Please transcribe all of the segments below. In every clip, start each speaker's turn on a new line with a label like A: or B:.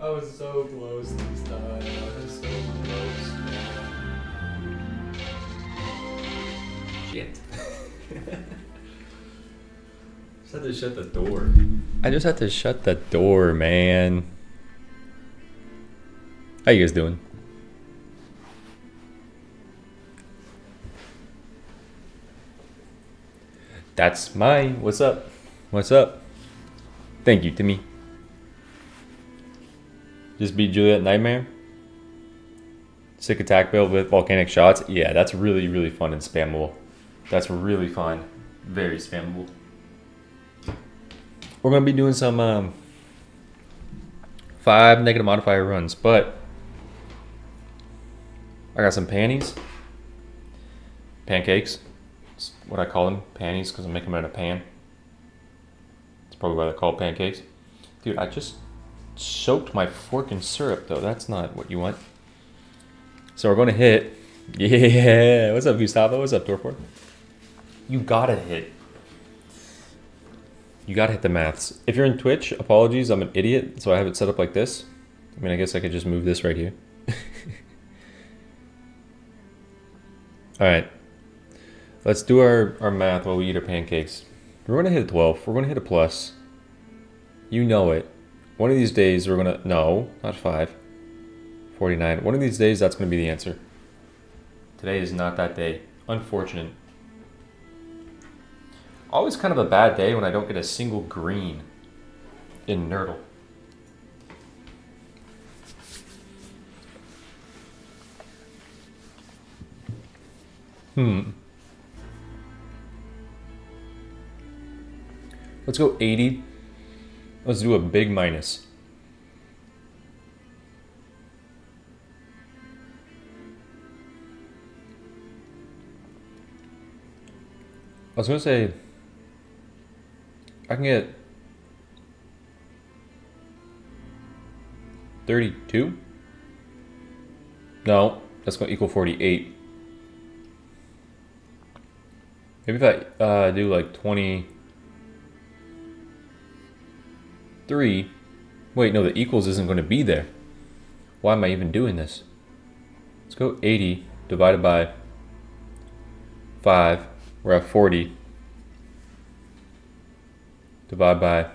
A: I was so close this time. I was so close. Shit. Just had to shut the door.
B: I just had to shut the door, man. How you guys doing? That's mine. What's up? What's up? Thank you, Timmy. Just beat Juliet Nightmare. Sick attack build with volcanic shots. Yeah, that's really, really fun and spammable. That's really fun. Very spammable. We're going to be doing some 5 negative modifier runs, but I got some panties. Pancakes. That's what I call them. Panties, because I'm making them in a pan. That's probably why they're called pancakes. Dude, I just soaked my fork in syrup, though. That's not what you want. So we're going to hit. Yeah. What's up, Gustavo? What's up, Dorford? You gotta hit. You gotta hit the maths. If you're in Twitch, apologies, I'm an idiot, so I have it set up like this. I mean, I guess I could just move this right here. Alright. Let's do our math while we eat our pancakes. We're going to hit a 12. We're going to hit a plus. You know it. One of these days we're going to... No, not 5. 49. One of these days that's going to be the answer. Today is not that day. Unfortunate. Always kind of a bad day when I don't get a single green in Nerdle. Let's go 80. Let's do a big minus. I was going to say, I can get 32. No, that's going to equal 48. Maybe if I do like 23. Wait, no, the equals isn't going to be there. Why am I even doing this? Let's go 80 divided by 5. We're at 40. Divide by...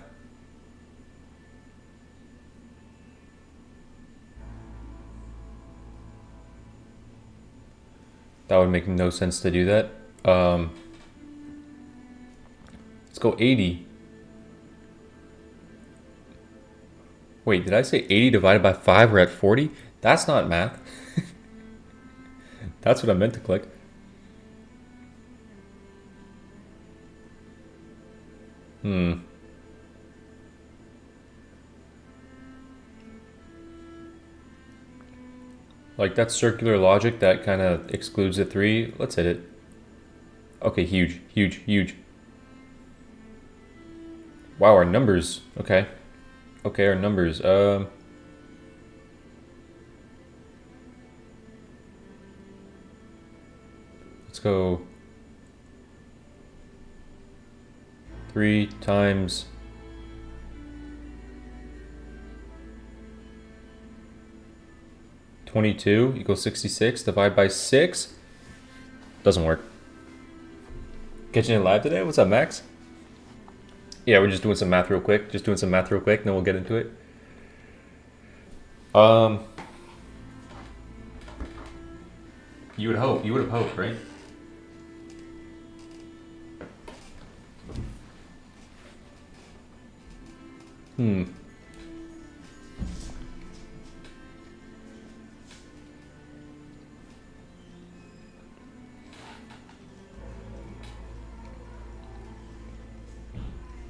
B: That would make no sense to do that. Let's go 80 Wait, did I say 80 divided by 5? We're at 40? That's not math. That's what I meant to click. Like, that's circular logic that kind of excludes the 3. Let's hit it. Okay, huge, huge, huge. Wow, our numbers. Okay. Okay, our numbers. Let's go 3 times 22 equals 66. Divide by 6. Doesn't work. Catching it live today? What's up, Max? Yeah, we're just doing some math real quick. Just doing some math real quick, then we'll get into it. You would hope. You would have hoped, right?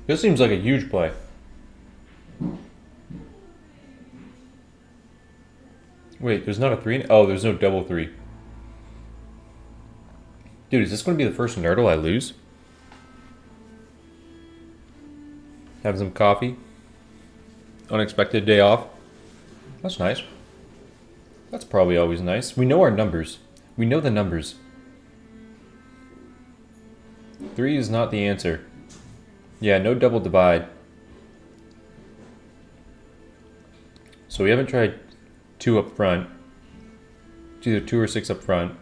B: This seems like a huge play. Wait, there's not a 3? Oh, there's no double 3. Dude, is this going to be the first Nerdle I lose? Having some coffee. Unexpected day off. That's nice. That's probably always nice. We know our numbers. We know the numbers. 3 is not the answer. Yeah, no double divide. So we haven't tried 2 up front. It's either 2 or 6 up front.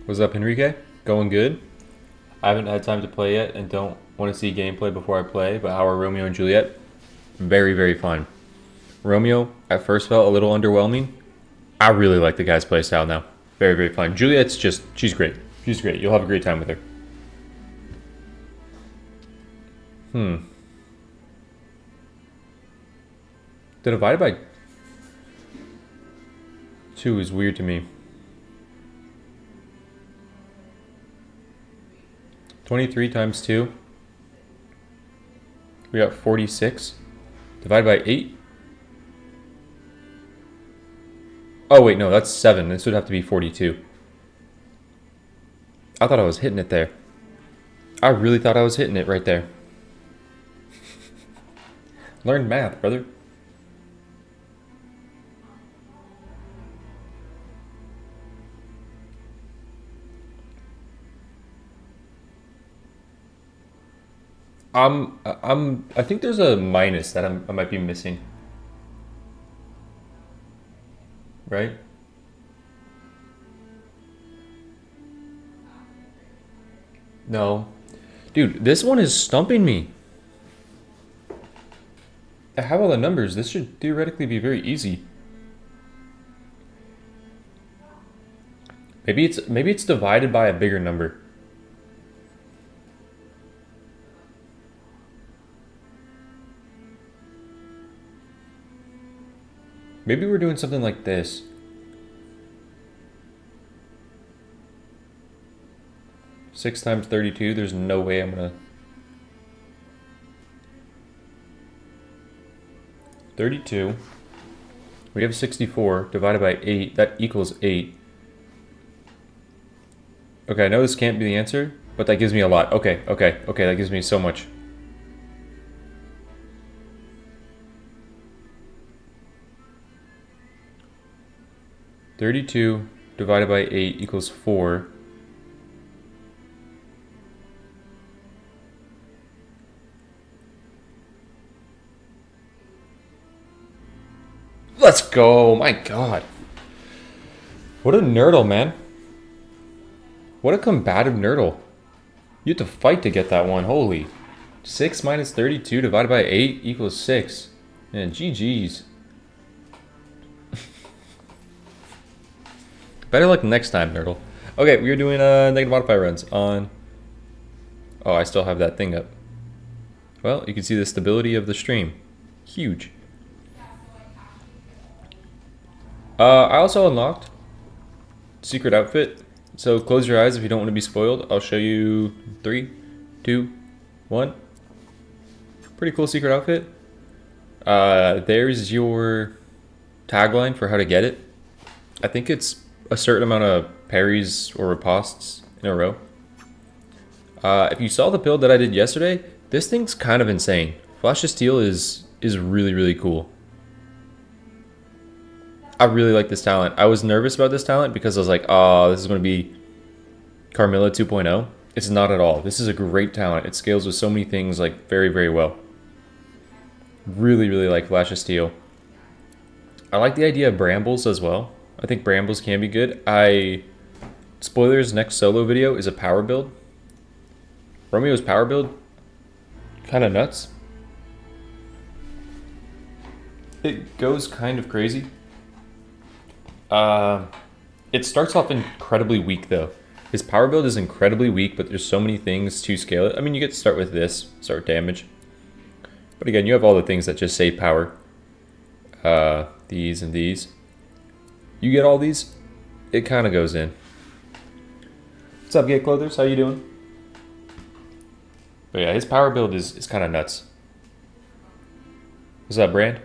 B: What's up, Enrique? Going good? I haven't had time to play yet and don't want to see gameplay before I play, but how are Romeo and Juliet? Very, very fun. Romeo at first felt a little underwhelming. I really like the guy's playstyle now. Very, very fun. Juliet's just, she's great. She's great. You'll have a great time with her. The divided by 2 is weird to me. 23 times 2. We got 46. Divided by 8. Oh wait, no, that's 7. This would have to be 42. I thought I was hitting it there. I really thought I was hitting it right there. Learn math, brother. I think there's a minus that I might be missing. Right? No. Dude, this one is stumping me. I have all the numbers. This should theoretically be very easy. Maybe it's divided by a bigger number. Maybe we're doing something like this. Six times 32, there's no way I'm gonna... 32. We have 64 divided by 8. That equals 8. Okay, I know this can't be the answer, but that gives me a lot. Okay, that gives me so much. $32 divided by 8 equals 4. Let's go! My God. What a nerdle, man. What a combative nerdle. You have to fight to get that one. Holy. 6 minus 32 divided by 8 equals 6. Man, GG's. Better luck next time, Nerdle. Okay, we are doing negative modifier runs on... Oh, I still have that thing up. Well, you can see the stability of the stream. Huge. I also unlocked secret outfit. So close your eyes if you don't want to be spoiled. I'll show you 3, 2, 1. Pretty cool secret outfit. There's your tagline for how to get it. I think it's a certain amount of parries or ripostes in a row. If you saw the build that I did yesterday, this thing's kind of insane. Flash of Steel is really, really cool. I really like this talent. I was nervous about this talent because I was like, oh, this is going to be Carmilla 2.0. It's not at all. This is a great talent. It scales with so many things like very, very well. Really, really like Flash of Steel. I like the idea of Brambles as well. I think Brambles can be good. Spoilers, next solo video is a power build. Romeo's power build, kind of nuts. It goes kind of crazy. It starts off incredibly weak though. His power build is incredibly weak, but there's so many things to scale it. I mean, you get to start with this, start with damage. But again, you have all the things that just save power. These and these. You get all these, it kind of goes in. What's up, Gate Clothers? How you doing? But yeah, his power build is kind of nuts. What's up, Brand?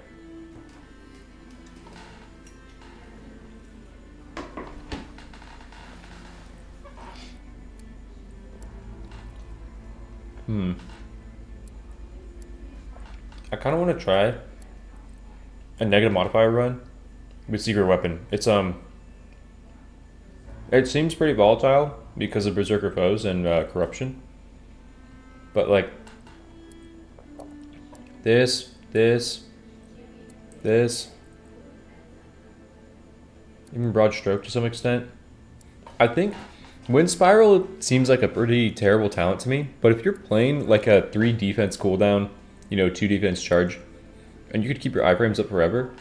B: I kind of want to try a negative modifier run with secret weapon. It seems pretty volatile because of berserker foes and corruption. But like this, even broad stroke to some extent. I think Wind Spiral seems like a pretty terrible talent to me, but if you're playing like a 3 defense cooldown, 2 defense charge, and you could keep your iframes up forever,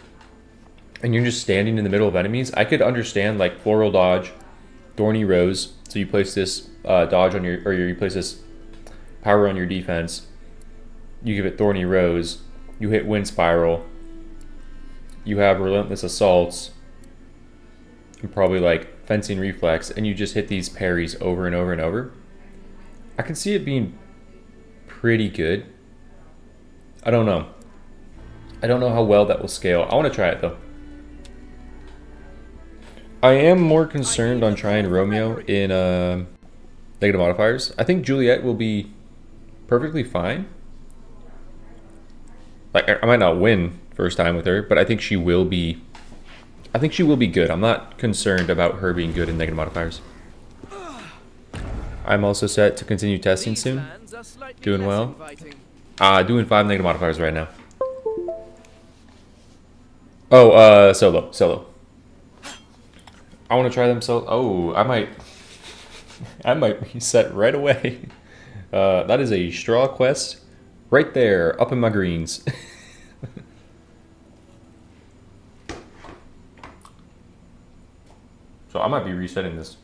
B: and you're just standing in the middle of enemies, I could understand like Floral Dodge, Thorny Rose, so you place this dodge on you place this power on your defense, you give it Thorny Rose, you hit Wind Spiral, you have Relentless Assaults, and probably like Fencing Reflex, and you just hit these parries over and over and over. I can see it being pretty good. I don't know. I don't know how well that will scale. I want to try it though. I am more concerned on trying Romeo in negative modifiers. I think Juliet will be perfectly fine. Like I might not win first time with her, but I think she will be. I think she will be good. I'm not concerned about her being good in negative modifiers. I'm also set to continue testing soon. Doing well. Doing 5 negative modifiers right now. Oh, solo. I want to try them solo. Oh, I might reset right away. That is a straw quest right there, up in my greens. So I might be resetting this.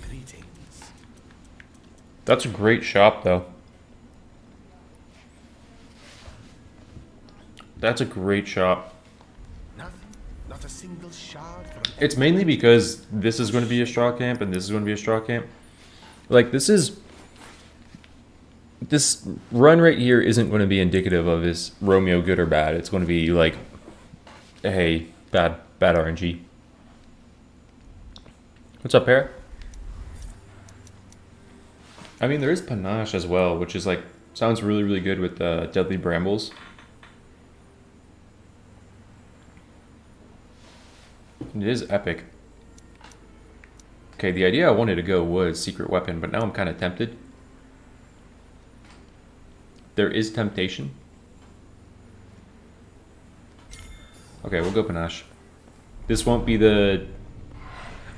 C: Greetings.
B: That's a great shop though. That's a great shop.
C: Nothing, not a single shard from
B: It's mainly because this is going to be a straw camp and this is going to be a straw camp. Like this run right here isn't going to be indicative of is Romeo good or bad. It's going to be like, hey, bad RNG. What's up, Para? I mean, there is Panache as well, which is like, sounds really, really good with Deadly Brambles. It is epic. Okay, the idea I wanted to go was Secret Weapon, but now I'm kind of tempted. There is temptation. Okay, we'll go Panache. This won't be the...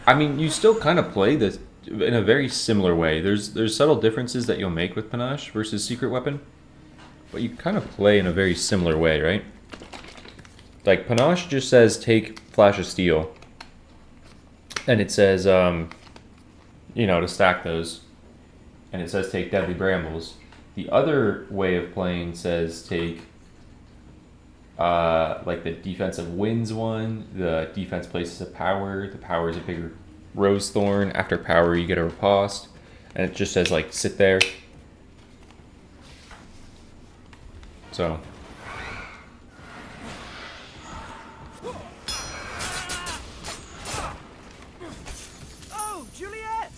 B: I mean, you still kind of play this in a very similar way. There's subtle differences that you'll make with Panache versus Secret Weapon. but you kind of play in a very similar way, right? Like, Panache just says take Flash of Steel. And it says, you know, to stack those. And it says take Deadly Brambles. The other way of playing says take, like, the defensive wins one. The defense places a power. The power is a bigger Rose Thorn. After power, you get a riposte. And it just says, like, sit there. So.
D: Oh, Juliet!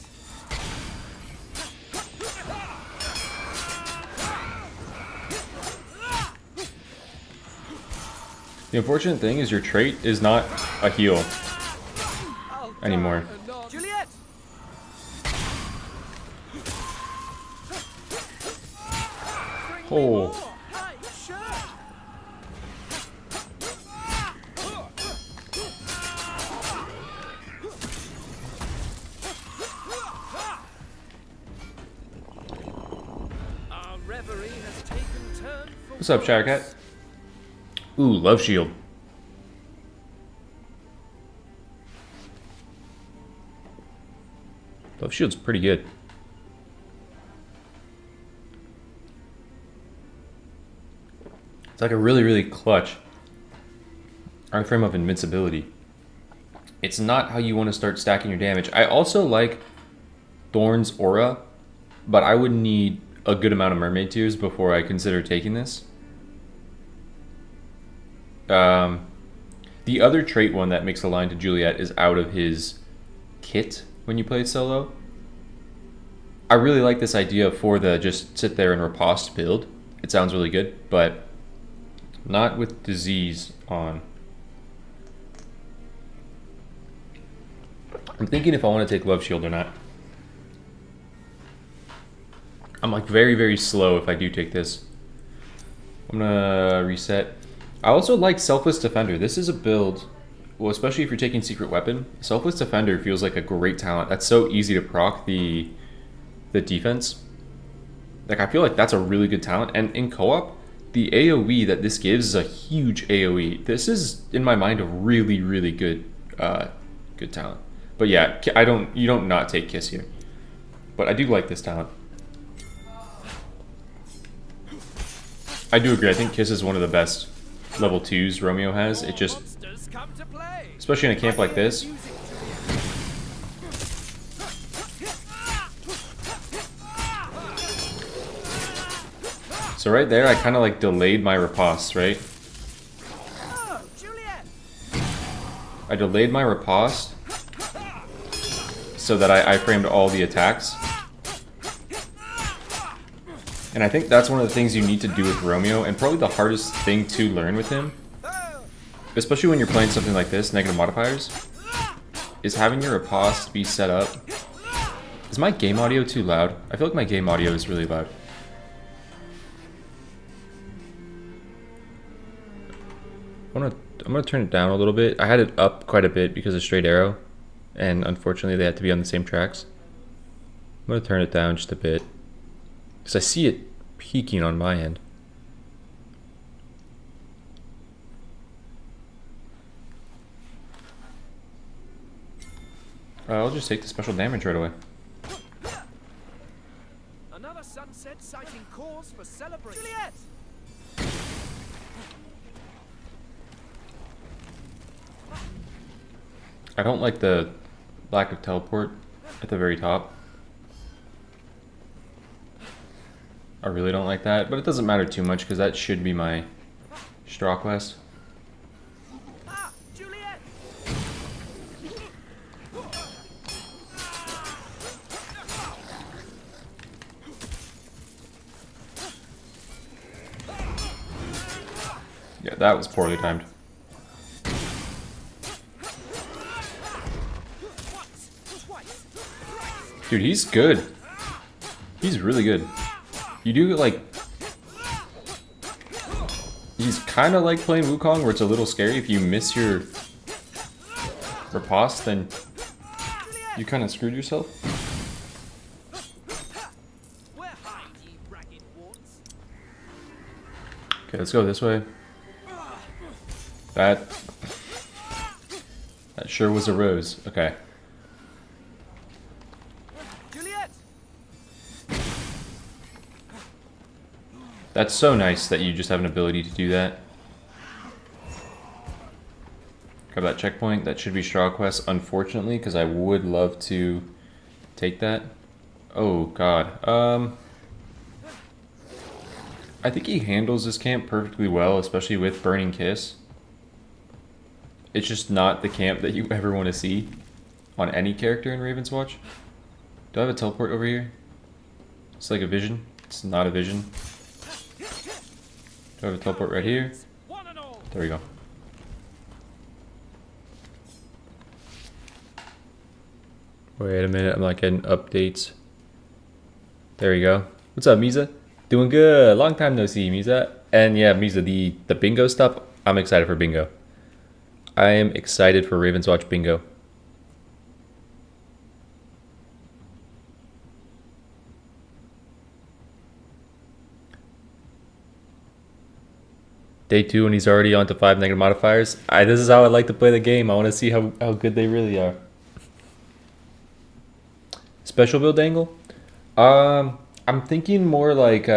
B: The unfortunate thing is your trait is not a heal anymore.
D: Juliet!
B: Oh.
D: Our reverie has taken turn for
B: What's up, Shadow Cat? Ooh, Love Shield. Love Shield's pretty good. It's like a really, really clutch frame of invincibility. It's not how you want to start stacking your damage. I also like Thorn's Aura, but I would need a good amount of Mermaid Tears before I consider taking this. The other trait one that makes a line to Juliet is out of his kit when you play it solo. I really like this idea for the just sit there and riposte build. It sounds really good, but not with disease on. I'm thinking if I want to take Love Shield or not. I'm like very, very slow if I do take this. I'm gonna reset. I also like Selfless Defender. This is a build, well, especially if you're taking Secret Weapon. Selfless Defender feels like a great talent. That's so easy to proc the defense. Like, I feel like that's a really good talent. And in co-op, the AoE that this gives is a huge AoE. This is, in my mind, a really, really good good talent. But yeah, you don't not take Kiss here. But I do like this talent. I do agree. I think Kiss is one of the best level 2s Romeo has. It just, especially in a camp like this. So right there, I kind of like delayed my riposte, right? I delayed my riposte so that I framed all the attacks. And I think that's one of the things you need to do with Romeo, and probably the hardest thing to learn with him, especially when you're playing something like this, negative modifiers, is having your riposte be set up. Is my game audio too loud? I feel like my game audio is really loud. I'm gonna turn it down a little bit. I had it up quite a bit because of Straight Arrow, and unfortunately they had to be on the same tracks. I'm gonna turn it down just a bit because I see it peaking on my end. I'll just take the special damage right away.
D: Another sunset sighting cause for celebration. Juliet!
B: I don't like the lack of teleport at the very top. I really don't like that, but it doesn't matter too much because that should be my straw quest.
D: Ah, Juliet!
B: Yeah, that was poorly timed. Dude, he's good. He's really good. You do, like... He's kind of like playing Wukong, where it's a little scary. If you miss your riposte, then you kind of screwed yourself.
D: Where hide ye ragged warts?
B: let's go this way. That sure was a rose. Okay.
D: Juliet!
B: That's so nice that you just have an ability to do that. Grab that checkpoint. That should be straw quest, unfortunately, because I would love to take that. Oh god. I think he handles this camp perfectly well, especially with Burning Kiss. It's just not the camp that you ever want to see on any character in Ravenswatch. Do I have a teleport over here? It's like a vision. It's not a vision. Do I have a teleport right here?
D: One and all.
B: There we go. Wait a minute, I'm not getting updates. There we go. What's up, Misa? Doing good. Long time no see, Misa. And yeah, Misa, the bingo stuff, I'm excited for bingo. I am excited for Ravenswatch bingo. Day 2 and he's already on to 5 negative modifiers. This is how I like to play the game. I want to see how good they really are. Special build angle? I'm thinking more like,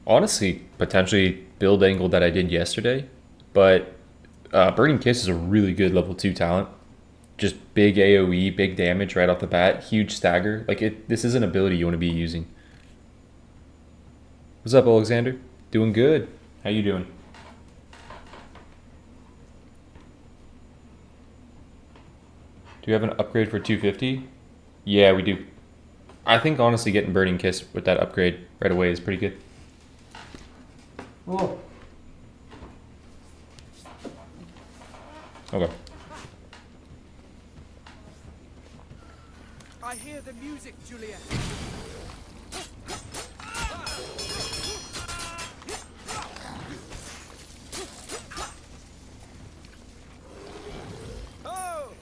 B: honestly, potentially build angle that I did yesterday. But Burning Kiss is a really good level 2 talent. Just big AoE, big damage right off the bat, huge stagger. Like this is an ability you want to be using. What's up, Alexander? Doing good. How you doing? Do you have an upgrade for 250? Yeah, we do. I think honestly getting Burning Kiss with that upgrade right away is pretty good. Oh. Okay.
D: I hear the music, Juliet. Oh!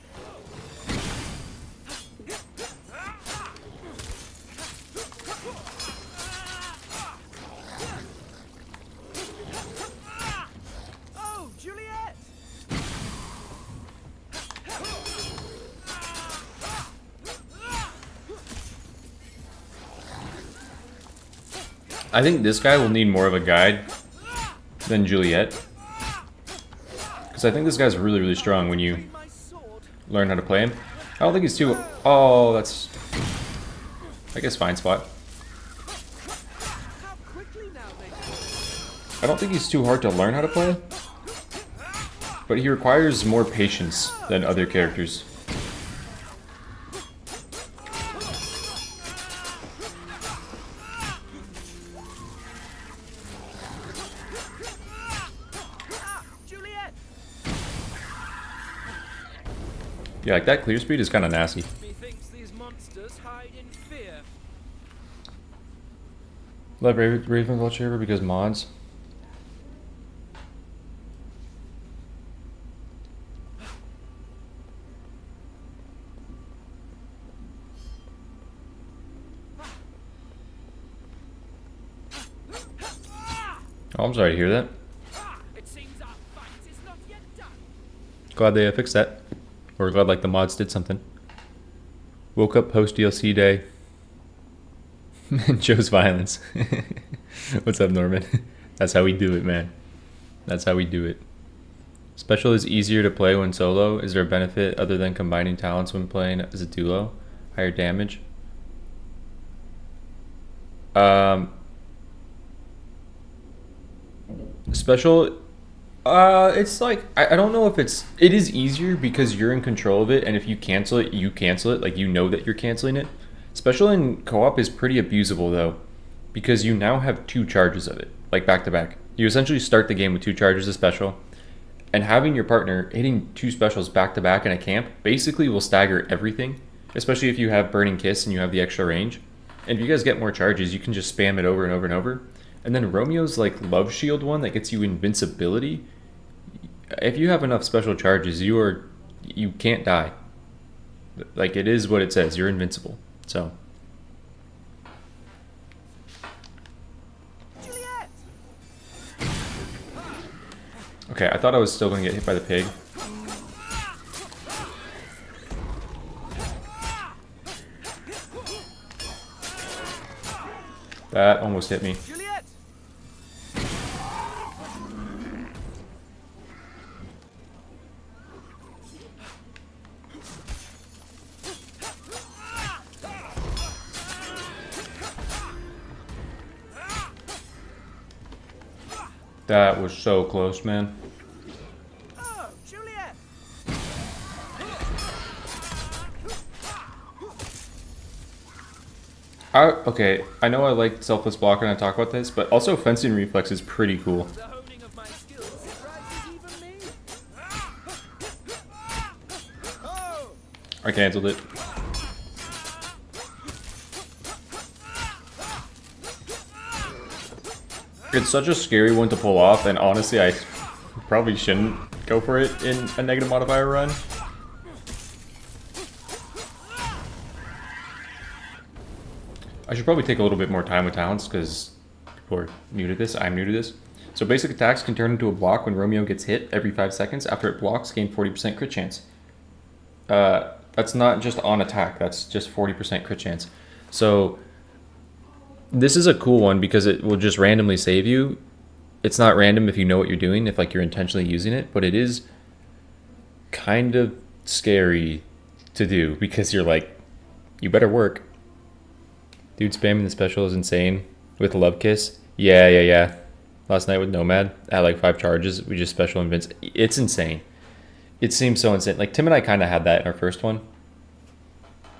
D: Oh, Juliet!
B: I think this guy will need more of a guide than Juliet. Because I think this guy's really, really strong when you
D: My sword.
B: learn how to play him. I don't think he's too... Oh, that's... I guess fine spot.
D: How quickly now they
B: I don't think he's too hard to learn how to play. But he requires more patience than other characters.
D: Juliet!
B: Yeah, like that clear speed is kind of nasty.
D: Methinks these monsters hide in fear.
B: Love Ravenswatch here because mods. Oh, I'm sorry to hear that.
D: It seems our fight is not yet done.
B: Glad they fixed that. Or glad like the mods did something. Woke up post DLC day. Joe's violence. What's up, Norman? That's how we do it, man. That's how we do it. Special is easier to play when solo. Is there a benefit other than combining talents when playing as a duo? Higher damage? Special, it's like, I don't know if it is easier because you're in control of it, and if you cancel it, you cancel it, like you know that you're canceling it. Special in co-op is pretty abusable though, because you now have 2 charges of it, like back to back. You essentially start the game with 2 charges of special, and having your partner hitting 2 specials back to back in a camp basically will stagger everything, especially if you have Burning Kiss and you have the extra range. And if you guys get more charges, you can just spam it over and over and over. And then Romeo's like love shield one that gets you invincibility. If you have enough special charges, you can't die. Like it is what it says, you're invincible. So
D: Juliet!
B: Okay, I thought I was still going to get hit by the pig. That almost hit me.
D: Juliet!
B: That was so close, man.
D: Oh, Juliet!
B: Okay, I know I like selfless blocker and I talk about this, but also fencing reflex is pretty cool.
D: The honing of my skills surprises even me. Oh!
B: I canceled it. It's such a scary one to pull off, and honestly, I probably shouldn't go for it in a negative modifier run. I should probably take a little bit more time with talents, because people are new to this. I'm new to this. So basic attacks can turn into a block when Romeo gets hit every 5 seconds. After it blocks, gain 40% crit chance. That's not just on attack, that's just 40% crit chance. So this is a cool one because it will just randomly save you. It's not random if you know what you're doing, if like you're intentionally using it, but it is kind of scary to do because you're like, you better work. Dude spamming the special is insane with Love Kiss. Yeah. Last night with Nomad, I had like 5 charges. We just special invince. It's insane. It seems so insane. Like Tim and I kind of had that in our first one,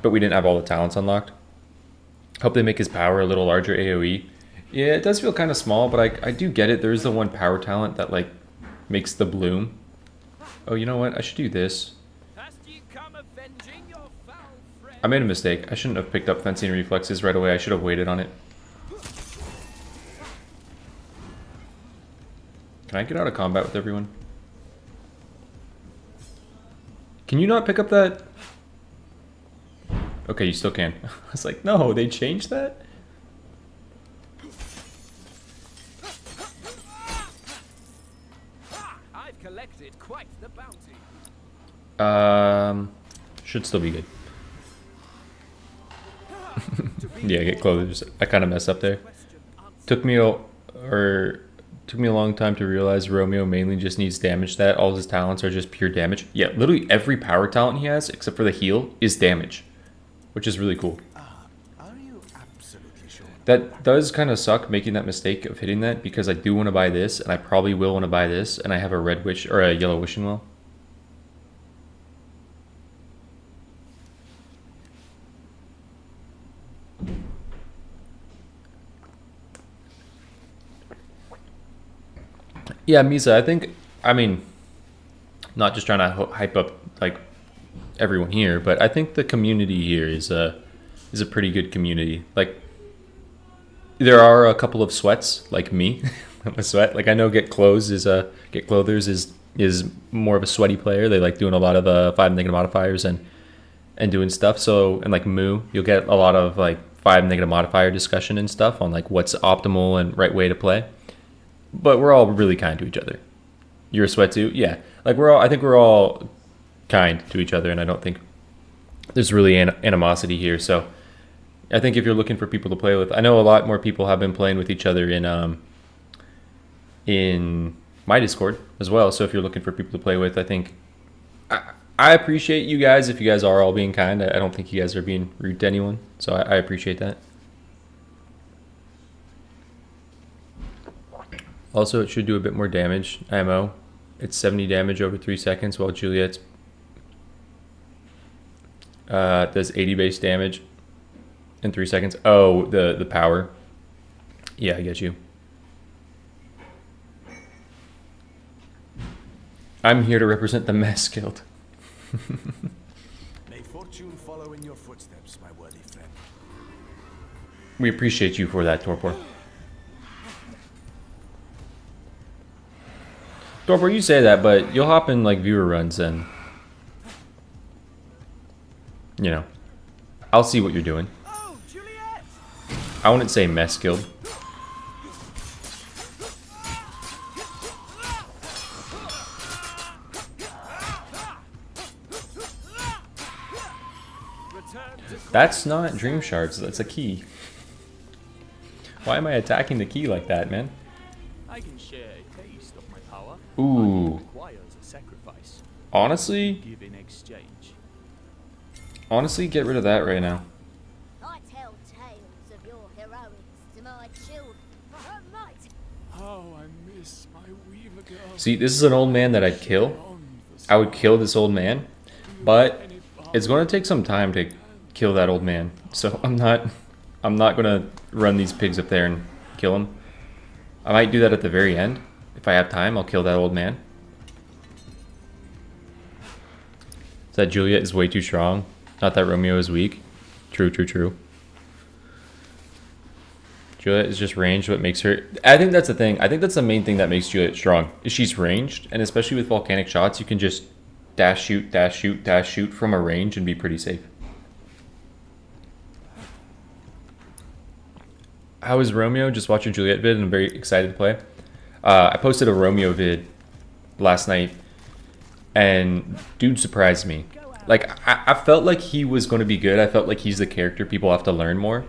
B: but we didn't have all the talents unlocked. Hope they make his power a little larger AoE. Yeah, it does feel kind of small, but I do get it. There's the one power talent that like makes the bloom. Oh, you know what? I should do this.
D: Hast ye come avenging your foul friend?
B: I made a mistake. I shouldn't have picked up fencing reflexes right away. I should have waited on it. Can I get out of combat with everyone? Can you not pick up that? Okay, you still can. I was like, no, they changed that?
D: I've collected quite the bounty.
B: Should still be good. Yeah, get close. I kind of messed up there. Took me a long time to realize Romeo mainly just needs damage stat. All his talents are just pure damage. Yeah, literally every power talent he has, except for the heal, is damage, which is really cool.
C: Are you absolutely sure?
B: That does kind of suck making that mistake of hitting that because I do want to buy this, and I probably will want to buy this, and I have a red wish or a yellow wishing well. Yeah, Misa, I mean, not just trying to hype up like everyone here, but I think the community here is a pretty good community. Like, there are a couple of sweats like me. I'm a sweat. Like I know Get Clothers is more of a sweaty player. They like doing a lot of 5 negative modifiers and doing stuff. So and like Moo, you'll get a lot of like 5 negative modifier discussion and stuff on like what's optimal and right way to play. But we're all really kind to each other. You're a sweat too? Yeah. Like I think we're all kind to each other, and I don't think there's really animosity here. So I think if you're looking for people to play with, I know a lot more people have been playing with each other in my Discord as well. So if you're looking for people to play with, I think I appreciate you guys if you guys are all being kind. I don't think you guys are being rude to anyone. So I appreciate that. Also, it should do a bit more damage. Ammo. It's 70 damage over 3 seconds, while Juliet's does 80 base damage in 3 seconds. Oh, the power. Yeah, I get you. I'm here to represent the Mess Guild.
C: May fortune follow in your footsteps, my worthy friend.
B: We appreciate you for that, Torpor. Torpor, you say that, but you'll hop in like viewer runs and, you know, I'll see what you're doing.
D: Oh, Juliet!
B: I wouldn't say Mess Guild. That's not dream shards, that's a key. Why am I attacking the key like that, man?
D: I can share a taste of my power.
B: Ooh.
D: But it requires a sacrifice.
B: Honestly,
D: Give in exchange.
B: get rid of that right now.
E: I tell tales of your heroics to my children for her might.
C: How I miss my weaver girl.
B: See, this is an old man that I'd kill. I would kill this old man, but it's going to take some time to kill that old man. So I'm not going to run these pigs up there and kill him. I might do that at the very end. If I have time, I'll kill that old man. That Juliet is way too strong. Not that Romeo is weak. True, true, true. Juliet is just ranged, what makes her... I think that's the thing. I think that's the main thing that makes Juliet strong. Is she's ranged, and especially with volcanic shots, you can just dash shoot, dash shoot, dash shoot from a range and be pretty safe. How is Romeo? Just watching Juliet vid and I'm very excited to play. I posted a Romeo vid last night, and dude surprised me. Like, I felt like he was going to be good. I felt like he's the character people have to learn more.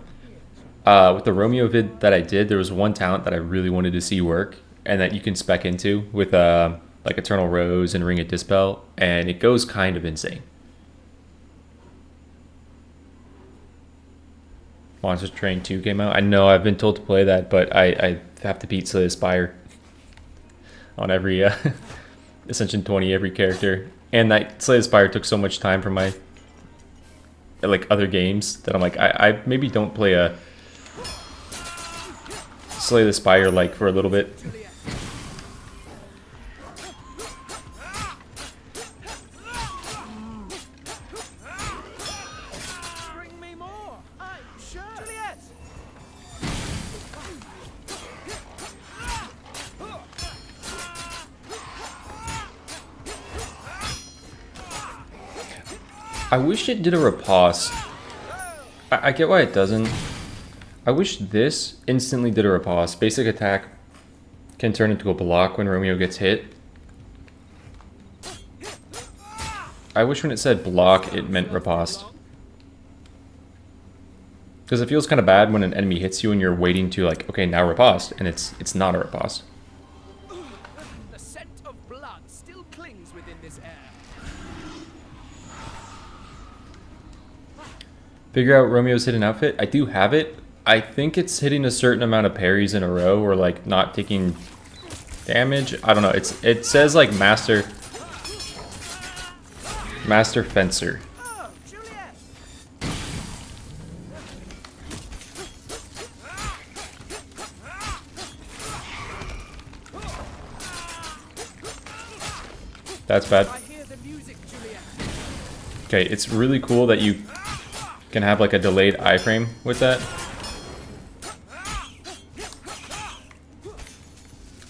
B: With the Romeo vid that I did, there was one talent that I really wanted to see work, and that you can spec into with like Eternal Rose and Ring of Dispel, and it goes kind of insane. Monsters Train 2 came out. I know I've been told to play that, but I have to beat Slay the Spire on every Ascension 20, every character. And that Slay the Spire took so much time from my like other games that I'm like, I maybe don't play a Slay the Spire like for a little bit.
D: Bring me more. I'm sure. Juliet.
B: I wish it did a riposte. I get why it doesn't. I wish this instantly did a riposte. Basic attack can turn into a block when Romeo gets hit. I wish when it said block, it meant riposte. Because it feels kind of bad when an enemy hits you and you're waiting to like, okay, now riposte, and it's not a riposte.
D: The scent of blood still clings within this air.
B: Figure out Romeo's hidden outfit. I do have it. I think it's hitting a certain amount of parries in a row or like not taking damage. I don't know. It says like master fencer.
D: Oh, Juliet.
B: That's bad.
D: I hear the music, Juliet.
B: Okay, it's really cool that you can have like a delayed iframe with that.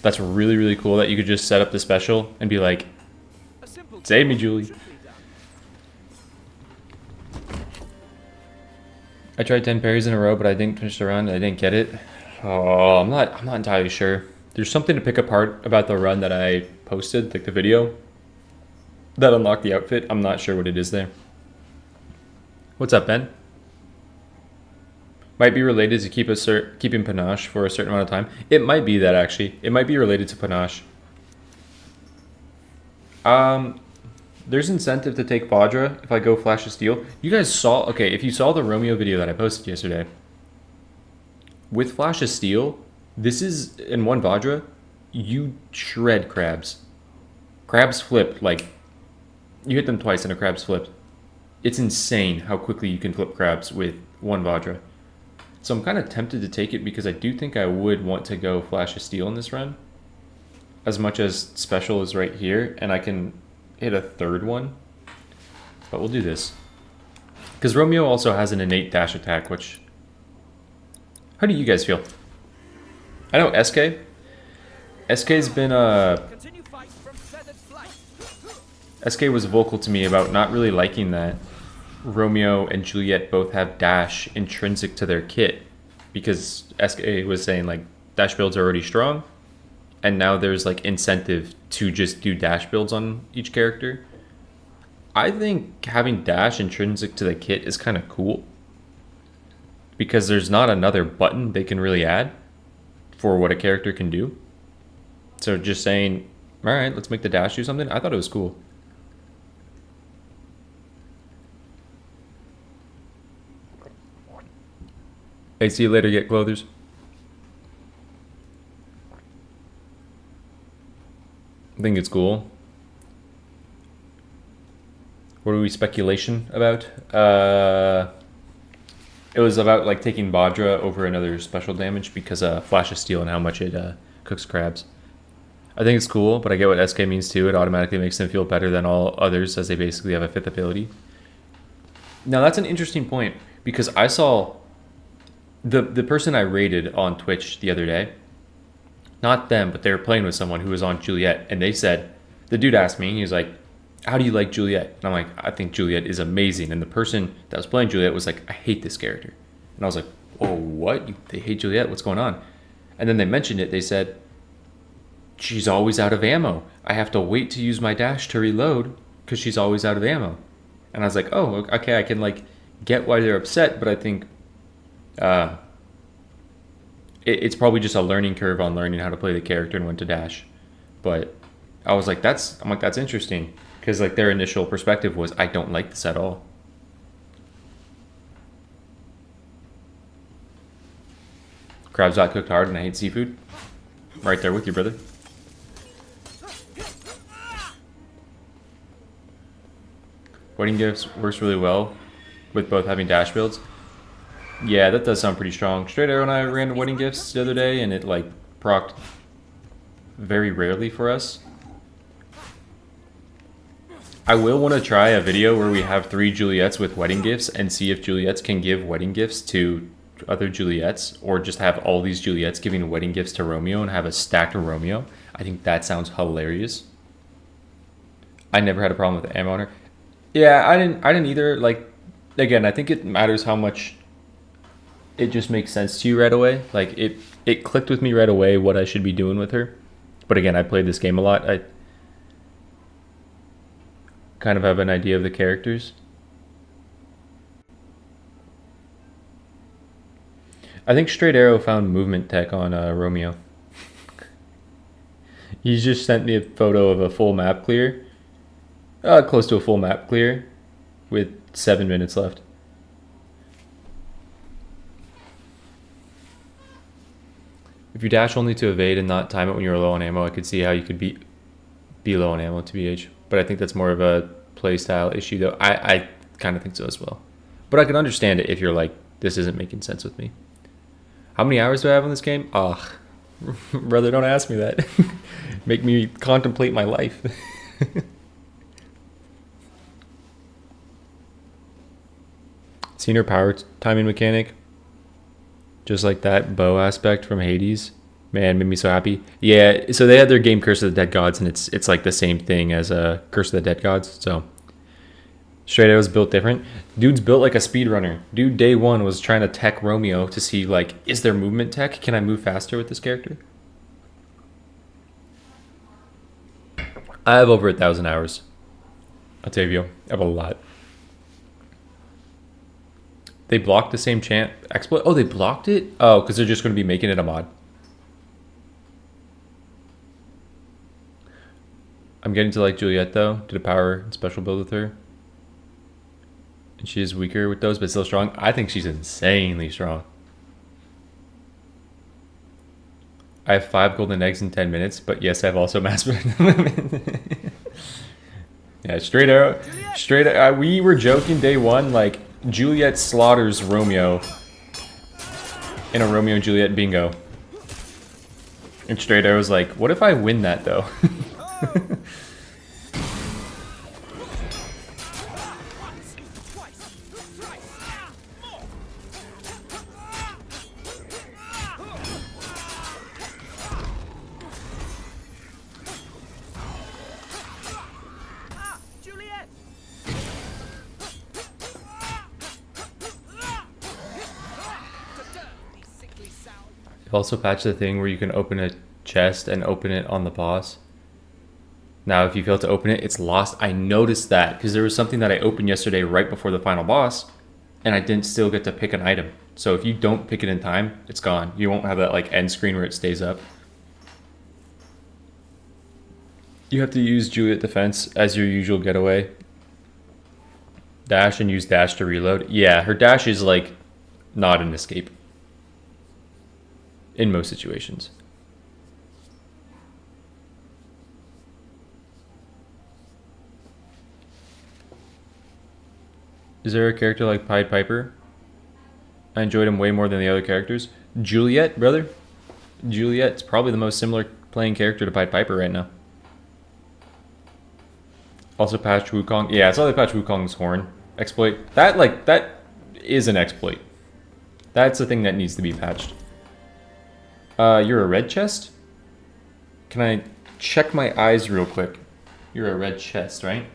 B: That's really, really cool that you could just set up the special and be like,
D: A simple
B: save me, Julie.
D: should be done.
B: I tried 10 parries in a row, but I didn't finish the run. I didn't get it. Oh, I'm not entirely sure. There's something to pick apart about the run that I posted, like the video, that unlocked the outfit. I'm not sure what it is there. What's up, Ben? Might be related to keeping panache for a certain amount of time. It might be that, actually. It might be related to panache. There's incentive to take Vajra if I go Flash of Steel. You guys saw... Okay, if you saw the Romeo video that I posted yesterday, with Flash of Steel, this is... In one Vajra, you shred crabs. Crabs flip, like... You hit them twice and a crab's flipped. It's insane how quickly you can flip crabs with one Vajra. So I'm kind of tempted to take it because I do think I would want to go Flash of Steel in this run. As much as special is right here, and I can hit a third one. But we'll do this. Because Romeo also has an innate dash attack, which... How do you guys feel? I know SK. SK's been
D: Continue fight from feathered flight.
B: SK was vocal to me about not really liking that Romeo and Juliet both have dash intrinsic to their kit, because SK was saying like dash builds are already strong and now there's like incentive to just do dash builds on each character. I think having dash intrinsic to the kit is kind of cool. Because there's not another button they can really add for what a character can do. So just saying, alright, let's make the dash do something. I thought it was cool. Hey, see you later, Get Clothers. I think it's cool. What are we speculation about? It was about like taking Badra over another special damage because Flash of Steel and how much it cooks crabs. I think it's cool, but I get what SK means too. It automatically makes them feel better than all others as they basically have a 5th ability. Now that's an interesting point because I saw the person I rated on Twitch the other day. Not them, but they were playing with someone who was on Juliet, and they said, the dude asked me, he was like, how do you like Juliet? And I'm like, I think Juliet is amazing. And the person that was playing Juliet was like, I hate this character. And I was like, oh, what? They hate Juliet? What's going on? And then they mentioned it. They said, she's always out of ammo. I have to wait to use my dash to reload because she's always out of ammo. And I was like, oh, okay, I can like get why they're upset, but I think it's probably just a learning curve on learning how to play the character and when to dash. But I was like, that's interesting. Because like their initial perspective was, I don't like this at all. Crabs got cooked hard and I hate seafood. Right there with you, brother. Wedding gifts works really well with both having dash builds. Yeah, that does sound pretty strong. Straight Arrow and I ran wedding gifts the other day and it like procced very rarely for us. I will want to try a video where we have 3 Juliets with wedding gifts and see if Juliets can give wedding gifts to other Juliets, or just have all these Juliets giving wedding gifts to Romeo and have a stacked Romeo. I think that sounds hilarious. I never had a problem with the ammo on her. Yeah, I didn't either. Like, again, I think it matters how much it just makes sense to you right away. Like it clicked with me right away what I should be doing with her. But again, I played this game a lot. I kind of have an idea of the characters. I think Straight Arrow found movement tech on Romeo. He just sent me a photo of a full map clear. Close to a full map clear with 7 minutes left. If you dash only to evade and not time it when you're low on ammo, I could see how you could be low on ammo to BH. But I think that's more of a playstyle issue, though. I kind of think so as well. But I can understand it if you're like, this isn't making sense with me. How many hours do I have on this game? Ugh. Brother, don't ask me that. Make me contemplate my life. Seen her power timing mechanic? Just like that bow aspect from Hades. Man, made me so happy. Yeah, so they had their game Curse of the Dead Gods, and it's like the same thing as Curse of the Dead Gods. So Straight Arrow's built different. Dude's built like a speedrunner. Dude, day one was trying to tech Romeo to see, like, is there movement tech? Can I move faster with this character? I have over 1,000 hours. Octavio, I have a lot. They blocked the same chant exploit. Oh, they blocked it? Oh, because they're just going to be making it a mod. I'm getting to like Juliet though. Did a power and special build with her. And she is weaker with those, but still strong. I think she's insanely strong. I have 5 golden eggs in 10 minutes, but yes, I've also mastered them. Yeah, Straight Arrow. We were joking day one, like, Juliet slaughters Romeo in a Romeo and Juliet bingo. And Straight Arrow's like, what if I win that though? Also patch the thing where you can open a chest and open it on the boss. Now, if you fail to open it, it's lost. I noticed that because there was something that I opened yesterday right before the final boss, and I didn't still get to pick an item. So if you don't pick it in time, it's gone. You won't have that like end screen where it stays up. You have to use Juliet Defense as your usual getaway. Dash and use dash to reload. Yeah, her dash is like not an escape in most situations. Is there a character like Pied Piper? I enjoyed him way more than the other characters. Juliet, brother. Juliet's probably the most similar playing character to Pied Piper right now. Also patched Wukong. Yeah, it's only patched Wukong's horn exploit. That is an exploit. That's the thing that needs to be patched. You're a red chest? Can I check my eyes real quick? You're a red chest, right?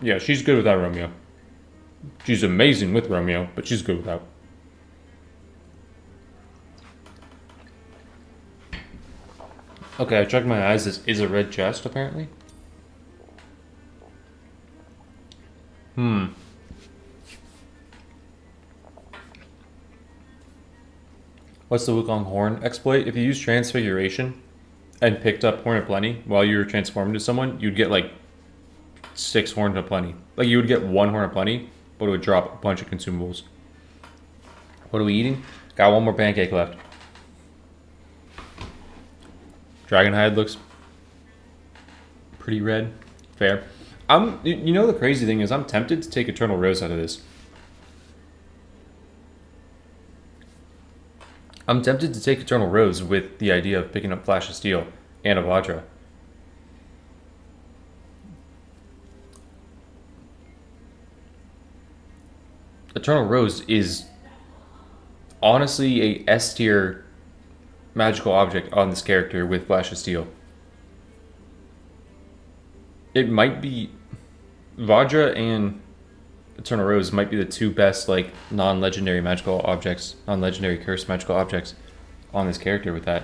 B: Yeah, she's good without Romeo. She's amazing with Romeo, but she's good without. Okay, I checked my eyes. This is a red chest, apparently. What's the Wukong Horn exploit? If you use Transfiguration and picked up Horn of Plenty while you were transformed to someone, you'd get like 6 Horns of Plenty. Like you would get 1 Horn of Plenty, but it would drop a bunch of consumables. What are we eating? Got 1 more pancake left. Dragonhide looks pretty red. Fair. You know the crazy thing is I'm tempted to take Eternal Rose out of this. I'm tempted to take Eternal Rose with the idea of picking up Flash of Steel and a Vajra. Eternal Rose is honestly a S tier magical object on this character with Flash of Steel. It might be Vajra and Eternal Rose might be the 2 best like non-legendary magical objects, non-legendary cursed magical objects on this character with that.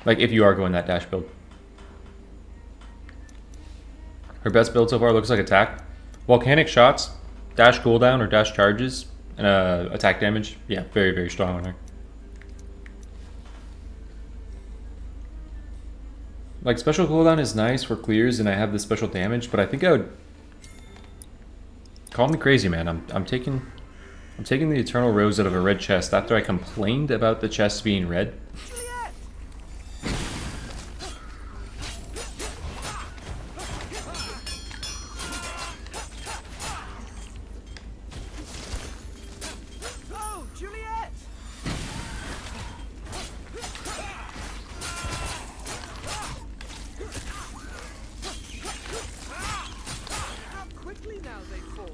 B: Like if you are going that dash build. Her best build so far looks like attack. Volcanic shots, dash cooldown or dash charges, and attack damage. Yeah, very, very strong on her. Like special cooldown is nice for clears and I have the special damage, but I think I would call me crazy, man. I'm taking the Eternal Rose out of a red chest after I complained about the chest being red.
D: Juliet! Oh, Juliet! How quickly now they fall.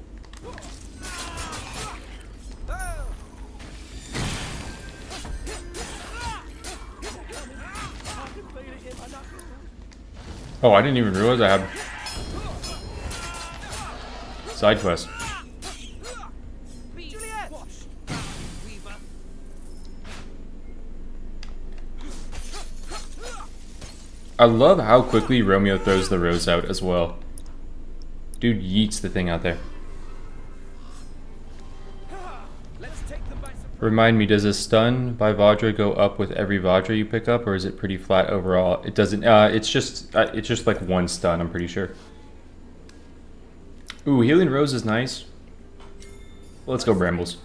B: Oh, I didn't even realize I had side quest.
D: Juliet! Weaver.
B: I love how quickly Romeo throws the rose out as well. Dude yeets the thing out there.
D: Let's take them by surprise.
B: Remind me, does a stun by Vajra go up with every Vajra you pick up, or is it pretty flat overall? It doesn't. It's just like 1 stun. I'm pretty sure. Ooh, Healing Rose is nice. Let's go Brambles.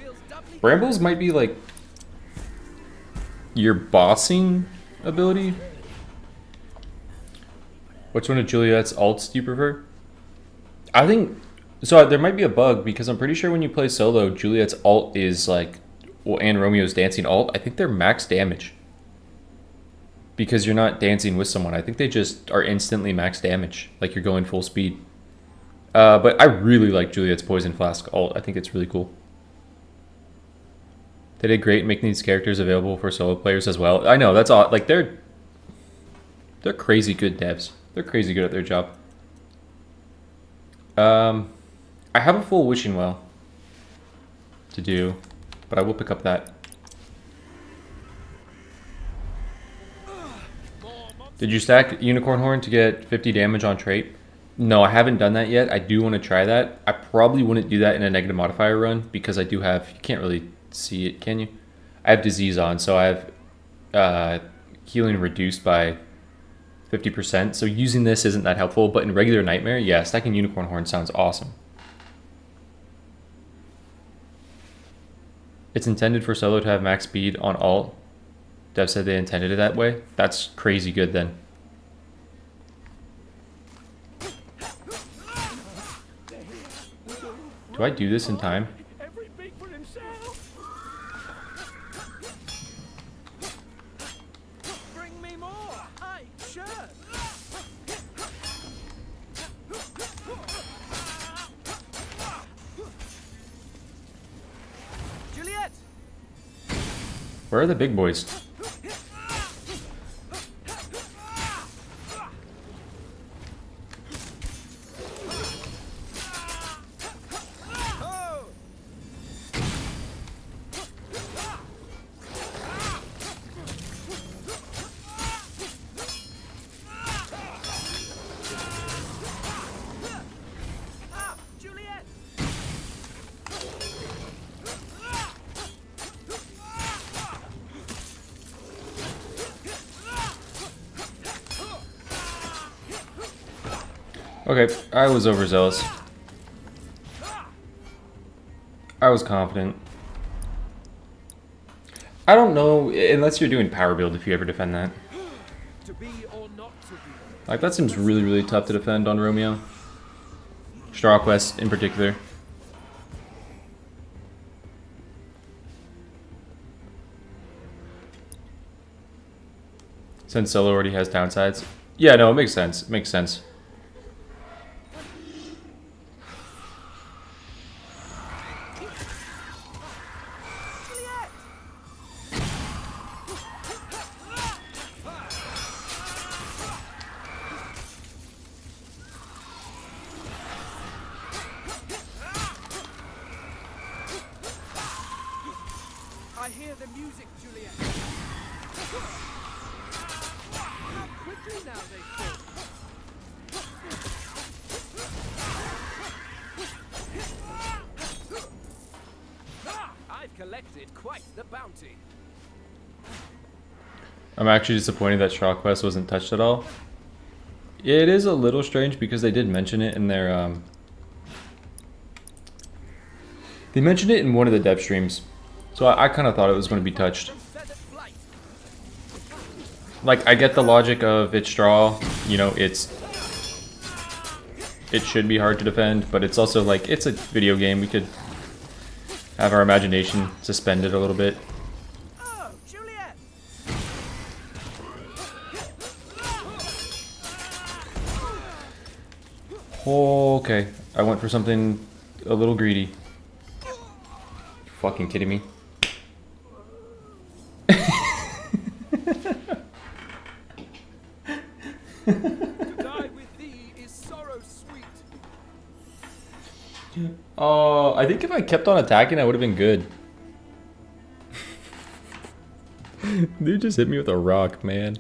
B: Brambles might be like your bossing ability. Which one of Juliet's alts do you prefer? I think so. There might be a bug because I'm pretty sure when you play solo, Juliet's alt is like, well, and Romeo's dancing alt. I think they're max damage because you're not dancing with someone. I think they just are instantly max damage, like you're going full speed. But I really like Juliet's Poison Flask alt. I think it's really cool. They did great making these characters available for solo players as well. I know that's all. Like they're crazy good devs. They're crazy good at their job. I have a full wishing well to do, but I will pick up that. Did you stack Unicorn Horn to get 50 damage on trait? No, I haven't done that yet. I do want to try that. I probably wouldn't do that in a negative modifier run because I do have, you can't really see it, can you? I have disease on, so I have healing reduced by 50%. So using this isn't that helpful, but in regular Nightmare, yeah, stacking Unicorn Horn sounds awesome. It's intended for solo to have max speed on alt. Dev said they intended it that way. That's crazy good then. Do I do this in time?
C: Every beak for himself.
D: Bring me more. Aye, sure. Juliet.
B: Where are the big boys?
D: Oh. Ah, Juliet.
B: Okay, I was overzealous. I was confident. I don't know, unless you're doing power build, if you ever defend that.
C: To be or not to be.
B: Like, that seems really, really tough to defend on Romeo. Straw Quest in particular. Since solo already has downsides. Yeah, no, it makes sense. It makes sense.
D: I hear the music, Juliet. How quickly now they fall. I've collected quite the bounty.
B: I'm actually disappointed that Straw Quest wasn't touched at all. It is a little strange because they did mention it in their they mentioned it in one of the dev streams. So I kind of thought it was going to be touched. Like, I get the logic of it's straw, you know, it should be hard to defend, but it's also like, it's a video game. We could have our imagination suspended a little bit.
D: Oh, Juliet.
B: Okay, I went for something a little greedy. Fucking kidding me?
D: To die with thee is sorrow sweet.
B: Oh, I think if I kept on attacking, I would have been good. Dude just hit me with a rock, man.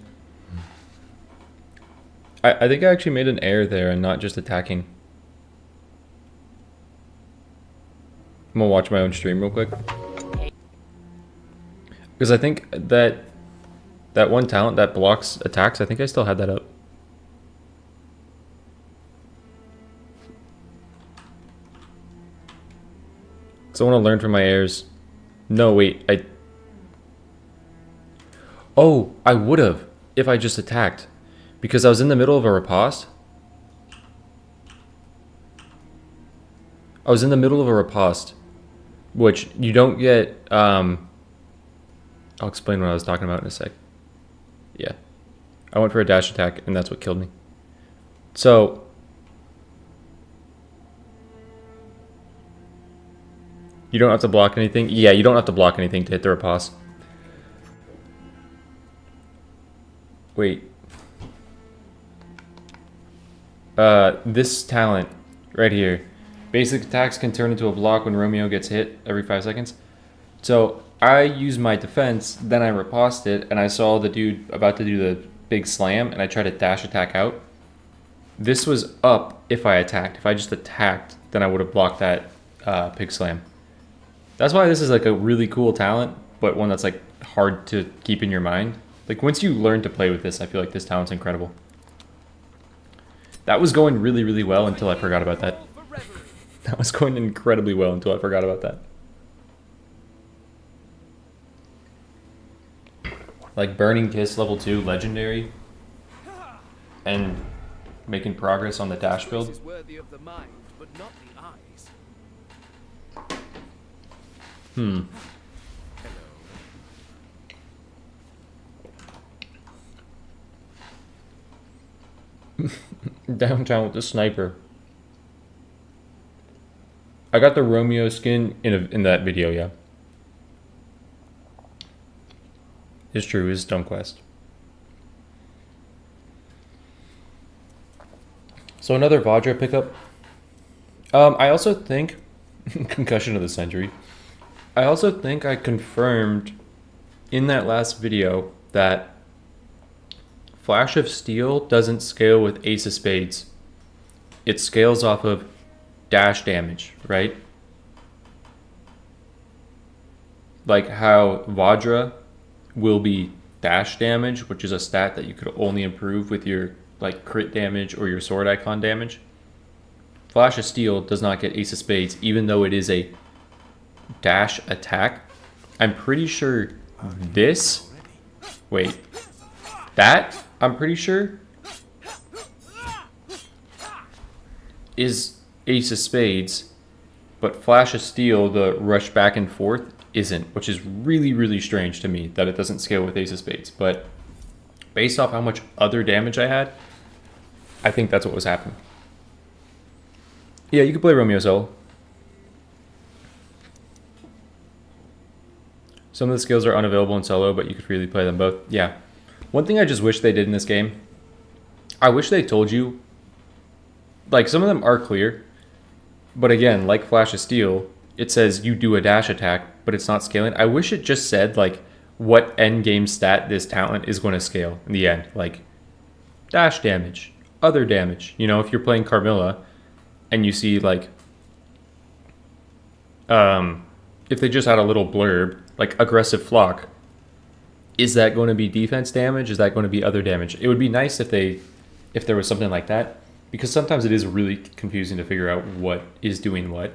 B: I think I actually made an error there and not just attacking. I'm gonna watch my own stream real quick. Because I think that one talent that blocks attacks, I think I still had that up. So I want to learn from my errors. No, wait, Oh, I would have if I just attacked. Because I was in the middle of a riposte. I was in the middle of a riposte. Which you don't get, I'll explain what I was talking about in a sec. Yeah. I went for a dash attack and that's what killed me. So you don't have to block anything? Yeah, you don't have to block anything to hit the riposte. Wait. This talent right here. Basic attacks can turn into a block when Romeo gets hit every 5 seconds. So I used my defense, then I riposted it, and I saw the dude about to do the big slam, and I tried to dash attack out. This was up if I attacked. If I just attacked, then I would have blocked that pig slam. That's why this is like a really cool talent, but one that's like hard to keep in your mind. Like once you learn to play with this, I feel like this talent's incredible. That was going really, really well until I forgot about that. That was going incredibly well until I forgot about that. Like Burning Kiss level 2, legendary. And making progress on the dash build.
D: This is worthy of the mind, but not the eyes.
B: Downtown with the sniper. I got the Romeo skin in that video, yeah. It's true, it's Stone Quest. So another Vajra pickup. I also think concussion of the century. I also think I confirmed in that last video that Flash of Steel doesn't scale with Ace of Spades. It scales off of dash damage, right? Like how Vajra will be dash damage, which is a stat that you could only improve with your like crit damage or your sword icon damage. Flash of Steel does not get Ace of Spades, even though it is a dash attack. I'm pretty sure this, wait, that I'm pretty sure is Ace of Spades, but Flash of Steel, the rush back and forth, isn't, which is really, really strange to me that it doesn't scale with Ace of Spades. But based off how much other damage I had, I think that's what was happening. Yeah, you can play Romeo solo. Some of the skills are unavailable in solo, but you could freely play them both. Yeah. One thing I just wish they did in this game, I wish they told you, like some of them are clear, but again, like Flash of Steel, it says you do a dash attack, but it's not scaling. I wish it just said like what end game stat this talent is going to scale in the end. Like dash damage, other damage. You know, if you're playing Carmilla and you see like, if they just had a little blurb, like aggressive flock, is that going to be defense damage? Is that going to be other damage? It would be nice if there was something like that, because sometimes it is really confusing to figure out what is doing what.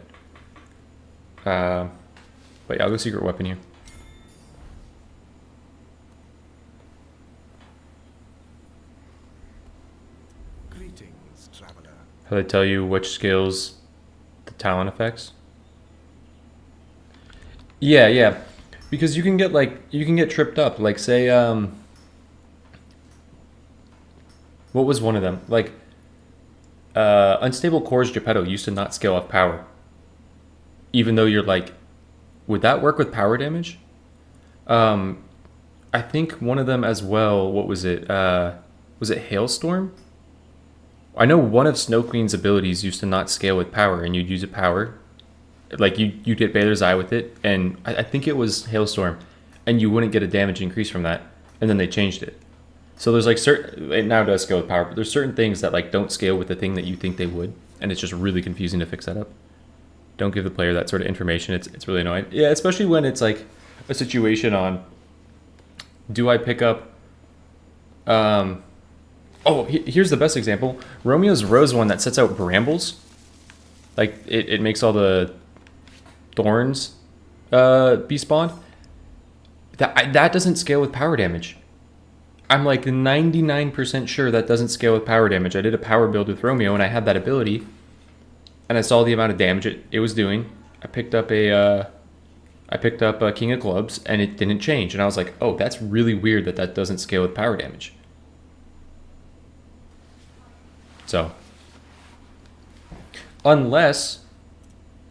B: But yeah, I'll go secret weapon here.
C: Greetings, traveler.
B: How they tell you which skills the talent affects? Yeah. Because you can get tripped up. Like say, what was one of them? Like, Unstable Core's Geppetto used to not scale off power. Even though you're like, would that work with power damage? I think one of them as well, what was it? Was it Hailstorm? I know one of Snow Queen's abilities used to not scale with power, and you'd use a power. Like you'd get Baylor's Eye with it, and I think it was Hailstorm, and you wouldn't get a damage increase from that, and then they changed it. So there's like it now does scale with power, but there's certain things that like don't scale with the thing that you think they would, and it's just really confusing to fix that up. Don't give the player that sort of information. It's really annoying. Yeah, especially when it's like a situation on, do I pick up, here's the best example. Romeo's Rose one that sets out brambles. Like it makes all the thorns be spawned. That doesn't scale with power damage. I'm like 99% sure that doesn't scale with power damage. I did a power build with Romeo and I had that ability, and I saw the amount of damage it was doing. I picked up a King of Clubs and it didn't change, and I was like, oh, that's really weird that doesn't scale with power damage. So unless,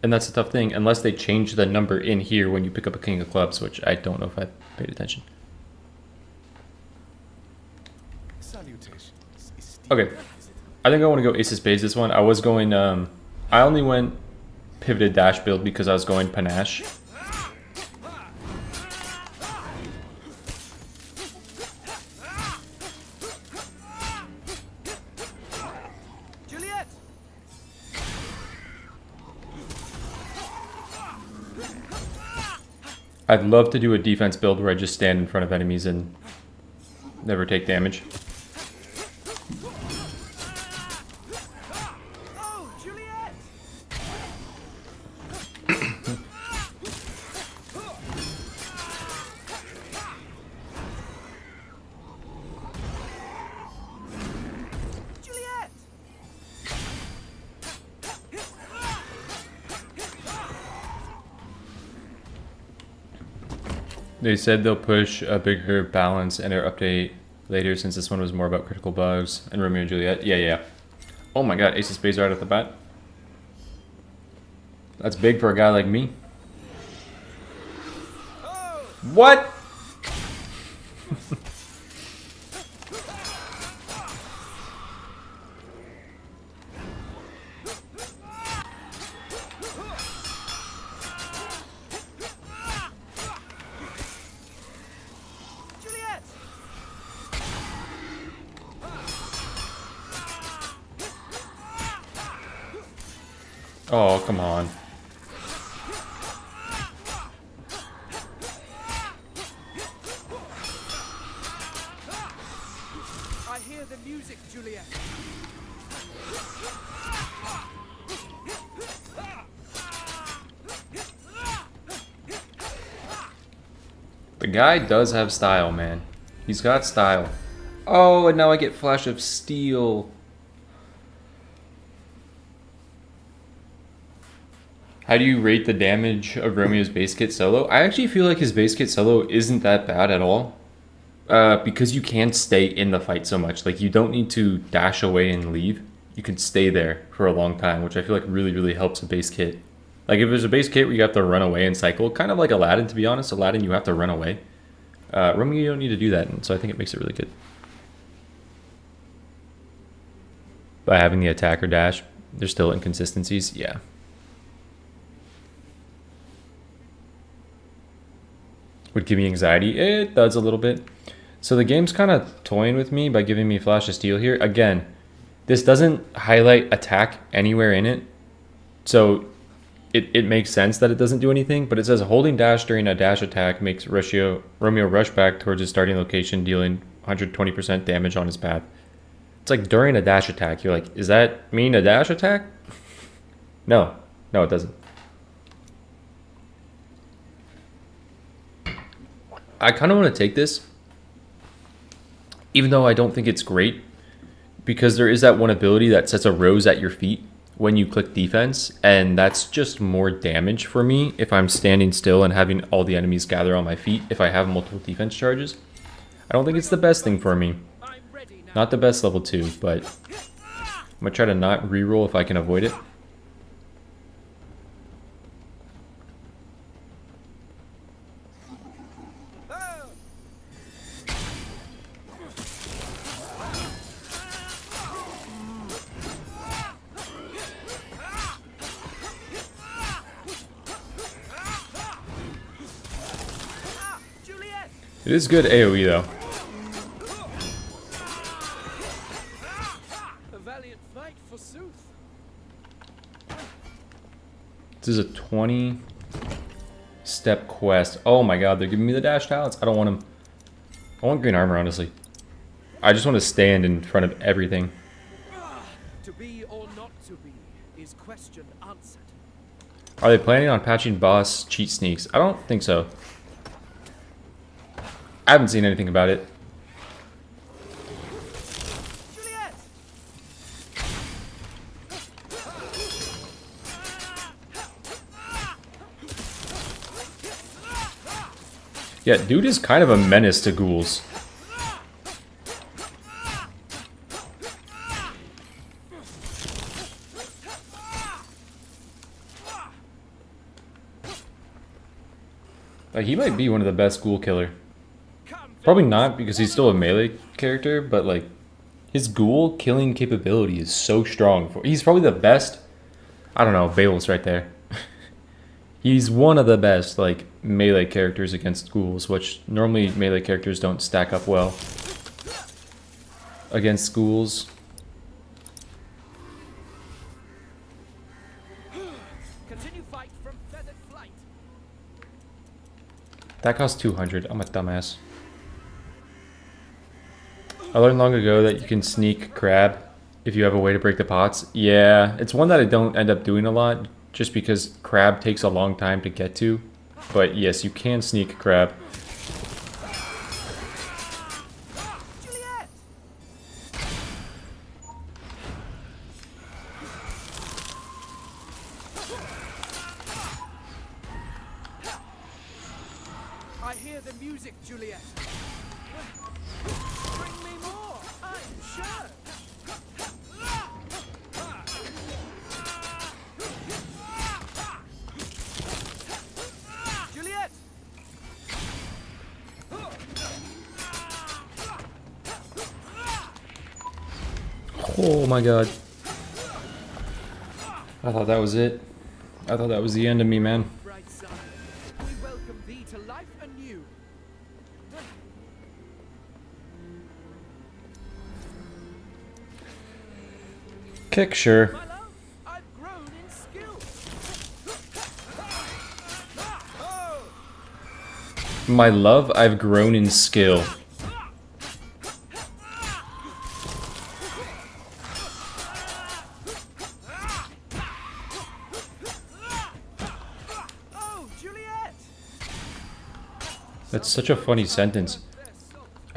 B: and that's the tough thing, unless they change the number in here when you pick up a King of Clubs, which I don't know if I paid attention.
C: Salutations.
B: Okay, I think I want to go Ace of Spades this one. I was going I only went pivoted dash build because I was going panache.
D: Juliet!
B: I'd love to do a defense build where I just stand in front of enemies and never take damage.
D: Oh, Juliet! Juliet!
B: They said they'll push a bigger balance in their update later since this one was more about critical bugs and Romeo and Juliet. Yeah. Oh my god, ace of spades right off the bat. That's big for a guy like me. What?
D: Juliet!
B: Oh, come on.
D: I hear the music, Juliet.
B: The guy does have style, man. He's got style. Oh, and now I get Flash of Steel. How do you rate the damage of Romeo's base kit solo? I actually feel like his base kit solo isn't that bad at all. Because you can stay in the fight so much. Like, you don't need to dash away and leave. You can stay there for a long time, which I feel like really, really helps a base kit. Like, if there's a base kit where you have to run away and cycle, kind of like Aladdin, to be honest. Aladdin, you have to run away. Romeo, you don't need to do that, and so I think it makes it really good. By having the attacker dash, there's still inconsistencies, yeah. Would give me anxiety. It does a little bit. So the game's kind of toying with me by giving me Flash of Steel here. Again, this doesn't highlight attack anywhere in it. So it makes sense that it doesn't do anything, but it says holding dash during a dash attack makes Romeo rush back towards his starting location, dealing 120% damage on his path. It's like during a dash attack. You're like, is that mean a dash attack? No, it doesn't. I kind of want to take this, even though I don't think it's great, because there is that one ability that sets a rose at your feet when you click defense, and that's just more damage for me if I'm standing still and having all the enemies gather on my feet if I have multiple defense charges. I don't think it's the best thing for me.
D: I'm ready now.
B: Not the best level 2, but I'm going to try to not reroll if I can avoid it.
D: Juliet!
B: It is good AoE though.
D: A valiant fight, forsooth.
B: This is a 20-step quest. Oh my god, they're giving me the dash talents. I don't want them. I want green armor, honestly. I just want to stand in front of everything.
D: To be or not to be is question answered.
B: Are they planning on patching boss cheat sneaks? I don't think so. I haven't seen anything about it.
D: Juliet!
B: Yeah, dude is kind of a menace to ghouls. Like, he might be one of the best ghoul killer. Probably not, because he's still a melee character, but like, his ghoul killing capability is so strong. He's probably the best I don't know, Balel's right there. He's one of the best like melee characters against ghouls, which normally melee characters don't stack up well against ghouls.
D: Continue fight from feathered flight.
B: That costs 200. I'm a dumbass. I learned long ago that you can sneak crab if you have a way to break the pots. Yeah, it's one that I don't end up doing a lot just because crab takes a long time to get to. But yes, you can sneak crab.
D: Juliet! I hear the music, Juliet. Bring me more, I'm sure. Juliet!
B: Oh my god. I thought that was it. I thought that was the end of me, man.
D: Bright sun, we welcome thee to life anew.
B: Kick, sure.
D: My love, I've grown in skill.
B: My love, I've grown in skill.
D: Oh, Juliet!
B: That's such a funny sentence.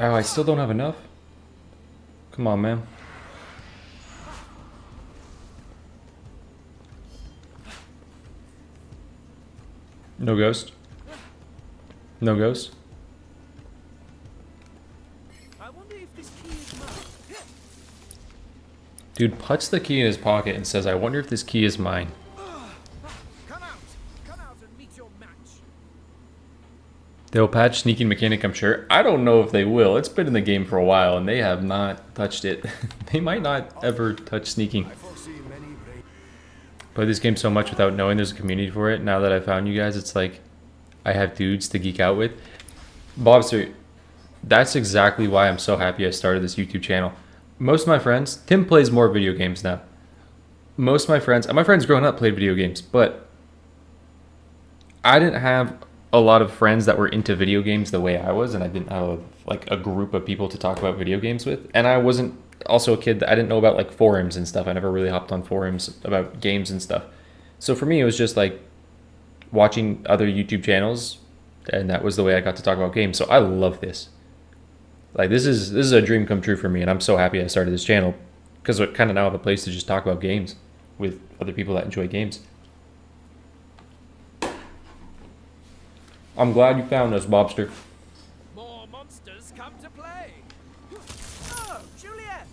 B: Oh, I still don't have enough? Come on, man. No ghost? No ghost?
D: I wonder if this key is mine.
B: Dude puts the key in his pocket and says, I wonder if this key is mine.
D: Come out and meet your match.
B: They'll patch sneaking mechanic, I'm sure. I don't know if they will. It's been in the game for a while and they have not touched it. They might not ever touch sneaking.
C: I foresee many brave.
B: Play this game so much without knowing there's a community for it. Now that I found you guys, it's like I have dudes to geek out with. Bobster, that's exactly why I'm so happy I started this YouTube channel. Most of my friends, Tim plays more video games now. Most of my friends growing up played video games, but I didn't have a lot of friends that were into video games the way I was, and I didn't have like a group of people to talk about video games with. And I wasn't also a kid that I didn't know about like forums and stuff. I never really hopped on forums about games and stuff. So for me, it was just like watching other YouTube channels, and that was the way I got to talk about games. So I love this. Like this is a dream come true for me, and I'm so happy I started this channel because I kind of now have a place to just talk about games with other people that enjoy games. I'm glad you found us, Bobster.
D: More monsters come to play. Oh, Juliet!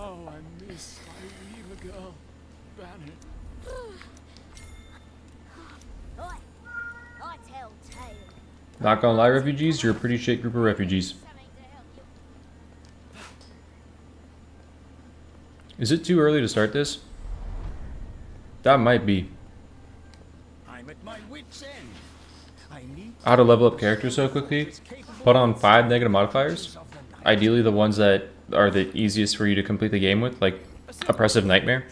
D: Oh, I miss my weaver girl, Banner.
E: Oi, I tell tales.
B: Not gonna lie, refugees, you're a pretty shit group of refugees.
E: Something to help you.
B: Is it too early to start this? That might be.
C: I'm at my wit's end. I need
B: How to level up characters so quickly? Put on 5 negative modifiers.
C: of the night.
B: Ideally the ones that are the easiest for you to complete the game with, like Oppressive Nightmare.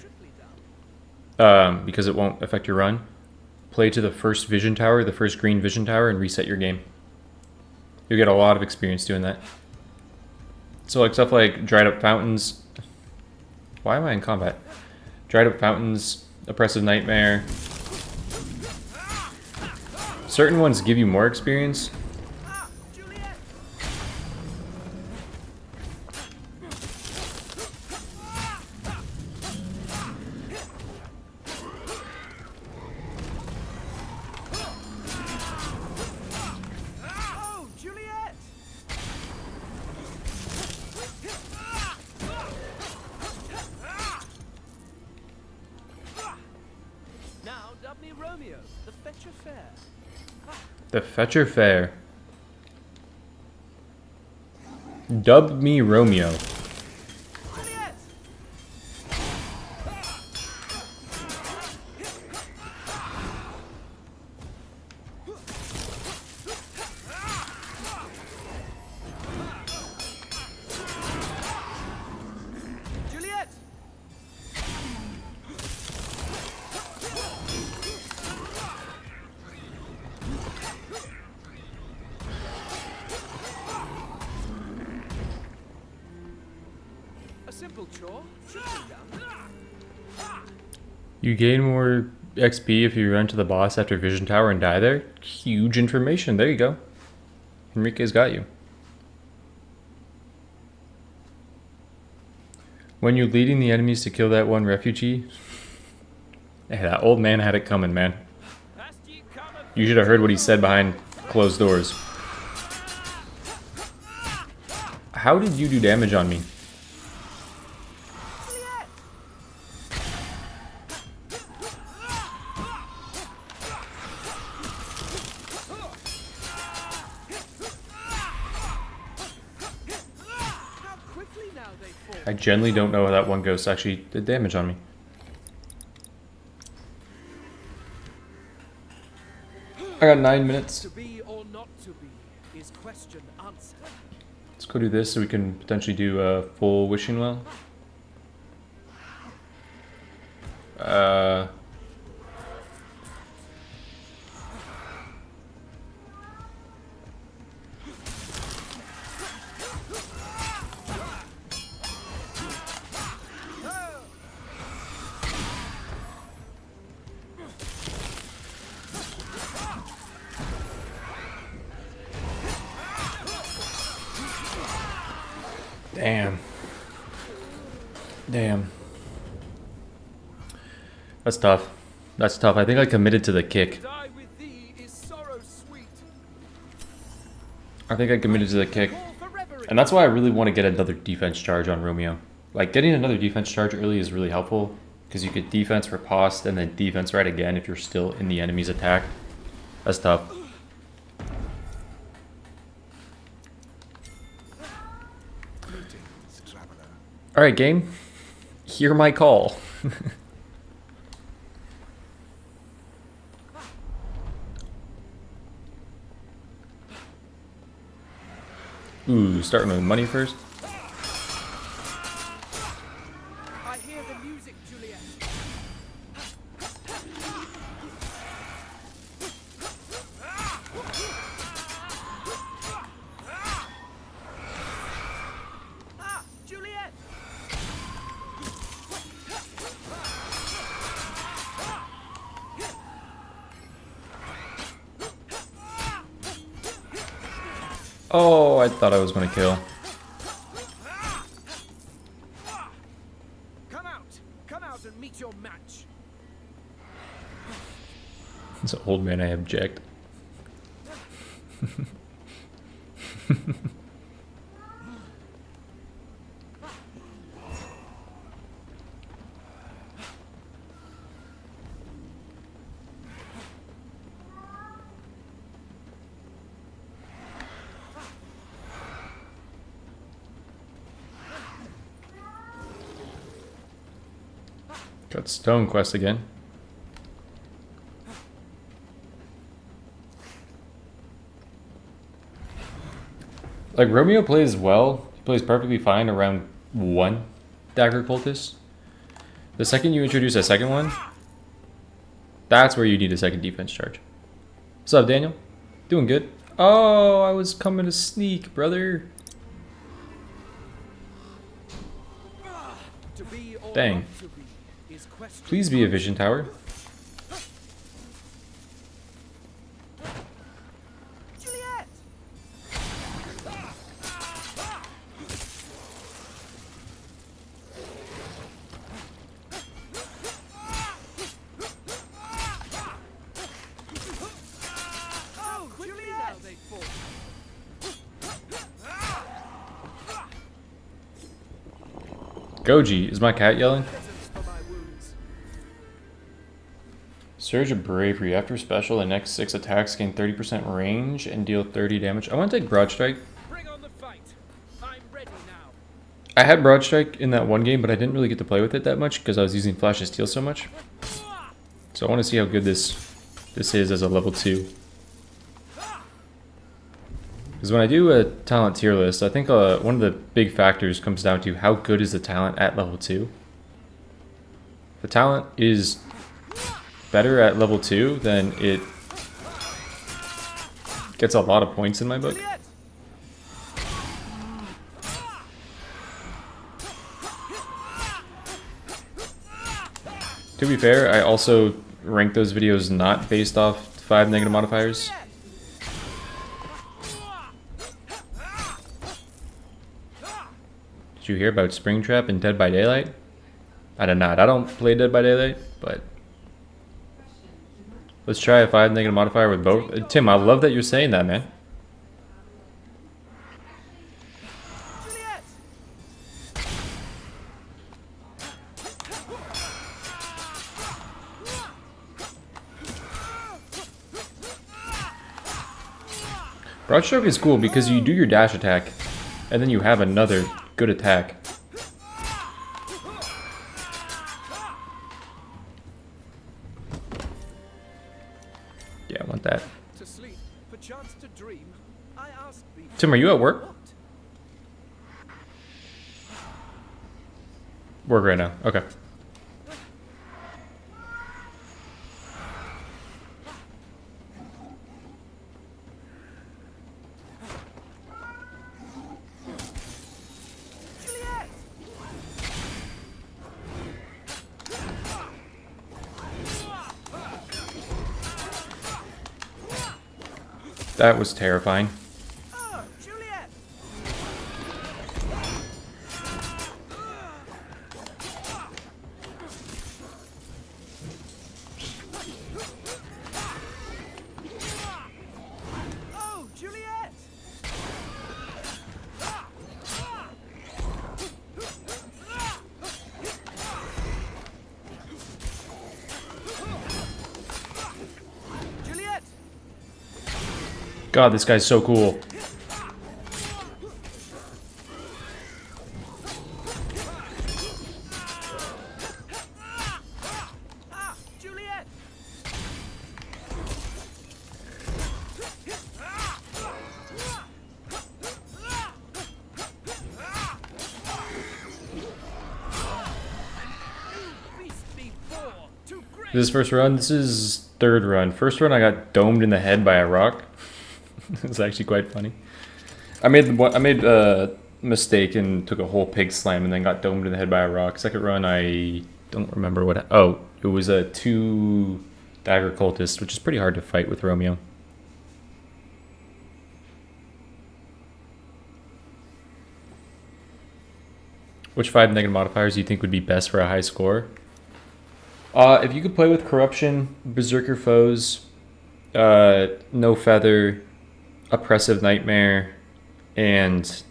B: Because it won't affect your run. Play to the first vision tower, the first green vision tower, and reset your game. You'll get a lot of experience doing that. So like stuff like dried up fountains. Why am I in combat? Dried up fountains, Oppressive Nightmare. Certain ones give you more experience.
D: Ah, Juliet! Oh, Juliet! Dub me Romeo, the fetcher fair.
B: The fetcher fair. Dub me Romeo.
D: Juliet! Juliet! A simple chore should be done.
B: You gain more XP if you run to the boss after Vision Tower and die there. Huge information. There you go. Enrique's got you. When you're leading the enemies to kill that one refugee. Hey, that old man had it coming, man. You should have heard what he said behind closed doors. How did you do damage on me?
D: How quickly now they fall.
B: I generally don't know how that one ghost actually did damage on me. I got 9 minutes.
D: To be or not to be is question answered.
B: Let's go do this so we can potentially do a full wishing well. Damn. Damn. That's tough. That's tough. I think I committed to the kick.
D: Die with thee is sorrow sweet.
B: I think I committed to the kick.
D: Call for reverie.
B: And that's why I really want to get another defense charge on Romeo. Like, getting another defense charge early is really helpful. Because you get defense riposte and then defense right again if you're still in the enemy's attack. That's tough.
C: Greetings, traveler.
B: Alright, game. Hear my call. Ooh, starting with money first.
D: I hear the music, Juliet. Ah, Juliet!
B: Oh, I thought I was going to kill.
D: Come out and meet your match.
B: It's an old man I object. Got Stone Quest again. Like, Romeo plays well. He plays perfectly fine around one Dagger Cultist. The second you introduce a second one, that's where you need a second defense charge. What's up, Daniel? Doing good. Oh, I was coming to sneak, brother.
D: To be or
B: Dang.
D: not to be is question.
B: Please be a Vision Tower.
D: Juliet! Oh, quickly now they fall.
B: Goji, is my cat yelling?
D: Presents for my wounds.
B: Surge of Bravery. After special, the next 6 attacks gain 30% range and deal 30 damage. I want to take Broad Strike.
D: Bring on the fight. I'm ready now.
B: I had Broad Strike in that one game, but I didn't really get to play with it that much because I was using Flash of Steel so much. So I want to see how good this is as a level 2. Because when I do a talent tier list, I think one of the big factors comes down to how good is the talent at level 2. If the talent is better at level 2, then it gets a lot of points in my book. To be fair, I also rank those videos not based off 5 negative modifiers. Did you hear about Springtrap and Dead by Daylight? I did not. I don't play Dead by Daylight, but let's try a 5 negative modifier with both. Tim, I love that you're saying that, man.
D: Juliet!
B: Broad Stroke is cool because you do your dash attack, and then you have another good attack. Yeah, I want that.
D: To sleep, perchance to dream. I ask thee.
B: Tim, are you at work? Work right now. Okay.
D: Juliet!
B: That was terrifying.
D: Oh, Juliet! Oh, Juliet! Juliet!
B: God, this guy's so cool.
D: Ah, Juliet! Beast be born to great.
B: This is first run. This is third run. First run, I got domed in the head by a rock. It's actually quite funny. I made a mistake and took a whole pig slam and then got domed in the head by a rock. Second run, I don't remember what. Oh, it was a 2 dagger cultist, which is pretty hard to fight with Romeo. Which 5 negative modifiers do you think would be best for a high score? If you could play with Corruption, Berserker Foes, No Feather, Oppressive Nightmare, and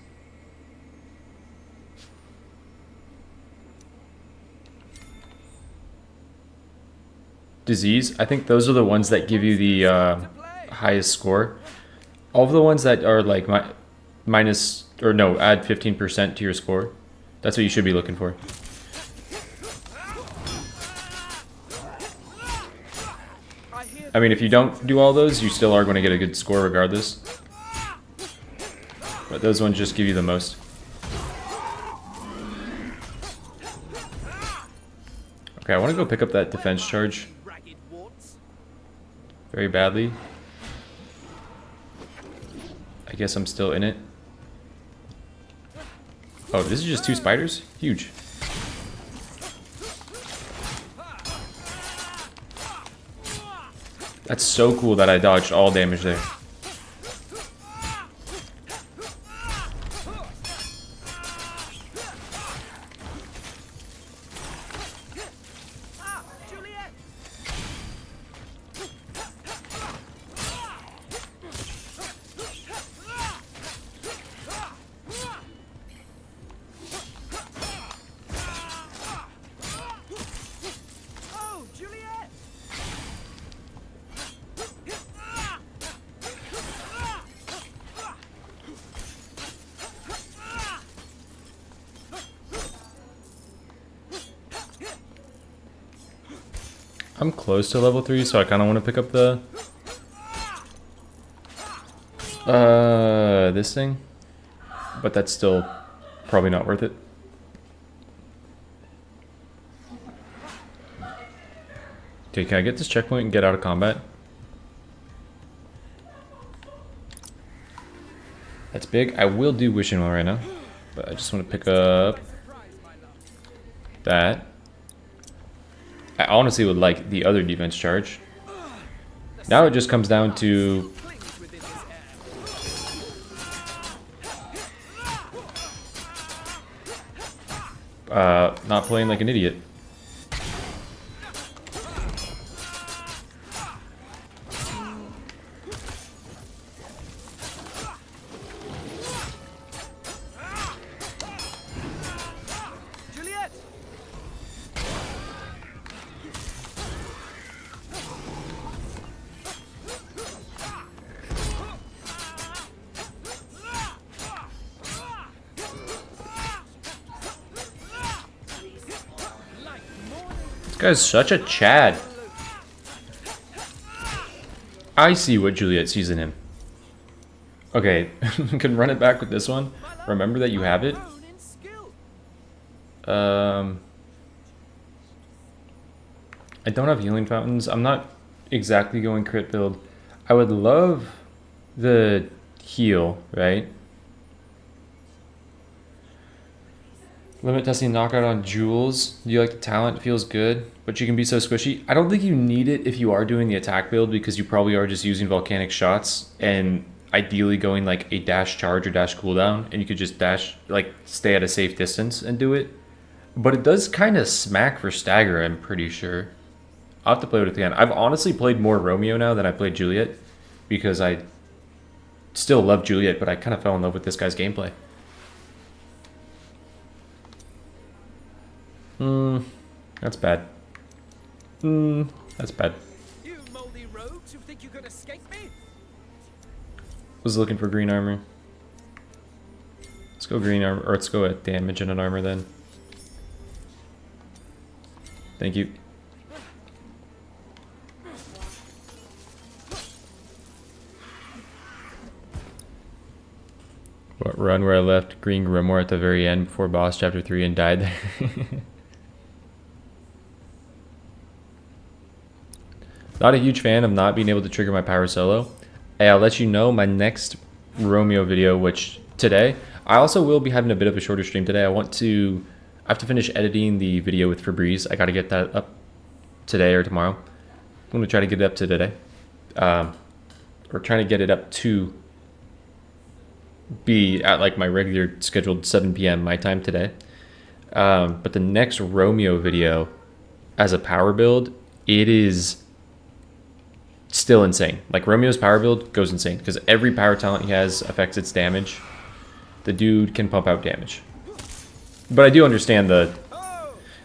B: Disease, I think those are the ones that give you the highest score. All of the ones that are like add 15% to your score. That's what you should be looking for. I mean, if you don't do all those, you still are going to get a good score regardless. But those ones just give you the most. Okay, I want to go pick up that defense charge
D: Ragged warts.
B: very badly. I guess I'm still in it. Oh, this is just 2 spiders? Huge. That's so cool that I dodged all damage there.
D: Ah, Juliet! Oh, Juliet!
B: I'm close to level 3, so I kind of want to pick up the this thing, but that's still probably not worth it. Okay, can I get this checkpoint and get out of combat? That's big. I will do wishing well right now, but I just want to pick up that. I honestly would like the other defense charge. Now it just comes down to not playing like an idiot.
D: Juliet!
B: This guy's such a Chad. I see what Juliet sees in him. Okay, you can run it back with this one. Remember that you have it. I don't have healing fountains. I'm not exactly going crit build. I would love the heal, right? Limit testing knockout on Jules. Do you like the talent? It feels good, but you can be so squishy. I don't think you need it if you are doing the attack build, because you probably are just using volcanic shots and ideally going like a dash charge or dash cooldown, and you could just dash, like stay at a safe distance and do it. But it does kind of smack for stagger, I'm pretty sure. I'll have to play with it again. I've honestly played more Romeo now than I played Juliet, because I still love Juliet, but I kind of fell in love with this guy's gameplay. That's bad. That's bad.
D: You moldy rogues who think you could escape me?
B: Was looking for green armor. Let's go green armor, or let's go at damage and an armor then. Thank you. What run where I left green grimoire at the very end before boss chapter 3 and died there? Not a huge fan of not being able to trigger my power solo. Hey, I'll let you know my next Romeo video, which today, I also will be having a bit of a shorter stream today. I have to finish editing the video with Febreze. I got to get that up today or tomorrow. I'm going to try to get it up to today. Or trying to get it up to be at like my regular scheduled 7 p.m. my time today. But the next Romeo video as a power build, it is still insane. Like Romeo's power build goes insane because every power talent he has affects its damage. The dude can pump out damage. But I do understand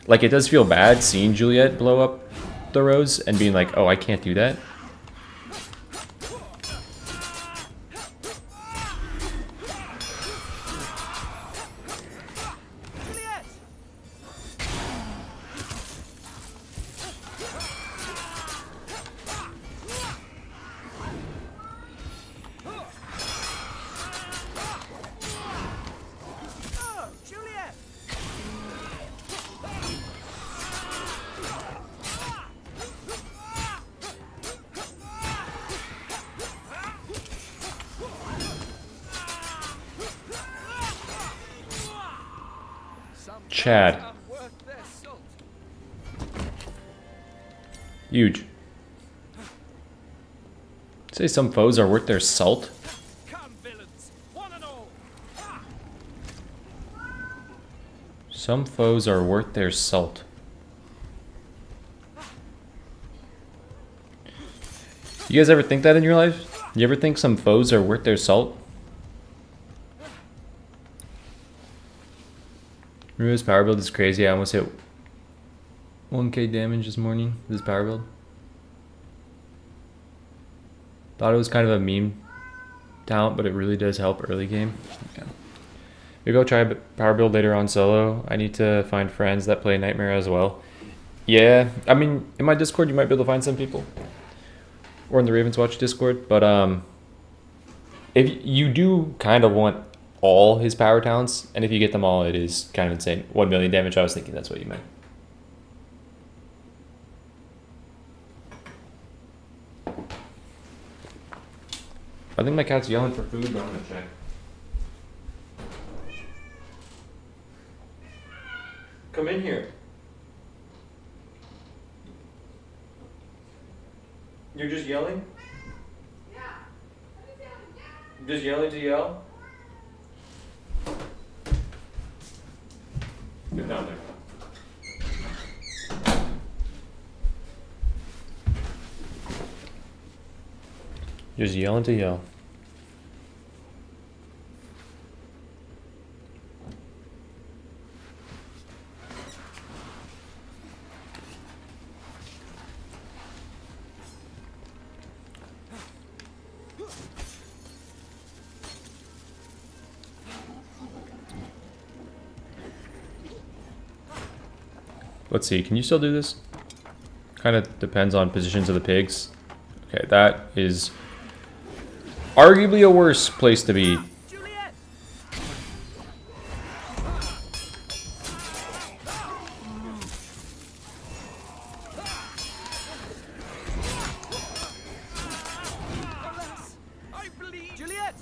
B: like it does feel bad seeing Juliet blow up the rose and being like, oh, I can't do that. Chad. Huge. Say some foes are worth their salt.
D: Come, villains, one and all.
B: Some foes are worth their salt. You guys ever think that in your life? You ever think some foes are worth their salt? Rumo's power build is crazy. I almost hit 1k damage this morning, this power build. Thought it was kind of a meme talent, but it really does help early game. Yeah. Maybe I'll try a power build later on solo. I need to find friends that play Nightmare as well. Yeah, I mean, in my Discord, you might be able to find some people, or in the Ravenswatch Discord. But if you do kind of want all his power talents, and if you get them all, it is kind of insane. 1 million damage. I was thinking that's what you meant. I think my cat's yelling for food, but I'm gonna check. Come in here. You're just yelling? Yeah. You're just yelling to yell? Get down there. Just yelling to yell. Let's see, can you still do this? Kind of depends on positions of the pigs. Okay, that is arguably a worse place to be.
D: Juliet! Alas, I believe Juliet!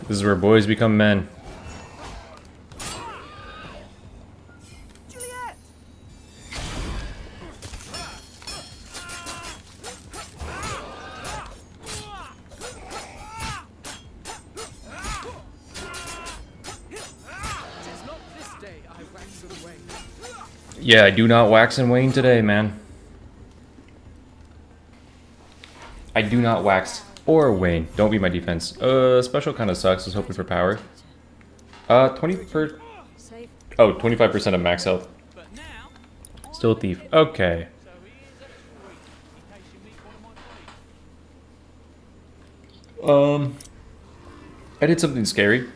B: This is where boys become men.
D: Juliet! Tis not this day I wax and wane.
B: Yeah, I do not wax and wane today, man. I do not wax or wane. Don't be my defense. Special kind of sucks. I was hoping for power. 25% of max health.
D: But now,
B: Still a thief. Okay.
D: so here's a treat in case you meet one of my colleagues.
B: I did something scary.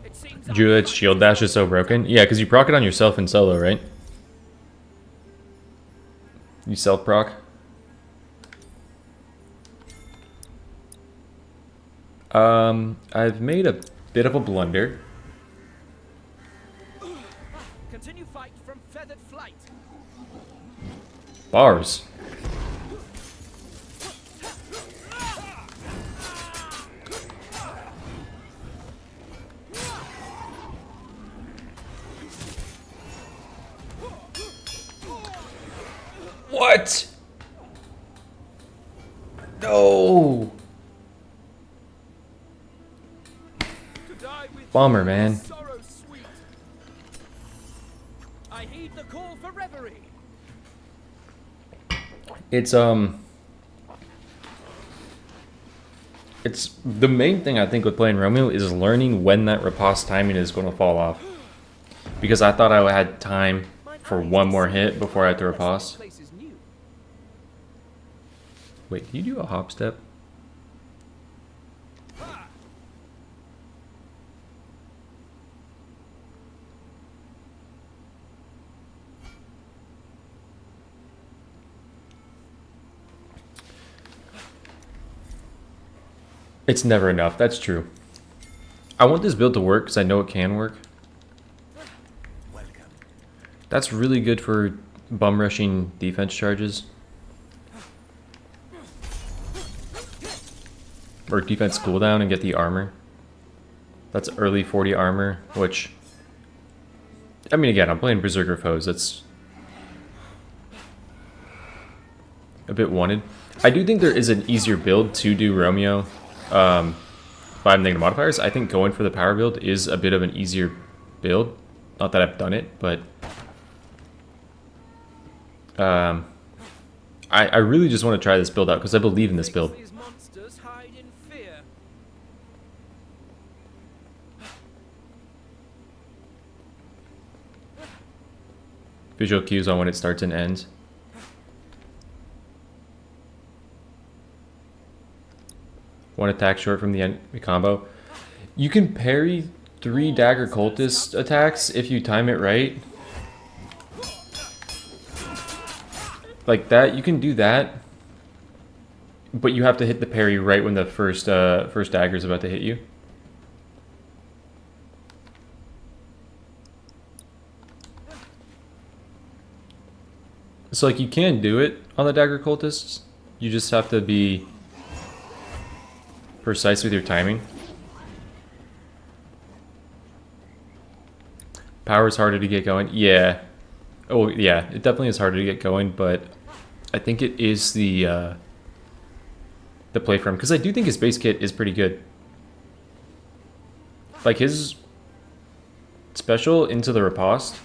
D: It seems
B: Juliet's shield dash is so broken. Yeah, because you proc it on yourself in solo, right? You self proc. I've made a bit of a blunder.
D: continue fight from feathered flight.
B: Bars. What? No.
D: To die with
B: Bummer,
D: you
B: man.
D: is sorrow sweet. I heed the call for reverie.
B: It's the main thing I think with playing Romeo is learning when that riposte timing is going to fall off. Because I thought I had time for one more hit before I had to riposte.
D: Place is new.
B: Wait, can you do a hop step? It's never enough, that's true. I want this build to work because I know it can work.
C: Welcome.
B: That's really good for bum rushing defense charges. Or defense cooldown and get the armor. That's early 40 armor, which... I mean, again, I'm playing Berserker foes. That's a bit wanted. I do think there is an easier build to do Romeo. 5 negative modifiers. I think going for the power build is a bit of an easier build. Not that I've done it, but I really just want to try this build out because I believe in this build.
D: These monsters hide in fear.
B: Visual cues on when it starts and ends. 1 attack short from the enemy combo. You can parry 3 dagger cultist attacks if you time it right. Like that, you can do that. But you have to hit the parry right when the first dagger is about to hit you. So like you can do it on the dagger cultists. You just have to be precise with your timing. Power is harder to get going. Yeah. Oh yeah, it definitely is harder to get going, but I think it is the play for him, because I do think his base kit is pretty good. Like his special into the riposte,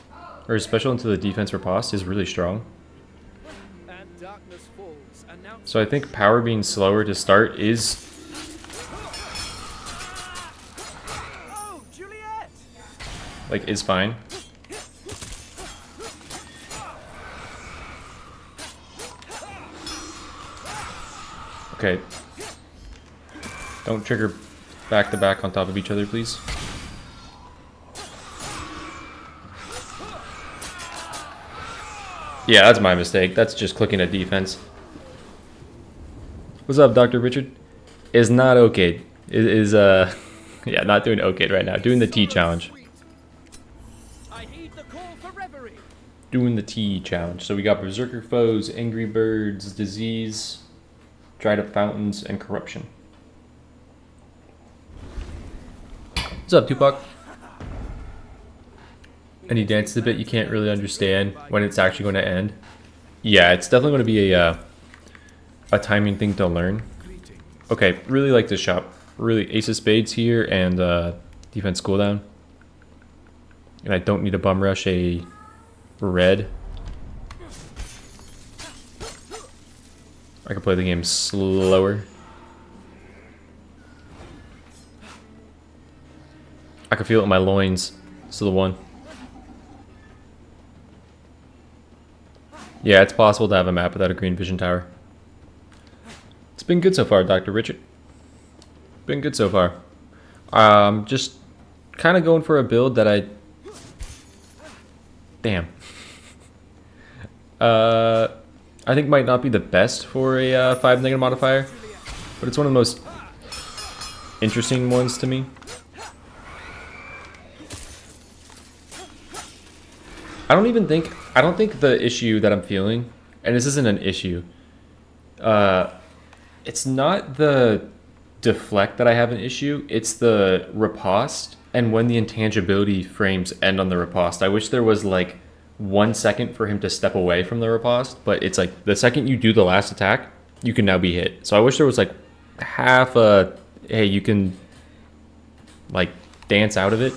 B: or his special into the defense riposte is really strong.
D: And darkness falls,
B: So I think power being slower to start is...
D: Oh, Juliet!
B: like, is fine. Okay. Don't trigger back to back on top of each other, please. Yeah, that's my mistake. That's just clicking a defense. What's up, Dr. Richard? Is not okay. It is, yeah, not doing okay right now. Doing the T challenge.
D: I heed the call for reverie.
B: Doing the T challenge. So we got Berserker Foes, Angry Birds, Disease, Dried Up Fountains, and Corruption. What's up, Tupac? And he dances a bit. You can't really understand when it's actually going to end. Yeah, it's definitely going to be a timing thing to learn. Okay, really like this shop. Really, Ace of Spades here and defense cooldown. And I don't need to bum rush a red. I can play the game slower. I can feel it in my loins. Still the one. Yeah, it's possible to have a map without a green vision tower. It's been good so far, Dr. Richard. Been good so far. Just kind of going for a build that I... Damn. I think might not be the best for a 5 negative modifier, but it's one of the most interesting ones to me. I don't think the issue that I'm feeling, and this isn't an issue, it's not the deflect that I have an issue, it's the riposte, and when the intangibility frames end on the riposte. I wish there was like 1 second for him to step away from the riposte, but it's like the second you do the last attack, you can now be hit. So I wish there was like half a, hey, you can like dance out of it.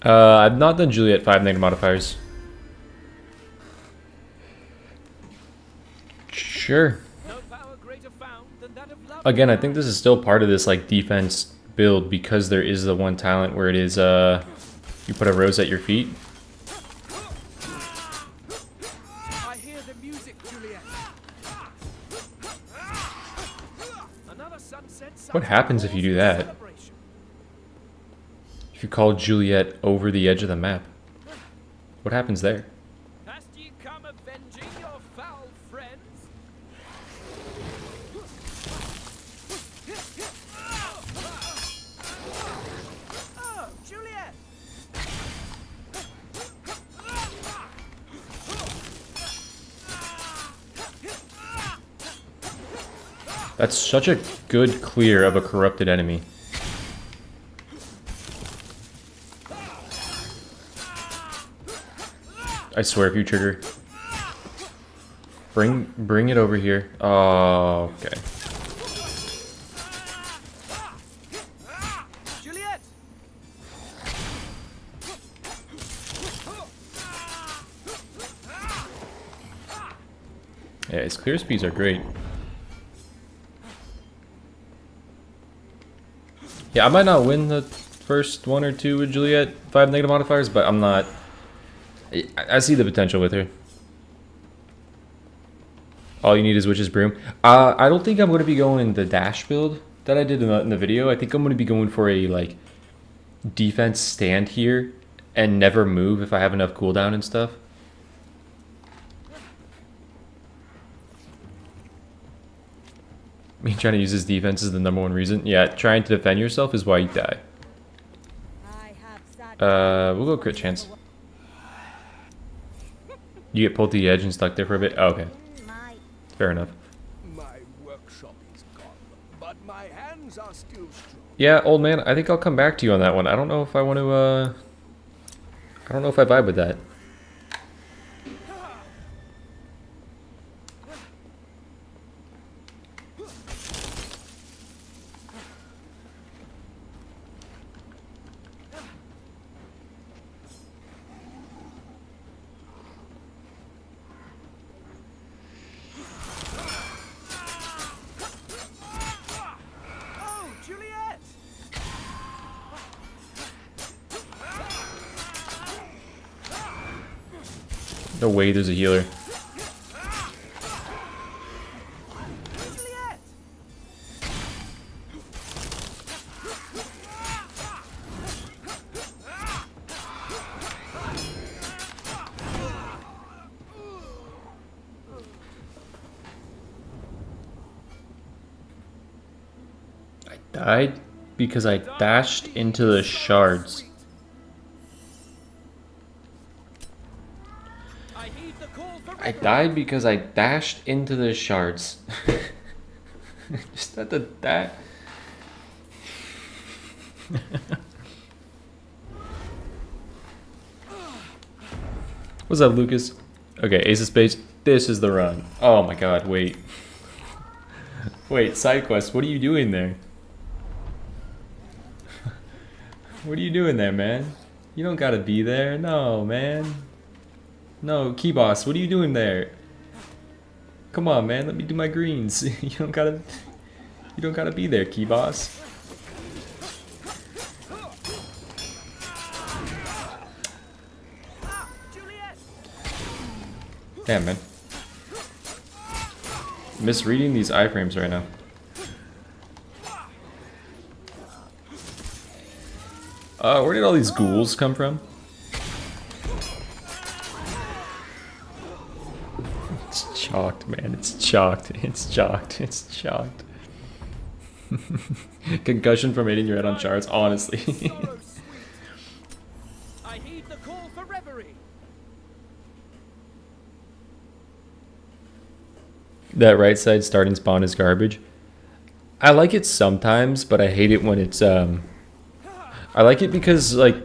B: I've not done Juliet 5 negative modifiers. Sure. Again, I think this is still part of this like defense build because there is the one talent where it is you put a rose at your feet.
D: I hear the music, Juliet. Another sunset.
B: What happens if you do that? If you call Juliet over the edge of the map, what happens there?
D: Hast ye come avenging your foul friends? Oh, Juliet!
B: That's such a good clear of a corrupted enemy. I swear if you trigger. Bring it over here. Oh, okay.
D: Juliet!
B: Yeah, his clear speeds are great. Yeah, I might not win the first 1 or 2 with Juliet, 5 negative modifiers, but I'm not... I see the potential with her. All you need is Witch's Broom. I don't think I'm going to be going the dash build that I did in the video. I think I'm going to be going for a, like, defense stand here and never move if I have enough cooldown and stuff. Me trying to use his defense is the #1 reason. Yeah, trying to defend yourself is why you die. We'll go crit chance. You get pulled to the edge and stuck there for a bit? Oh, okay. Fair enough.
C: My workshop is gone, but my hands are still strong.
B: Yeah, old man, I think I'll come back to you on that one. I don't know if I want to, I don't know if I vibe with that.
D: Oh, Juliet!
B: No way there's a healer.
D: Juliet!
B: I died because I dashed into the shards.
D: I heed the call for
B: I died because I dashed into the shards. Just at the that. What's up, Lucas? Okay, Ace of Spades. This is the run. Oh my god, wait. Wait, side quest, what are you doing there? What are you doing there, man? You don't gotta be there. No, man. No, Key Boss, what are you doing there? Come on, man, let me do my greens. You don't gotta be there, Key Boss.
D: Juliet!
B: Damn, man. Misreading these iframes right now. Where did all these ghouls come from? It's chalked, man. It's chalked. It's chalked. It's chalked. Concussion from hitting your head on shards, honestly.
D: Sorrow sweet. I heed the call for reverie.
B: That right side starting spawn is garbage. I like it sometimes, but I hate it when it's I like it because like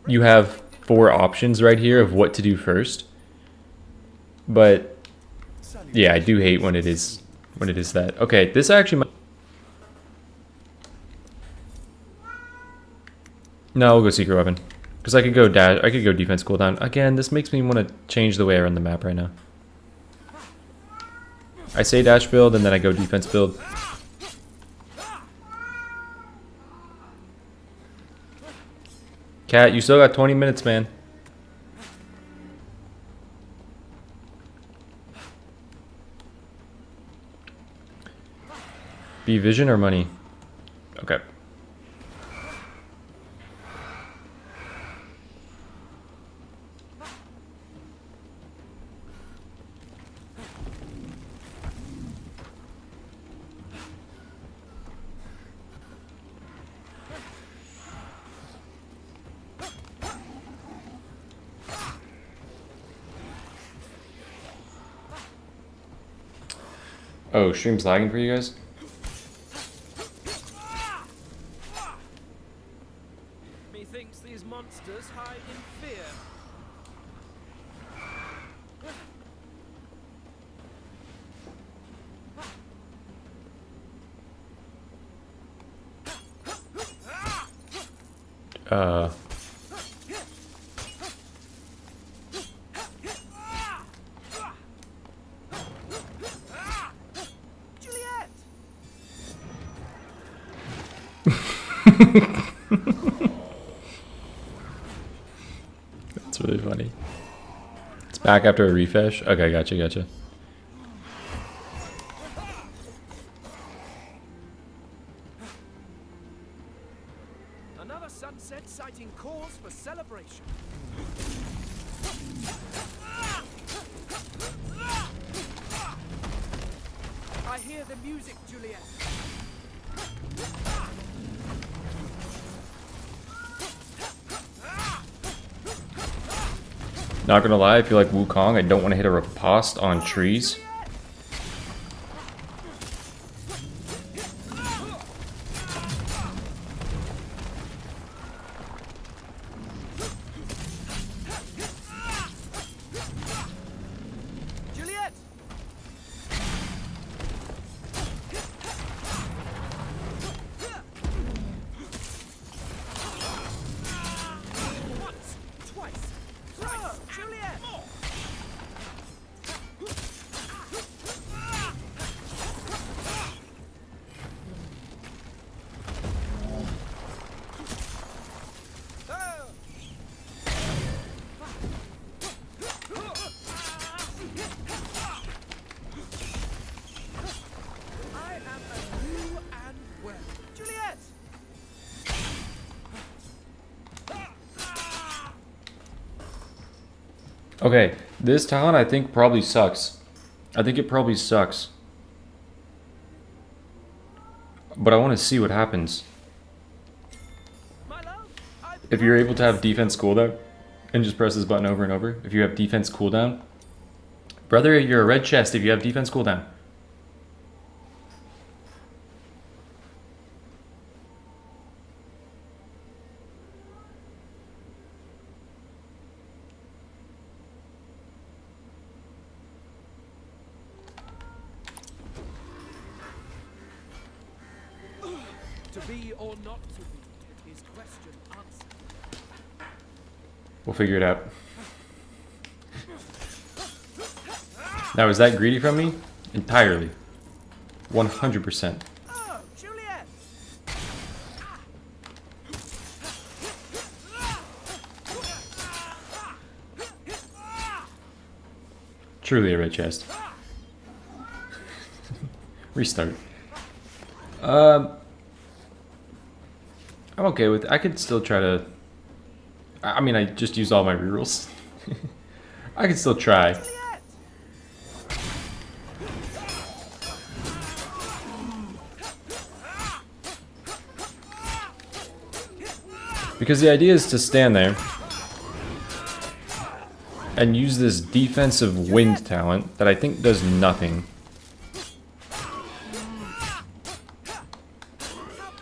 B: you have 4 options right here of what to do first. But yeah, I do hate when it is that. Okay, this actually might... No, we'll go secret weapon. Because I could go defense cooldown. Again, this makes me want to change the way I run the map right now. I say dash build and then I go defense build. Cat, you still got 20 minutes, man. Be vision or money? Okay. Oh, stream's lagging for you guys?
D: Methinks these monsters hide in fear. Juliet!
B: That's really funny. It's back after a refresh. Okay, gotcha.
D: Another sunset citing cause for celebration. I hear the music, Juliet.
B: Not gonna lie, I feel like Wukong. I don't want to hit a riposte on trees.
D: Juliet! Once, twice, thrice, Juliet! I am anew and well. Juliet!
B: Okay, this talent I think probably sucks. I think it probably sucks. But I want to see what happens.
D: My love, I've
B: If you're able to have defense cooldown and just press this button over and over. If you have defense cooldown. Brother, you're a red chest if you have defense cooldown.
D: to be or not to be is question answered.
B: We'll figure it out. Now, is that greedy from me? Entirely. 100%.
D: Oh, Juliet!
B: Truly a red chest. Restart. I'm okay with it. I could still try to... I mean, I just used all my rerolls. I could still try.
D: Juliet!
B: Because the idea is to stand there and use this defensive wind talent that I think does nothing.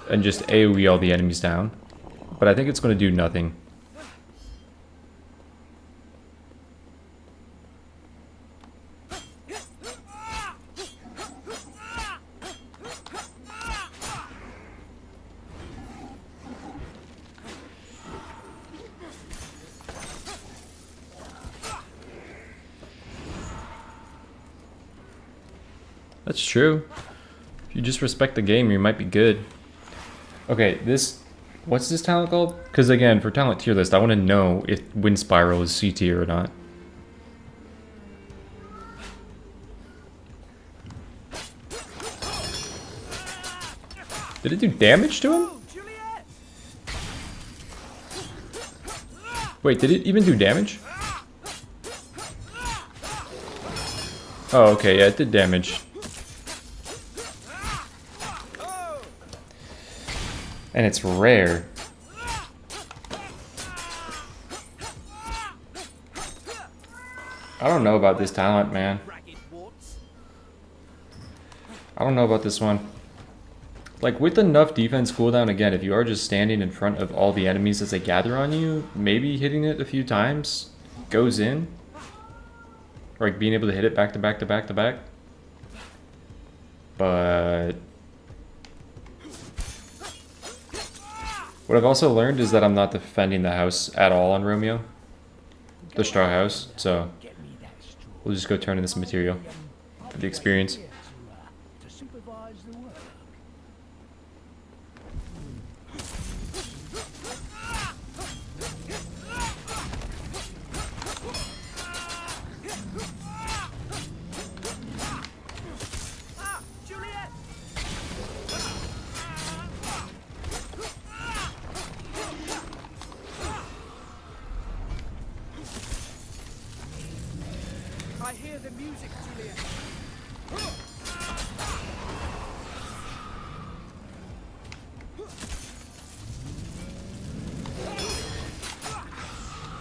B: And just AoE all the enemies down. But I think it's going to do nothing. That's true. If you just respect the game, you might be good. Okay, this... What's this talent called? Because again, for talent tier list, I want to know if Wind Spiral is C tier or not. Did it do damage to him?
D: Oh, Juliet!
B: Wait, did it even do damage? Oh, okay, yeah, it did damage. And it's rare. I don't know about this talent, man.
D: Ragged warts.
B: I don't know about this one. Like, with enough defense cooldown, again, if you are just standing in front of all the enemies as they gather on you, maybe hitting it a few times goes in. Or like being able to hit it back to back to back to back. But... What I've also learned is that I'm not defending the house at all on Romeo. The straw house, so we'll just go turn in this material for the experience.
C: To supervise the work.
D: Ah, Juliet! I hear the music, Juliet.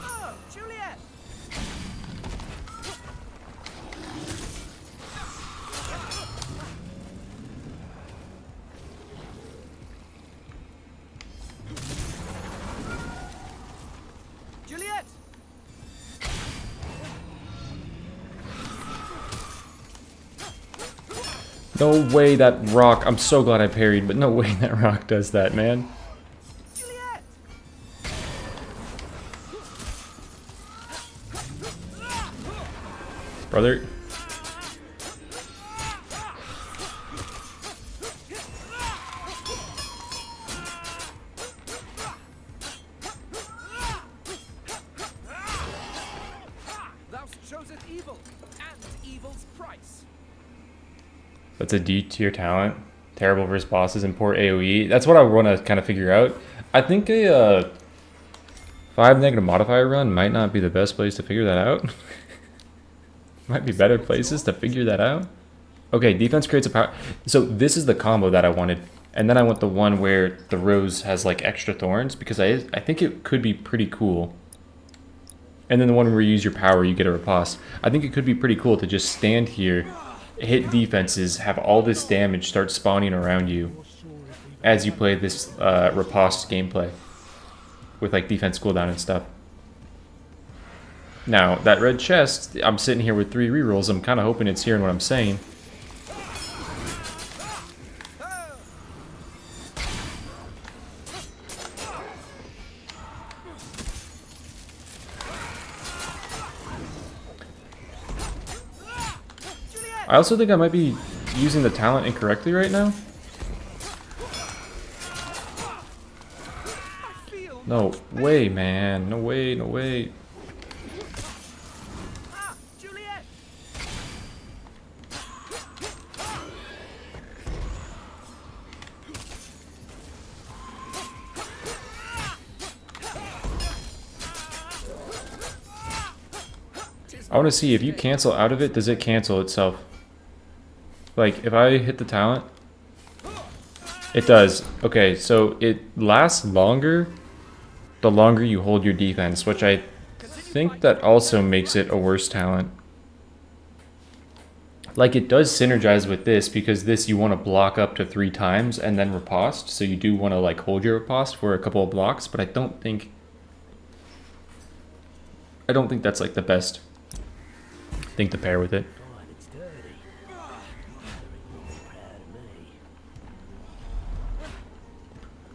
D: Oh, Juliet! Juliet!
B: No way that rock, I'm so glad I parried, but no way that rock does that, man.
D: Juliet!
B: Brother.
D: Thou chosest evil, and evil's price.
B: That's a D tier talent. Terrible versus bosses and poor AoE. That's what I want to kind of figure out. I think a 5 negative modifier run might not be the best place to figure that out. Might be better places to figure that out. Okay, defense creates a power. So this is the combo that I wanted. And then I want the one where the rose has like extra thorns because I think it could be pretty cool. And then the one where you use your power, you get a riposte. I think it could be pretty cool to just stand here, hit defenses, have all this damage start spawning around you as you play this riposte gameplay with like defense cooldown and stuff. Now, that red chest, I'm sitting here with 3 rerolls. I'm kind of hoping it's hearing what I'm saying. I also think I might be using the talent incorrectly right now. No way, man. No way, no way.
D: Ah, Juliet!
B: I want to see if you cancel out of it, does it cancel itself? Like, if I hit the talent, it does. Okay, so it lasts longer the longer you hold your defense, which I think that also makes it a worse talent. Like, it does synergize with this because this you want to block up to 3 times and then riposte, so you do want to like hold your riposte for a couple of blocks, but I don't think that's like the best thing to pair with it.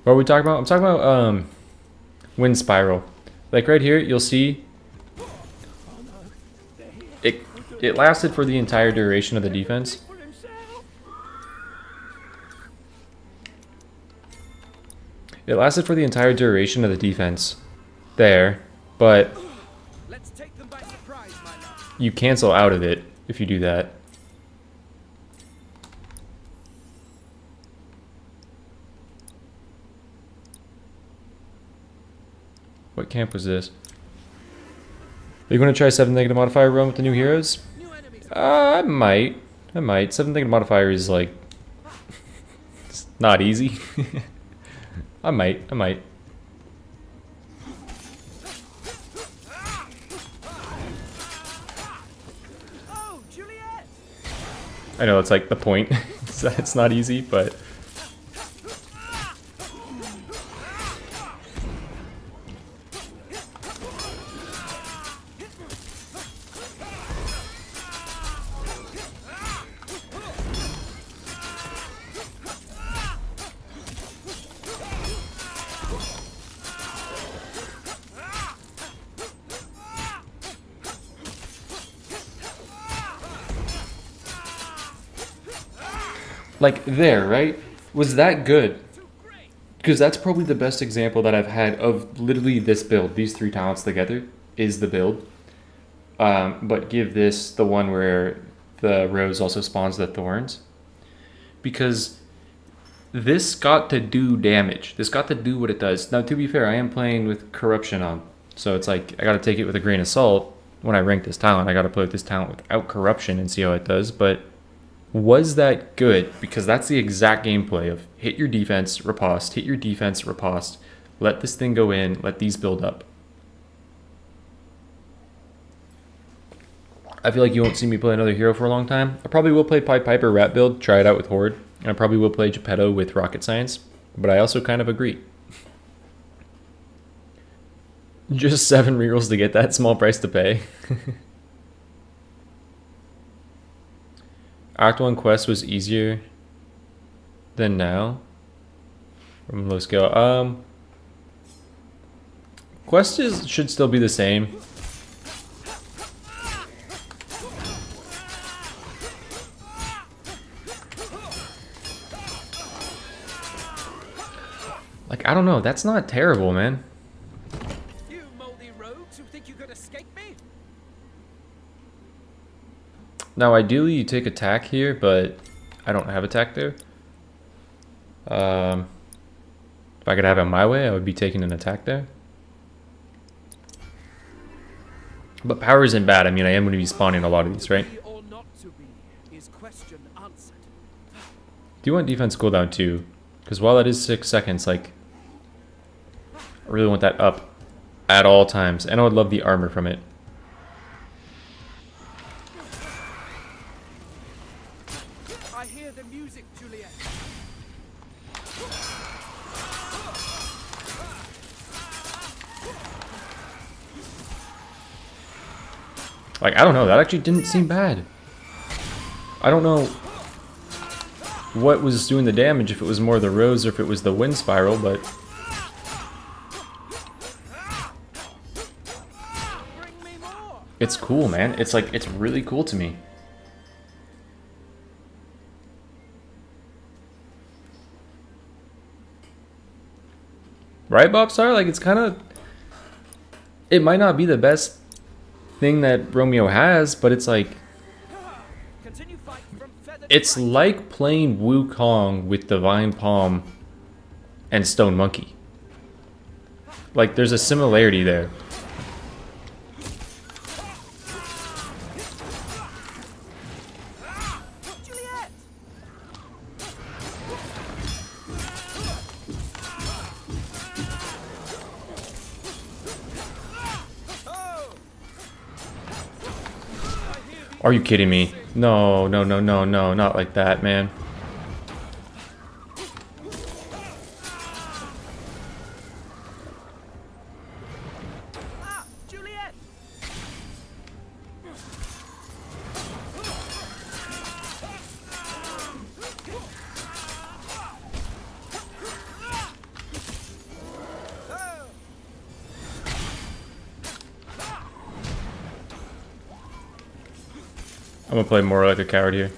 B: What are we talking about? I'm talking about wind spiral. Like right here, you'll see it lasted for the entire duration of the defense. It lasted for the entire duration of the defense there, but
D: Let's take them by surprise, my love.
B: you cancel out of it if you do that. What camp was this? Are you going to try 7 negative modifier run with the new heroes?
D: New enemies.
B: I might. 7 negative modifier is like it's not easy. I might.
D: Oh, Juliet!
B: I know it's like the point. It's not easy, but Like there, right? Was that good? Because that's probably the best example that I've had of literally this build. These three talents together is the build. But give this the one where the rose also spawns the thorns. Because this got to do damage. This got to do what it does. Now, to be fair, I am playing with corruption on. So it's like, I got to take it with a grain of salt. When I rank this talent, I got to play with this talent without corruption and see how it does. But was that good? Because that's the exact gameplay of hit your defense, riposte, hit your defense, riposte. Let this thing go in, let these build up. I feel like you won't see me play another hero for a long time. I probably will play Pied Piper Rat build, try it out with Horde. And I probably will play Geppetto with Rocket Science. But I also kind of agree. Just 7 rerolls to get that small price to pay. Act 1 quest was easier than now. From low scale. Quests should still be the same. Like, I don't know. That's not terrible, man.
D: You moldy rogues who think you could escape me?
B: Now, ideally, you take attack here, but I don't have attack there. If I could have it my way, I would be taking an attack there. But power isn't bad. I mean, I am going to be spawning a lot of these, right?
D: Or not to be is question answered.
B: Do you want defense cooldown too? Because while that is 6 seconds, like, I really want that up at all times. And I would love the armor from it.
D: I hear the music, Juliet.
B: Like, I don't know. That actually didn't seem bad. I don't know what was doing the damage, if it was more the rose or if it was the wind spiral, but
D: Bring me more.
B: it's cool, man. It's like, it's really cool to me. Right, Bobstar? Like, it's kind of, it might not be the best thing that Romeo has, but it's like,
D: Continue fighting from feather to
B: it's like playing Wukong with Divine Palm and Stone Monkey. Like, there's a similarity there.
D: Juliet! Oh!
B: Are you kidding me? No, no, no, no, no, not like that, man.
D: Ah, Juliet!
B: I'm gonna play more like a coward here.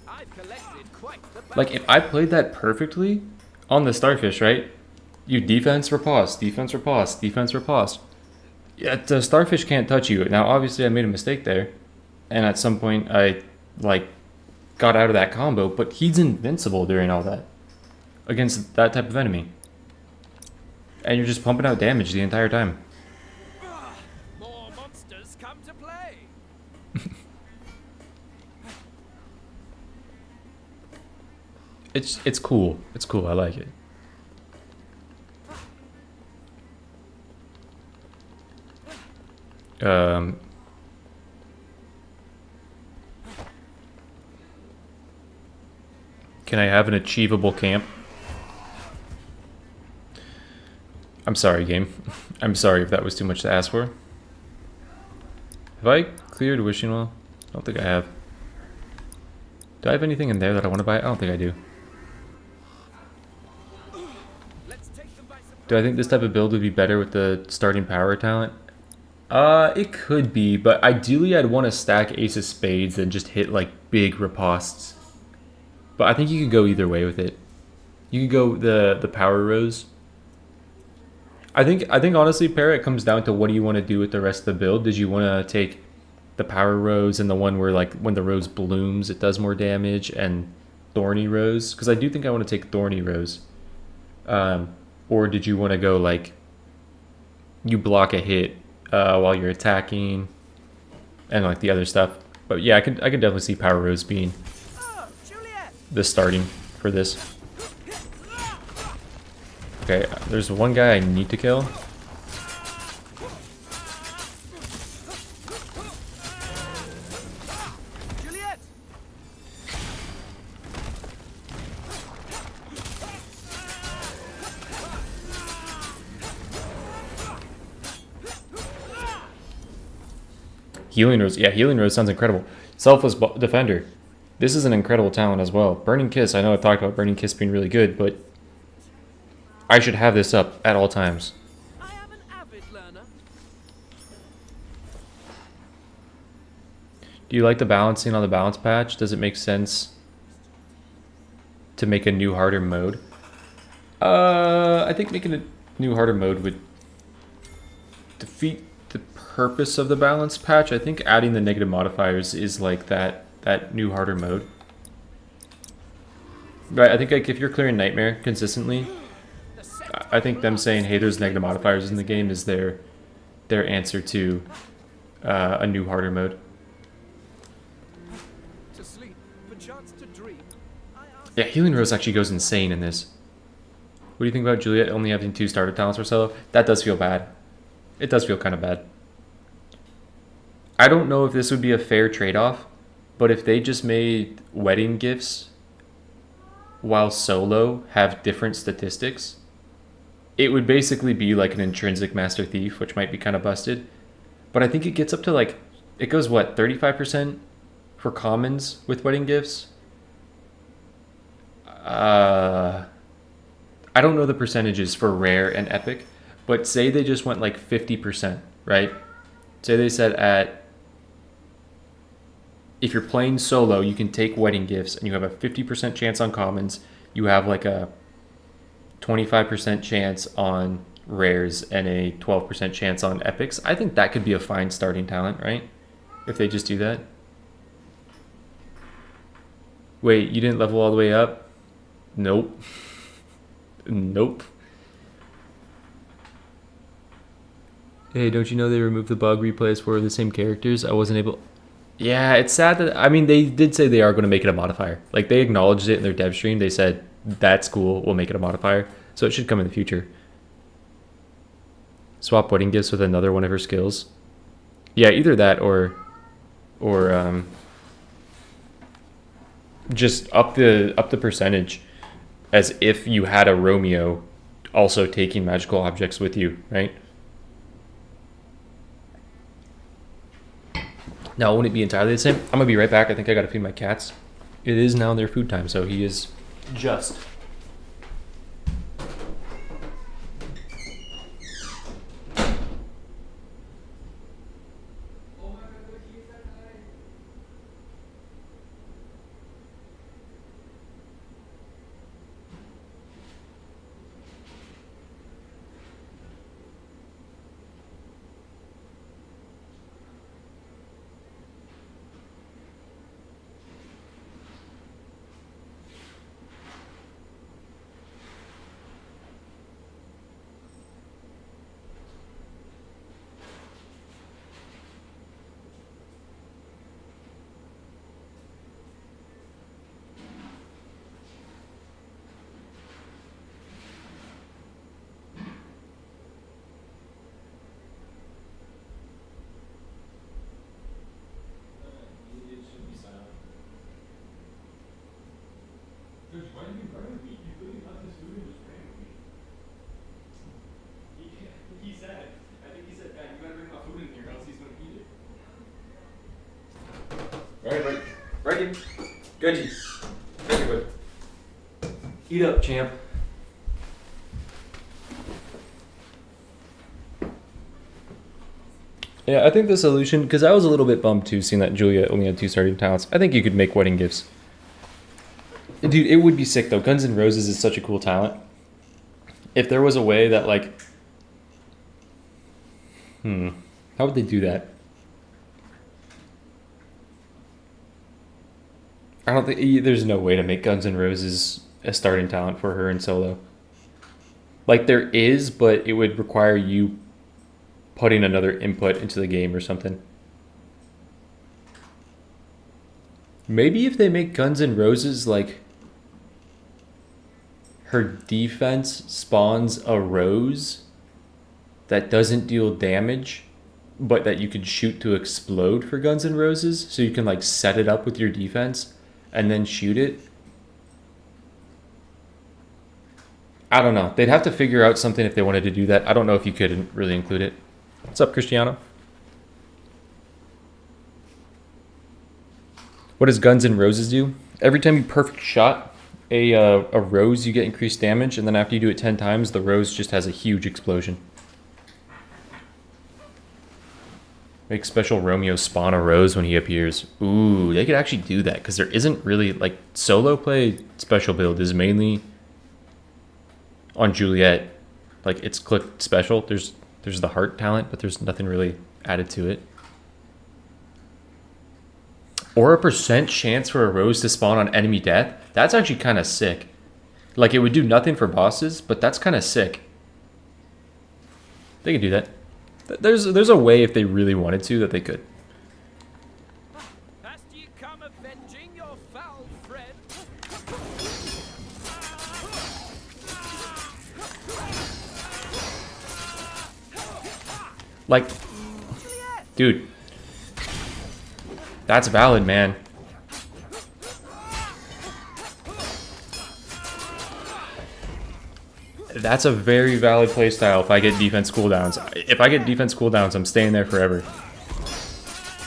D: I've collected quite the
B: Like, if I played that perfectly on the Starfish, right? You defense, riposte, defense, riposte, defense, riposte. Yeah, the Starfish can't touch you. Now, obviously, I made a mistake there. And at some point, I, like, got out of that combo. But he's invincible during all that. Against that type of enemy. And you're just pumping out damage the entire time.
D: more monsters come to play.
B: It's cool. It's cool. I like it. Can I have an achievable camp? I'm sorry, game. I'm sorry if that was too much to ask for. Have I cleared Wishing Well? I don't think I have. Do I have anything in there that I want to buy? I don't think I do.
D: Let's take them by surprise.
B: Do I think this type of build would be better with the starting power talent? It could be, but ideally I'd want to stack Ace of Spades and just hit like big ripostes. But I think you could go either way with it. You could go the power rows. I think honestly, Para, it comes down to what do you want to do with the rest of the build. Did you want to take the power rose and the one where like when the rose blooms it does more damage, and thorny rose? Because I do think I want to take thorny rose. Or did you want to go like you block a hit while you're attacking and like the other stuff? But yeah, I could definitely see power rose being
D: Oh, Juliet!
B: the starting for this. Okay, there's one guy I need to kill.
D: Juliet!
B: Healing Rose. Yeah, Healing Rose sounds incredible. Selfless Defender. This is an incredible talent as well. Burning Kiss. I know I talked about Burning Kiss being really good, but I should have this up at all times.
D: I am an avid learner.
B: Do you like the balancing on the balance patch? Does it make sense to make a new harder mode? I think making a new harder mode would defeat the purpose of the balance patch. I think adding the negative modifiers is like that new harder mode. Right, I think like if you're clearing Nightmare consistently, I think them saying, hey, there's negative modifiers in the game is their answer to a new harder mode.
D: To sleep, perchance to dream. I ask
B: Yeah, Healing Rose actually goes insane in this. What do you think about Juliet only having 2 starter talents for solo? That does feel bad. It does feel kind of bad. I don't know if this would be a fair trade-off, but if they just made wedding gifts while solo have different statistics, it would basically be like an intrinsic Master Thief, which might be kind of busted. But I think it gets up to like, it goes what, 35% for commons with wedding gifts? I don't know the percentages for rare and epic, but say they just went like 50%, right? Say they said if you're playing solo, you can take wedding gifts and you have a 50% chance on commons. You have like a 25% chance on rares and a 12% chance on epics. I think that could be a fine starting talent, right? If they just do that. Wait, you didn't level all the way up? Nope. Nope. Hey, don't you know they removed the bug replays for the same characters? I wasn't able... Yeah, it's sad that... I mean, they did say they are going to make it a modifier. Like, they acknowledged it in their dev stream. They said, that's cool, we'll make it a modifier. So it should come in the future. Swap wedding gifts with another one of her skills. Yeah, either that or just up the percentage as if you had a Romeo also taking magical objects with you, right? Now, wouldn't it be entirely the same? I'm gonna be right back. I think I gotta feed my cats. It is now their food time, so he is just. Why did you run with me? You couldn't cut this food and just ran with me. He said, I think he said, you gotta bring my food in here, else he's gonna eat it. Alright, right in. Gunji. Very good. Eat up, champ. Yeah, I think the solution, because I was a little bit bummed too, seeing that Juliet only had 2 starting talents. I think you could make wedding gifts. Dude, it would be sick though. Guns N' Roses is such a cool talent. If there was a way that like, how would they do that? I don't think there's no way to make Guns N' Roses a starting talent for her in solo. Like there is, but it would require you putting another input into the game or something. Maybe if they make Guns N' Roses like her defense spawns a rose that doesn't deal damage, but that you could shoot to explode for Guns N' Roses, so you can like set it up with your defense and then shoot it. I don't know. They'd have to figure out something if they wanted to do that. I don't know if you could really include it. What's up, Cristiano? What does Guns N' Roses do? Every time you perfect shot a rose, you get increased damage, and then after you do it 10 times, the rose just has a huge explosion. Make special Romeo spawn a rose when he appears. Ooh, they could actually do that, because there isn't really, like, solo play special build is mainly on Juliet. Like, it's clicked special. There's the heart talent, but there's nothing really added to it. Or a % chance for a rose to spawn on enemy death. That's actually kind of sick. Like, it would do nothing for bosses, but that's kind of sick. They could do that. There's a way if they really wanted to that they could.
D: Hast ye come avenging your foul friend?
B: Like, dude, that's valid, man. That's a very valid playstyle if I get defense cooldowns. If I get defense cooldowns, I'm staying there forever.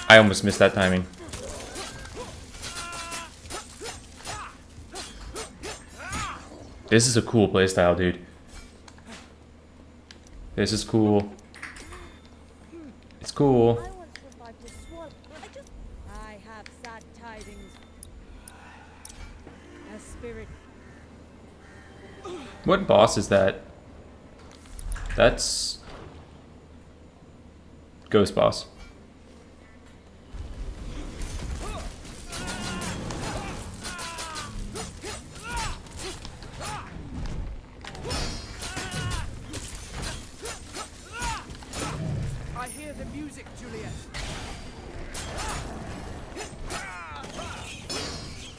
B: I almost missed that timing. This is a cool playstyle, dude. This is cool. It's cool.
E: I once revived a swallow. I have sad tidings. A spirit.
B: What boss is that? That's Ghost Boss.
D: I hear the music, Juliet.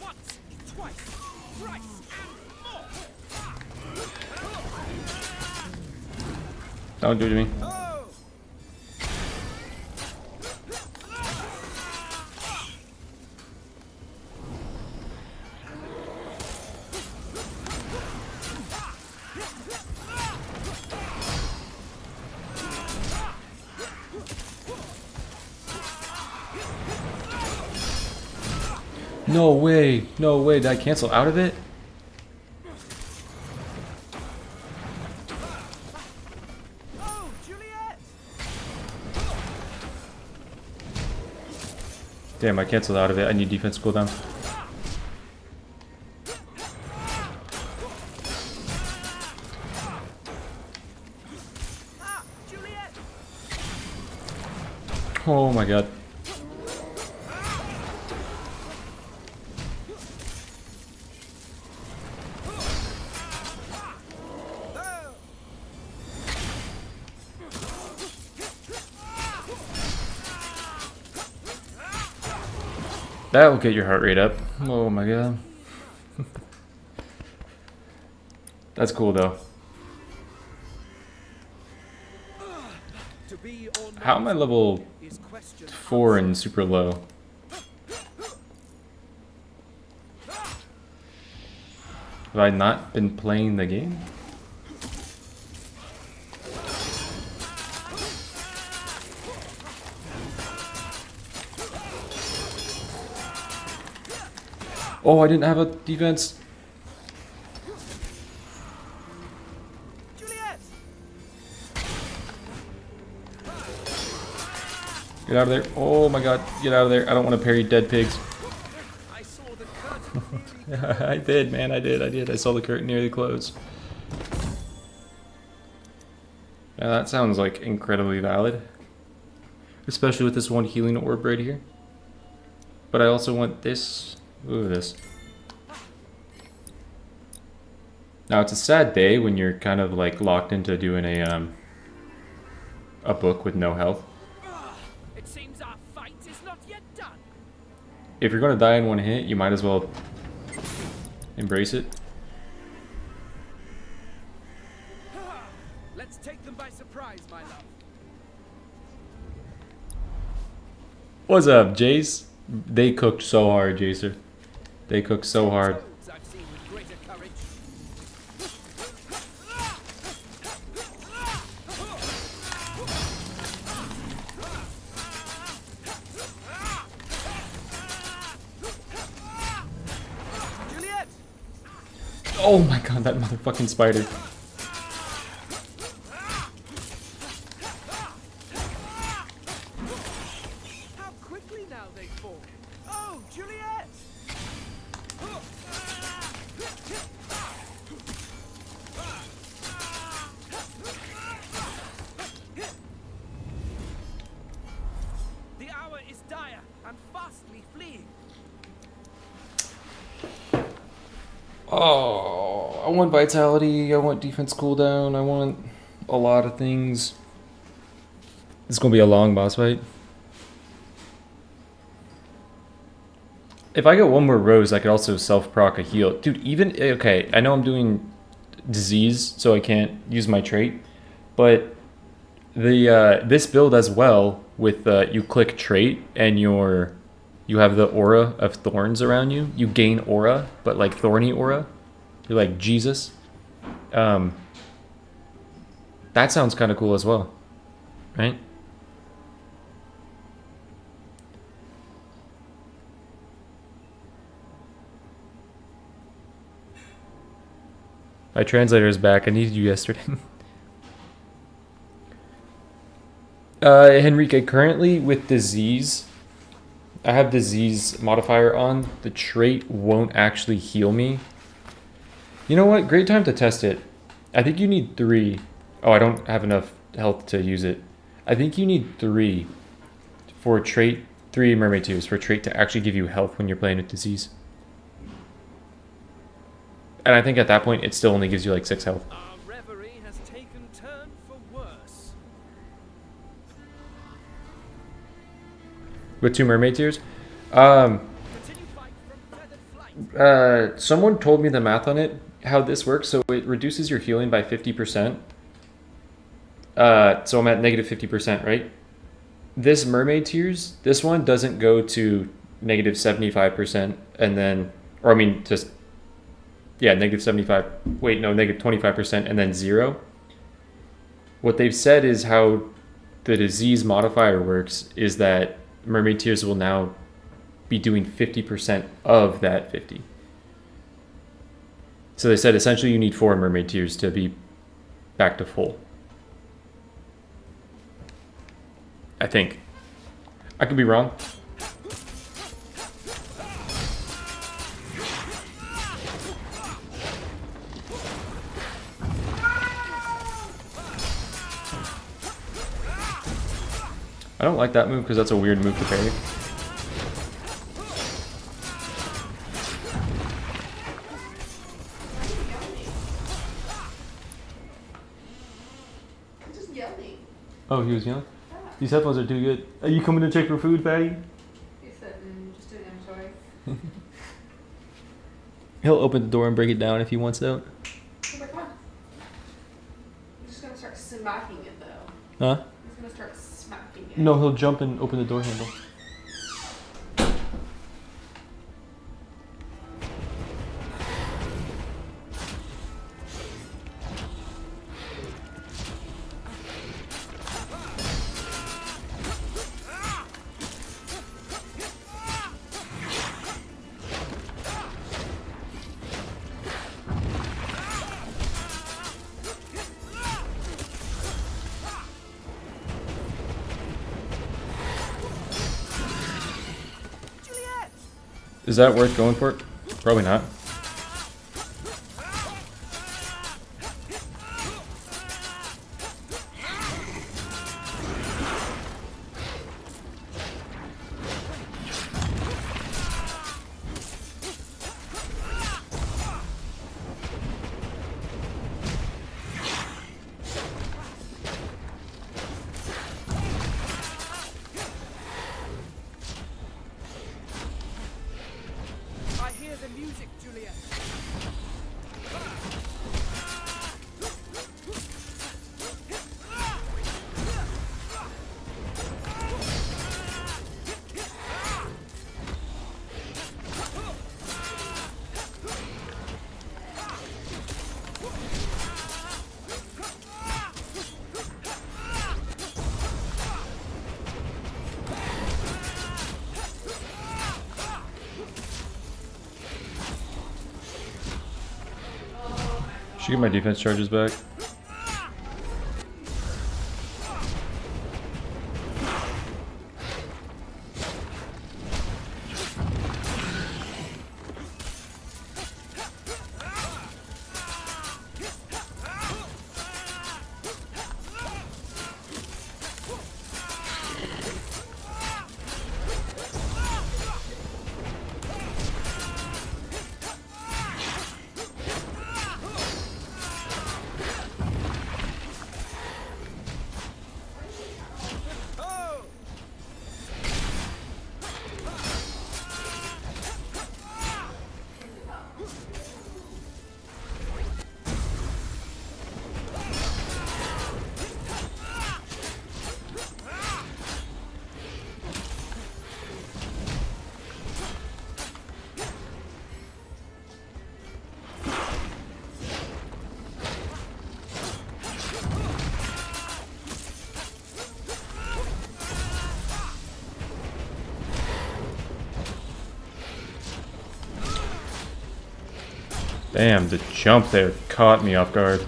D: Once, twice, thrice, and more.
B: Don't do it to me.
D: Oh!
B: No way. No way. Did I cancel out of it?
D: Oh, Juliet!
B: Damn, I canceled out of it. I need defense cooldown.
D: Ah, Juliet!
B: Oh my god. That will get your heart rate up. Oh my god. That's cool though.
D: To be or not
B: How am I level
D: is question
B: 4 and super low? Have I not been playing the game? Oh, I didn't have a defense.
D: Juliet!
B: Get out of there. Oh my god, get out of there. I don't want to parry dead pigs.
D: I saw the curtain nearly
B: I did, man, I did. I saw the curtain nearly close. Yeah, that sounds like incredibly valid. Especially with this one healing orb right here. But I also want this. Ooh, this. Now it's a sad day when you're kind of like locked into doing a book with no health.
D: It seems our fight is not yet done.
B: If you're gonna die in one hit, you might as well embrace it.
D: Let's take them by surprise, my love.
B: What's up, Jace? They cooked so hard, Jacer. They cooked so hard.
D: Toads I've seen with greater courage. Juliet!
B: Oh my god, that motherfucking spider.
D: How quickly now they fall. Oh, Juliet! The hour is dire and fastly fleeing.
B: Oh, I want vitality, I want defense cooldown, I want a lot of things. This is gonna be a long boss fight. If I get one more rose, I could also self-proc a heal. Dude, even, okay, I know I'm doing disease, so I can't use my trait, but the this build as well, with you click trait and you have the aura of thorns around you. You gain aura, but like thorny aura. You're like Jesus. That sounds kind of cool as well, right? My translator is back. I needed you yesterday. Henrique, currently with disease, I have disease modifier on. The trait won't actually heal me. You know what? Great time to test it. I think you need 3. Oh, I don't have enough health to use it. I think you need 3 for trait, 3 mermaid tears for trait to actually give you health when you're playing with disease. And I think at that point, it still only gives you like 6 health.
D: Our reverie has taken turn for worse.
B: With 2 mermaid tears?
D: Continue fight from feathered flight.
B: Someone told me the math on it, how this works. So it reduces your healing by 50%. So I'm at negative 50%, right? This mermaid tears, this one doesn't go to negative 75% and then, or I mean, just, yeah, negative 75, wait, no, negative 25% and then 0. What they've said is how the disease modifier works is that mermaid tears will now be doing 50% of that 50. So they said essentially you need 4 mermaid tears to be back to full. I think. I could be wrong. I don't like that move because that's a weird move to parry.
F: Just yelling.
B: Oh, he was yelling? These headphones are too good. Are you coming to check for food, Fatty?
F: He said, just doing inventory.
B: He'll open the door and break it down if he wants out.
F: He's like, come on. He's just gonna start smacking it though.
B: Huh?
F: He's gonna start smacking it.
B: No, he'll jump and open the door handle. Is that worth going for? Probably not.
D: I hear the music, Juliet.
B: Should get my defense charges back. Damn, the jump there caught me off guard.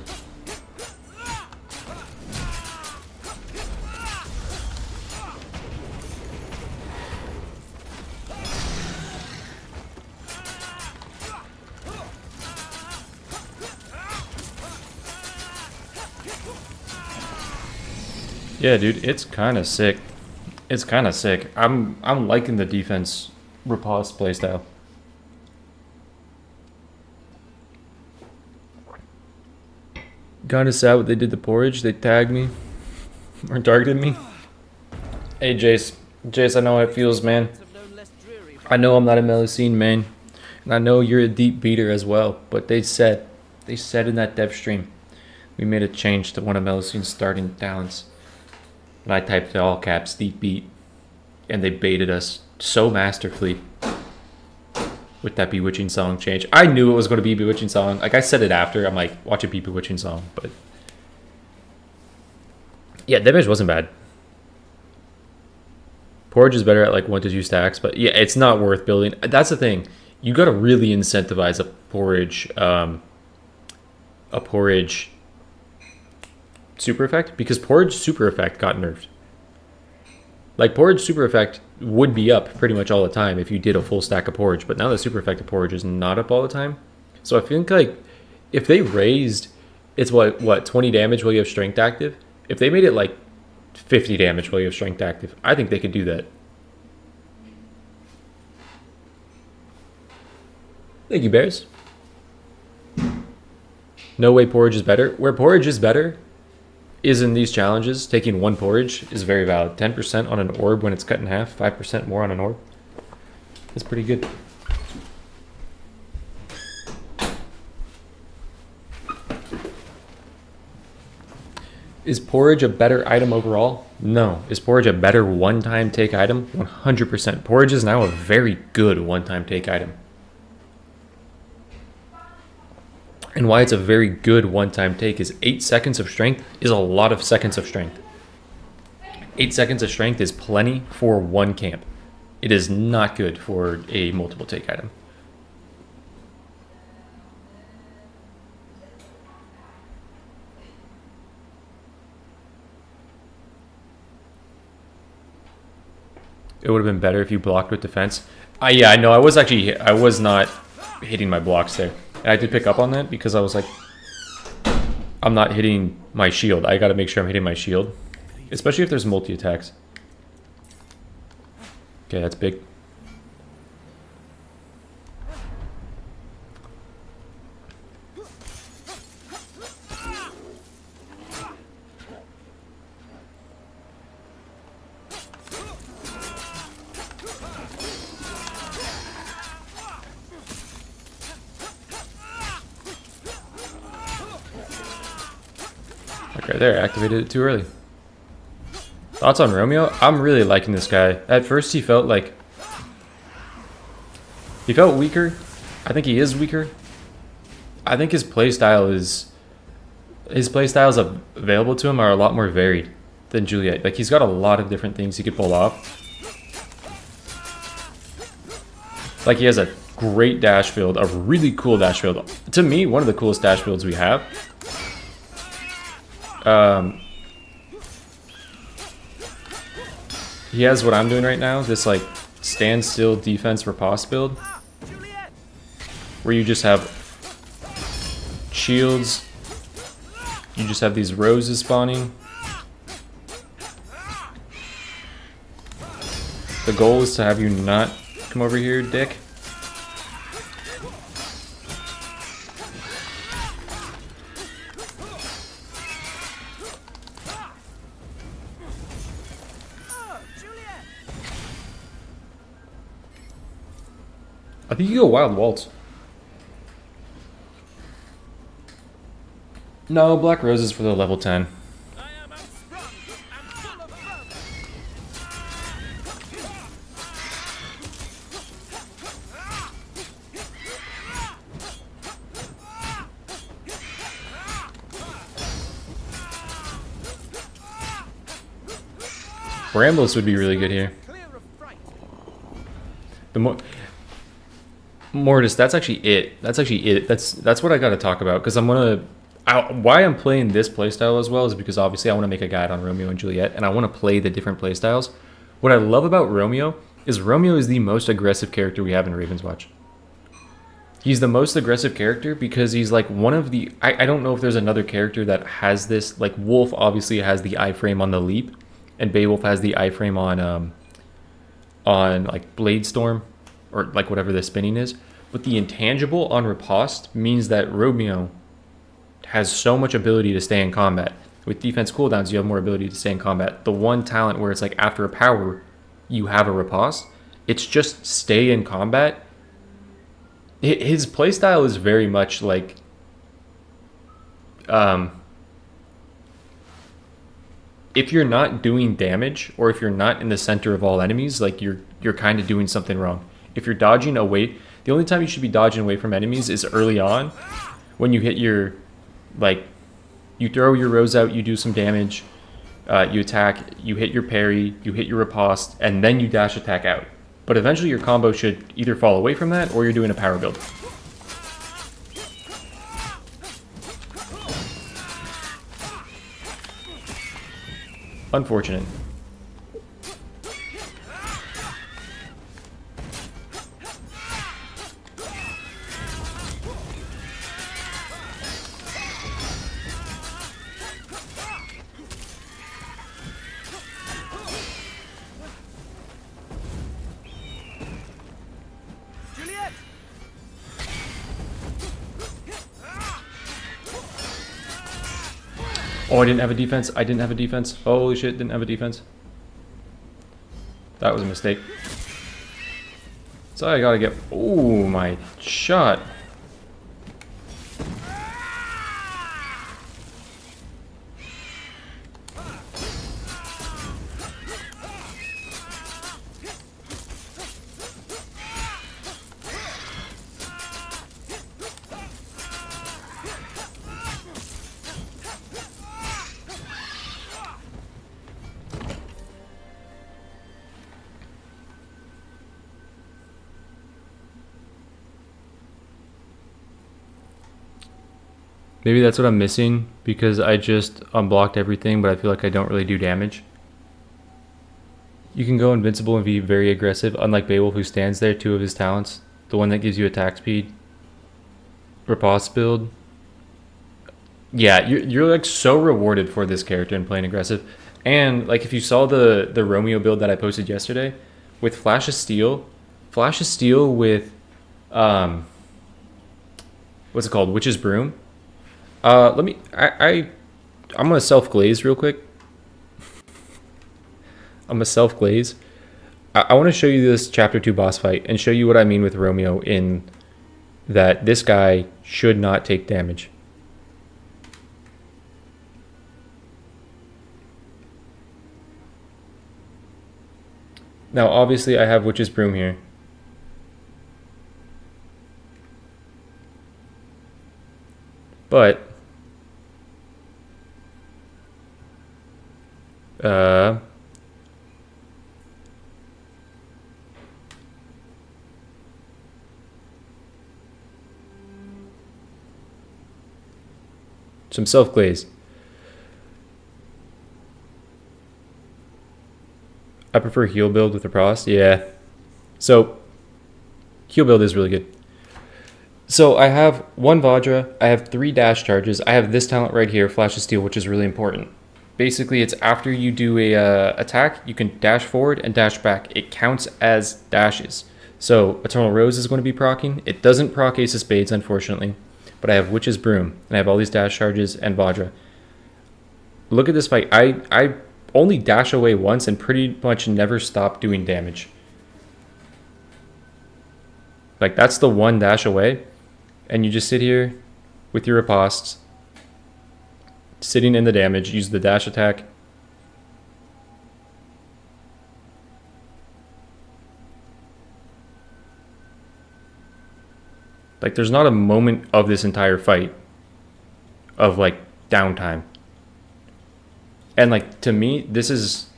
B: Yeah, dude, it's kind of sick. It's kind of sick. I'm liking the defense riposte playstyle. Kind of sad what they did to Porridge. They tagged me or targeted me. Hey, Jace. Jace, I know how it feels, man. I know I'm not a Melusine, man. And I know you're a deep beater as well. But they said in that dev stream, we made a change to one of Melusine's starting talents. And I typed in all caps, deep beat. And they baited us so masterfully with that Bewitching Song change. I knew it was going to be Bewitching Song. Like, I said it after. I'm like, watch it be Bewitching Song. But yeah, damage wasn't bad. Porridge is better at like 1 to 2 stacks. But yeah, it's not worth building. That's the thing. You got to really incentivize a Porridge super effect. Because Porridge super effect got nerfed. Like, Porridge super effect would be up pretty much all the time if you did a full stack of Porridge, but now the super effect of Porridge is not up all the time. So I think, like, if they raised, it's what 20 damage while you have Strength active? If they made it, like, 50 damage while you have Strength active, I think they could do that. Thank you, Bears. No way Porridge is better. Where Porridge is better is in these challenges. Taking 1 Porridge is very valid. 10% on an orb when it's cut in half, 5% more on an orb. That's pretty good. Is Porridge a better item overall? No. Is Porridge a better one-time take item? 100%. Porridge is now a very good one-time take item. And why it's a very good one-time take is 8 seconds of strength is a lot of seconds of strength. 8 seconds of strength is plenty for one camp. It is not good for a multiple take item. It would have been better if you blocked with defense. Yeah, I know. I was not hitting my blocks there. And I did pick up on that because I was like, I'm not hitting my shield. I gotta make sure I'm hitting my shield. Especially if there's multi-attacks. Okay, that's big. Okay, there, activated it too early. Thoughts on Romeo? I'm really liking this guy. At first he felt weaker. I think he is weaker. I think his playstyles available to him are a lot more varied than Juliet. Like, he's got a lot of different things he could pull off. Like, he has a great dash field, a really cool dash field. To me, one of the coolest dash fields we have. He has what I'm doing right now, this like standstill defense riposte build, where you just have shields, you just have these roses spawning. The goal is to have you not come over here, dick. I think you go Wild Waltz. No, Black Roses for the level 10. Brambles would be really good here. The Mortis, that's actually it. That's what I got to talk about, because why I'm playing this playstyle as well is because obviously I want to make a guide on Romeo and Juliet, and I want to play the different playstyles. What I love about Romeo is the most aggressive character we have in Ravenswatch. He's the most aggressive character because he's like one of the... I don't know if there's another character that has this. Like, Wolf obviously has the iframe on the leap, and Beowulf has the iframe on like Blade Storm, or like whatever the spinning is. But the intangible on riposte means that Romeo has so much ability to stay in combat. With defense cooldowns, you have more ability to stay in combat. The one talent where it's like after a power, you have a riposte. It's just stay in combat. His playstyle is very much like... if you're not doing damage, or if you're not in the center of all enemies, like you're kind of doing something wrong. If you're dodging away, the only time you should be dodging away from enemies is early on, when you hit your, like, you throw your rose out, you do some damage, you attack, you hit your parry, you hit your riposte, and then you dash attack out. But eventually your combo should either fall away from that, or you're doing a power build. Unfortunate.
D: Juliet!
B: Oh, I didn't have a defense. Holy shit, didn't have a defense. That was a mistake. So I gotta get... Oh, my shot. Maybe that's what I'm missing, because I just unblocked everything, but I feel like I don't really do damage. You can go invincible and be very aggressive, unlike Beowulf who stands there, 2 of his talents. The one that gives you attack speed. Riposte build. Yeah, you're like so rewarded for this character in playing aggressive. And like if you saw the Romeo build that I posted yesterday, with Flash of Steel with what's it called? Witch's Broom. I'm gonna self-glaze real quick. I'm gonna self-glaze. I want to show you this chapter 2 boss fight and show you what I mean with Romeo in that this guy should not take damage. Now obviously I have Witch's Broom here. But some self-glaze. I prefer heal build with the Prost. Yeah. So heal build is really good. So I have 1 Vajra, I have 3 dash charges, I have this talent right here, Flash of Steel, which is really important. Basically, it's after you do a attack, you can dash forward and dash back. It counts as dashes. So Eternal Rose is going to be proccing. It doesn't proc Ace of Spades, unfortunately, but I have Witch's Broom, and I have all these dash charges and Vajra. Look at this fight. I only dash away once and pretty much never stop doing damage. Like, that's the 1 dash away. And you just sit here with your ripostes, sitting in the damage, use the dash attack. Like, there's not a moment of this entire fight of, like, downtime. And, like, to me, this is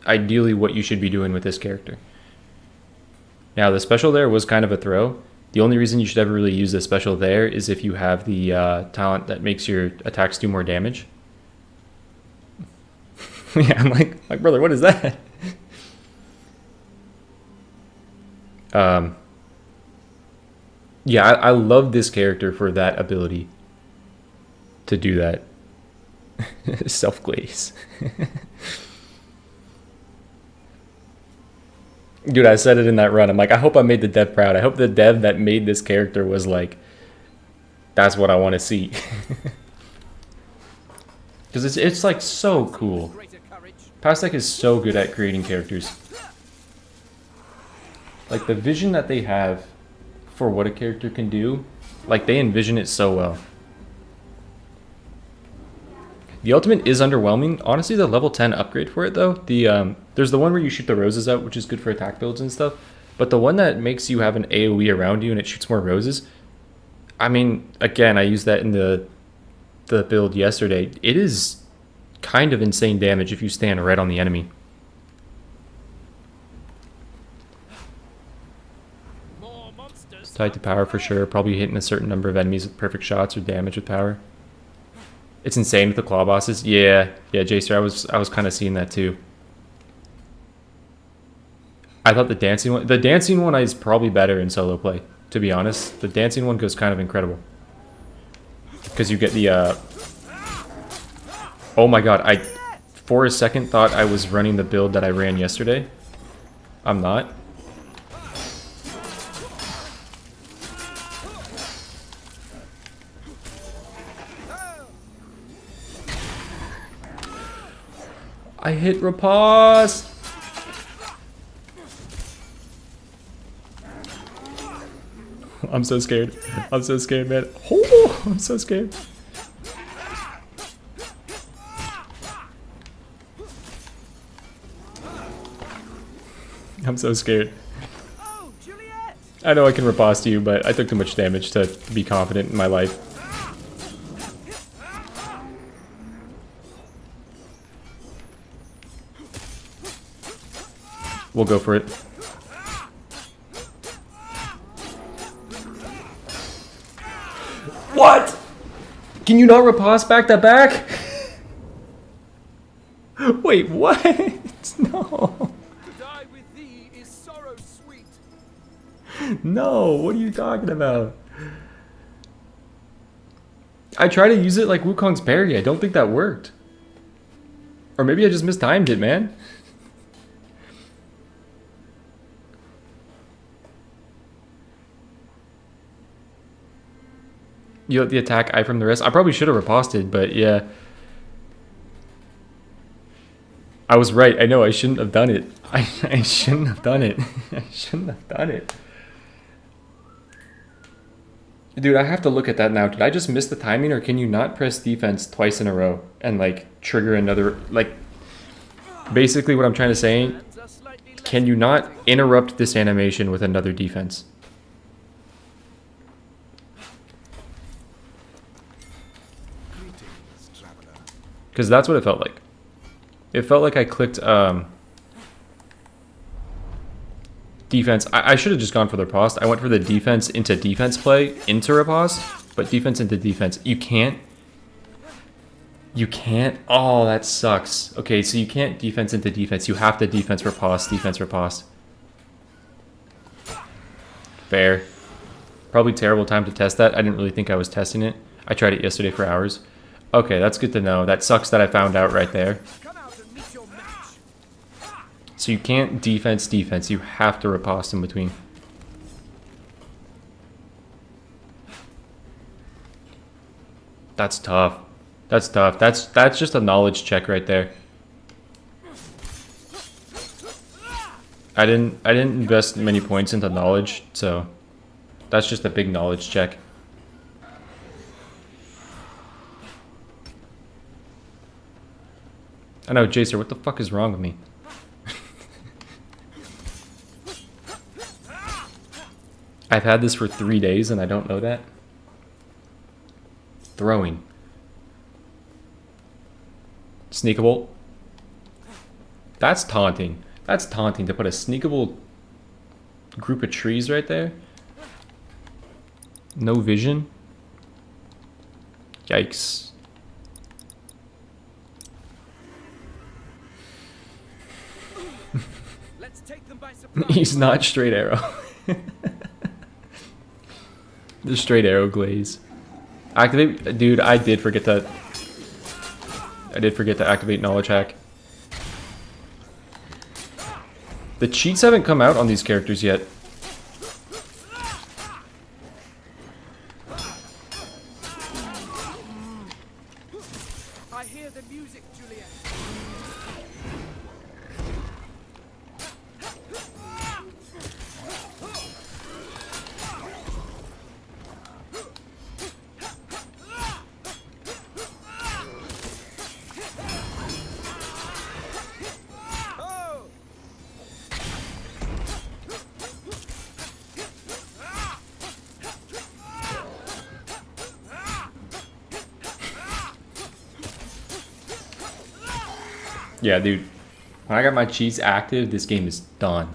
B: ideally what you should be doing with this character. Now, the special there was kind of a throw. The only reason you should ever really use the special there is if you have the talent that makes your attacks do more damage. Yeah, I'm like, brother, what is that? Yeah, I love this character for that ability to do that. Self-glaze. Dude, I said it in that run. I'm like, I hope I made the dev proud. I hope the dev that made this character was like, that's what I want to see. Because it's like so cool. Pastek is so good at creating characters. Like the vision that they have for what a character can do, like they envision it so well. The ultimate is underwhelming. Honestly, the level 10 upgrade for it though, there's the one where you shoot the roses out, which is good for attack builds and stuff. But the one that makes you have an AoE around you and it shoots more roses, I mean, again, I used that in the build yesterday. It is kind of insane damage if you stand right on the enemy. It's tied to power for sure. Probably hitting a certain number of enemies with perfect shots or damage with power. It's insane with the claw bosses. Yeah, Jacer, I was kind of seeing that too. I thought the dancing one is probably better in solo play, to be honest. The dancing one goes kind of incredible. Because you get the oh my god, I for a second thought I was running the build that I ran yesterday. I'm not. I hit riposte. I'm so scared. I'm so scared, man. Oh, I'm so scared. I'm so scared.
D: Oh, Juliet!
B: I know I can riposte you, but I took too much damage to be confident in my life. We'll go for it. What? Can you not riposte back to back? Wait, what? No.
D: Good
B: No, what are you talking about? I tried to use it like Wukong's parry. I don't think that worked. Or maybe I just mistimed it, man. You let the attack eye from the rest. I probably should have riposted, but yeah. I was right. I know I shouldn't have done it. I shouldn't have done it. I shouldn't have done it. Dude, I have to look at that now. Did I just miss the timing, or can you not press defense twice in a row and like trigger another, like, basically what I'm trying to say, can you not interrupt this animation with another defense? Because that's what it felt like. It felt like I clicked defense. I should have just gone for the riposte. I went for the defense into defense play into riposte, but defense into defense. You can't. You can't. Oh, that sucks. Okay, so you can't defense into defense. You have to defense riposte, defense riposte. Fair. Probably terrible time to test that. I didn't really think I was testing it. I tried it yesterday for hours. Okay, that's good to know. That sucks that I found out right there. So you can't defense defense. You have to riposte in between. That's tough. That's tough. That's just a knowledge check right there. I didn't invest many points into knowledge, so that's just a big knowledge check. I know, Jacer, what the fuck is wrong with me? I've had this for 3 days and I don't know that. Throwing. Sneakable. That's taunting. That's taunting to put a sneakable group of trees right there. No vision. Yikes.
D: Let's take them by surprise.
B: He's not straight arrow. The straight arrow glaze. Activate, dude. I did forget to activate knowledge hack. The cheats haven't come out on these characters yet.
D: I hear the music, Juliet.
B: Yeah, dude. When I got my cheats active, this game is done.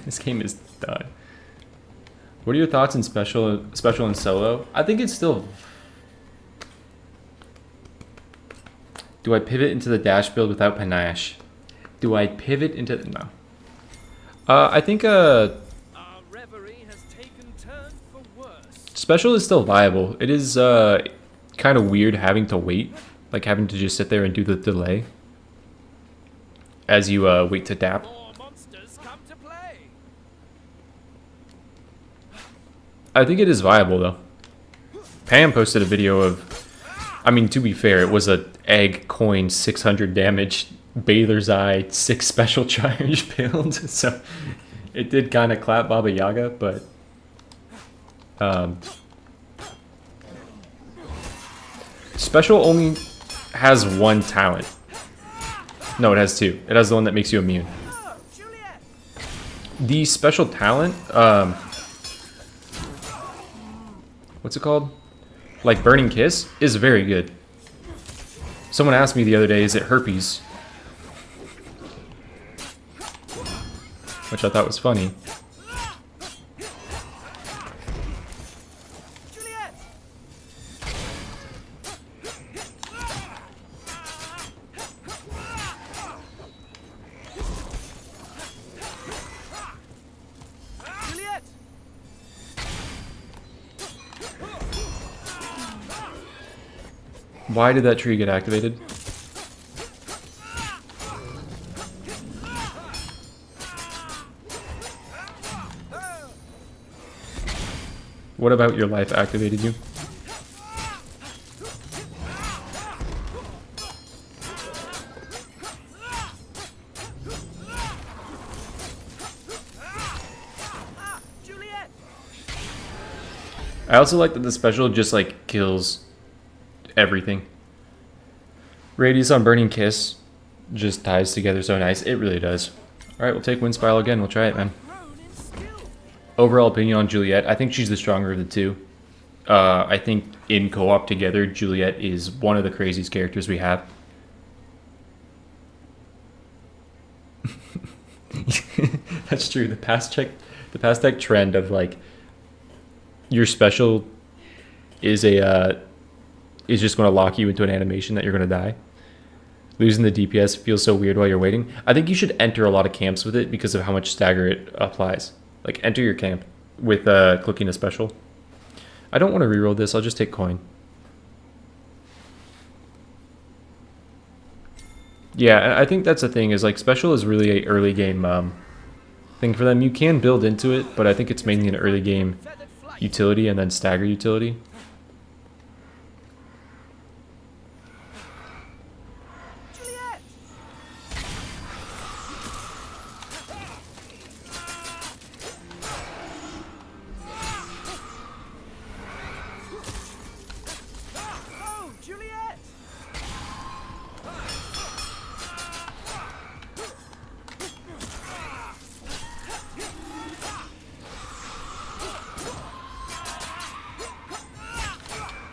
B: This game is done. What are your thoughts on special and solo? I think it's still... Do I pivot into the dash build without panache? Do I pivot into... No. I think
D: Our reverie has taken turn for worse.
B: special is still viable. It is kind of weird having to wait. Like having to just sit there and do the delay. As you wait to dap.
D: More monsters come to play.
B: I think it is viable though. Pam posted a video of, I mean, to be fair, it was a egg coin 600 damage Bather's Eye 6 special charge build, so it did kind of clap Baba Yaga, but special only has one talent. No, it has two. It has the one that makes you immune.
D: Oh, Juliet.
B: The special talent, what's it called? Like Burning Kiss is very good. Someone asked me the other day, is it herpes? Which I thought was funny.
D: Juliet. Juliet.
B: Why did that tree get activated? What about your life activated you?
D: Juliet!
B: I also like that the special just like kills everything. Radius on Burning Kiss just ties together so nice. It really does. Alright, we'll take Wind Spiral again. We'll try it, man.
D: Grown in skill.
B: Overall opinion on Juliet, I think she's the stronger of the two. I think in co-op together, Juliet is one of the craziest characters we have. That's true. The past tech trend of like your special is just going to lock you into an animation that you're going to die. Losing the DPS feels so weird while you're waiting. I think you should enter a lot of camps with it because of how much stagger it applies. Like enter your camp with clicking a special. I don't want to reroll this. I'll just take coin. Yeah, I think that's the thing is like special is really a early game thing for them. You can build into it, but I think it's mainly an early game
D: Feathered flight.
B: utility and then stagger utility.
D: Juliet! Oh, Juliet!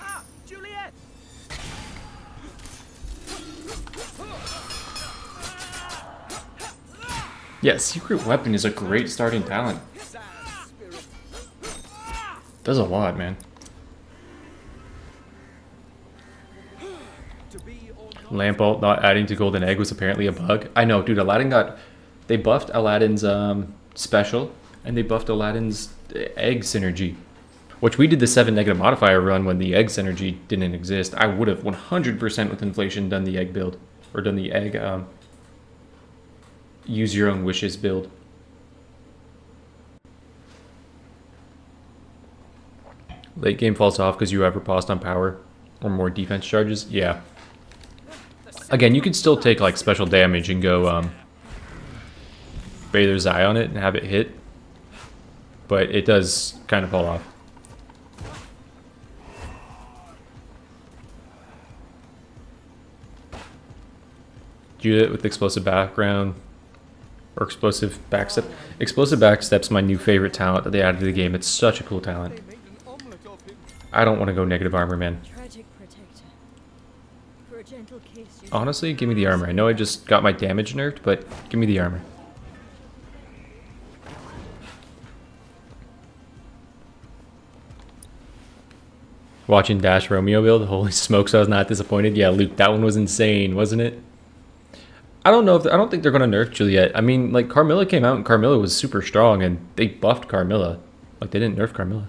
D: Ah, Juliet!
B: Yeah, secret weapon is a great starting talent.
C: Sad spirit.
B: Does a lot, man.
C: To be or not
B: Lamp ult not adding to golden egg was apparently a bug. I know, dude. They buffed Aladdin's special, and they buffed Aladdin's egg synergy, which we did the 7 negative modifier run when the egg synergy didn't exist. I would have 100% with inflation done the egg build, or done the egg use your own wishes build. Late game falls off because you ever paused on power or more defense charges. Yeah. Again, you could still take like special damage and go Bather's Eye on it and have it hit, but it does kind of fall off. Juliet with explosive background or explosive backstep. Explosive backstep's my new favorite talent that they added to the game. It's such a cool talent.
C: they made an omelette of him.
B: I don't want to go negative armor, man.
E: Tragic protector. For a gentle kiss, you
B: Honestly, give me the armor. I know I just got my damage nerfed, but give me the armor. Watching Dash Romeo build, holy smokes, I was not disappointed. Yeah, Luke, that one was insane, wasn't it? I don't think they're gonna nerf Juliet. I mean, like Carmilla came out and Carmilla was super strong, and they buffed Carmilla. Like they didn't nerf Carmilla.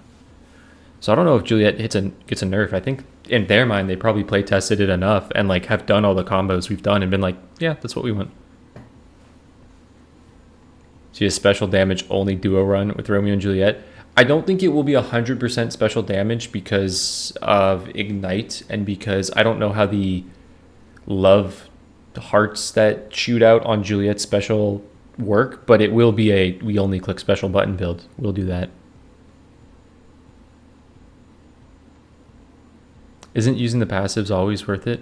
B: So I don't know if Juliet gets a nerf. I think in their mind they probably play tested it enough and like have done all the combos we've done and been like, yeah, that's what we want. See a special damage only duo run with Romeo and Juliet. I don't think it will be 100% special damage because of Ignite and because I don't know how the love hearts that shoot out on Juliet's special work, but it will be a we only click special button build. We'll do that. Isn't using the passives always worth it?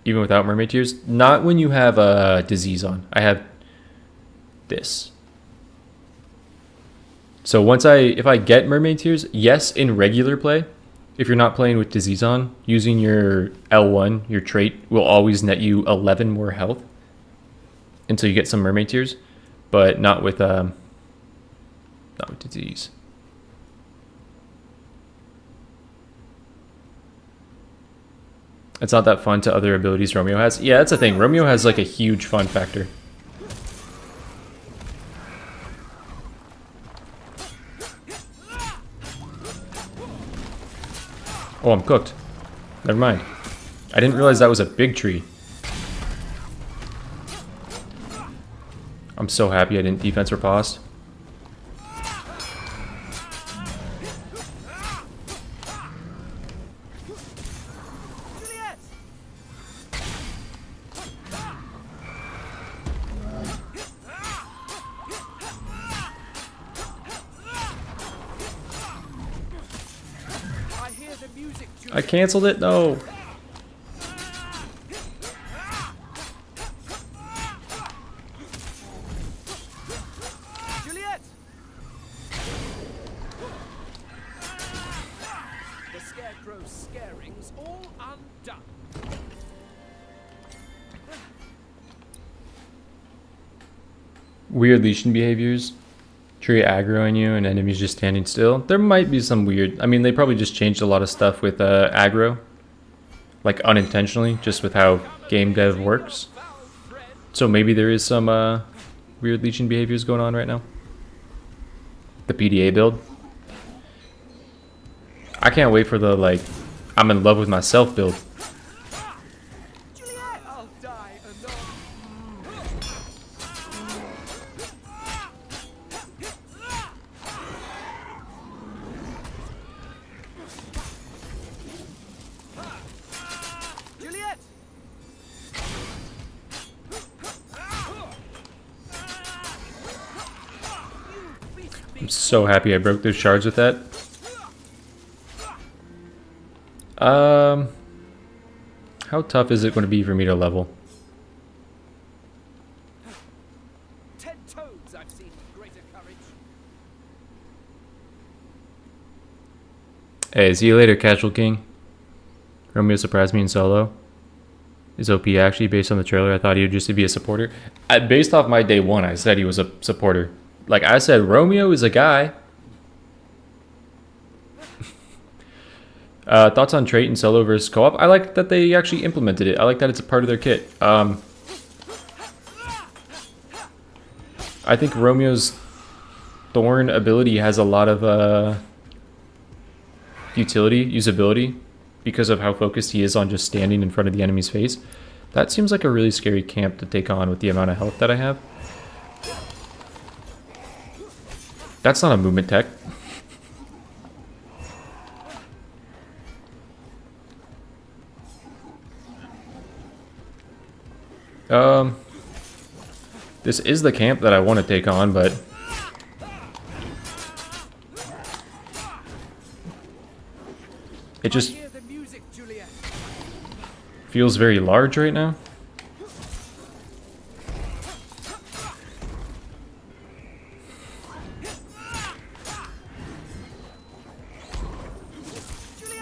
B: Even without Mermaid Tears? Not when you have a disease on. I have this. So if I get Mermaid Tears, yes, in regular play, if you're not playing with disease on, using your L1, your trait, will always net you 11 more health until you get some Mermaid Tears, but not with disease. It's not that fun to other abilities Romeo has. Yeah, that's the thing. Romeo has like a huge fun factor. Oh, I'm cooked. Never mind. I didn't realize that was a big tree. I'm so happy I didn't defense riposte.
D: Juliet! I hear the music,
B: I
D: Juliet.
B: canceled it? No.
D: Juliet! The scarecrow's scarings all undone.
B: Weird leashing behaviors. Tree aggroing you and enemies just standing still. There might be some weird... I mean, they probably just changed a lot of stuff with aggro. Like, unintentionally, just with how game dev works. So maybe there is some weird leeching behaviors going on right now. The PDA build. I can't wait for the, like, I'm in love with myself build.
D: Juliet! I'll die anon. Juliet!
B: I'm so happy I broke those shards with that. How tough is it going to be for me to level?
D: 10 toads I've seen with greater courage.
B: Hey, see you later, Casual King. Romeo surprised me in solo. Is OP actually based on the trailer? I thought he would just be a supporter. Based off my day one, I said he was a supporter. Like I said, Romeo is a guy. Thoughts on trait and solo versus co-op? I like that they actually implemented it. I like that it's a part of their kit. I think Romeo's Thorn ability has a lot of usability, because of how focused he is on just standing in front of the enemy's face. That seems like a really scary camp to take on with the amount of health that I have. That's not a movement tech. This is the camp that I want to take on, but it just
D: Hear the music, Juliet.
B: feels very large right now.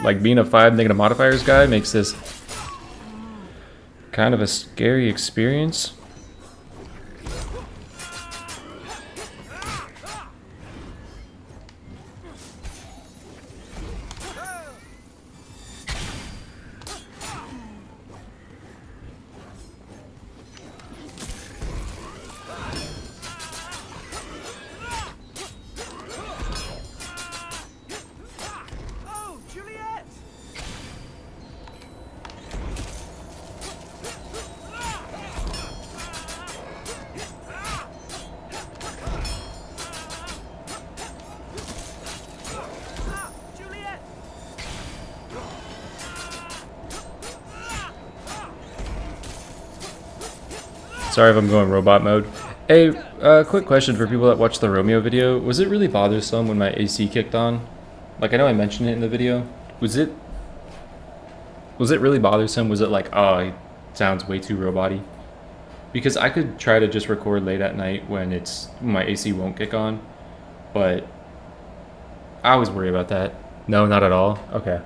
B: Like being a 5 negative modifiers guy makes this kind of a scary experience.
D: Oh, Juliet! Ah, Juliet!
B: Sorry if I'm going robot mode. Hey, quick question for people that watched the Romeo video. Was it really bothersome when my AC kicked on? Like, I know I mentioned it in the video. Was it really bothersome? Was it like, oh, it sounds way too robot-y? Because I could try to just record late at night when my AC won't kick on, but I always worry about that. No, not at all? Okay.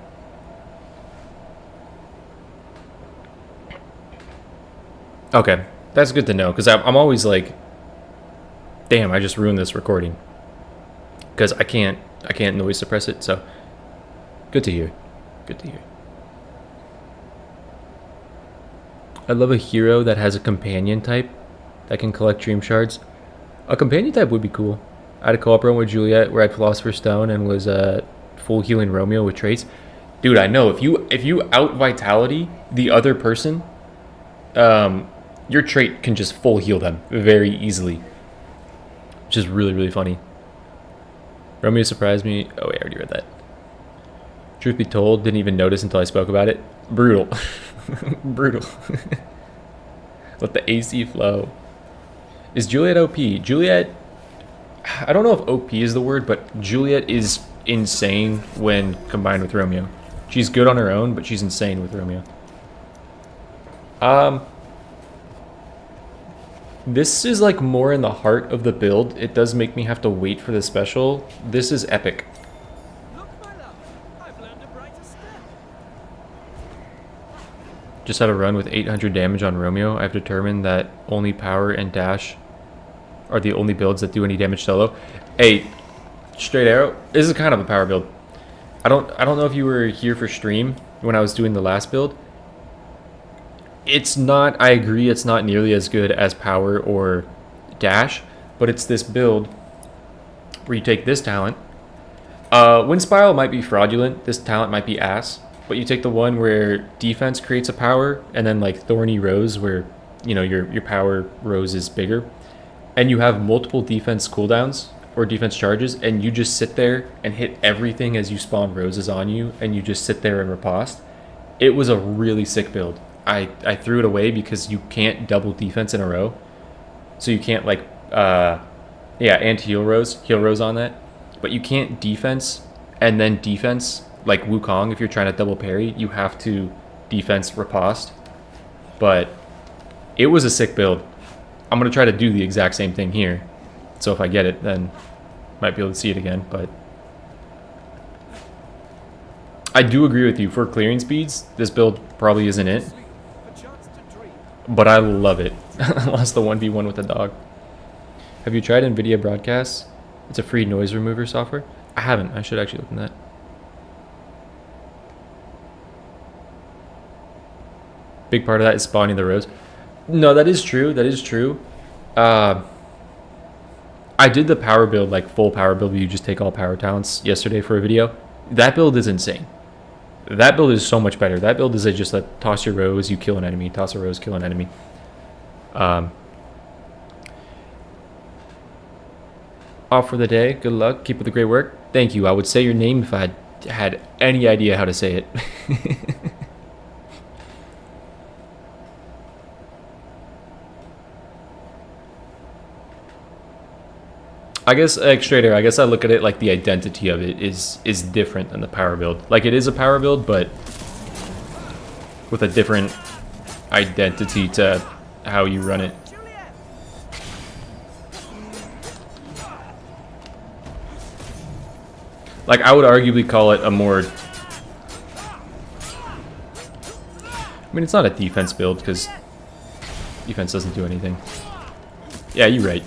B: Okay, that's good to know, because I'm always like, damn, I just ruined this recording. Because I can't noise suppress it, so good to hear. Good to hear. I love a hero that has a companion type that can collect dream shards. A companion type would be cool. I had a co-op run with Juliet where I had Philosopher's Stone and was full healing Romeo with traits. Dude, I know. If you out vitality the other person, your trait can just full heal them very easily. Which is really, really funny. Romeo surprised me. Oh wait, I already read that. Truth be told, didn't even notice until I spoke about it. Brutal. Brutal. Let the AC flow. Is Juliet OP? Juliet, I don't know if OP is the word, but Juliet is insane when combined with Romeo. She's good on her own, but she's insane with Romeo. This is like more in the heart of the build. It does make me have to wait for the special. This is epic.
D: Look, my love, I've learned a brighter step.
B: Just had a run with 800 damage on Romeo. I've determined that only power and dash are the only builds that do any damage solo. Hey, straight arrow. This is kind of a power build. I don't know if you were here for stream when I was doing the last build. It's not, I agree, it's not nearly as good as power or dash, but it's this build where you take this talent. Wind Spiral might be fraudulent, this talent might be ass, but you take the one where defense creates a power, and then like Thorny Rose where, you know, your power rose is bigger, and you have multiple defense cooldowns or defense charges, and you just sit there and hit everything as you spawn roses on you, and you just sit there and riposte. It was a really sick build. I threw it away because you can't double defense in a row. So you can't like, yeah, and heal rose on that. But you can't defense and then defense like Wukong if you're trying to double parry. You have to defense riposte. But it was a sick build. I'm going to try to do the exact same thing here. So if I get it, then might be able to see it again. But I do agree with you. For clearing speeds, this build probably isn't it. But I love it. I lost the 1v1 with the dog. Have you tried NVIDIA Broadcast? It's a free noise remover software. I haven't. I should actually look in that. Big part of that is spawning the rose. No, that is true. That is true. I did the power build, like full power build where you just take all power talents yesterday for a video. That build is insane. That build is so much better. That build is just a toss your rose, you kill an enemy. Toss a rose, kill an enemy. Off for the day. Good luck. Keep up the great work. Thank you. I would say your name if I had any idea how to say it. I guess, like, straight air, I guess I look at it like the identity of it is different than the power build. Like, it is a power build, but with a different identity to how you run it. Like, I would arguably call it a more... I mean, it's not a defense build, because defense doesn't do anything. Yeah, you're right.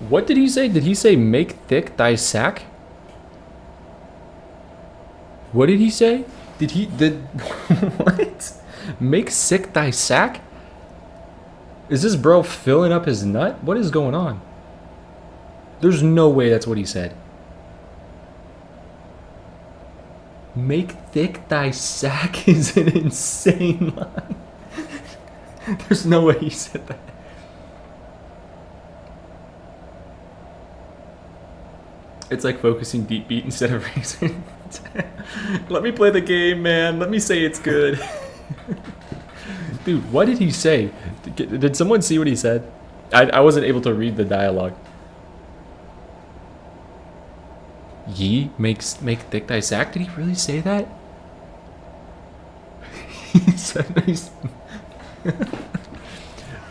B: What did he say? Did he say make thick thy sack? What did he say? What? Make sick thy sack? Is this bro filling up his nut? What is going on? There's no way that's what he said. Make thick thy sack is an insane line. There's no way he said that. It's like focusing deep beat instead of razor. Let me play the game, man. Let me say it's good. Dude, what did he say? Did someone see what he said? I wasn't able to read the dialogue. Ye make thick thy sack? Did he really say that? He said he's...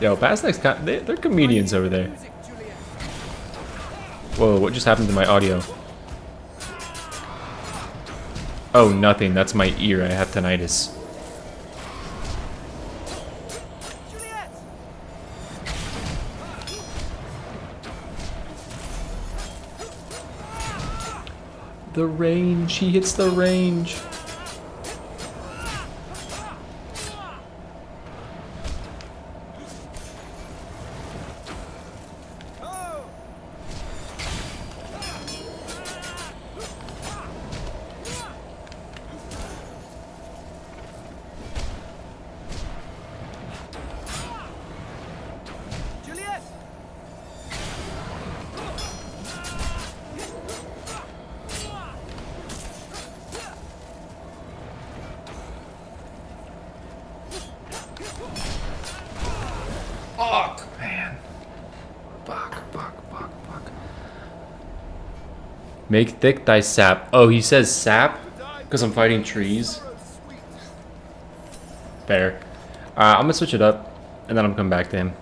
B: Yo, past next they're comedians over there. Whoa, what just happened to my audio? Oh, nothing. That's my ear. I have tinnitus. The range. He hits the range.
D: Juliet!
B: Fuck, man. Fuck. Make thick thy sap. Oh, he says sap? Because I'm fighting trees. Fair. I'm gonna switch it up, and then I'm coming back to him.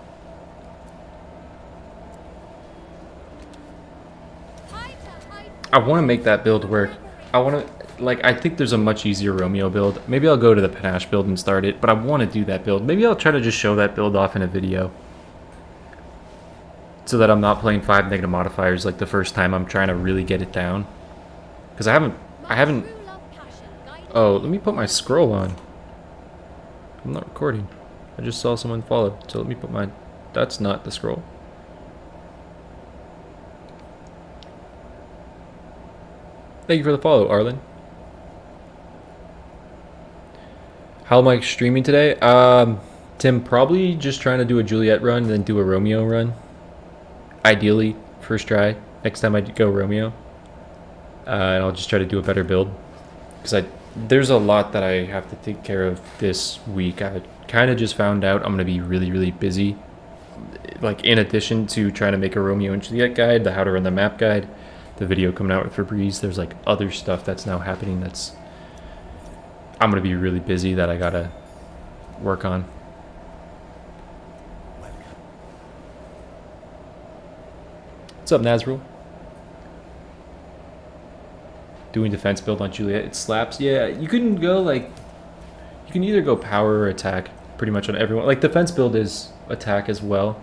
B: I want to make that build work. I want to, like, I think there's a much easier Romeo build. Maybe I'll go to the panache build and start it, but I want to do that build. Maybe I'll try to just show that build off in a video, so that I'm not playing 5 negative modifiers like the first time I'm trying to really get it down. Because I haven't. Oh, let me put my scroll on. I'm not recording. I just saw someone follow, so let me put my. That's not the scroll. Thank you for the follow, Arlen. How am I streaming today? Tim, probably just trying to do a Juliet run, then do a Romeo run. Ideally, first try. Next time I go Romeo. And I'll just try to do a better build. Because there's a lot that I have to take care of this week. I kind of just found out I'm going to be really, really busy. Like, in addition to trying to make a Romeo and Juliet guide, the how to run the map guide, the video coming out with Febreze, there's like other stuff that's now happening that's I'm gonna be really busy that I gotta work on. What's up, Nazrul? Doing defense build on Juliet, it slaps. Yeah, you can go like, you can either go power or attack pretty much on everyone. Like defense build is attack as well.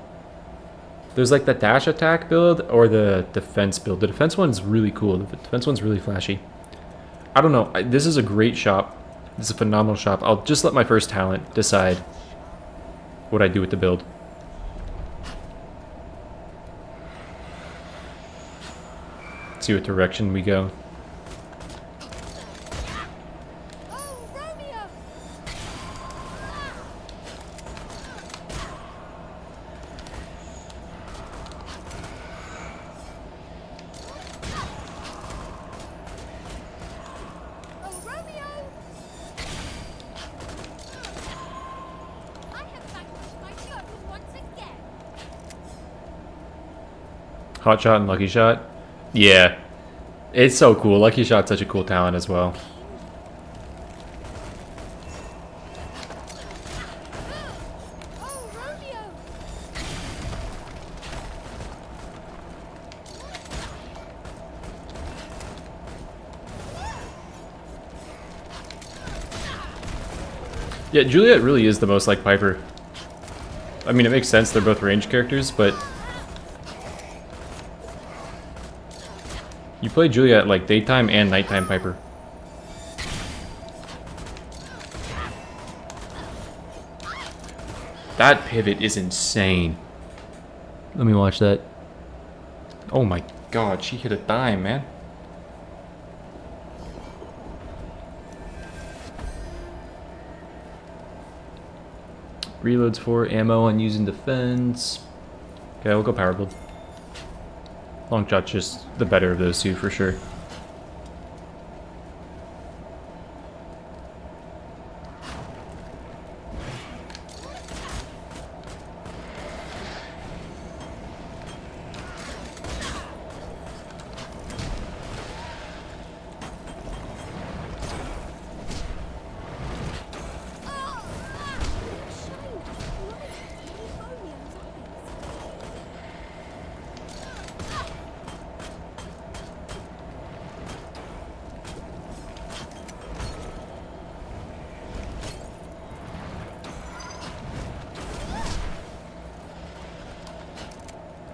B: There's like the dash attack build or the defense build. The defense one's really cool. The defense one's really flashy. I don't know. This is a great shop. This is a phenomenal shop. I'll just let my first talent decide what I do with the build. See what direction we go.
E: Oh, Romeo! Oh, Romeo! I have vanquished my foe once again.
B: Hot shot and lucky shot. Yeah. It's so cool. Lucky shot's such a cool talent as well.
E: Oh, Romeo!
B: Yeah, Juliet really is the most like Piper. I mean, it makes sense. They're both range characters, but you play Juliet like daytime and nighttime Piper. That pivot is insane. Let me watch that. Oh my god, she hit a dime, man. Reloads for ammo on using defense. Okay, we'll go power build. Long shot's just the better of those two for sure.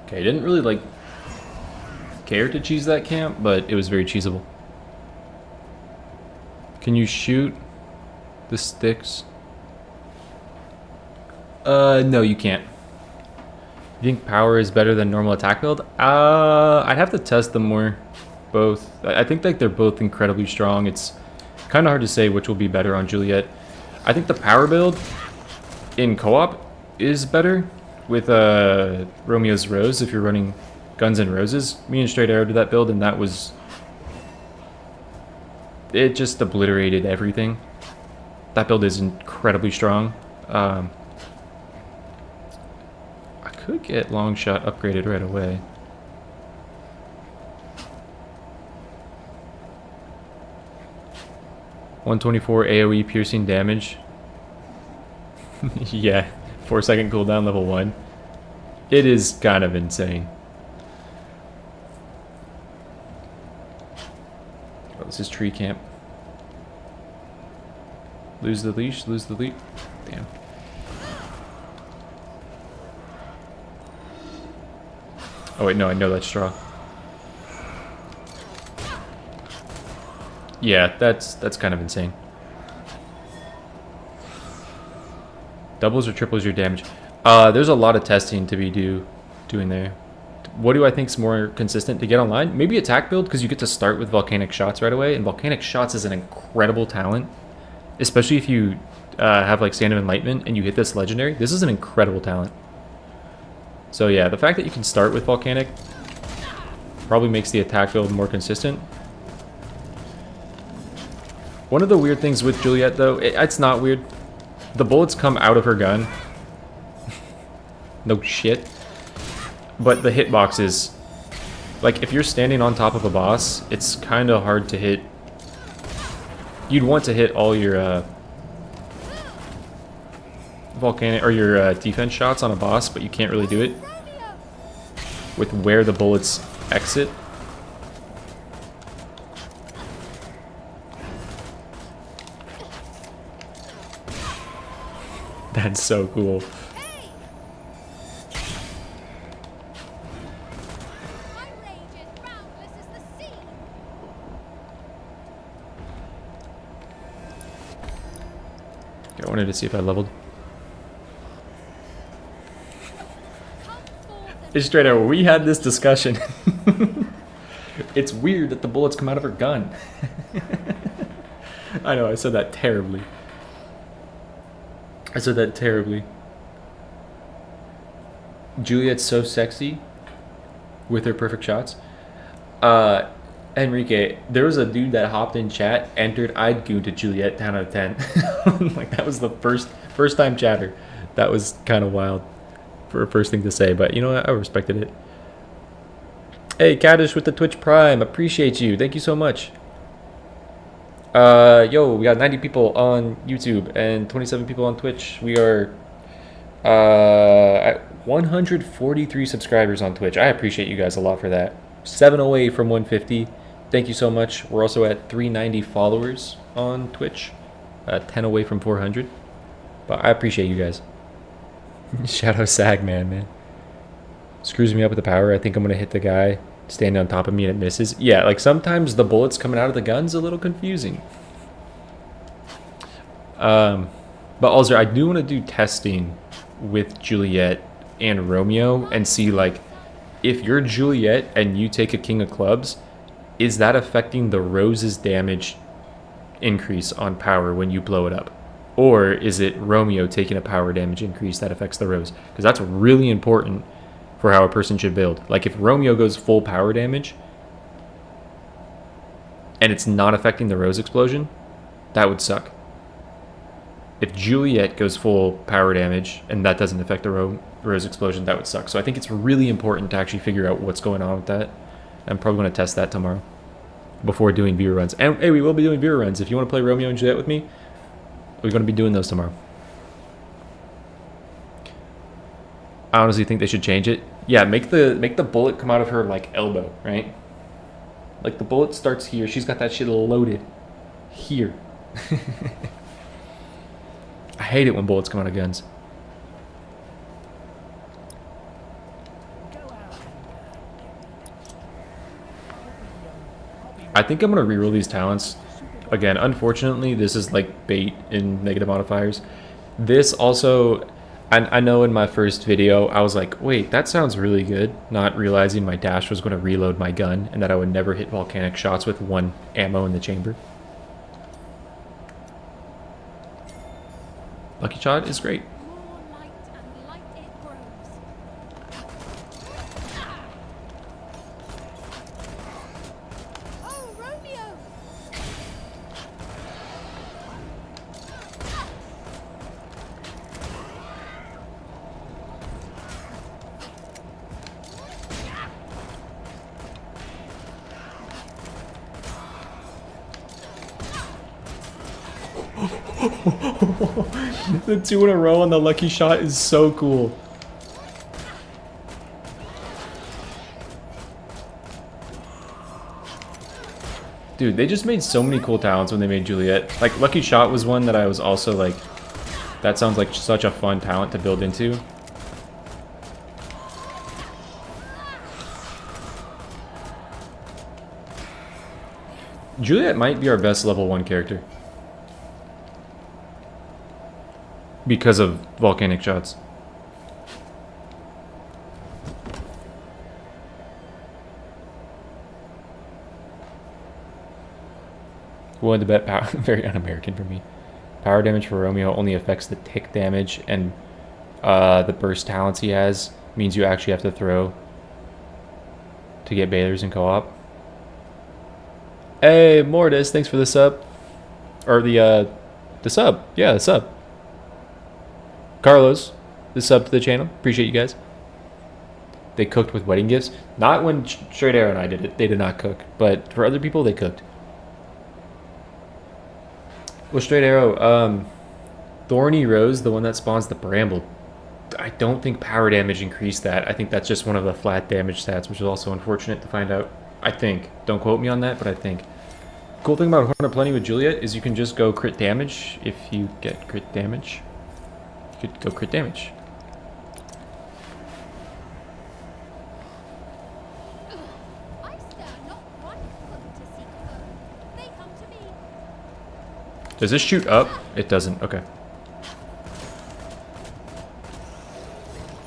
B: Okay, I didn't really like care to cheese that camp, but it was very cheesable. Can you shoot the sticks? No, you can't. You think power is better than normal attack build? I'd have to test them more. Both. I think like they're both incredibly strong. It's kind of hard to say which will be better on Juliet. I think the power build in co-op is better with Romeo's Rose if you're running guns and roses. Me and Straight Arrow did that build and that was... It just obliterated everything. That build is incredibly strong. I could get long shot upgraded right away. $124 AoE piercing damage. Yeah, 4-second cooldown level 1. It is kind of insane. Oh, this is tree camp. Lose the leash, lose the lead. Damn. Oh wait, no, I know that's straw. Yeah, that's kind of insane. Doubles or triples your damage? There's a lot of testing to be doing there. What do I think is more consistent to get online? Maybe attack build, because you get to start with volcanic shots right away, and volcanic shots is an incredible talent, especially if you have like Sand of Enlightenment and you hit this legendary. This is an incredible talent. So yeah, the fact that you can start with volcanic probably makes the attack build more consistent. One of the weird things with Juliet, though, it's not weird. The bullets come out of her gun. No shit. But the hitbox is... Like, if you're standing on top of a boss, it's kind of hard to hit. You'd want to hit all your volcanic or your defense shots on a boss, but you can't really do it with where the bullets exit. That's so cool. I wanted to see if I leveled. It's straight out. We had this discussion. It's weird that the bullets come out of her gun. I know, I said that terribly. I said that terribly. Juliet's so sexy with her perfect shots. Enrique, there was a dude that hopped in chat, entered, I'd goon to Juliet 10 out of 10. Like, that was the first time chatter. That was kind of wild for a first thing to say, but you know what? I respected it. Hey, Kaddish with the Twitch Prime. Appreciate you. Thank you so much. Yo, we got 90 people on YouTube and 27 people on Twitch. We are at 143 subscribers on Twitch. I appreciate you guys a lot for that. 7 away from 150. Thank you so much. We're also at 390 followers on Twitch. 10 away from 400. But I appreciate you guys. Shadow Sag man. Screws me up with the power. I think I'm going to hit the guy standing on top of me and it misses. Yeah, like sometimes the bullets coming out of the gun's a little confusing. But also I do want to do testing with Juliet and Romeo and see, like, if you're Juliet and you take a King of Clubs, is that affecting the Rose's damage increase on power when you blow it up? Or is it Romeo taking a power damage increase that affects the Rose? Because that's really important for how a person should build. Like, if Romeo goes full power damage and it's not affecting the Rose explosion, that would suck. If Juliet goes full power damage and that doesn't affect the Rose explosion, that would suck. So I think it's really important to actually figure out what's going on with that. I'm probably going to test that tomorrow before doing viewer runs. And hey, we will be doing viewer runs. If you want to play Romeo and Juliet with me, we're going to be doing those tomorrow. I honestly think they should change it. Yeah, make the bullet come out of her, like, elbow, right? Like, the bullet starts here. She's got that shit loaded here. I hate it when bullets come out of guns. I think I'm going to reroll these talents again, unfortunately, this is like bait in negative modifiers. This also, I know in my first video, I was like, wait, that sounds really good, not realizing my dash was going to reload my gun and that I would never hit volcanic shots with 1 ammo in the chamber. Lucky shot is great.
E: More light and light it grows. Oh, Romeo!
B: The 2 in a row on the lucky shot is so cool. Dude, they just made so many cool talents when they made Juliet. Like, Lucky Shot was one that I was also like, that sounds like such a fun talent to build into. Juliet might be our best level 1 character. Because of volcanic shots. Willing to bet power, very un-American for me. Power damage for Romeo only affects the tick damage, and the burst talents he has means you actually have to throw to get bailers in co-op. Hey, Mortis, thanks for the sub. Or the sub. Yeah, the sub. Carlos, the sub to the channel. Appreciate you guys. They cooked with wedding gifts. Not when Straight Arrow and I did it. They did not cook. But for other people, they cooked. Well, Straight Arrow, Thorny Rose, the one that spawns the Bramble, I don't think power damage increased that. I think that's just one of the flat damage stats, which is also unfortunate to find out. I think. Don't quote me on that, but I think. Cool thing about Horn of Plenty with Juliet is you can just go crit damage if you get crit damage. You could go crit damage.
E: I stir not one foot to seek foe. They come to me.
B: Does this shoot up? It doesn't. Okay.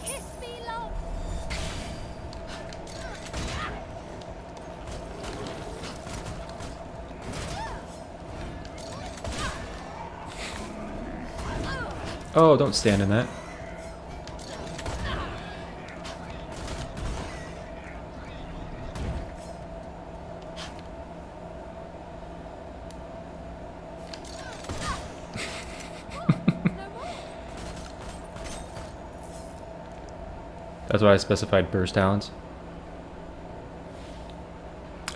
E: Kiss me, love.
B: Oh, don't stand in that. That's why I specified burst talents.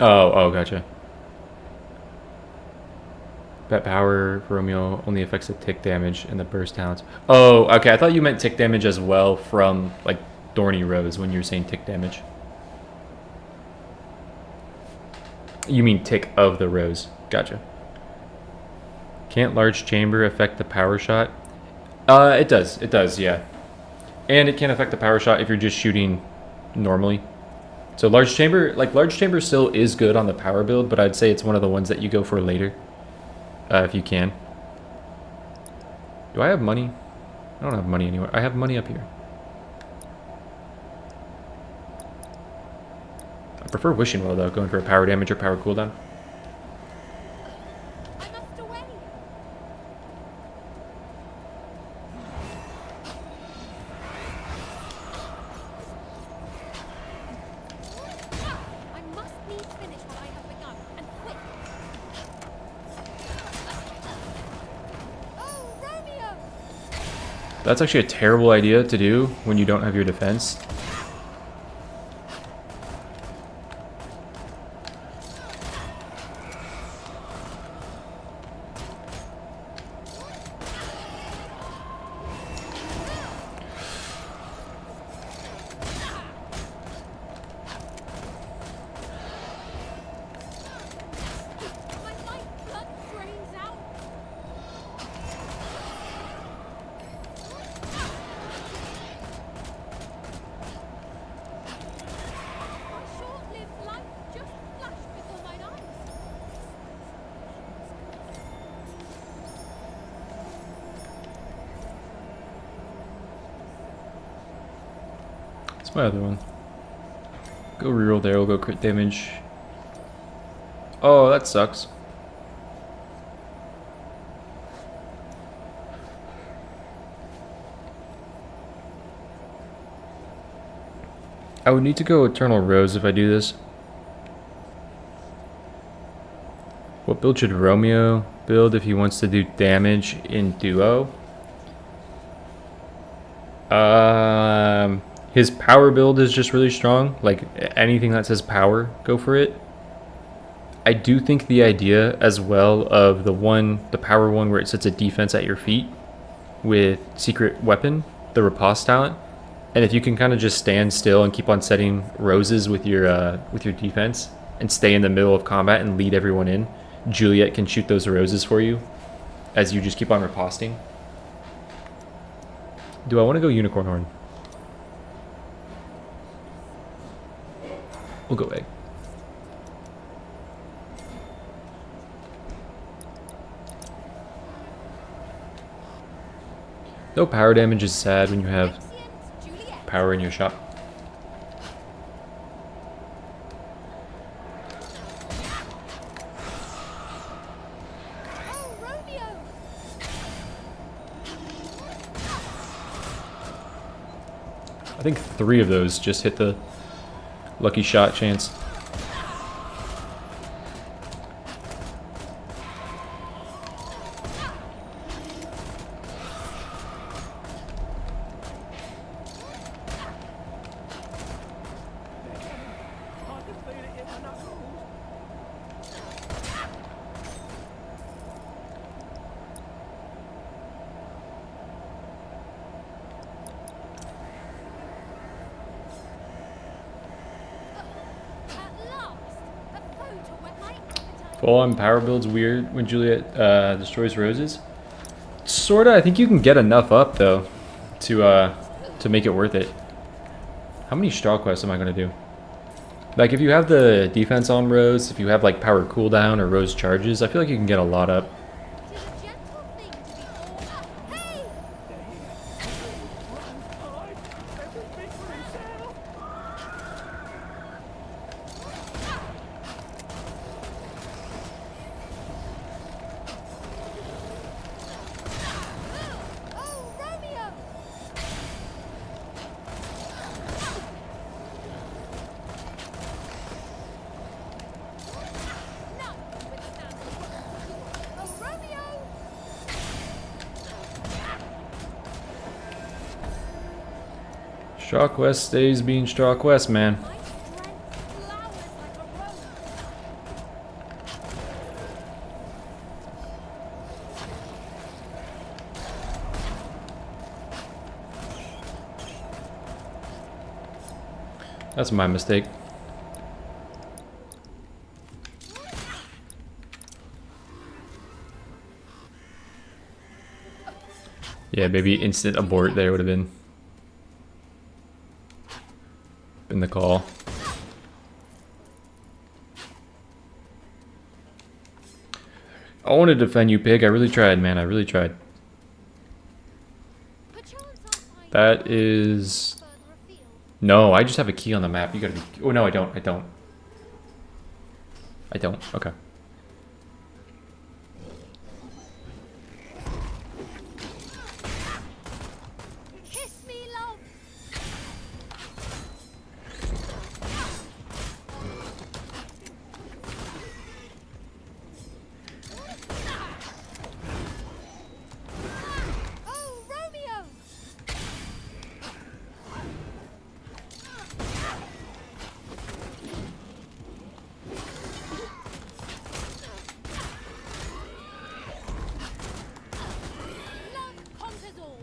B: Oh, gotcha. Bet power for Romeo only affects the tick damage and the burst talents. Oh, okay. I thought you meant tick damage as well from like Thorny Rose when you were saying tick damage. You mean tick of the rose. Gotcha. Can't large chamber affect the power shot? It does. It does, yeah. And it can affect the power shot if you're just shooting normally. So large chamber still is good on the power build, but I'd say it's one of the ones that you go for later. If you can. Do I have money? I don't have money anywhere. I have money up here. I prefer Wishing Well though, going for a power damage or power cooldown.
E: I must away. I must needs finish what I have begun, and quick. Oh, Romeo!
B: That's actually a terrible idea to do when you don't have your defense.
E: My life blood drains out.
B: My other one. Go reroll there, we'll go crit damage. Oh, that sucks. I would need to go Eternal Rose if I do this. What build should Romeo build if he wants to do damage in duo? His power build is just really strong. Like anything that says power, go for it. I do think the idea as well of the power one where it sets a defense at your feet with secret weapon, the riposte talent, and if you can kind of just stand still and keep on setting roses with your defense and stay in the middle of combat and lead everyone in, Juliet can shoot those roses for you as you just keep on riposting. Do I want to go Unicorn Horn? We'll go egg. No power damage is sad when you have
E: Juliet.
B: power in your shop.
E: Oh, Romeo.
B: I think 3 of those just hit the lucky shot chance.
E: At last, a foe to whet my appetite.
B: Full on power build's weird when Juliet destroys roses. Sorta. I think you can get enough up though to make it worth it. How many straw quests am I gonna do? Like if you have the defense on Rose, if you have like power cooldown or Rose charges, I feel like you can get a lot up.
E: It is a gentle thing to be all. Hey! Oh, Romeo! Oh, Romeo!
B: Straw quest stays being straw quest, man.
E: My strength flowers like a rose.
B: That's my mistake. Yeah, maybe instant abort there would have been the call. I wanted to defend you, pig. I really tried, man. I really tried.
E: Perchance I'll find
B: That is...
E: further afield.
B: No, I just have a key on the map. You gotta be... Oh, no, I don't. I don't. I don't. Okay.
E: Kiss me, love. Oh, Romeo! Love conquers all.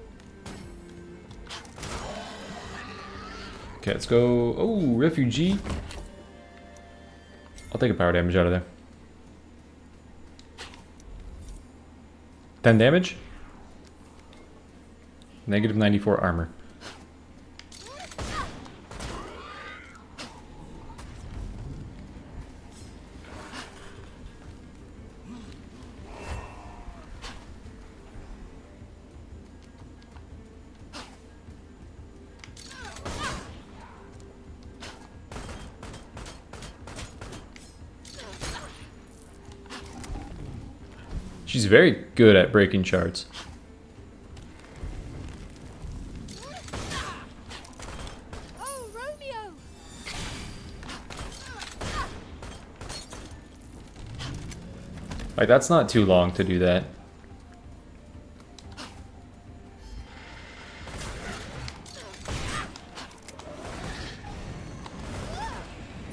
B: Okay, let's go. Oh, refugee. I'll take a power damage out of there. 10 damage. Negative 94 armor. She's very good at breaking charts.
E: Oh, Romeo!
B: Like, that's not too long to do that.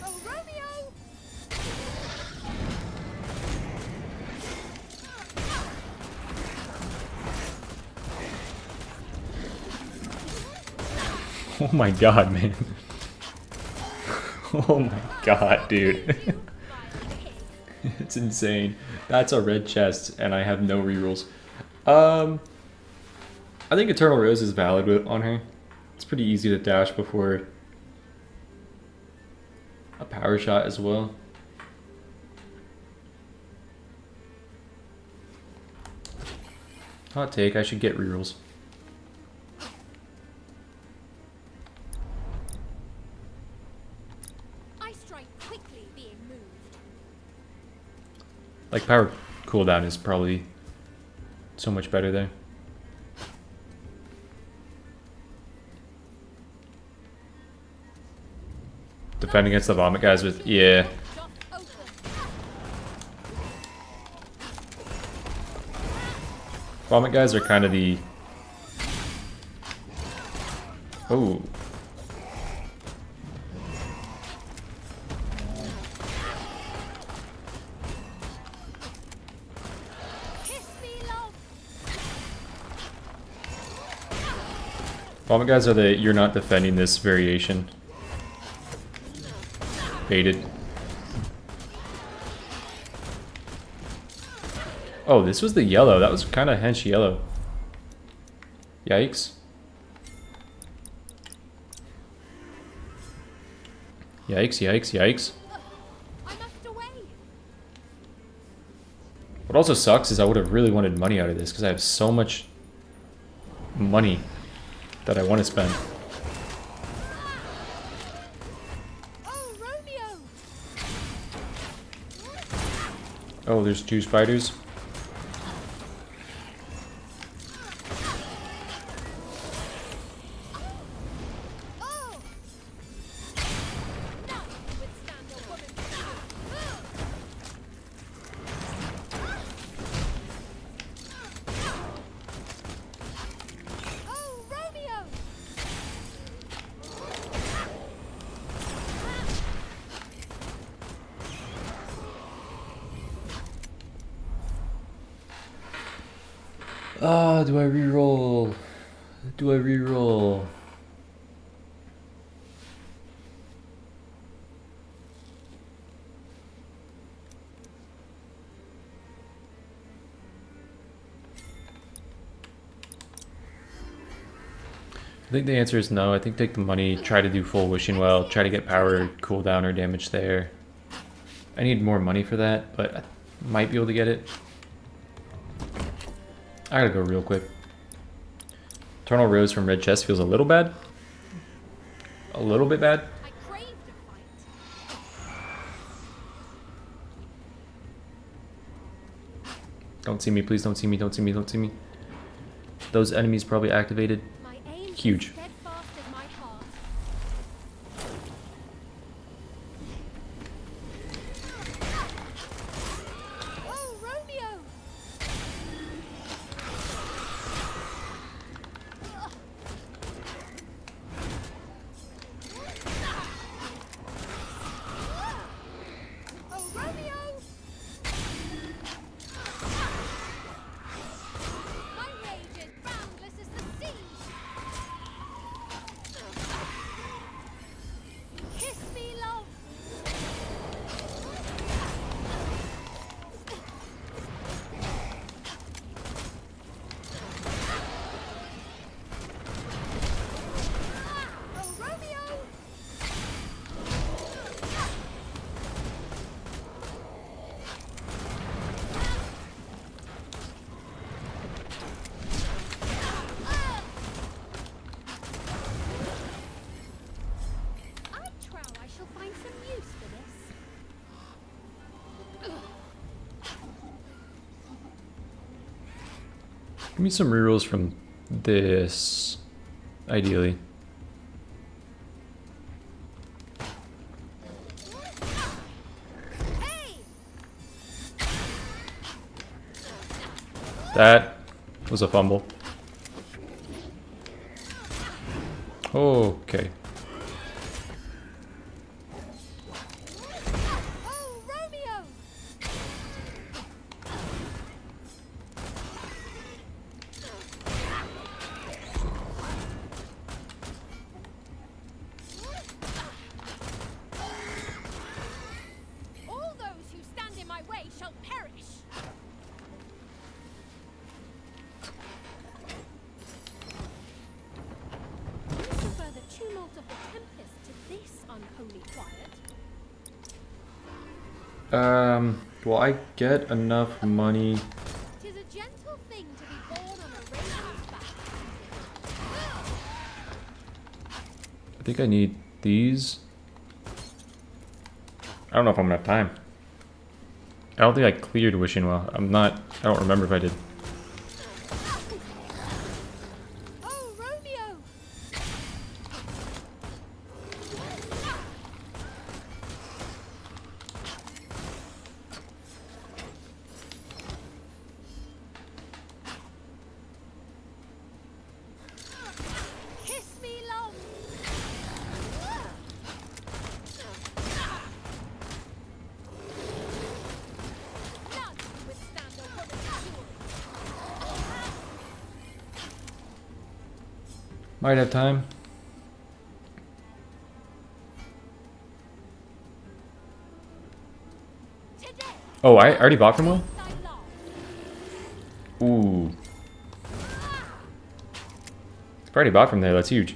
E: Oh, Romeo!
B: Oh my god, man. Oh my god, dude. It's insane. That's a red chest, and I have no rerolls. I think Eternal Rose is valid on her. It's pretty easy to dash before a power shot as well. Hot take, I should get rerolls.
E: I strike quickly, being moved.
B: Like, power cooldown is probably so much better there. Defend against the vomit guys with, yeah.
E: Shot open.
B: Vomit guys are kind of the... Oh.
E: Kiss me, love.
B: Vomit guys are the you're not defending this variation. Baited. Oh, this was the yellow. That was kind of hench yellow. Yikes. Yikes, yikes, yikes.
E: I must away.
B: What also sucks is I would have really wanted money out of this because I have so much money that I want to spend.
E: Oh, Romeo!
B: Oh, there's 2 spiders.
E: Oh! None can withstand a woman's power. Oh, Romeo!
B: Ah, do I reroll? Do I reroll? I think the answer is no. I think take the money, try to do full wishing well, try to get power, cooldown, or damage there. I need more money for that, but I might be able to get it. I gotta go real quick. Eternal Rose from Red Chest feels a little bad. A little bit bad.
E: I crave to fight.
B: Don't see me, please don't see me, don't see me, don't see me. Those enemies probably activated.
E: My aim is
B: Huge.
E: steadfast as my heart. Oh, Romeo! Oh, Romeo! My rage is boundless as the sea.
B: Give me some rerolls from this, ideally. That was a fumble. Okay.
E: Oh, Romeo! All those who stand in my way shall perish. I prefer the tumult of the tempest to this unholy quiet.
B: Will I get enough money?
E: 'Tis a gentle thing to be born on a raven's back.
B: I think I need these. I don't know if I'm gonna have time. I don't think I cleared Wishing Well. I don't remember if I did.
E: Oh, Romeo! Kiss me long. None withstand a woman's fury.
B: Might have time.
E: Today,
B: Oh, I already bought from Will?
E: thy love.
B: Ooh. I've already bought from there, that's huge.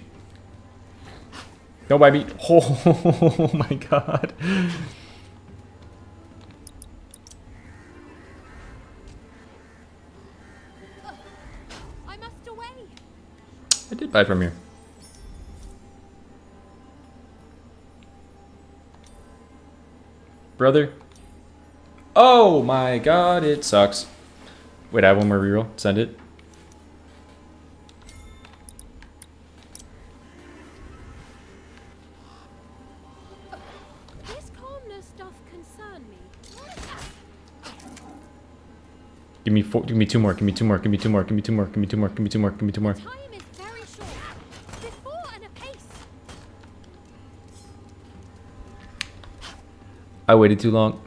B: No, baby. Oh my god.
E: I must away.
B: I did buy from here. Brother. Oh my god, it sucks. Wait, I have one more reroll. Send it.
E: This calmness doth concern me.
B: Give me 4, give me 2 more, give me 2 more, give me 2 more, give me 2 more, give me 2 more, give me 2 more, give me 2 more.
E: Time is very short. Before and apace.
B: I waited too long.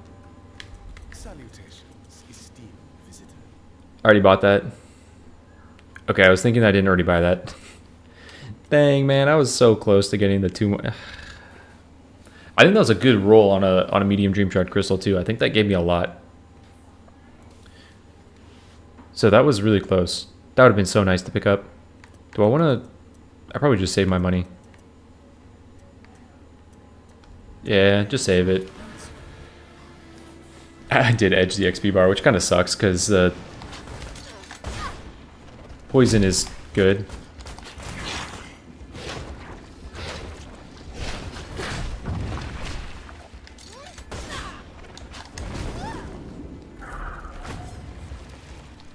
C: Salutations, esteemed visitor.
B: I already bought that. Okay, I was thinking I didn't already buy that. Dang, man, I was so close to getting the 2 more. I think that was a good roll on a medium dream shard crystal too. I think that gave me a lot. So that was really close. That would have been so nice to pick up. Do I want to? I probably just save my money. Yeah, just save it. I did edge the XP bar, which kind of sucks because poison is good.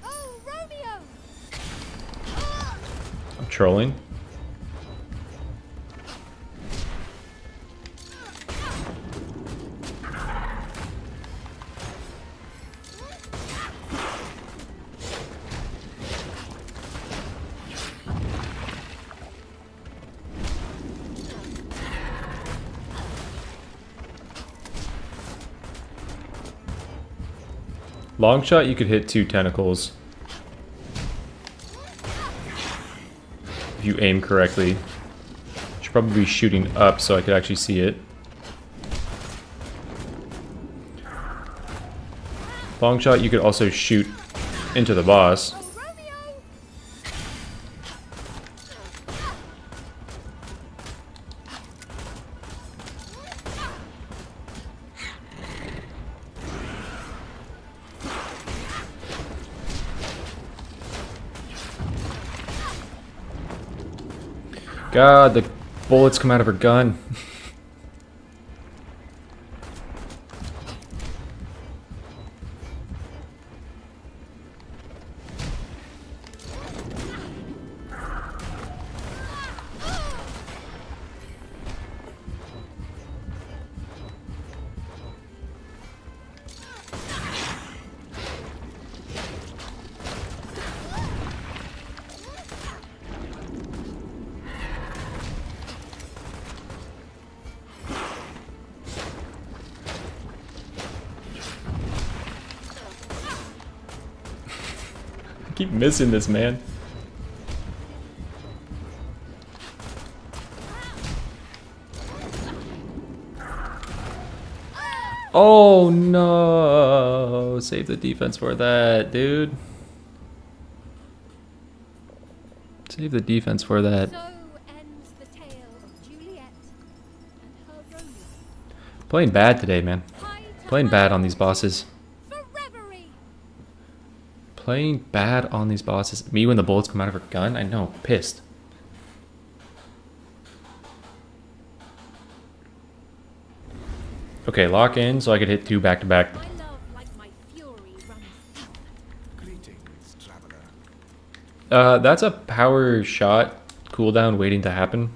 E: Oh, Romeo!
B: I'm trolling. Long shot, you could hit 2 tentacles. If you aim correctly. Should probably be shooting up so I could actually see it. Long shot, you could also shoot into the boss.
E: Oh, Romeo!
B: God, the bullets come out of her gun. keep missing this, man. Oh no! Save the defense for that, dude. Save the defense for that.
E: So ends the tale of Juliet and her Romeo.
B: Playing bad today, man.
E: High to
B: Playing bad on
E: high
B: these bosses.
E: for reverie.
B: Playing bad on these bosses. Me when the bullets come out of her gun? I know, pissed. Okay, lock in so I could hit 2 back to back.
E: My love, like my fury, runs deep.
C: Greetings, traveler.
B: That's a power shot cooldown waiting to happen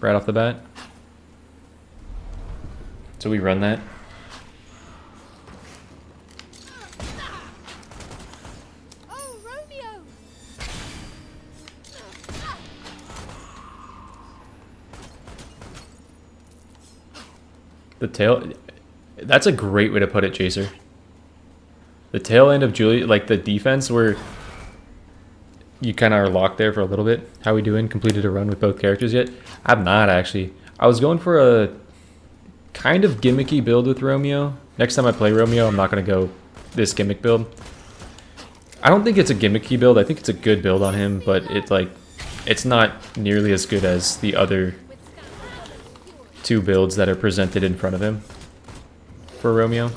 B: right off the bat. So we run that.
E: Oh, Romeo!
B: The tail... That's a great way to put it, Chaser. The tail end of Juliet, like the defense where you kind of are locked there for a little bit. How we doing? Completed a run with both characters yet? I'm not, actually. I was going for a kind of gimmicky build with Romeo. Next time I play Romeo, I'm not going to go this gimmick build. I don't think it's a gimmicky build. I think it's a good build on him, but it's not nearly as good as the other 2 builds that are presented in front of him for Romeo.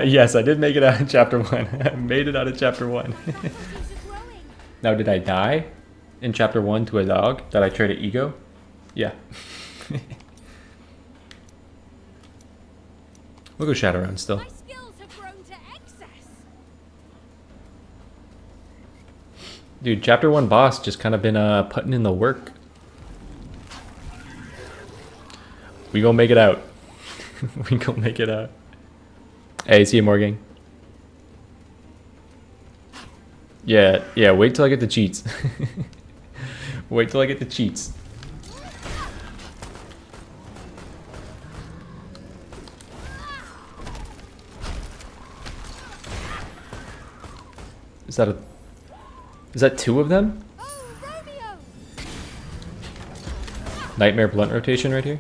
B: Yes, I did make it out of chapter 1. I made it out of chapter 1. Now, did I die in chapter 1 to a dog? Did I trade an ego? Yeah. We'll go Shadowrun still.
E: My skills have grown to excess.
B: Dude, chapter 1 boss just kind of been putting in the work. We gonna make it out. We gonna make it out. Hey, see you, Morgan. Yeah, wait till I get the cheats. Wait till I get the cheats. Is that 2 of them?
E: Oh, Romeo!
B: Nightmare blunt rotation right here.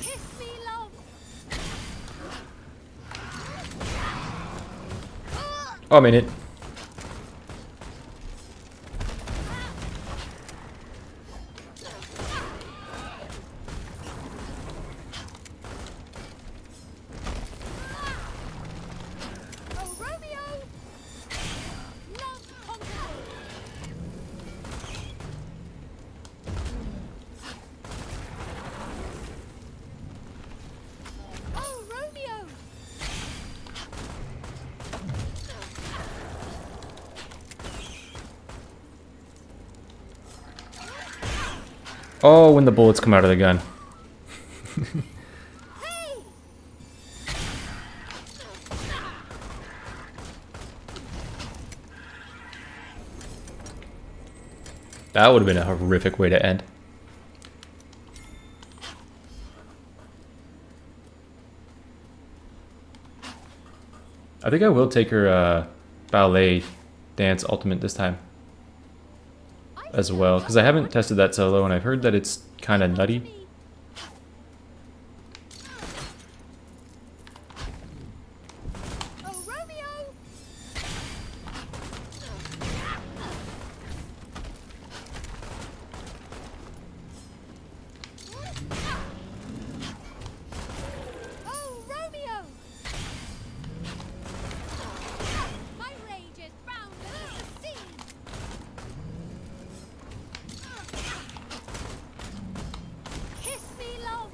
E: Kiss me, love.
B: Oh, I'm in it.
E: Oh, Romeo! Love conquers. Oh, Romeo!
B: Oh, when the bullets come out of the gun.
E: Hey!
B: That would have been a horrific way to end. I think I will take her ballet dance ultimate this time as well, because I haven't tested that solo and I've heard that it's kind of nutty.
E: Oh, Romeo! Oh, Romeo! My rage is boundless as the sea. Kiss me, love.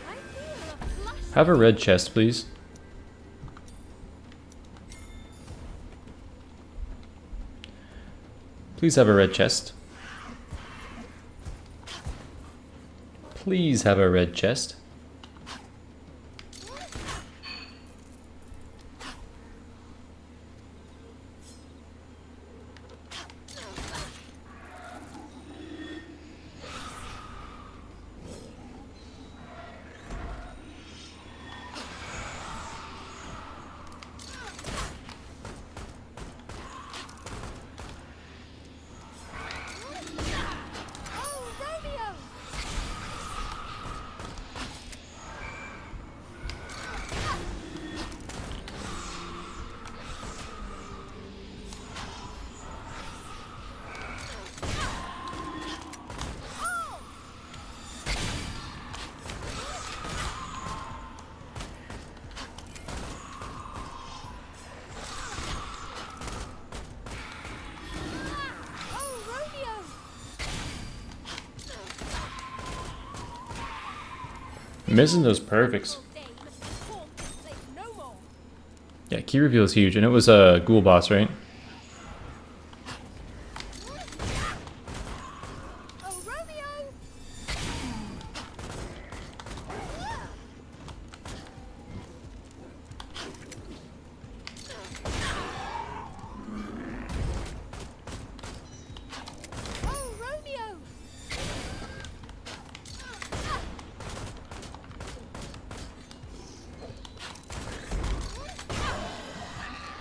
E: I feel a flush.
B: Have a red chest, please. Please have a red chest. Please have a red chest.
E: Oh, Romeo! Oh, Romeo!
B: Missing those perfects.
E: Dame, perform this place no more.
B: Yeah, key reveal is huge, and it was a ghoul boss, right?
E: Oh, Romeo! Oh, Romeo!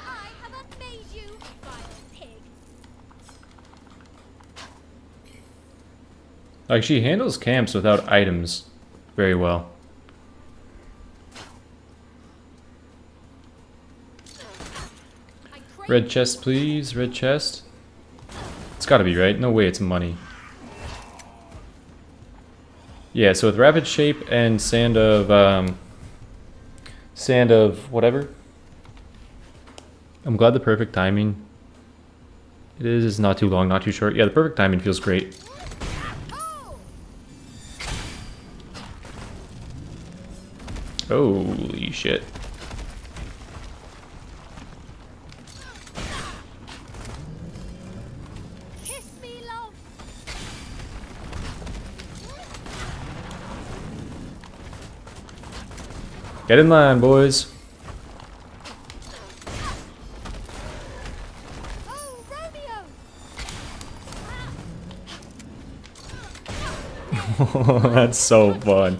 E: I have unmade you, vile pig.
B: Like, she handles camps without items very well.
E: I crave
B: Red chest, please. Red chest. It's gotta be right. No way it's money. Yeah, so with rapid shape and sand of whatever. I'm glad the perfect timing. It is. It's not too long, not too short. Yeah, the perfect timing feels great.
E: Oh!
B: Holy shit.
E: Kiss me, love.
B: Get in line, boys.
E: Oh, Romeo!
B: That's so fun.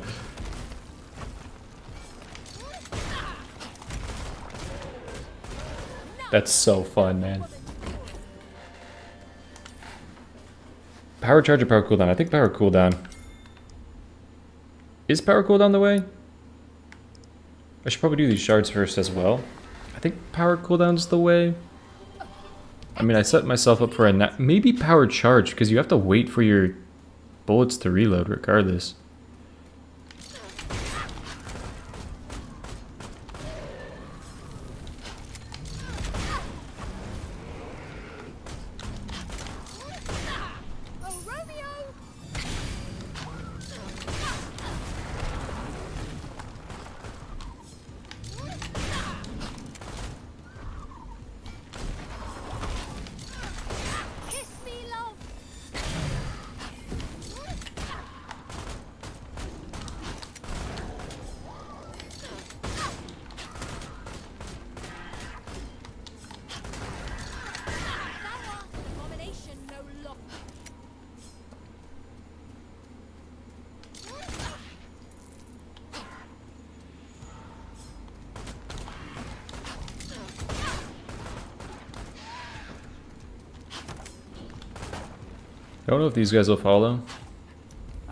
B: That's so fun, man. Power charge or power cooldown? I think power cooldown. Is power cooldown the way? I should probably do these shards first as well. I think power cooldown's the way. I mean, I set myself up for a maybe power charge because you have to wait for your bullets to reload regardless.
E: Oh, Romeo! Kiss me, love. Thou art an abomination no longer.
B: I don't know if these guys will follow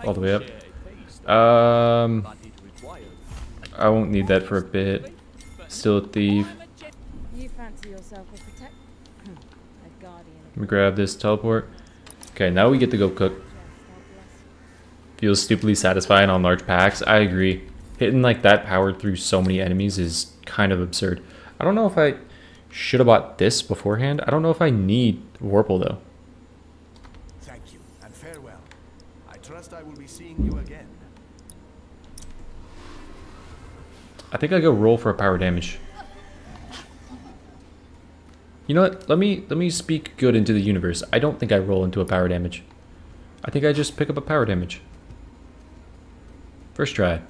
B: all the way up.
C: But it requires
B: I won't need that for a bit. Still a thief.
G: You fancy yourself a protect a guardian
B: Let me grab this teleport. Okay, now we get to go cook.
G: of justice.
B: Feels stupidly satisfying on large packs. I agree. Hitting like that power through so many enemies is kind of absurd. I don't know if I should have bought this beforehand. I don't know if I need Warple though.
C: Thank you and farewell. I trust I will be seeing you again.
B: I think I go roll for a power damage. You know what? Let me speak good into the universe. I don't think I roll into a power damage. I think I just pick up a power damage. First try.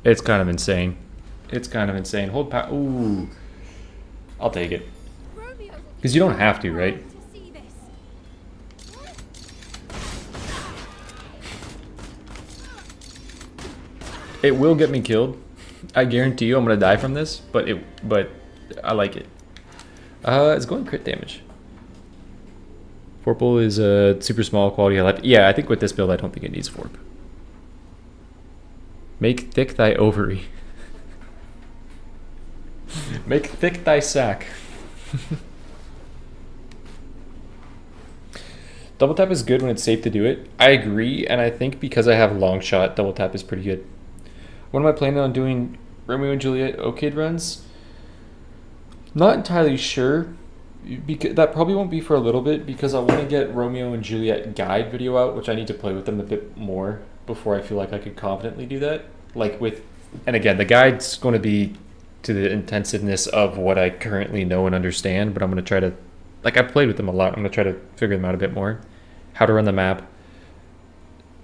B: It's kind of insane. It's kind of insane. Hold power. Ooh. I'll take it. Because you don't have to, right? It will get me killed. I guarantee you I'm going to die from this, but I like it. It's going crit damage. Vorpal is a super small quality of life. Yeah, I think with this build I don't think it needs Vorp. Make thick thy ovary. Make thick thy sack. Double tap is good when it's safe to do it. I agree, and I think because I have long shot, double tap is pretty good. When am I planning on doing Romeo and Juliet O-Kid runs? Not entirely sure. Because that probably won't be for a little bit because I want to get Romeo and Juliet guide video out, which I need to play with them a bit more before I feel like I could confidently do that. Like with, and again, the guide's going to be to the intensiveness of what I currently know and understand, but I'm going to try to, like I played with them a lot, I'm going to try to figure them out a bit more. How to run the map,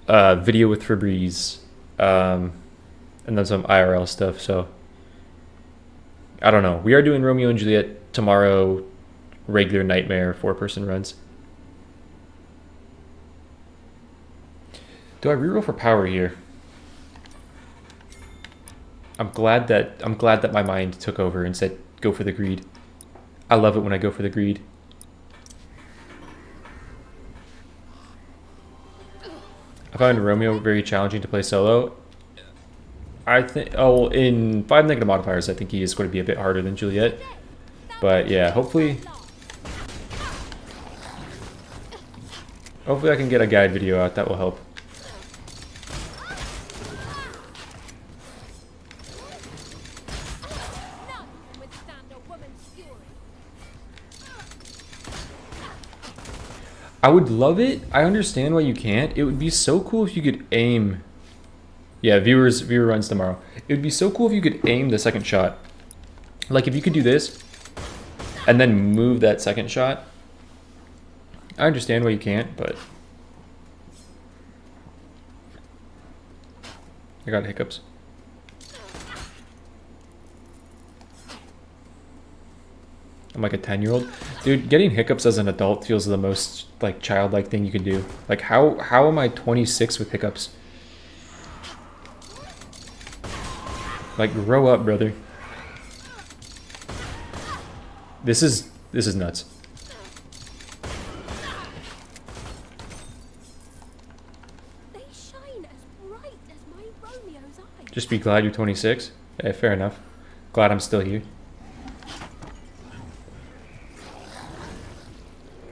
B: video with Febreze, and then some IRL stuff, so I don't know. We are doing Romeo and Juliet tomorrow, regular Nightmare 4-person runs. Do I reroll for power here? I'm glad that my mind took over and said go for the greed. I love it when I go for the greed. I found Romeo very challenging to play solo. I think in 5 negative modifiers I think he is going to be a bit harder than Juliet. But yeah, hopefully I can get a guide video out, that will help. I would love it. I understand why you can't. It would be so cool if you could aim. Yeah, viewer runs tomorrow. It would be so cool if you could aim the second shot. Like if you could do this and then move that second shot. I understand why you can't, but I got hiccups. I'm like a 10-year-old. Dude, getting hiccups as an adult feels the most like childlike thing you can do. Like how am I 26 with hiccups? Like grow up, brother. This is nuts.
E: They shine as bright as my Romeo's eyes.
B: Just be glad you're 26. Yeah, fair enough. Glad I'm still here.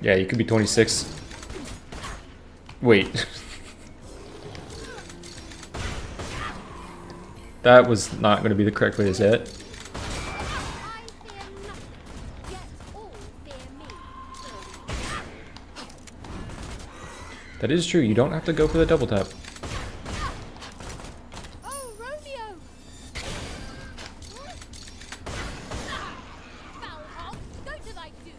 B: Yeah, you could be 26. Wait. That was not going to be the correct way to say it. That is true. You don't have to go for the double tap.
E: Oh, Romeo! Go to thy doom.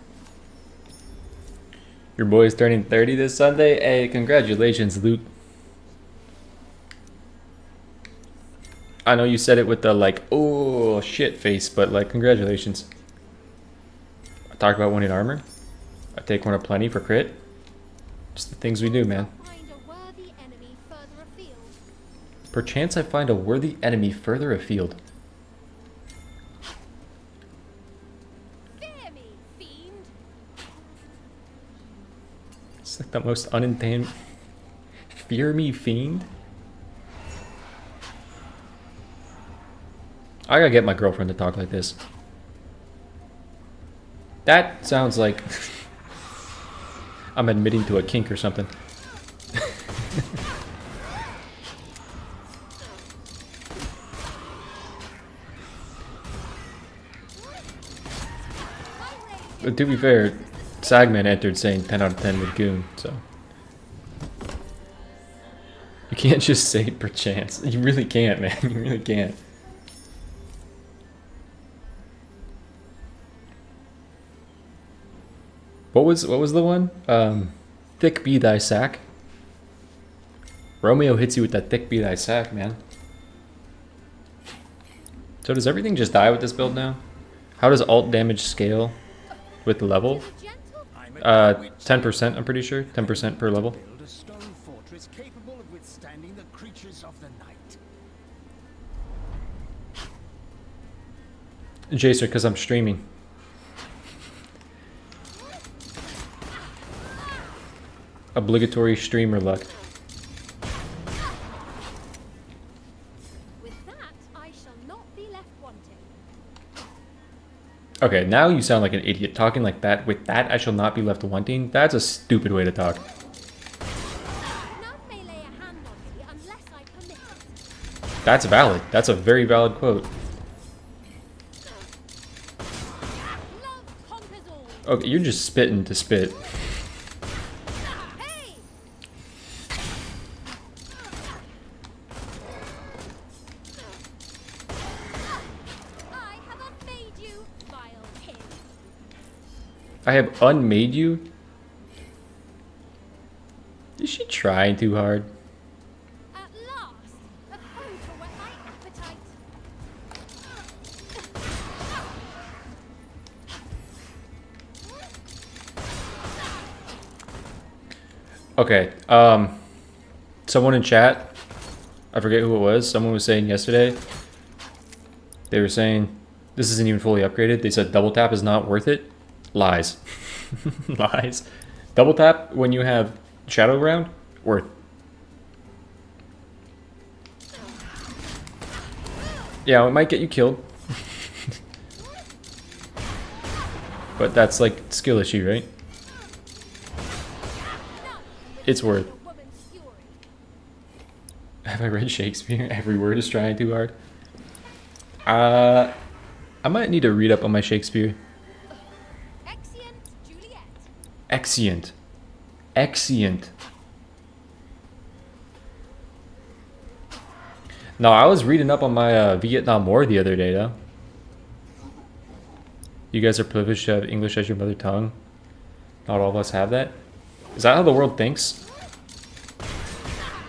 B: Your boy's turning 30 this Sunday. Hey, congratulations, Luke. I know you said it with the like, oh shit face, but like, congratulations. I talked about winning armor. I take one of plenty for crit. Just the things we do, man.
E: Find a worthy enemy further afield.
B: Perchance I find a worthy enemy further afield.
E: Fear me, fiend.
B: It's like the most unintended. Fear me, fiend. I gotta get my girlfriend to talk like this. That sounds like I'm admitting to a kink or something. But to be fair, Sagman entered saying 10 out of 10 with Goon, so. You can't just say perchance. You really can't, man. You really can't. What was the one? Thick be thy sack. Romeo hits you with that thick be thy sack, man. So does everything just die with this build now? How does alt damage scale with the level? 10%, I'm pretty sure. 10% per level.
C: Build a stone fortress capable of withstanding the creatures of the night.
B: Jacer, because I'm streaming. Obligatory streamer luck.
E: With that, I shall not be left wanting.
B: Okay, now you sound like an idiot. Talking like that, with that I shall not be left wanting. That's a stupid way to talk.
E: None may lay a hand on me unless I permit it.
B: That's valid. That's a very valid quote.
E: Love conquers all.
B: Okay, you're just spitting to spit.
E: Hey! I have unmade you, vile pig.
B: I have unmade you? Is she trying too hard?
E: At last, a food to whet my appetite.
B: Okay, someone in chat, I forget who it was, someone was saying yesterday, they were saying, this isn't even fully upgraded, they said double tap is not worth it. Lies. Lies. Double tap when you have Shadow Ground, worth. Yeah, it might get you killed. But that's like skill issue, right? It's worth.
E: A woman's fury.
B: Have I read Shakespeare? Every word is trying too hard. I might need to read up on my Shakespeare.
E: Exeunt, Juliet.
B: Exeunt. Exeunt. No, I was reading up on my Vietnam War the other day, though. You guys are privileged to have English as your mother tongue. Not all of us have that. Is that how the world thinks?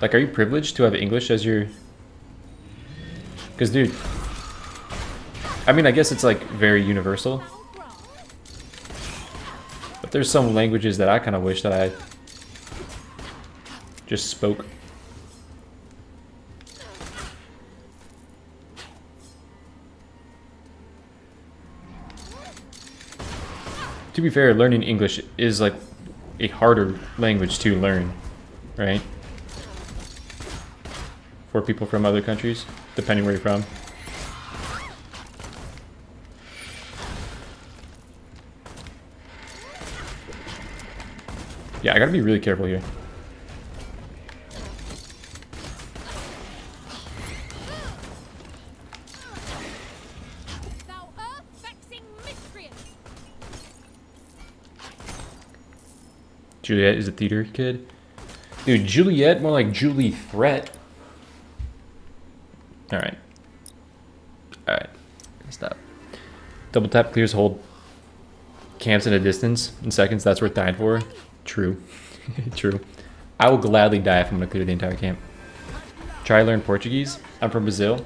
B: Like, are you privileged to have English as your... Because, dude... I mean, I guess it's, like, very universal. But there's some languages that I kind of wish that I just spoke. To be fair, learning English is, like, a harder language to learn, right? For people from other countries, depending where you're from. Yeah, I gotta be really careful here.
E: Thou earth-vexing miscreant.
B: Juliet is a theater kid. Dude, Juliet, more like Julie Threat. Alright. Alright. Stop. Double tap clears hold. Camps in a distance. In seconds, that's worth dying for. True. True. I will gladly die if I'm gonna clear the entire camp. Try learn Portuguese. I'm from Brazil.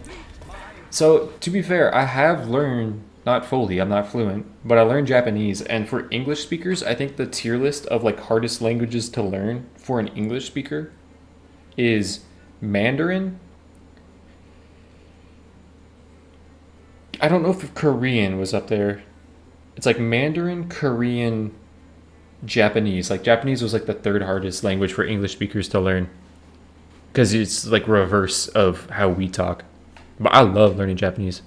B: So, to be fair, I have learned, not fully, I'm not fluent, but I learned Japanese. And for English speakers, I think the tier list of like hardest languages to learn for an English speaker is Mandarin. I don't know if Korean was up there. It's like Mandarin, Korean, Japanese. Like Japanese was like the third hardest language for English speakers to learn. Because it's like reverse of how we talk. But I love learning Japanese.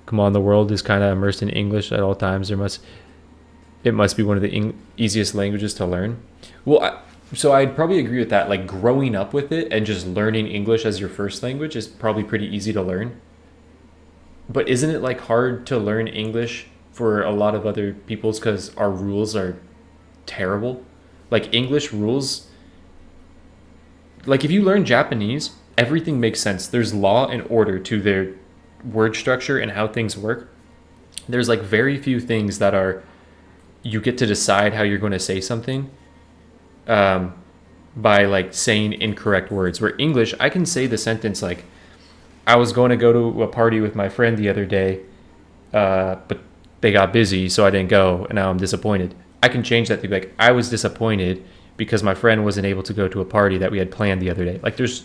B: Come on, the world is kind of immersed in English at all times. It must be one of the easiest languages to learn. Well, so I'd probably agree with that. Like growing up with it and just learning English as your first language is probably pretty easy to learn. But isn't it like hard to learn English for a lot of other people's because our rules are terrible? Like English rules, like if you learn Japanese, everything makes sense. There's law and order to their word structure and how things work. There's like very few things that are, you get to decide how you're going to say something by like saying incorrect words. Where English, I can say the sentence like, I was going to go to a party with my friend the other day, but they got busy, so I didn't go, and now I'm disappointed. I can change that to be like, I was disappointed because my friend wasn't able to go to a party that we had planned the other day. Like there's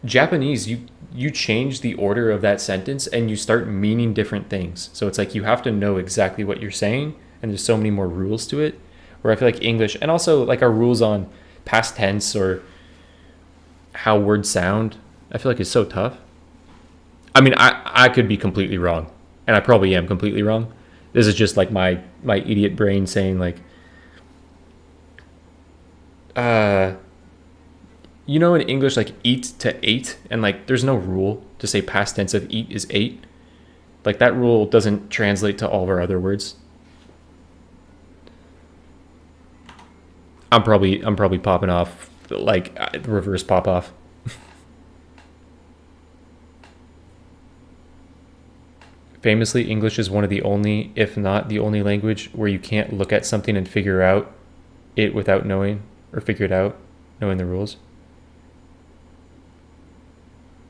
B: Japanese, you change the order of that sentence and you start meaning different things. So it's like you have to know exactly what you're saying, and there's so many more rules to it. Where I feel like English, and also like our rules on past tense or how words sound, I feel like it's so tough. I mean, I could be completely wrong, and I probably am completely wrong. This is just like my idiot brain saying like, you know, in English, like eat to ate, and like there's no rule to say past tense of eat is ate. Like that rule doesn't translate to all of our other words. I'm probably popping off, like reverse pop off. Famously, English is one of the only, if not the only language where you can't look at something and figure out it without knowing, or figure it out, knowing the rules.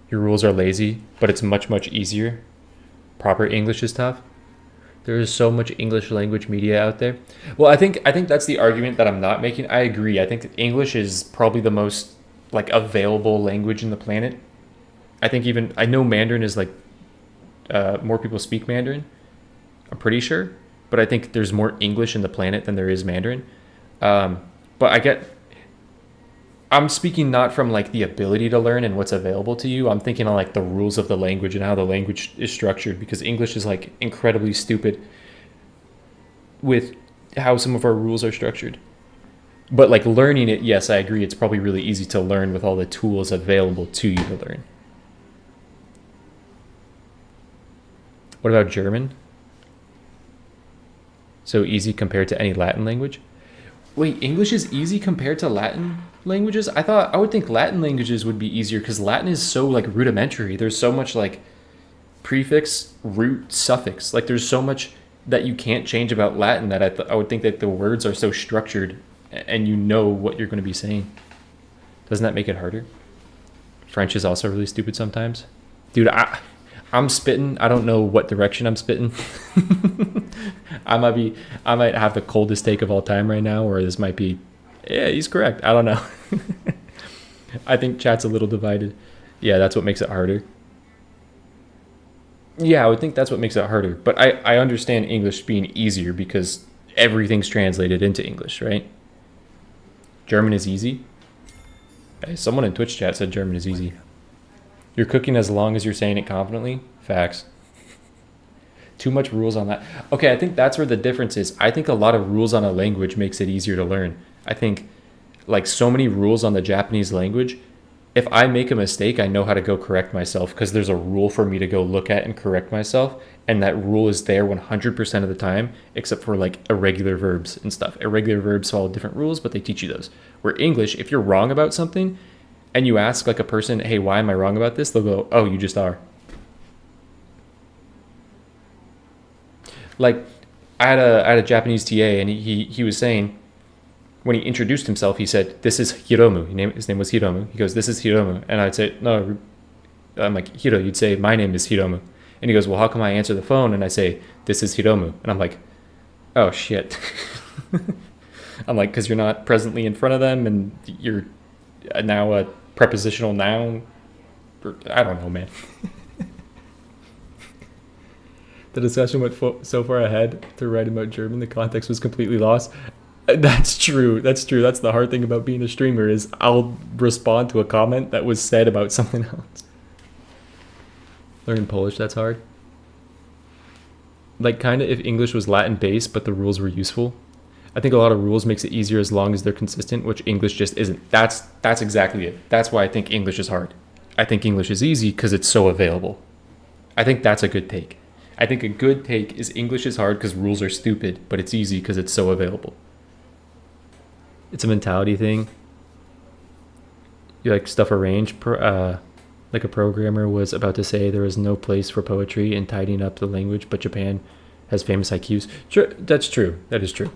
B: Your rules are lazy, but it's much, much easier. Proper English is tough. There is so much English language media out there. Well, I think that's the argument that I'm not making. I agree. I think English is probably the most like available language in the planet. I know Mandarin is like, more people speak Mandarin, I'm pretty sure, but I think there's more English in the planet than there is Mandarin. But I'm speaking not from like the ability to learn and what's available to you. I'm thinking on like the rules of the language and how the language is structured, because English is like incredibly stupid with how some of our rules are structured. But like learning it, yes, I agree. It's probably really easy to learn with all the tools available to you to learn. What about German? So easy compared to any Latin language? Wait, English is easy compared to Latin languages? I would think Latin languages would be easier because Latin is so like rudimentary. There's so much like prefix, root, suffix. Like there's so much that you can't change about Latin that I would think that the words are so structured and you know what you're going to be saying. Doesn't that make it harder? French is also really stupid sometimes. Dude, I'm spitting. I don't know what direction I'm spitting. I might have the coldest take of all time right now, or this might be, yeah, he's correct. I don't know. I think chat's a little divided. Yeah, that's what makes it harder. Yeah, I would think that's what makes it harder. But I understand English being easier because everything's translated into English, right? German is easy. Hey, someone in Twitch chat said German is easy. You're cooking as long as you're saying it confidently. Facts. Too much rules on that. Okay, I think that's where the difference is. I think a lot of rules on a language makes it easier to learn. I think like so many rules on the Japanese language, if I make a mistake, I know how to go correct myself because there's a rule for me to go look at and correct myself. And that rule is there 100% of the time, except for like irregular verbs and stuff. Irregular verbs follow different rules, but they teach you those. Where English, if you're wrong about something, and you ask like a person, hey, why am I wrong about this? They'll go, oh, you just are. Like I had a Japanese TA, and he was saying, when he introduced himself, he said, this is Hiromu. His name was Hiromu. He goes, this is Hiromu. And I'd say, no, I'm like, Hiro, you'd say, my name is Hiromu. And he goes, well, how come I answer the phone? And I say, this is Hiromu. And I'm like, oh, shit. I'm like, because you're not presently in front of them, and you're now a prepositional noun. I don't know, man. The discussion went so far ahead to write about German, the context was completely lost. That's true. That's the hard thing about being a streamer is I'll respond to a comment that was said about something else. Learning Polish, that's hard. like kind of if English was Latin based, but the rules were useful. I think a lot of rules makes it easier as long as they're consistent, which English just isn't. That's exactly it. That's why I think English is hard. I think English is easy because it's so available. I think that's a good take. I think a good take is English is hard because rules are stupid, but it's easy because it's so available. It's a mentality thing. You like stuff arranged, like a programmer was about to say there is no place for poetry in tidying up the language, but Japan has famous haikus. Sure, that's true. That is true.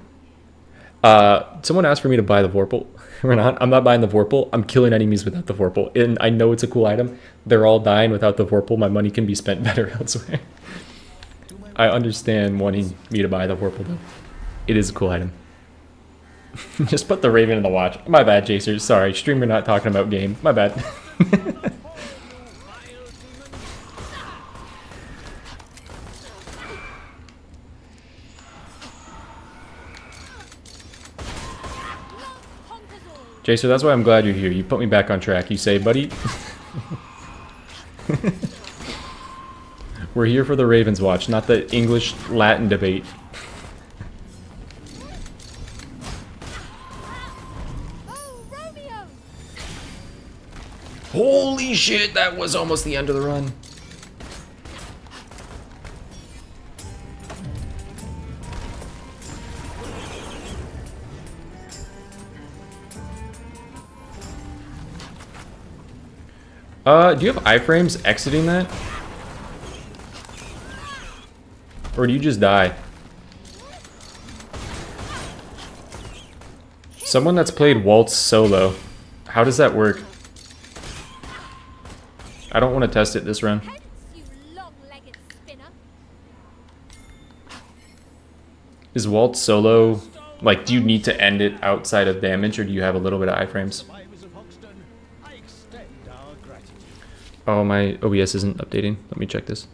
B: Someone asked for me to buy the Vorpal. I'm not buying the Vorpal. I'm killing enemies without the Vorpal. And I know it's a cool item. They're all dying without the Vorpal. My money can be spent better elsewhere. I understand wanting me to buy the Vorpal though. It is a cool item. Just put the Raven in the watch. My bad, Jacers. Sorry, streamer not talking about game. My bad. Jacer, that's why I'm glad you're here. You put me back on track. You say, buddy. We're here for the Ravenswatch, not the English-Latin debate.
E: Oh, Romeo!
B: Holy shit, that was almost the end of the run. Do you have iframes exiting that? Or do you just die? Someone that's played Waltz solo, how does that work? I don't want to test it this run.
E: Hence, you long-legged spinner.
B: Is Waltz solo, like, do you need to end it outside of damage, or do you have a little bit of iframes? Oh, my OBS isn't updating. Let me check this.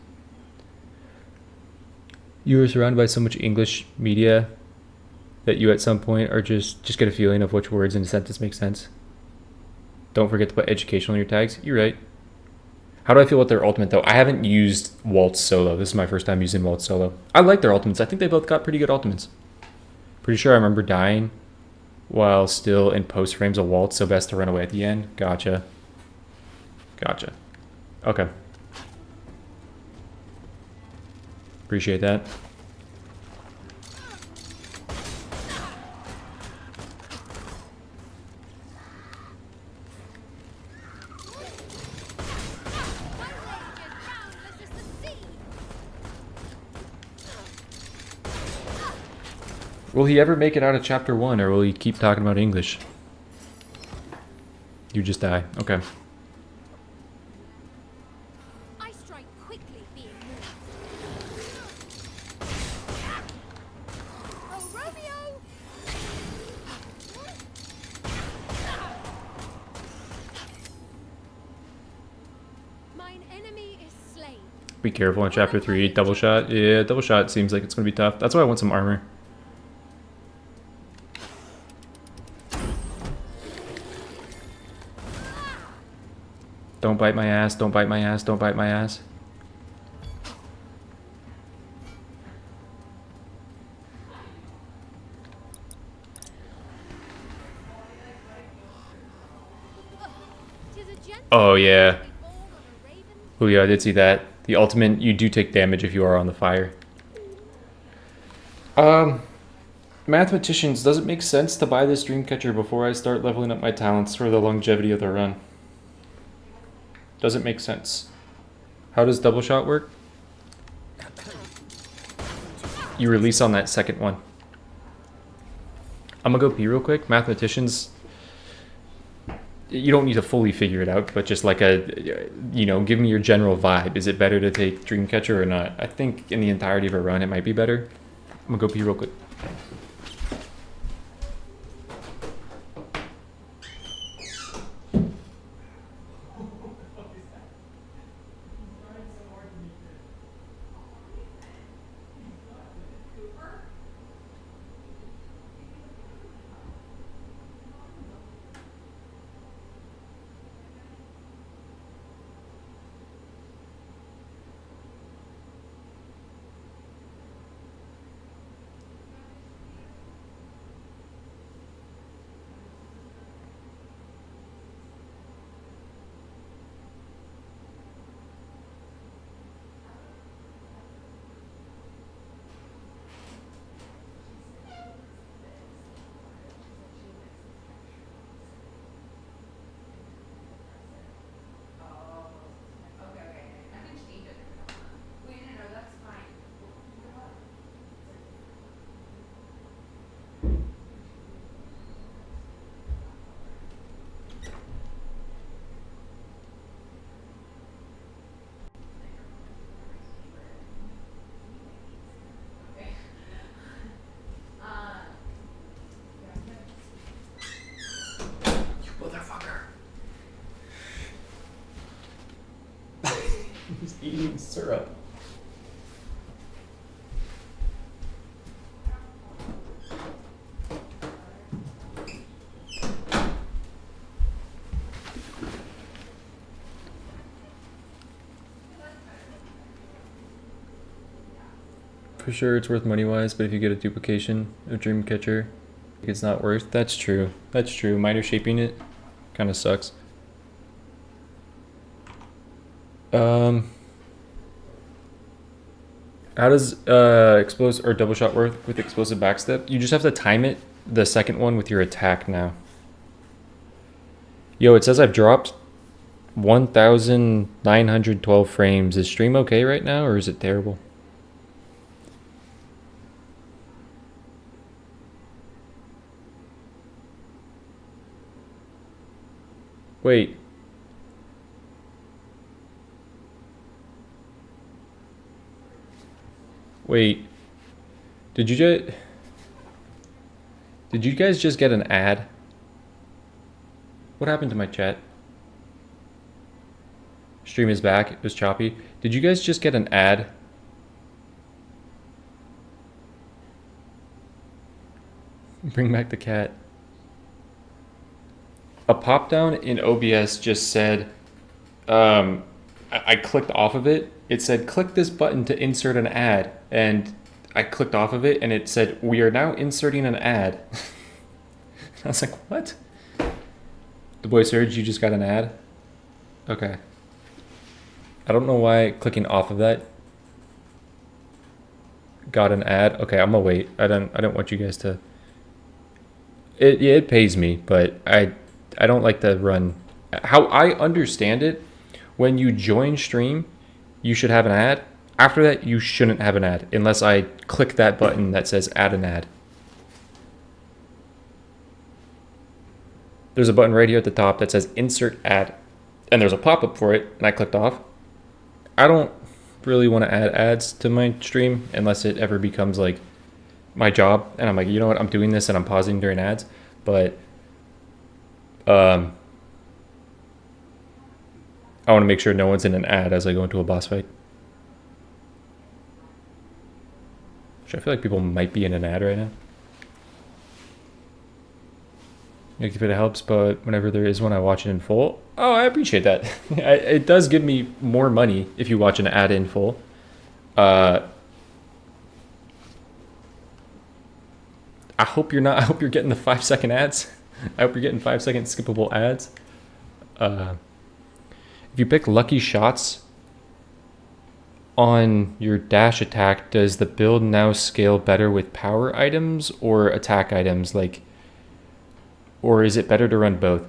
B: You are surrounded by so much English media that you at some point are just get a feeling of which words in a sentence make sense. Don't forget to put educational in your tags. You're right. How do I feel about their ultimate though? I haven't used Waltz solo. This is my first time using Waltz solo. I like their ultimates. I think they both got pretty good ultimates. Pretty sure I remember dying while still in post frames of Waltz, so best to run away at the end. Gotcha. Gotcha. Okay. Appreciate that. Will he ever make it out of chapter 1, or will he keep talking about English? You just die. Okay.
E: I strike quickly, being moved. Oh, Romeo! Mine enemy is slain.
B: Be careful on chapter 3. Double shot. Yeah, double shot seems like it's going to be tough. That's why I want some armor. Don't bite my ass, don't bite my ass, don't bite my ass. Oh yeah. Oh yeah, I did see that. The ultimate, you do take damage if you are on the fire. Mathematicians, does it make sense to buy this Dreamcatcher before I start leveling up my talents for the longevity of the run? Does it make sense? How does double shot work? You release on that second one. I'm gonna go pee real quick. Mathematicians, you don't need to fully figure it out, but just like a, you know, give me your general vibe. Is it better to take Dreamcatcher or not? I think in the entirety of a run, it might be better. I'm gonna go pee real quick.
A: eating syrup.
B: For sure, it's worth money-wise, but if you get a duplication of Dreamcatcher, it's not worth. That's true. That's true. Minor shaping it kind of sucks. How does explosive or double shot work with explosive backstep? You just have to time it, the second one, with your attack now. Yo, it says I've dropped 1,912 frames. Is stream okay right now, or is it terrible? Wait. Wait. Did you guys just get an ad? What happened to my chat? Stream is back. It was choppy. Did you guys just get an ad? Bring back the cat. A pop down in OBS just said, I clicked off of it. It said, click this button to insert an ad. And I clicked off of it and it said, we are now inserting an ad. I was like, what? The boy Surge, you just got an ad? Okay. I don't know why clicking off of that got an ad. Okay, I'm gonna wait. I don't want you guys to. It pays me, but I don't like to run. How I understand it, when you join stream, you should have an ad. After that, you shouldn't have an ad unless I click that button that says add an ad. There's a button right here at the top that says insert ad, and there's a pop-up for it, and I clicked off. I don't really want to add ads to my stream unless it ever becomes like my job, and I'm like, you know what, I'm doing this and I'm pausing during ads, but I want to make sure no one's in an ad as I go into a boss fight. I feel like people might be in an ad right now. Like if it helps, but whenever there is one, I watch it in full. Oh, I appreciate that. It does give me more money if you watch an ad in full. I hope you're not. I hope you're getting the 5-second ads. I hope you're getting 5-second skippable ads. If you pick lucky shots on your dash attack, does the build now scale better with power items or attack items? Like, or is it better to run both?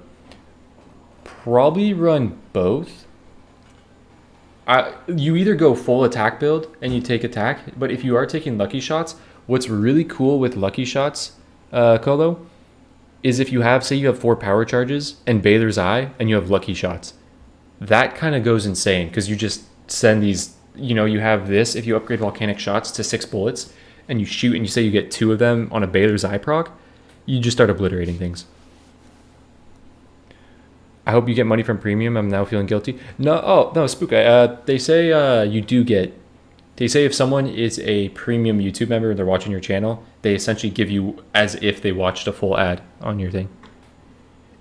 B: Probably run both. You either go full attack build and you take attack, but if you are taking lucky shots, what's really cool with lucky shots, Kolo, is if you have, say you have 4 power charges and Bather's Eye and you have lucky shots. That kind of goes insane because you just send these, you know, you have this, if you upgrade volcanic shots to 6 bullets and you shoot and you say you get 2 of them on a Bather's Eye proc, you just start obliterating things. I hope you get money from premium. I'm now feeling guilty. No, oh, no, Spook. They say you do get, they say if someone is a premium YouTube member and they're watching your channel, they essentially give you as if they watched a full ad on your thing.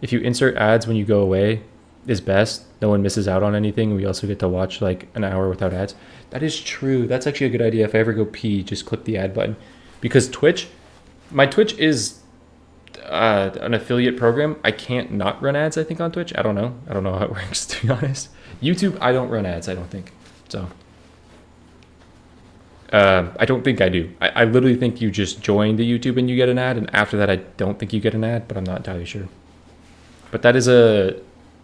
B: If you insert ads when you go away is best. No one misses out on anything. We also get to watch like an hour without ads. That is true. That's actually a good idea. If I ever go pee, just click the ad button. Because Twitch, my Twitch is an affiliate program. I can't not run ads, I think, on Twitch. I don't know how it works, to be honest. YouTube, I don't run ads, I don't think. So I don't think I do. I literally think you just join the YouTube and you get an ad, and after that I don't think you get an ad, but I'm not entirely sure. But that is the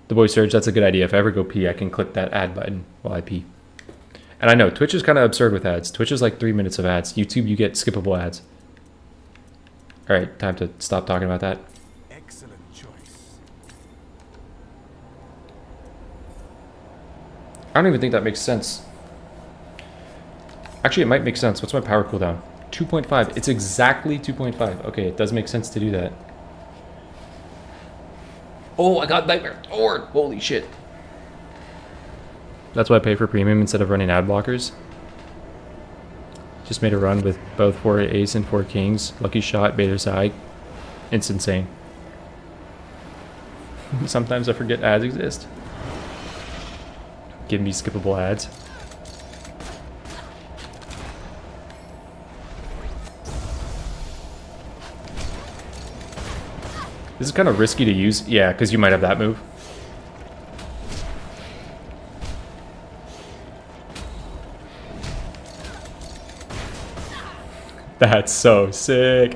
B: boy Surge, that's a good idea. If I ever go pee, I can click that ad button while I pee. And I know Twitch is kind of absurd with ads. Twitch is like 3 minutes of ads. YouTube, you get skippable ads. All right, time to stop talking about that.
C: Excellent choice.
B: I don't even think that makes sense. Actually, it might make sense. What's my power cooldown? 2.5. It's exactly 2.5. Okay, it does make sense to do that. Oh, I got Nightmare Sword. Holy shit. That's why I pay for premium instead of running ad blockers. Just made a run with both 4 ace and 4 kings. Lucky shot, Bader's eye. It's insane. Sometimes I forget ads exist. Give me skippable ads. This is kind of risky to use. Yeah, because you might have that move. That's so sick.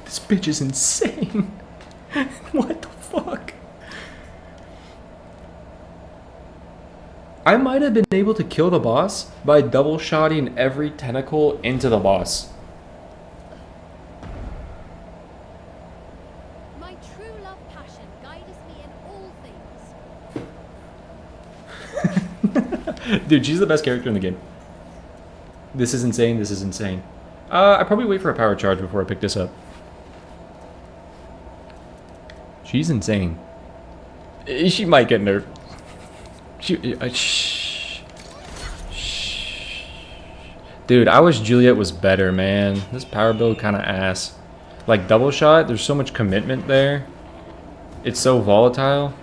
B: This bitch is insane. What the fuck? I might have been able to kill the boss by double shotting every tentacle into the boss.
E: My true love passion guideth me in all things.
B: Dude, she's the best character in the game. This is insane, this is insane. I'd probably wait for a power charge before I pick this up. She's insane. She might get nerfed. Dude, I wish Juliet was better, man. This power build kind of ass. Like double shot, there's so much commitment there. It's so volatile.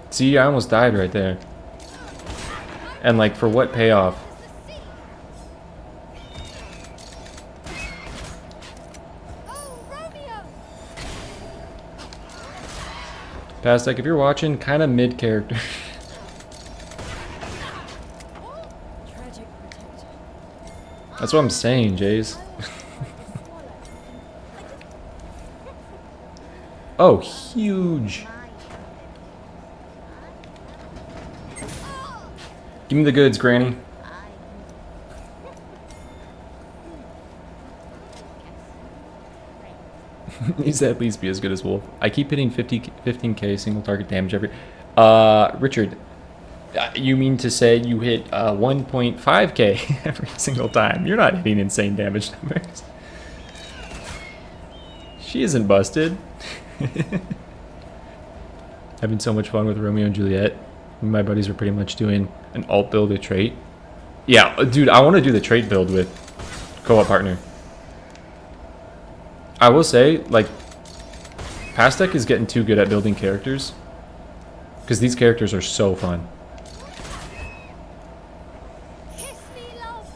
B: See, I almost died right there. And like, for what payoff?
E: Oh, Romeo!
B: Pastek, if you're watching, kind of mid character.
G: Tragic protector.
B: That's what I'm saying, Jace. Oh, huge. Give me the goods, Granny. Needs to at least be as good as Wolf. I keep hitting 15k single target damage every... Richard, you mean to say you hit 1.5k every single time? You're not hitting insane damage numbers. She isn't busted. Having so much fun with Romeo and Juliet. My buddies are pretty much doing an alt build, a trait. Yeah, dude, I want to do the trait build with co-op partner. I will say, like, Pastek is getting too good at building characters. Because these characters are so fun.
E: Kiss me, love!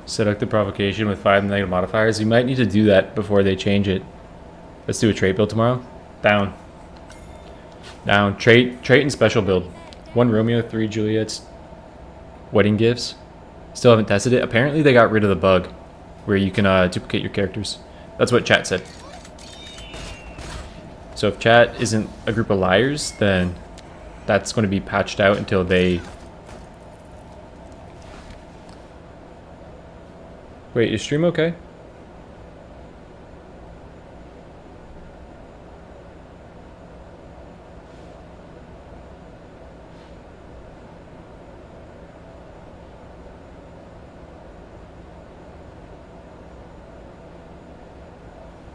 B: Seductive provocation with 5 negative modifiers. You might need to do that before they change it. Let's do a trait build tomorrow. Down. Down. Trait and special build. 1 Romeo, 3 Juliets. Wedding gifts. Still haven't tested it. Apparently they got rid of the bug where you can duplicate your characters. That's what chat said. So if chat isn't a group of liars, then that's going to be patched out until they... Wait, is stream okay?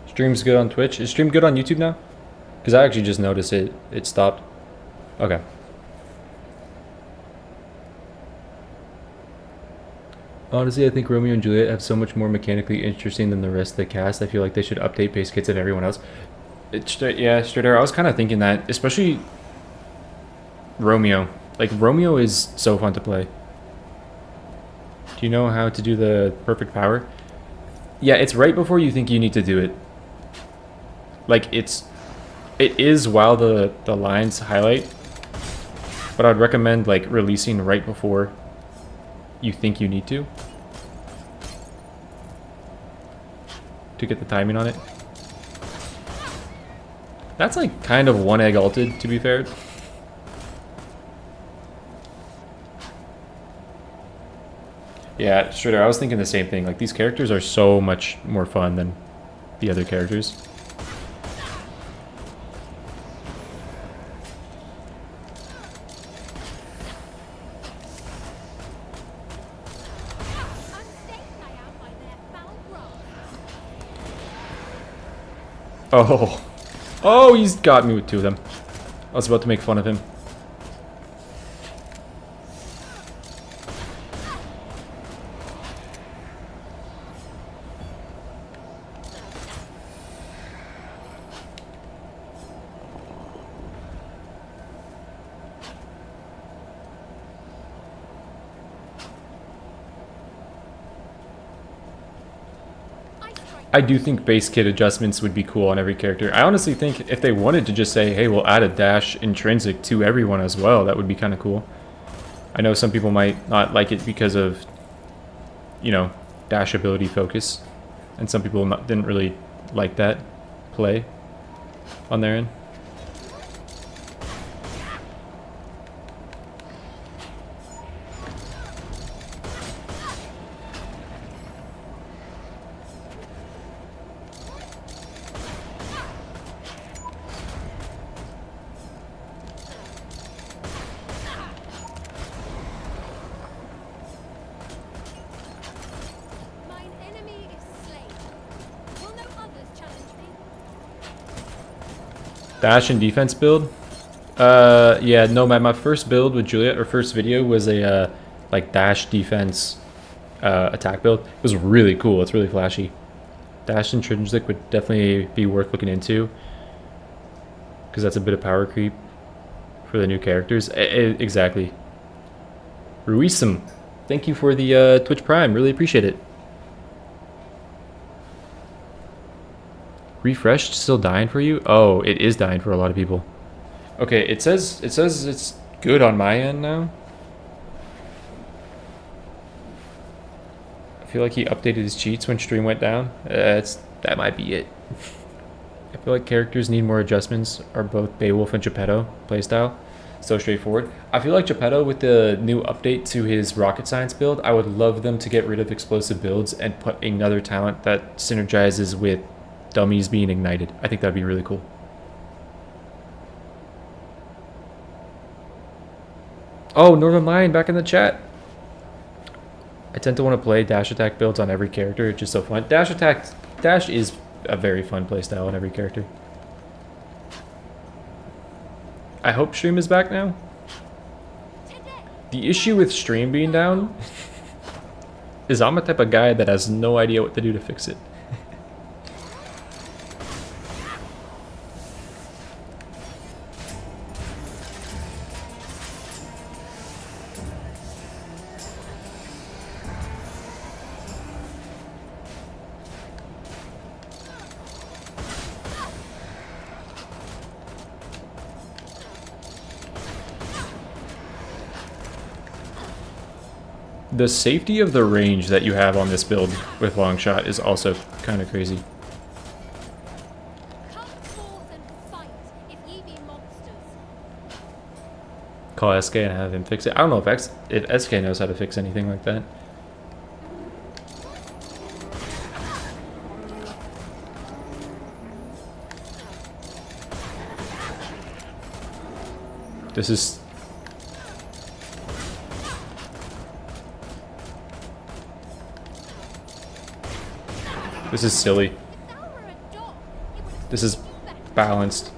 B: Stream's good on Twitch. Is stream good on YouTube now? Because I actually just noticed it stopped. Okay. Honestly, I think Romeo and Juliet have so much more mechanically interesting than the rest of the cast. I feel like they should update base kits of everyone else. Yeah, straight arrow. I was kind of thinking that, especially Romeo. Like, Romeo is so fun to play. Do you know how to do the perfect power? Yeah, it's right before you think you need to do it. Like, it is while the lines highlight. But I'd recommend, like, releasing right before you think you need to get the timing on it. That's like kind of one egg alted, to be fair. Yeah, Strider, I was thinking the same thing. Like, these characters are so much more fun than the other characters. Oh. Oh, he's got me with two of them. I was about to make fun of him. I do think base kit adjustments would be cool on every character. I honestly think if they wanted to just say, hey, we'll add a dash intrinsic to everyone as well, that would be kind of cool. I know some people might not like it because of, you know, dash ability focus. And some people didn't really like that play on their end. Dash and defense build? Yeah, no, my first build with Juliet, or first video, was a, like, dash defense attack build. It was really cool. It's really flashy. Dash intrinsic would definitely be worth looking into, because that's a bit of power creep for the new characters. Exactly. Ruisum, thank you for the Twitch Prime. Really appreciate it. Refreshed, still dying for you? Oh, it is dying for a lot of people. Okay, it says it's good on my end now. I feel like he updated his cheats when stream went down. That might be it. I feel like characters need more adjustments, are both Beowulf and Geppetto playstyle. So straightforward. I feel like Geppetto, with the new update to his rocket science build, I would love them to get rid of explosive builds and put another talent that synergizes with dummies being ignited. I think that'd be really cool. Oh, Northern Lion back in the chat. I tend to want to play dash attack builds on every character. It's just so fun. Dash is a very fun playstyle on every character. I hope stream is back now. The issue with stream being down is I'm a type of guy that has no idea what to do to fix it. The safety of the range that you have on this build with long shot is also kind of crazy. Call SK and have him fix it. I don't know if SK knows how to fix anything like that. This is... This is silly. This is balanced.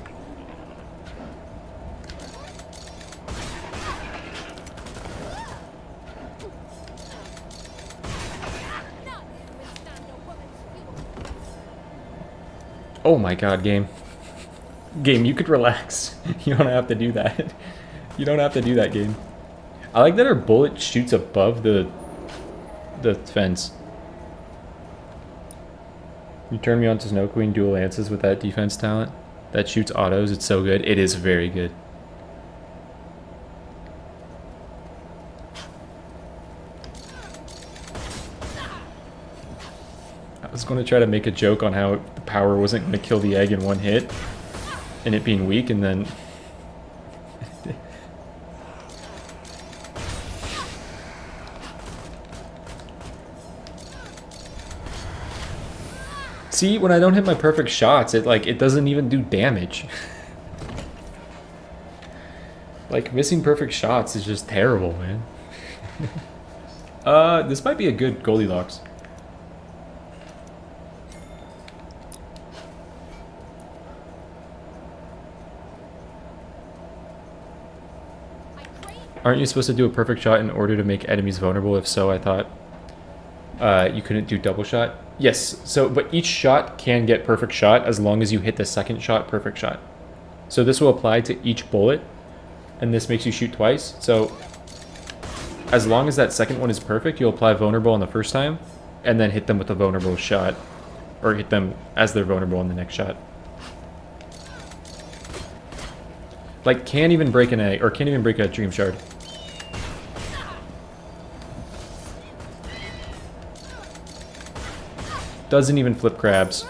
B: Oh my god, game. Game, you could relax. You don't have to do that. You don't have to do that, game. I like that her bullet shoots above the fence. You turn me on to Snow Queen dual lances with that defense talent that shoots autos. It's so good. It is very good. I was going to try to make a joke on how the power wasn't going to kill the egg in one hit. and it being weak, and then see, when I don't hit my perfect shots, it doesn't even do damage. Like, missing perfect shots is just terrible, man. This might be a good Goldilocks. Aren't you supposed to do a perfect shot in order to make enemies vulnerable? If so, I thought you couldn't do double shot. Yes, so, but each shot can get perfect shot as long as you hit the second shot perfect shot. So this will apply to each bullet, and this makes you shoot twice. So as long as that second one is perfect, you'll apply vulnerable on the first time, and then hit them with a vulnerable shot, or hit them as they're vulnerable on the next shot. Like, can't even break an egg, or can't even break a dream shard. Doesn't even flip crabs.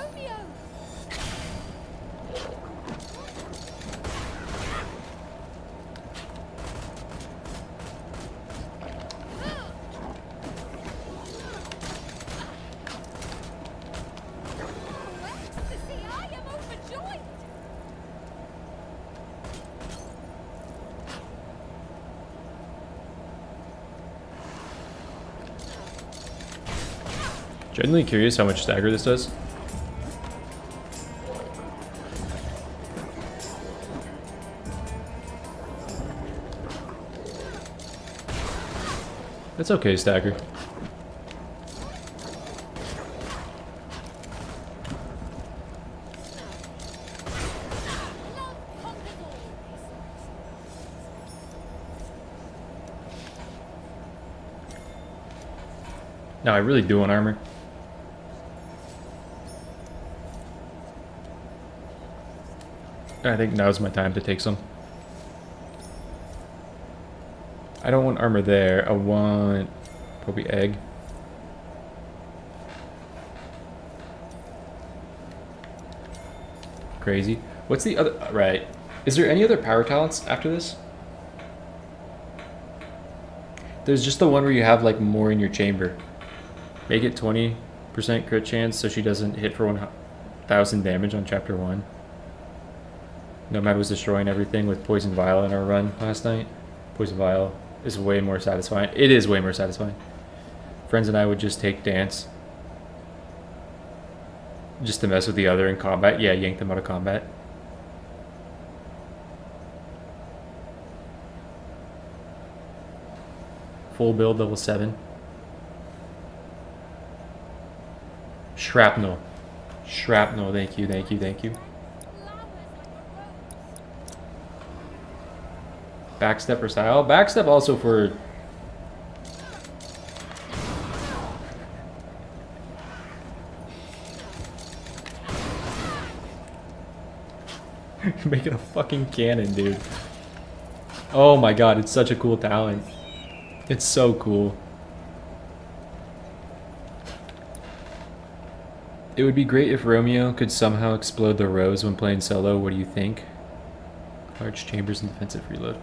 B: Genuinely curious how much stagger this does. That's okay, stagger. No, I really do want armor. I think now's my time to take some. I don't want armor there. I want probably egg. Crazy. What's the other? Right. Is there any other power talents after this? There's just the one where you have like more in your chamber. Make it 20% crit chance so she doesn't hit for 1,000 damage on chapter 1. Nomad was destroying everything with Poison Vial in our run last night. Poison Vial is way more satisfying. It is way more satisfying. Friends and I would just take Dance. Just to mess with the other in combat. Yeah, yank them out of combat. Full build, level 7. Shrapnel. Shrapnel, thank you, thank you, thank you. Backstep or style? Backstep also for... Making a fucking cannon, dude. Oh my god, it's such a cool talent. It's so cool. It would be great if Romeo could somehow explode the rose when playing solo. What do you think? Large chambers and defensive reload.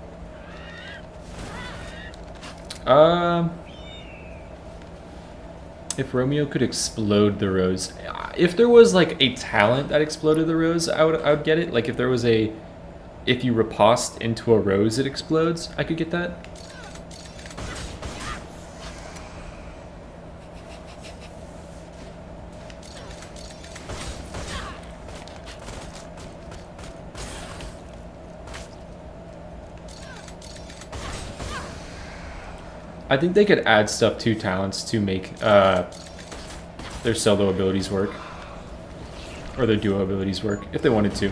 B: If Romeo could explode the rose, if there was like a talent that exploded the rose, I would get it. Like if there was a, if you riposte into a rose, it explodes. I could get that. I think they could add stuff to talents to make their solo abilities work. Or their duo abilities work, if they wanted to.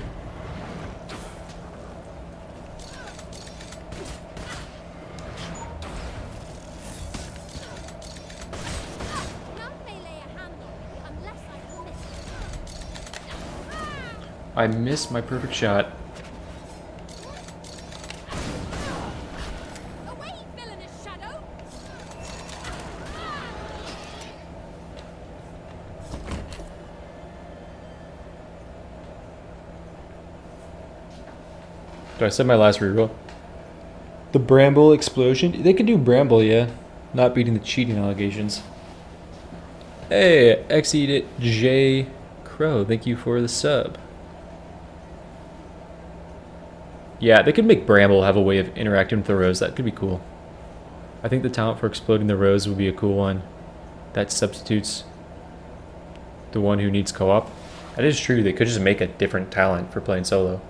B: I missed my perfect shot. Do I said my last reroll? The Bramble explosion? They could do Bramble, yeah. Not beating the cheating allegations. Hey, Exceed J Crow, thank you for the sub. Yeah, they could make Bramble have a way of interacting with the rose. That could be cool. I think the talent for exploding the rose would be a cool one. That substitutes the one who needs co-op. That is true. They could just make a different talent for playing solo.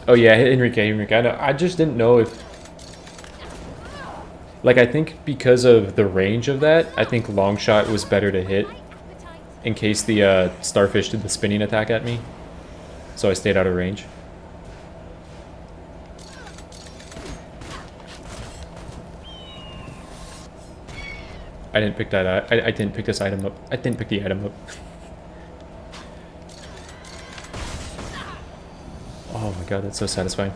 B: Oh yeah, Enrique, I know. I just didn't know if... Like, I think because of the range of that, I think long shot was better to hit in case the starfish did the spinning attack at me. So I stayed out of range. I didn't pick that. I didn't pick this item up. I didn't pick the item up. Oh my god, that's so satisfying.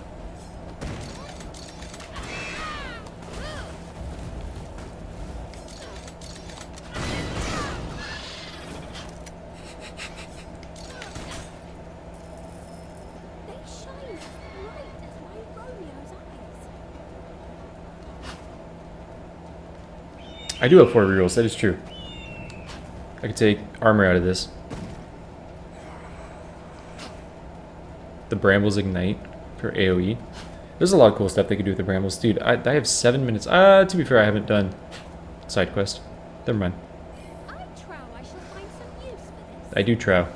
E: They shine as bright as my Romeo's eyes.
B: I do have 4 rerolls, that is true. I could take armor out of this. The Brambles Ignite for AoE. There's a lot of cool stuff they could do with the Brambles. Dude, I have 7 minutes. To be fair, I haven't done side quest. Never mind.
E: I trow I shall find some use for this.
B: I do trow.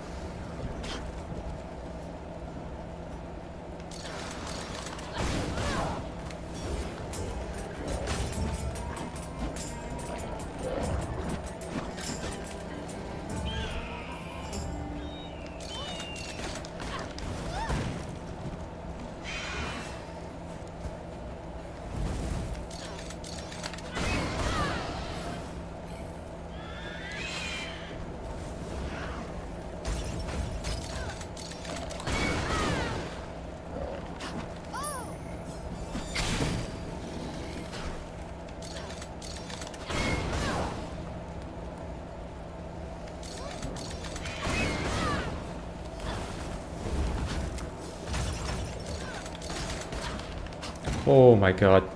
B: Oh my god.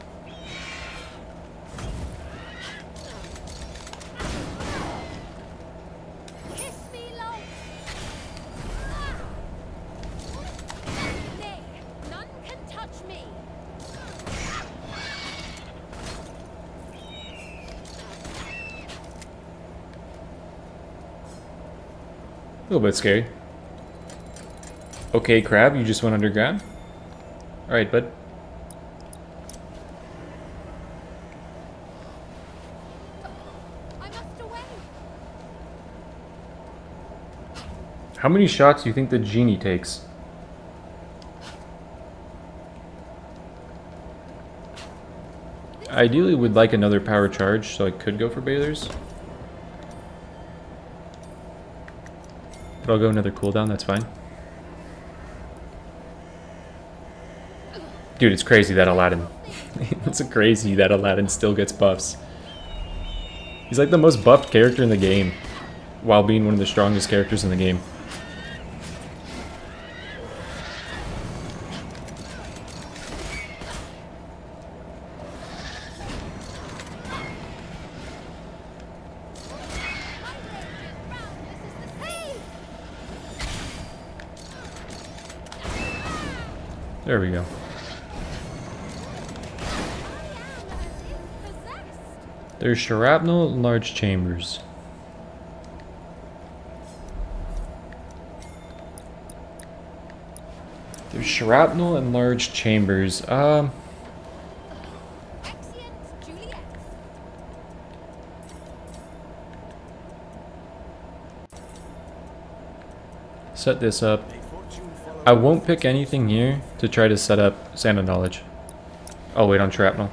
E: Kiss me long. Nay, none can touch me.
B: A little bit scary. Okay, Crab, you just went underground? Alright, bud.
E: I must away.
B: How many shots do you think the genie takes? Ideally would like another power charge, so I could go for Baylor's. But I'll go another cooldown, that's fine. Dude, it's crazy that Aladdin... it's crazy that Aladdin still gets buffs. He's like the most buffed character in the game, while being one of the strongest characters in the game. There we go. There's shrapnel and large chambers. There's shrapnel and large chambers.
E: Efficient, Juliet.
B: Set this up. I won't pick anything here to try to set up Sand of Knowledge. I'll wait on shrapnel.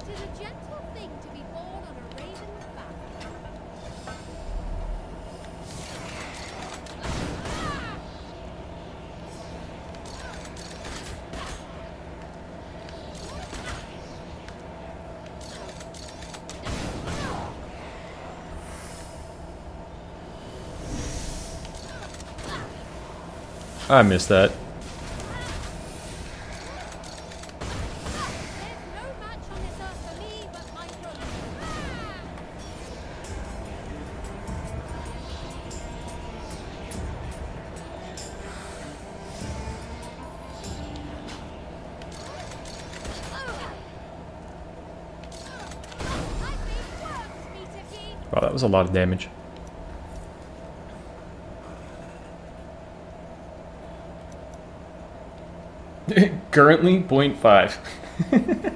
E: Tis a gentle thing to be born on a raven's back.
B: I missed that.
E: There's no match on this earth for me but my brother.
B: Wow, that was a lot of damage. Currently 0.5.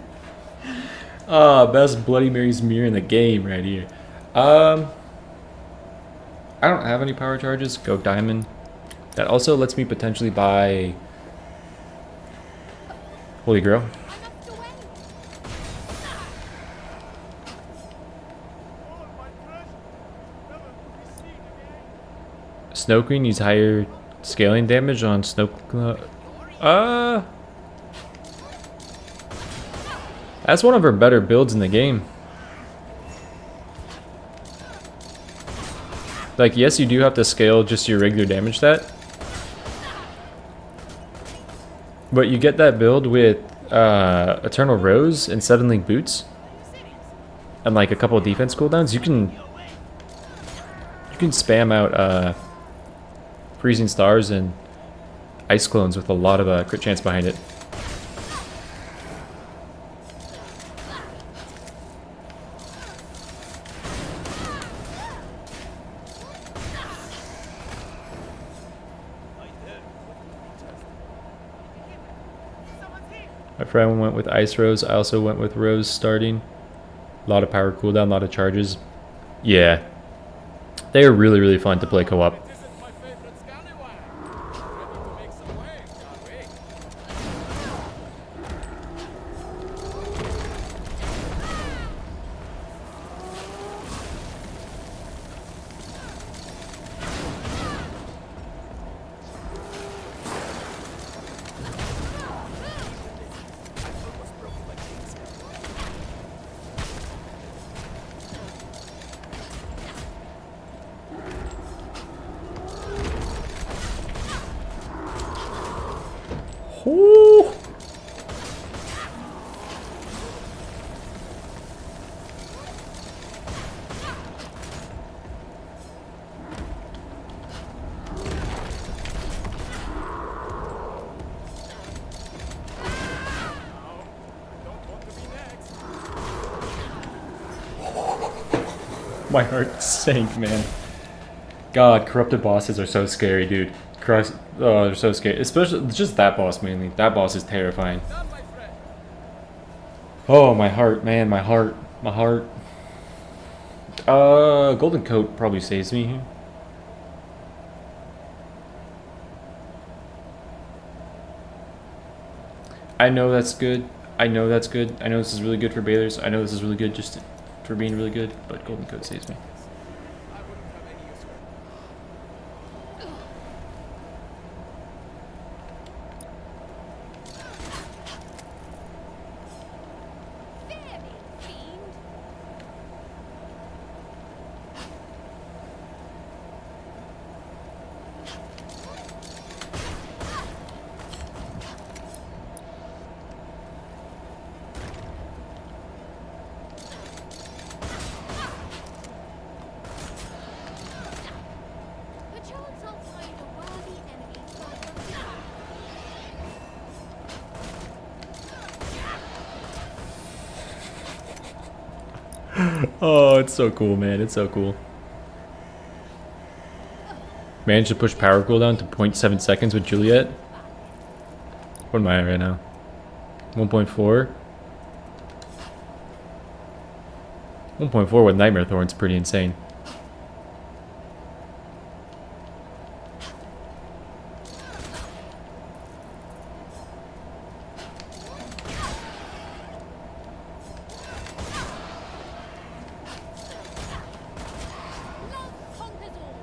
B: Ah, best Bloody Mary's mirror in the game right here. I don't have any power charges. Go diamond. That also lets me potentially buy Holy Grail. Snow Queen needs higher scaling damage on Snow. That's one of her better builds in the game. Like, yes, you do have to scale just your regular damage stat, but you get that build with Eternal Rose and Seven Link Boots, and like a couple of defense cooldowns. You can spam out Freezing Stars and Ice Clones with a lot of crit chance behind it. My friend went with Ice Rose. I also went with Rose starting. A lot of power cooldown, a lot of charges. Yeah. They are really, really fun to play co-op.
D: This is my favorite scallywag. Ready to make some waves, are we?
B: Ooh. My heart sank, man. God, corrupted bosses are so scary, dude. Christ, oh, they're so scary. Especially just that boss mainly. That boss is terrifying.
D: Done, my friend.
B: Oh, my heart, man, my heart, my heart. Golden Coat probably saves me here. I know that's good. I know that's good. I know this is really good for Baylors. I know this is really good just for being really good, but Golden Coat saves me.
D: I wouldn't have any use for it.
E: Fear me, fiend. Perchance I'll find a worthy enemy for your
B: Oh, it's so cool, man. It's so cool. Managed to push power cooldown to 0.7 seconds with Juliet. What am I at right now? 1.4? 1.4 with Nightmare Thorn's pretty insane.
E: love conquers all.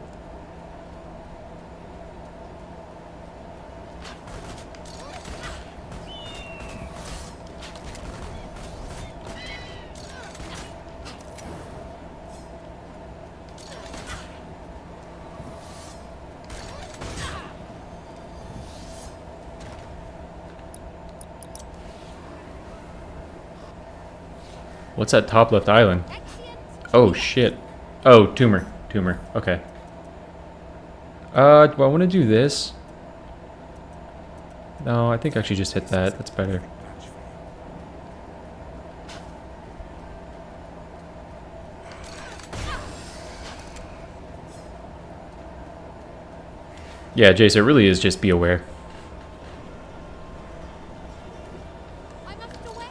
B: What's that top left island? Oh shit. Oh, tumor. Tumor. Okay. Do I want to do this? No, I think I should just hit that. That's better. Yeah, Jace, it really is just be aware.
E: I must away.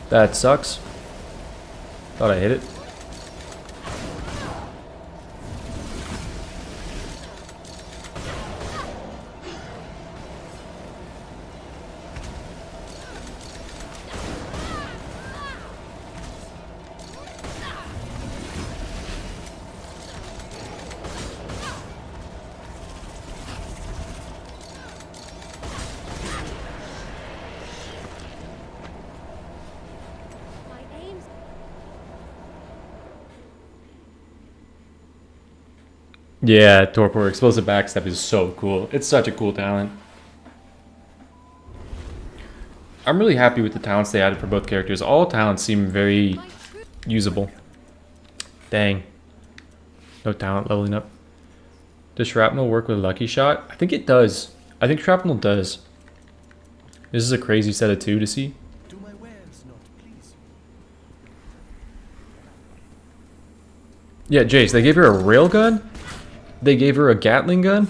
B: That sucks. Thought I hit it.
E: My aim's
B: Yeah, Torpor Explosive Backstep is so cool. It's such a cool talent. I'm really happy with the talents they added for both characters. All talents seem very usable. Dang. No talent leveling up. Does Shrapnel work with Lucky Shot? I think it does. I think Shrapnel does. This is a crazy set of 2 to see.
C: Do my wares not please you?
B: Yeah, Jace, they gave her a railgun? They gave her a Gatling gun?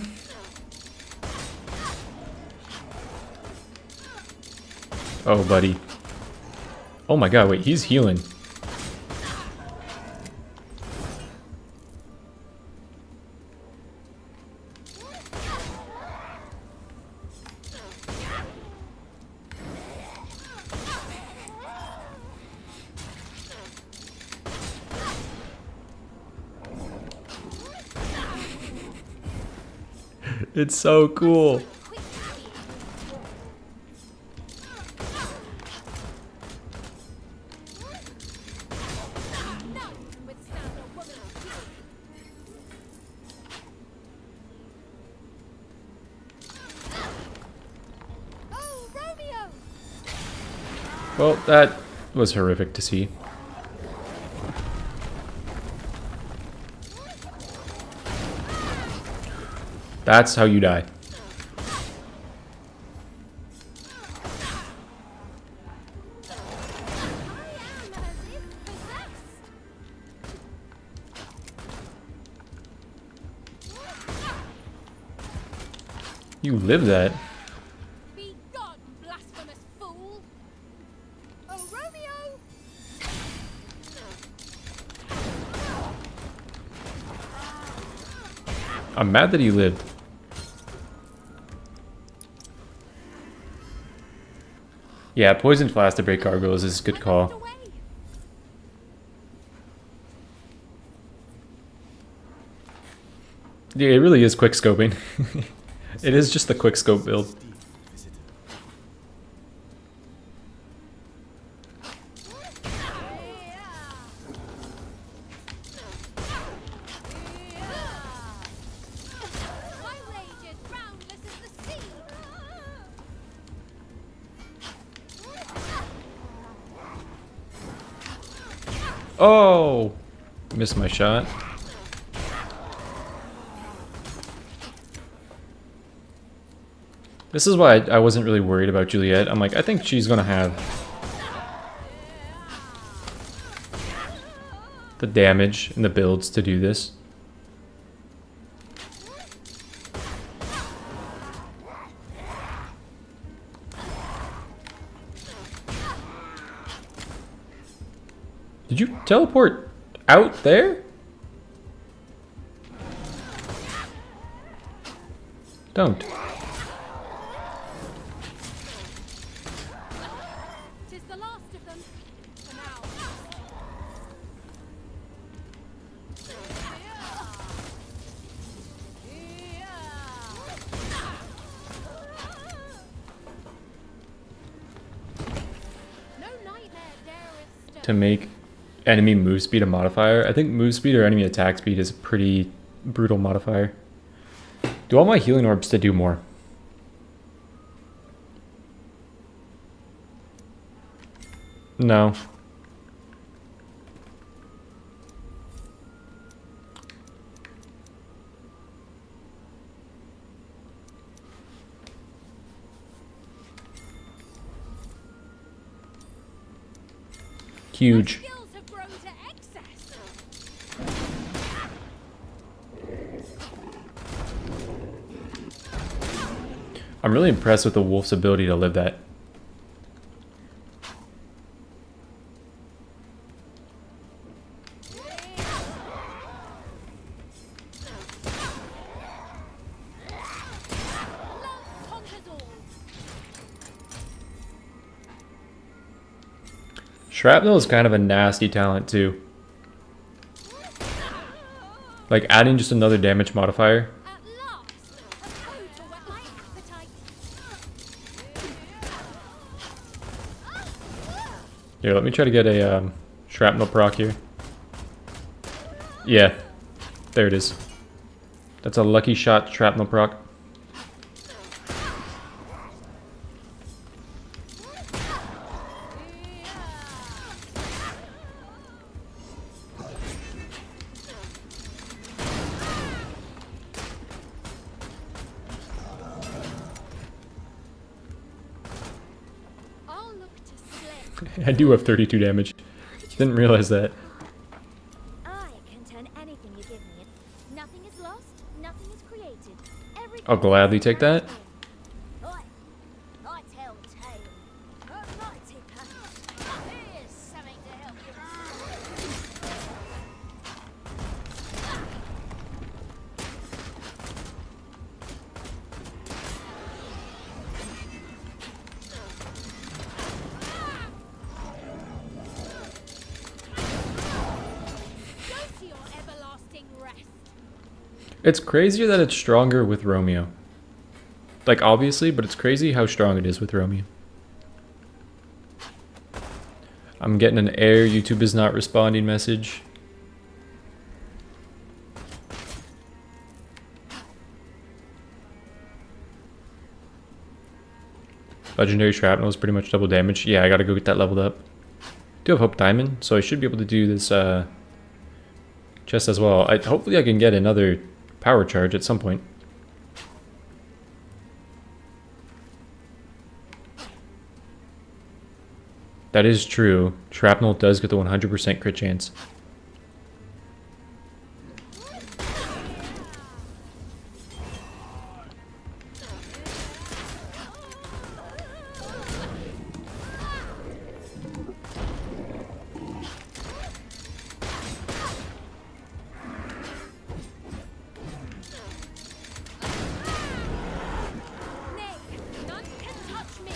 B: Oh, buddy. Oh my god, wait, he's healing. It's so cool.
E: quick. None withstand a woman's beauty. Oh, Romeo!
B: Well, that was horrific to see. That's how you die.
E: I am as if possessed.
B: You live that.
E: Be gone, blasphemous fool! Oh, Romeo!
B: I'm mad that he lived. Yeah, Poison Flask to break gargoyles is a good call.
E: Away.
B: Yeah, it really is quick scoping. It is just the quick scope build.
E: My rage is boundless as the sea.
B: Oh! Missed my shot. This is why I wasn't really worried about Juliet. I'm like, I think she's gonna have the damage and the builds to do this. Did you teleport out there? Don't.
E: Tis the last of them. For now. No nightmare dareth
B: To make enemy move speed a modifier. I think move speed or enemy attack speed is a pretty brutal modifier. Do all my healing orbs to do more? No. Huge.
E: Skills have grown to excess.
B: I'm really impressed with the wolf's ability to live that.
E: Love conquers all.
B: Shrapnel is kind of a nasty talent too. Like adding just another damage modifier.
E: At last, a food to whet my appetite.
B: Here, let me try to get a shrapnel proc here. Yeah, there it is. That's a lucky shot shrapnel proc.
E: I'll look to slip.
B: I do have 32 damage. Didn't realize that.
E: I can turn anything you give me. Nothing is lost, nothing is created.
B: I'll gladly take that.
E: I tell tales. A mighty path. Here's something to help you. Go to your everlasting rest.
B: It's crazier that it's stronger with Romeo. Like, obviously, but it's crazy how strong it is with Romeo. I'm getting an error, YouTube is not responding message. Legendary Shrapnel is pretty much double damage. Yeah, I gotta go get that leveled up. Do have Hope Diamond, so I should be able to do this chest as well. Hopefully I can get another power charge at some point. That is true. Shrapnel does get the 100% crit chance.
E: Nay, none can touch me.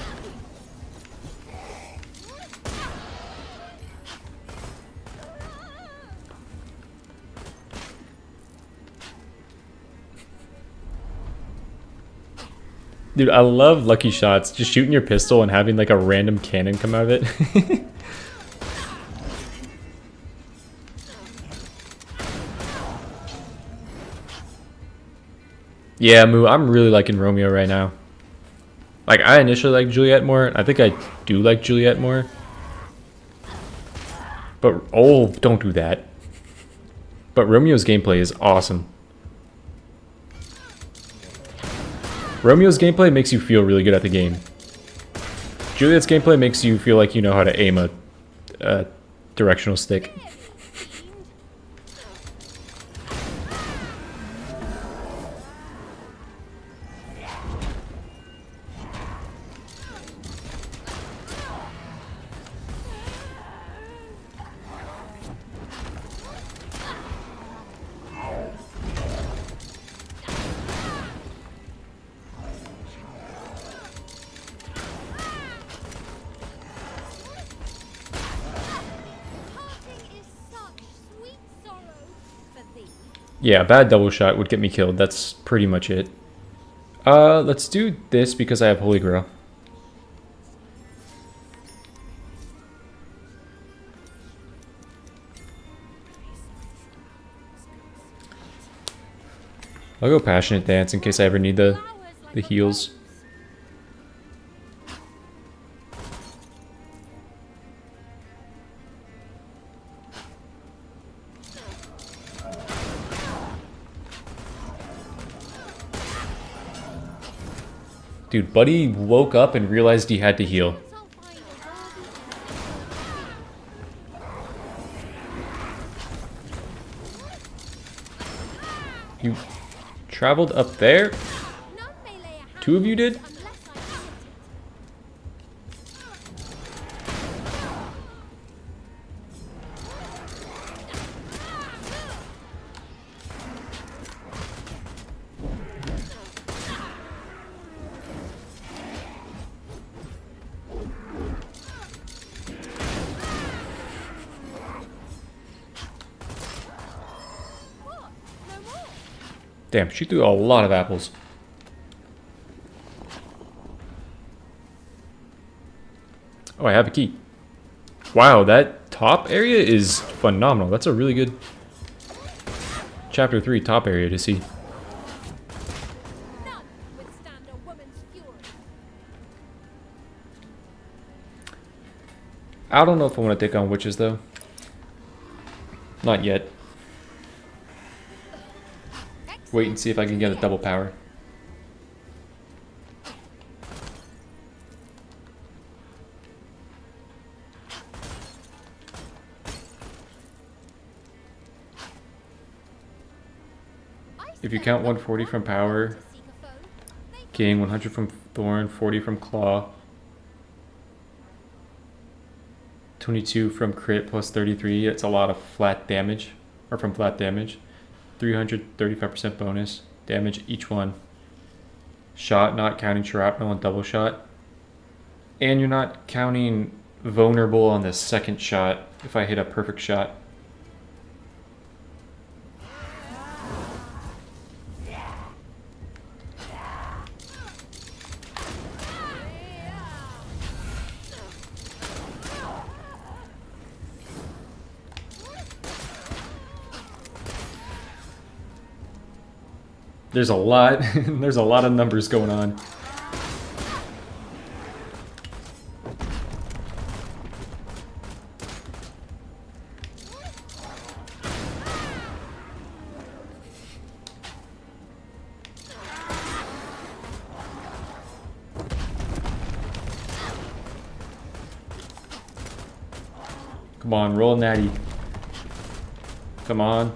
B: Dude, I love lucky shots. Just shooting your pistol and having like a random cannon come out of it. Yeah, Moo, I'm really liking Romeo right now. Like, I initially liked Juliet more. I think I do like Juliet more. But, oh, don't do that. But Romeo's gameplay is awesome. Romeo's gameplay makes you feel really good at the game. Juliet's gameplay makes you feel like you know how to aim a directional stick.
E: Parting is such sweet sorrow for thee.
B: Yeah, a bad double shot would get me killed. That's pretty much it. Let's do this because I have Holy Grail. I'll go Passionate Dance in case I ever need the heals. Dude, Buddy woke up and realized he had to heal.
E: I'll find a worthy
B: You traveled up there?
E: None may lay a hand
B: 2 of you did?
E: unless I visit it. What? No more?
B: Damn, she threw a lot of apples. Oh, I have a key. Wow, that top area is phenomenal. That's a really good Chapter 3 top area to see.
E: None withstand a woman's fury.
B: I don't know if I want to take on witches, though. Not yet. Wait and see if I can get a double power. If you count 140 from power, gain 100 from thorn, 40 from claw, 22 from crit plus 33. It's a lot of flat damage, or from flat damage. 335% bonus damage each one. Shot, not counting shrapnel and double shot. And you're not counting vulnerable on the second shot if I hit a perfect shot. There's a lot, there's a lot of numbers going on. Come on, roll natty. Come on.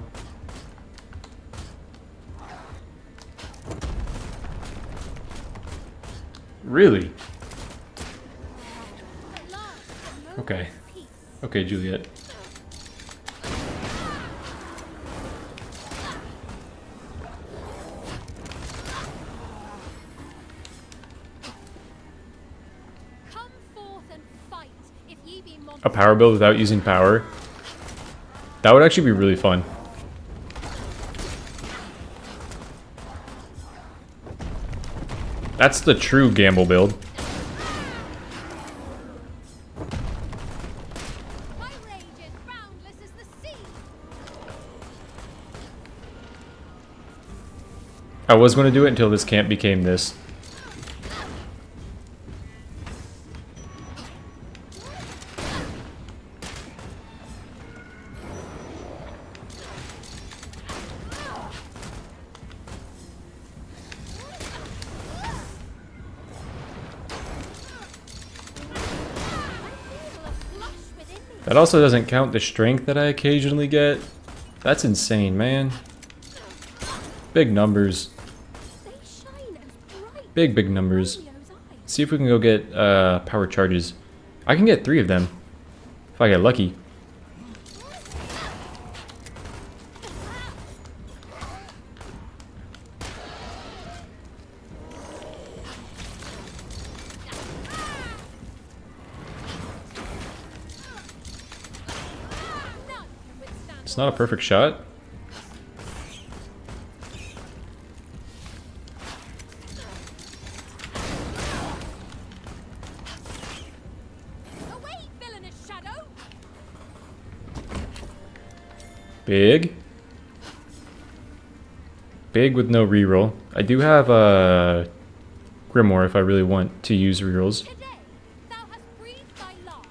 B: Really? Okay. Okay, Juliet.
E: Come forth and fight, if ye be
B: A power build without using power? That would actually be really fun. That's the true gamble build.
E: My rage is boundless as the sea.
B: I was going to do it until this camp became this. That also doesn't count the strength that I occasionally get. That's insane, man. Big numbers.
E: They shine as bright
B: Big numbers.
E: as Romeo's eyes.
B: See if we can go get power charges. I can get 3 of them if I get lucky.
E: None can withstand
B: It's not a perfect shot.
E: away, villainous shadow.
B: Big. Big with no reroll. I do have a Grimoire if I really want to use rerolls.
E: Today thou hast breathed thy last.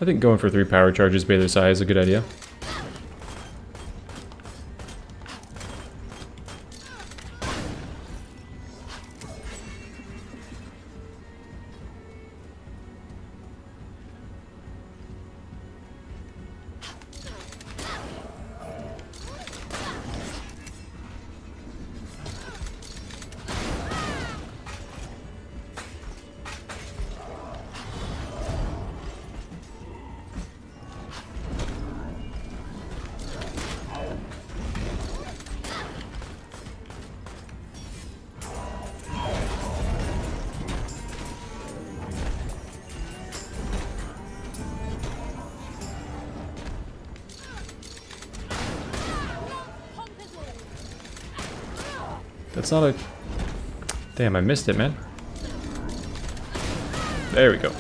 B: I think going for 3 power charges by their side is a good idea. That's not a... Damn, I missed it, man. There we go.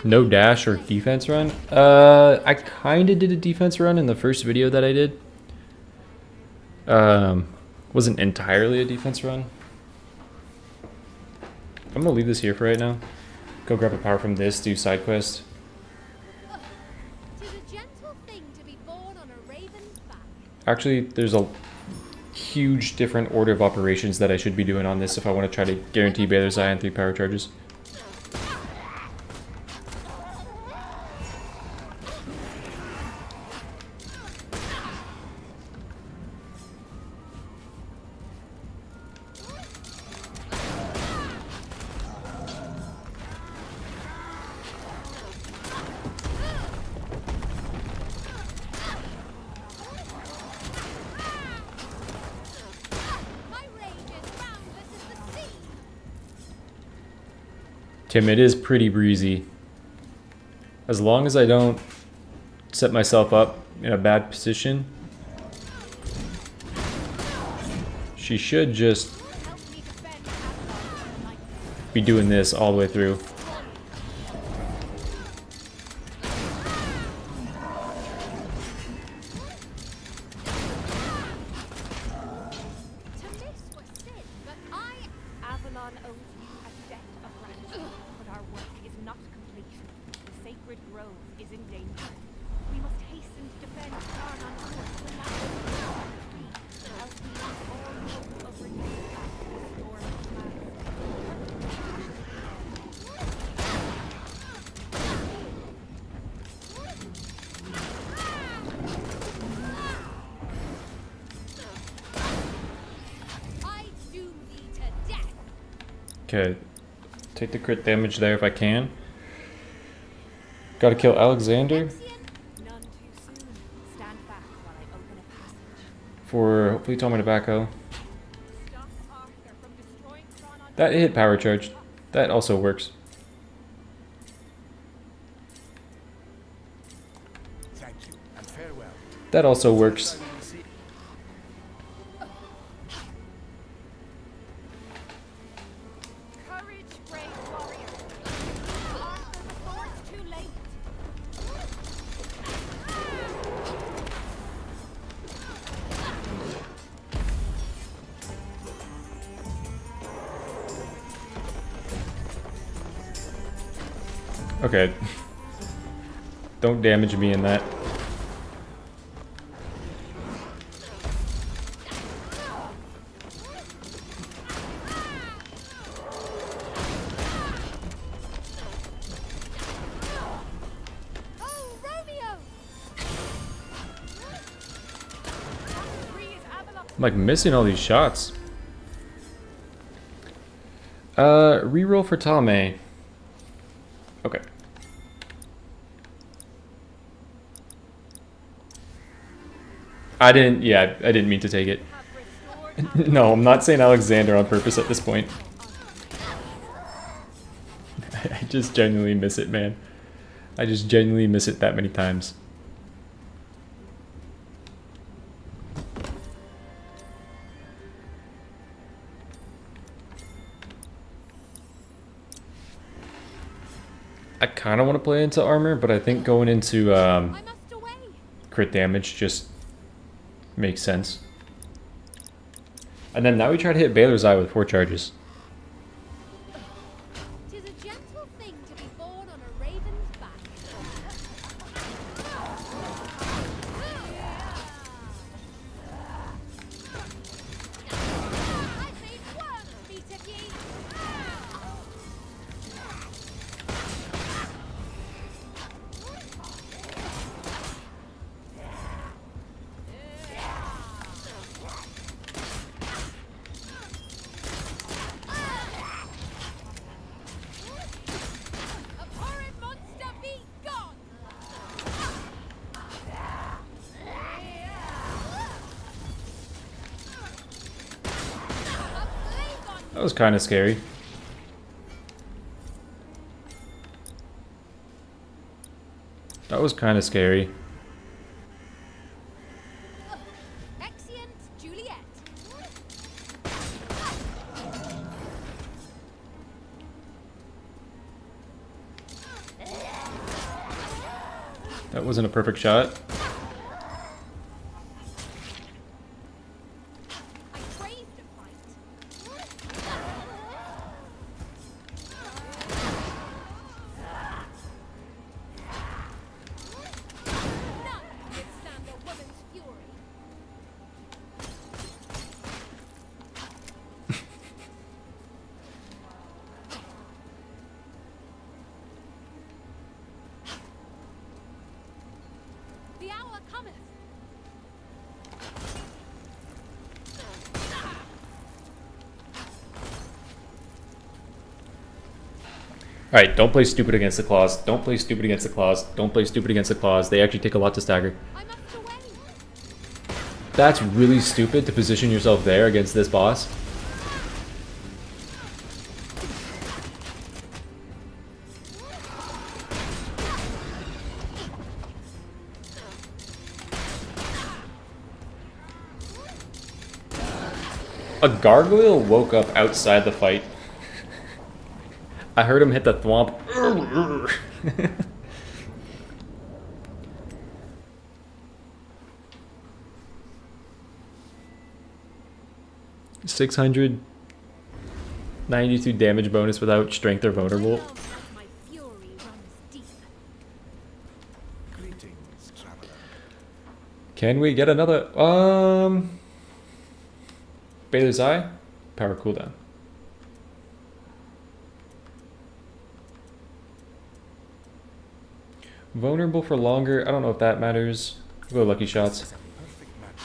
B: No dash or defense run? I kinda did a defense run in the first video that I did. Wasn't entirely a defense run. I'm gonna leave this here for right now. Go grab a power from this, do side quest. Actually, there's a huge different order of operations that I should be doing on this if I want to try to guarantee Baylor's Eye and 3 power charges. Tim, it is pretty breezy. As long as I don't set myself up in a bad position, she should just be doing this all the way through. Okay, take the crit damage there if I can. Gotta kill Alexander. For hopefully Tommy tobacco. That hit power charge. That also works.
C: Thank you and farewell.
B: That also works. Okay. Don't damage me in that.
E: Oh, Romeo!
B: I'm like missing all these shots. Reroll for Tame. Okay. I didn't mean to take it. No, I'm not saying Alexander on purpose at this point. I just genuinely miss it, man. I just genuinely miss it that many times. I kind of want to play into armor, but I think going into crit damage just makes sense. And then now we try to hit Baylor's Eye with 4 charges.
E: Tis a gentle thing to be born on a raven's back. I made worms meet of ye. Abhorrent monster, be gone!
B: That was kind of scary. That was kind of scary. That wasn't a perfect shot.
E: I crave to fight. None can withstand a woman's fury. The hour cometh.
B: Alright, don't play stupid against the claws. Don't play stupid against the claws. Don't play stupid against the claws. They actually take a lot to stagger.
E: I must away.
B: That's really stupid to position yourself there against this boss. A gargoyle woke up outside the fight. I heard him hit the thwomp. 692 damage bonus without strength or vulnerable.
E: Love that my fury runs deep.
C: Greetings, traveler.
B: Can we get another? Baylor's Eye? Power cooldown. Vulnerable for longer. I don't know if that matters. We'll go lucky shots.
C: Perfect match.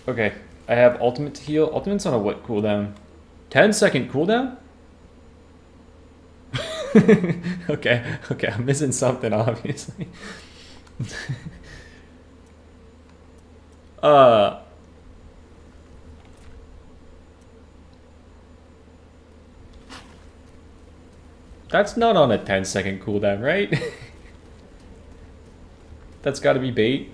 B: Okay. I have ultimate to heal. Ultimate's on a what cooldown? 10-second cooldown? Okay, I'm missing something, obviously. That's not on a 10-second cooldown, right? That's gotta be bait.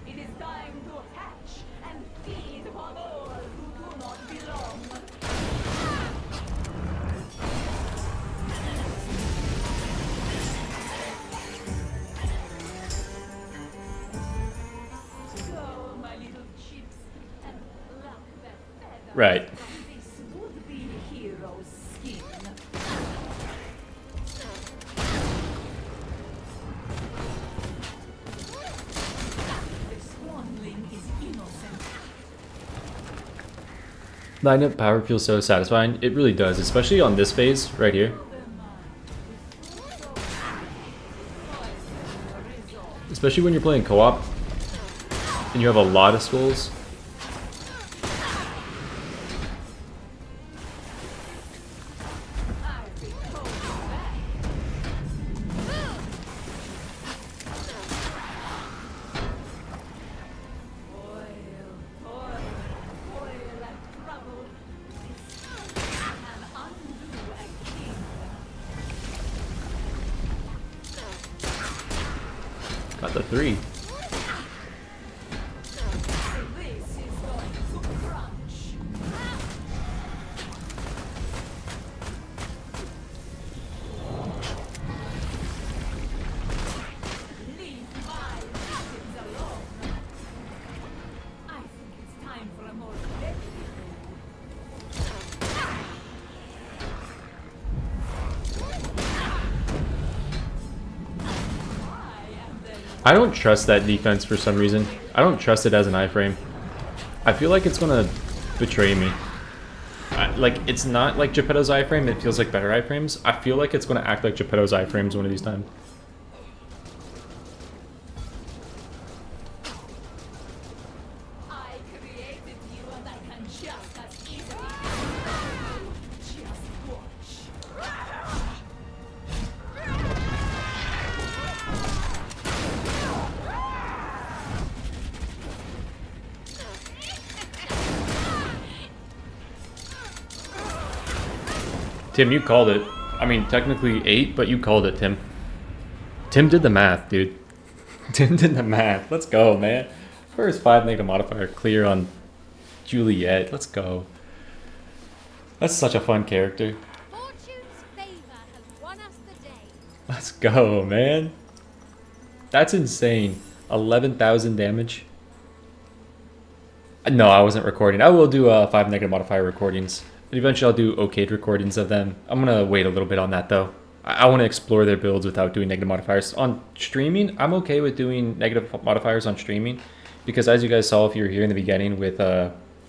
H: It is time to hatch and feed upon all who do not belong. Go, my little chips, and pluck that feather
B: Right.
H: from this would-be hero's skin. The swanling is innocent.
B: Line-up power feels so satisfying. It really does, especially on this phase right here. Especially when you're playing co-op and you have a lot of skulls. Got the 3.
H: This is going to crunch. Leave my victims alone. I think it's time for a more deadly
B: I don't trust that defense for some reason. I don't trust it as an iframe. I feel like it's gonna betray me. Like, it's not like Geppetto's iframe, it feels like better iframes. I feel like it's gonna act like Geppetto's iframes one of these times.
H: I created you and I can just as easily. Just watch.
B: Tim, you called it. I mean, technically 8, but you called it, Tim. Tim did the math, dude. Tim did the math. Let's go, man. First 5 negative modifier clear on Juliet. Let's go. That's such a fun character.
E: Fortune's favor has won us the day.
B: Let's go, man. That's insane. 11,000 damage. No, I wasn't recording. I will do 5 negative modifier recordings. And eventually I'll do okayed recordings of them. I'm going to wait a little bit on that, though. I want to explore their builds without doing negative modifiers. On streaming, I'm okay with doing negative modifiers on streaming. Because as you guys saw, if you were here in the beginning with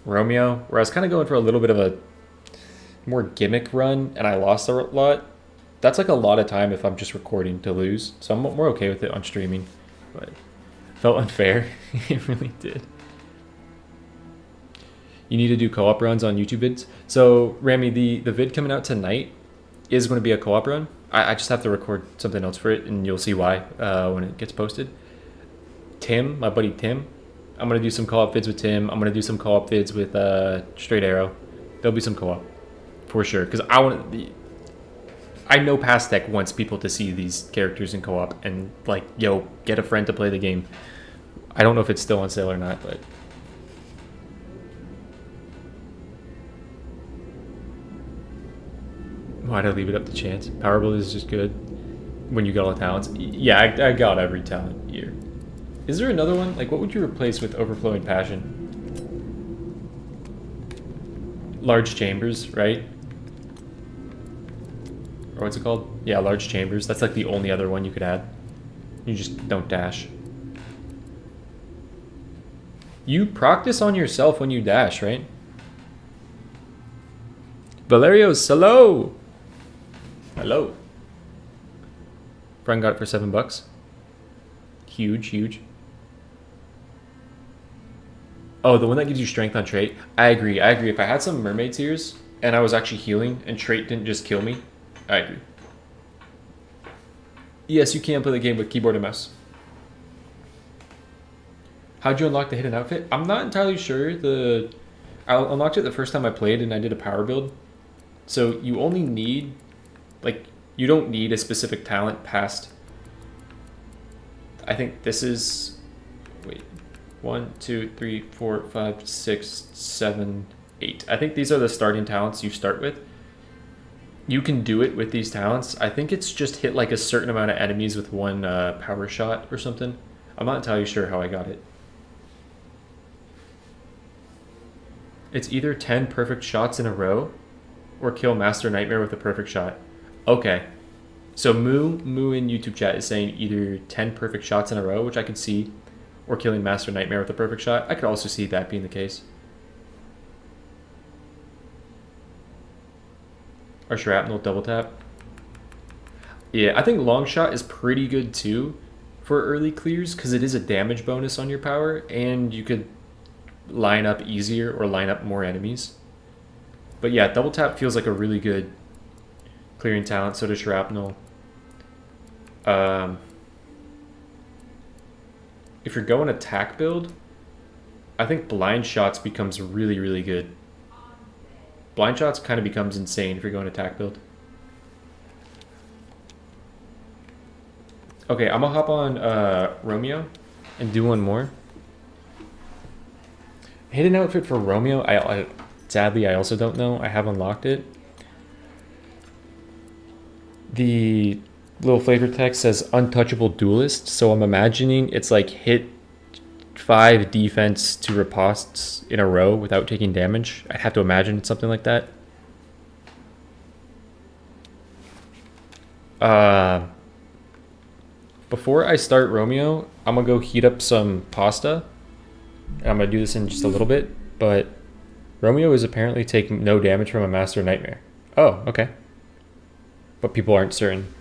B: Romeo, where I was kind of going for a little bit of a more gimmick run, and I lost a lot. That's like a lot of time if I'm just recording to lose. So I'm more okay with it on streaming. But it felt unfair. It really did. You need to do co-op runs on YouTube vids. So Rami, the vid coming out tonight is going to be a co-op run. I just have to record something else for it, and you'll see why when it gets posted. Tim, my buddy Tim, I'm going to do some co-op vids with Tim. I'm going to do some co-op vids with Straight Arrow. There'll be some co-op for sure, because I know Pastech wants people to see these characters in co-op and like, yo, get a friend to play the game. I don't know if it's still on sale or not, but why'd I leave it up to chance? Powerball is just good when you get all the talents. Yeah, I got every talent here. Is there another one? Like, what would you replace with Overflowing Passion? Large Chambers, right? Or what's it called? Yeah, Large Chambers. That's like the only other one you could add. You just don't dash. You practice on yourself when you dash, right? Valerio's hello. Hello. Friend got it for $7. Huge, huge. Oh, the one that gives you strength on trait. I agree. I agree. If I had some mermaid tears and I was actually healing and trait didn't just kill me, I agree. Yes, you can play the game with keyboard and mouse. How'd you unlock the hidden outfit? I'm not entirely sure. I unlocked it the first time I played and I did a power build. So you only need, like, you don't need a specific talent past, I think this is, wait, 1, 2, 3, 4, 5, 6, 7, 8. I think these are the starting talents you start with. You can do it with these talents. I think it's just hit like a certain amount of enemies with one power shot or something. I'm not entirely sure how I got it. It's either 10 perfect shots in a row or kill Master Nightmare with a perfect shot. Okay. So Moo in YouTube chat is saying either 10 perfect shots in a row, which I could see, or killing Master Nightmare with a perfect shot. I could also see that being the case. Or Shrapnel double tap. Yeah, I think Long Shot is pretty good too for early clears because it is a damage bonus on your power and you could line up easier or line up more enemies. But yeah, double tap feels like a really good clearing talent. So does Shrapnel. If you're going attack build, I think Blind Shots becomes really, really good. Blind Shots kind of becomes insane if you're going attack build. Okay, I'm gonna hop on Romeo and do one more. Hidden outfit for Romeo, sadly I also don't know. I have unlocked it. The little flavor text says untouchable duelist, so I'm imagining it's like hit 5 defense to ripostes in a row without taking damage. I'd have to imagine it's something like that. Before I start Romeo, I'm gonna go heat up some pasta. And I'm gonna do this in just a little bit, but Romeo is apparently taking no damage from a Master Nightmare. Oh, okay. But people aren't certain.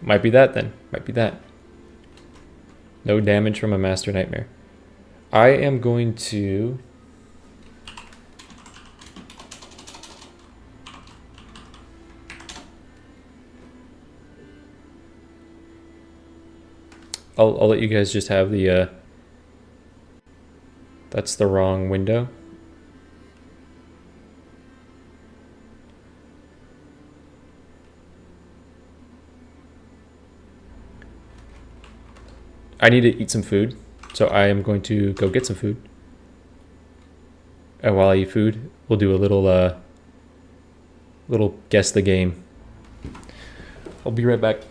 B: Might be that then. Might be that. No damage from a Master Nightmare. I am going to... I'll let you guys just have the... That's the wrong window. I need to eat some food, so I am going to go get some food. And while I eat food, we'll do a little guess the game. I'll be right back.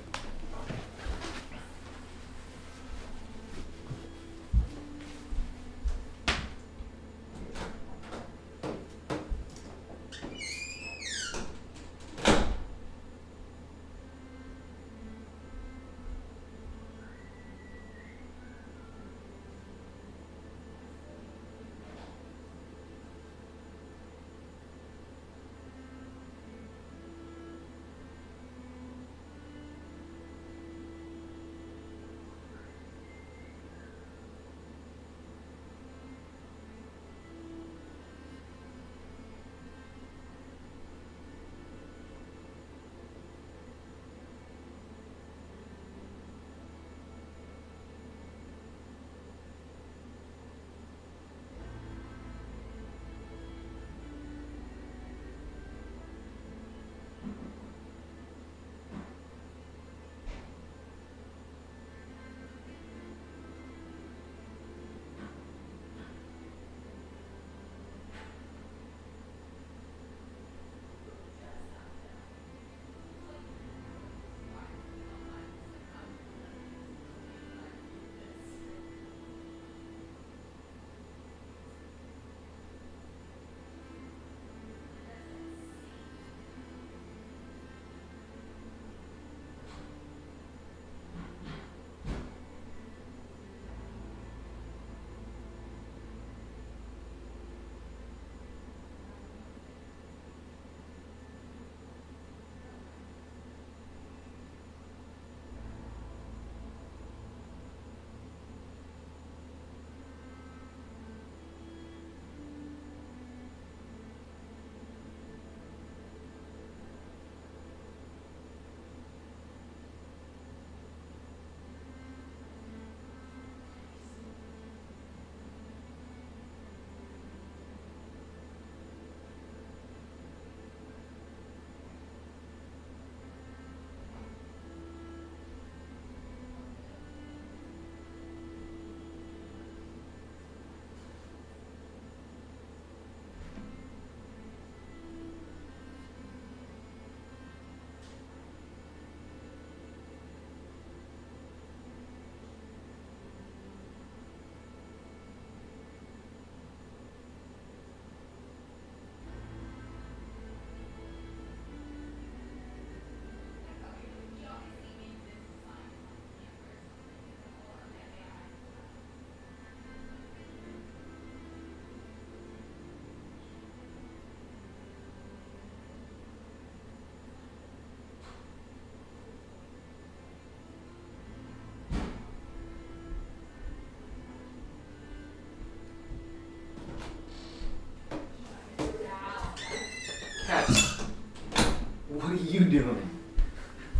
A: What are you doing?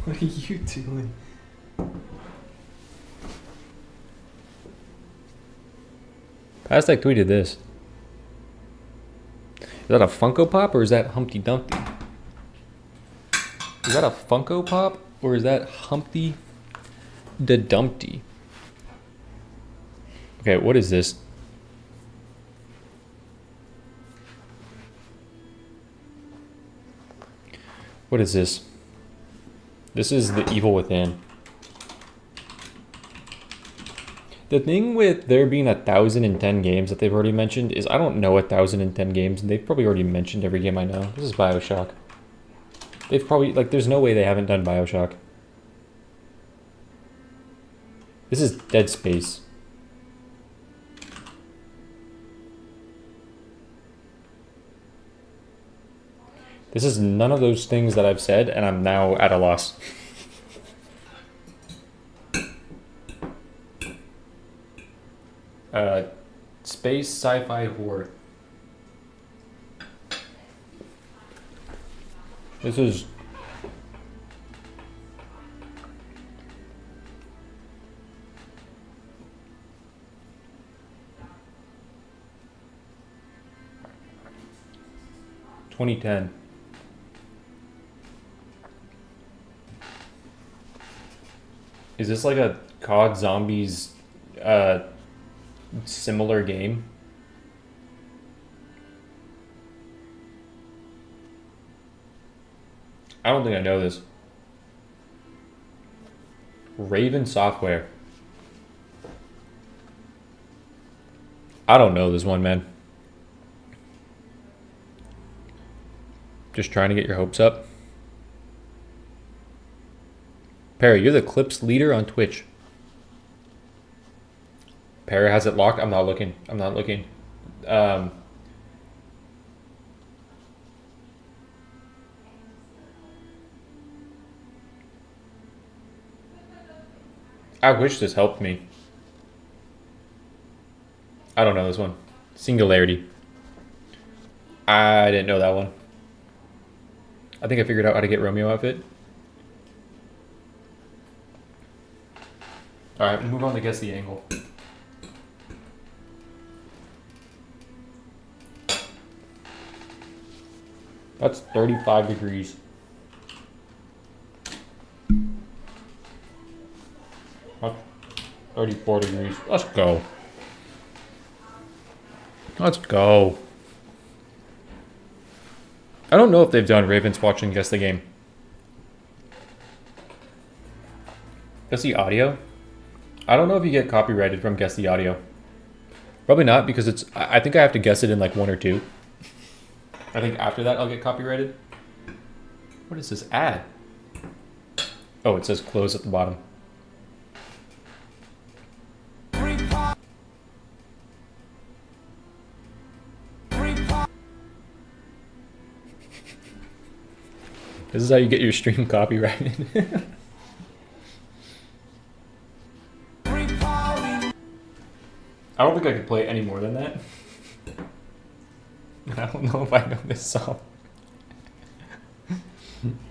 A: What are you doing?
B: Pastek tweeted this. Is that a Funko Pop or is that Humpty Dumpty? Is that a Funko Pop or is that Humpty the Dumpty? Okay, what is this? What is this? This is the Evil Within. The thing with there being 1,010 games that they've already mentioned is I don't know 1,010 games, and they've probably already mentioned every game I know. This is BioShock. They've probably, like, there's no way they haven't done BioShock. This is Dead Space. This is none of those things that I've said, and I'm now at a loss. Space sci-fi horror. This is... ...2010. Is this like a COD Zombies similar game. I don't think I know this. Raven Software. I don't know this one, man. Just trying to get your hopes up. Perry, you're the clips leader on Twitch. Perry has it locked. I'm not looking. I'm not looking. I wish this helped me. I don't know this one. Singularity. I didn't know that one. I think I figured out how to get Romeo outfit. Alright, move on to guess the angle. That's 35 degrees. That's 34 degrees. Let's go. Let's go. I don't know if they've done Ravenswatch and Guess the Game. Guess the audio? I don't know if you get copyrighted from Guess the Audio. Probably not, because it's... I think I have to guess it in like 1 or 2. I think after that I'll get copyrighted. What is this ad? Oh, it says close at the bottom. This is how you get your stream copyrighted. I don't think I could play any more than that. I don't know if I know this song.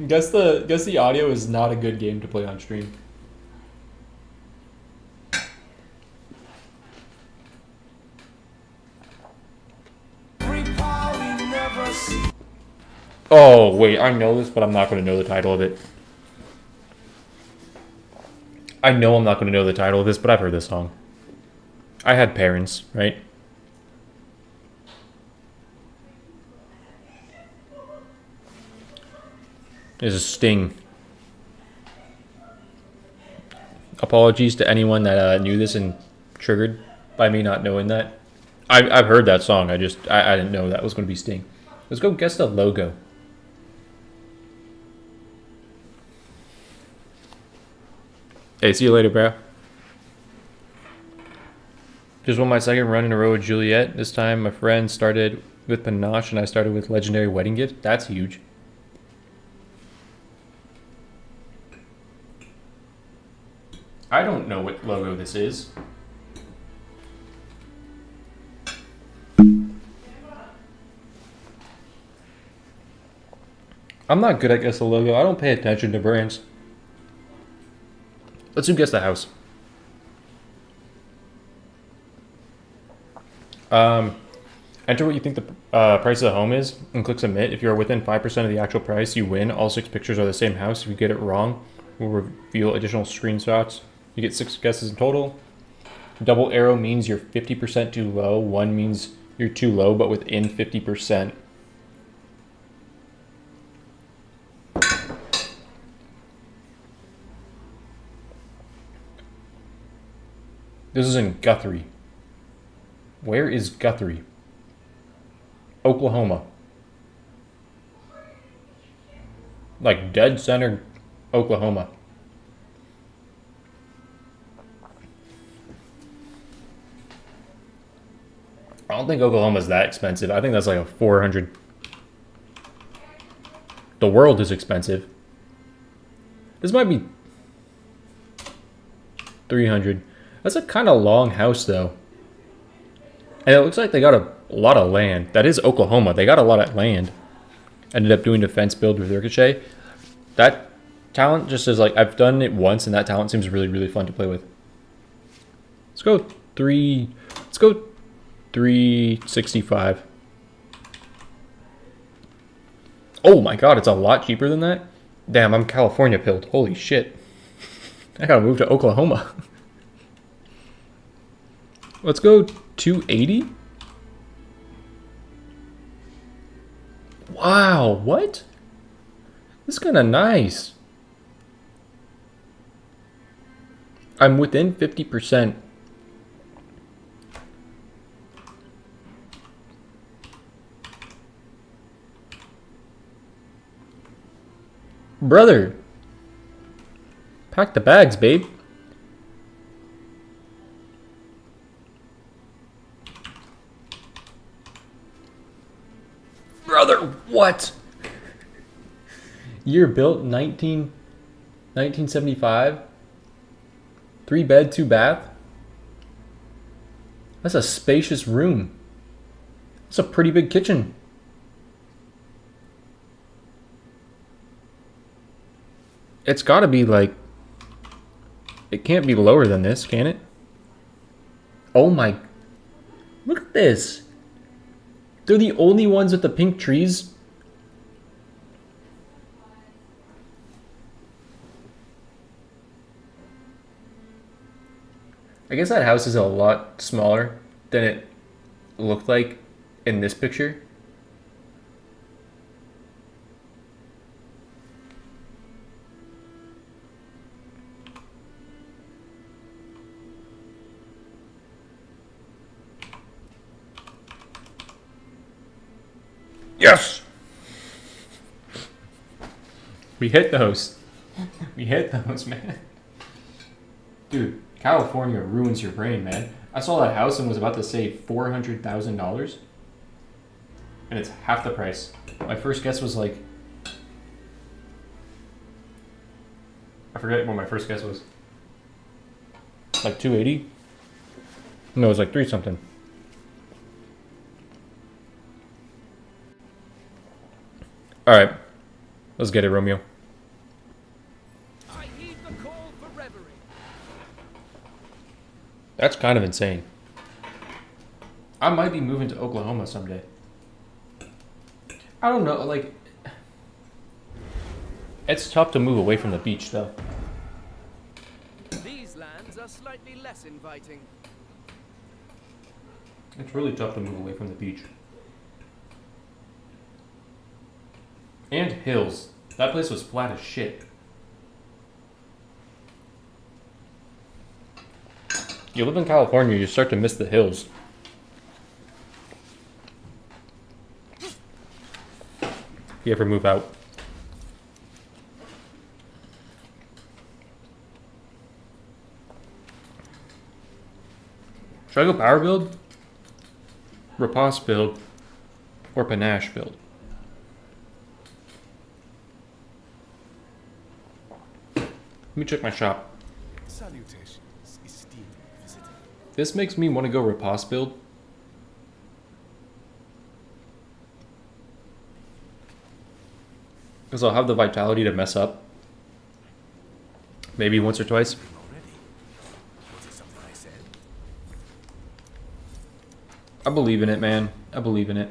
B: Guess the audio is not a good game to play on stream. Oh, wait, I know this, but I'm not going to know the title of it. I know I'm not going to know the title of this, but I've heard this song. I had parents, right? There's a Sting. Apologies to anyone that knew this and triggered by me not knowing that. I've heard that song, I didn't know that was going to be Sting. Let's go guess the logo. Hey, see you later, bro. Just won my second run in a row with Juliet. This time my friend started with Panache and I started with Legendary Wedding Gift. That's huge. I don't know what logo this is. I'm not good at guess the logo. I don't pay attention to brands. Let's do guess the house. Enter what you think the price of the home is and click submit. If you are within 5% of the actual price, you win. All 6 pictures are the same house. If you get it wrong, we'll reveal additional screenshots. You get 6 guesses in total. Double arrow means you're 50% too low. 1 means you're too low, but within 50%. This is in Guthrie. Where is Guthrie? Oklahoma. Like dead center, Oklahoma. I don't think Oklahoma's that expensive. I think that's like a 400. The world is expensive. This might be 300. That's a kind of long house though. And it looks like they got a lot of land. That is Oklahoma. They got a lot of land. Ended up doing defense build with Ricochet. That talent just is like, I've done it once and that talent seems really, really fun to play with. Let's go 365. Oh my god, it's a lot cheaper than that? Damn, I'm California pilled. Holy shit. I gotta move to Oklahoma. Let's go 280. Wow, what? This is kind of nice. I'm within 50%. Brother, pack the bags, babe. Brother, what? Year built 1975. 3 bed, 2 bath. That's a spacious room. That's a pretty big kitchen. It's got to be like, it can't be lower than this, can it? Oh my, look at this. They're the only ones with the pink trees. I guess that house is a lot smaller than it looked like in this picture. Yes! We hit those. We hit those, man. Dude, California ruins your brain, man. I saw that house and was about to save $400,000. And it's half the price. My first guess was like... I forget what my first guess was. Like 280? No, it was like 3 something. Alright. Let's get it, Romeo.
D: I heed the call for reverie.
B: That's kind of insane. I might be moving to Oklahoma someday. I don't know, like... It's tough to move away from the beach, though.
D: These lands are slightly less inviting.
B: It's really tough to move away from the beach. And hills. That place was flat as shit. You live in California, you start to miss the hills. If you ever move out. Should I go power build? Riposte build? Or panache build? Let me check my shop.
C: Salutations, esteemed visitor.
B: This makes me want to go riposte build. Because I'll have the vitality to mess up. Maybe once or twice.
C: Already? Was it something I said?
B: I believe in it, man. I believe in it.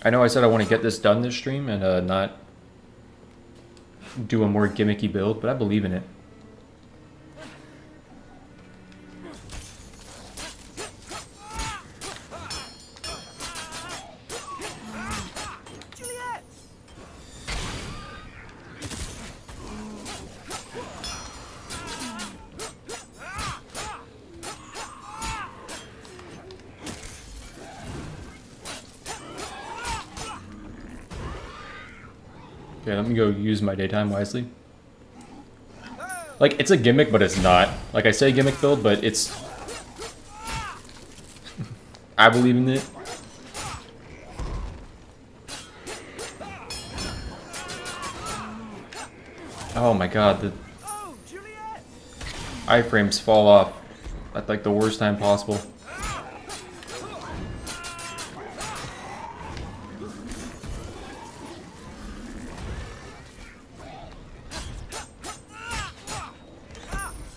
B: I know I said I want to get this done this stream and not do a more gimmicky build, but I believe in it.
D: Juliet!
B: Okay, let me go use my daytime wisely. Like, it's a gimmick, but it's not. Like, I say gimmick build, but it's... I believe in it. Oh my god, the
D: Oh, Juliet!
B: iframes fall off at like the worst time possible.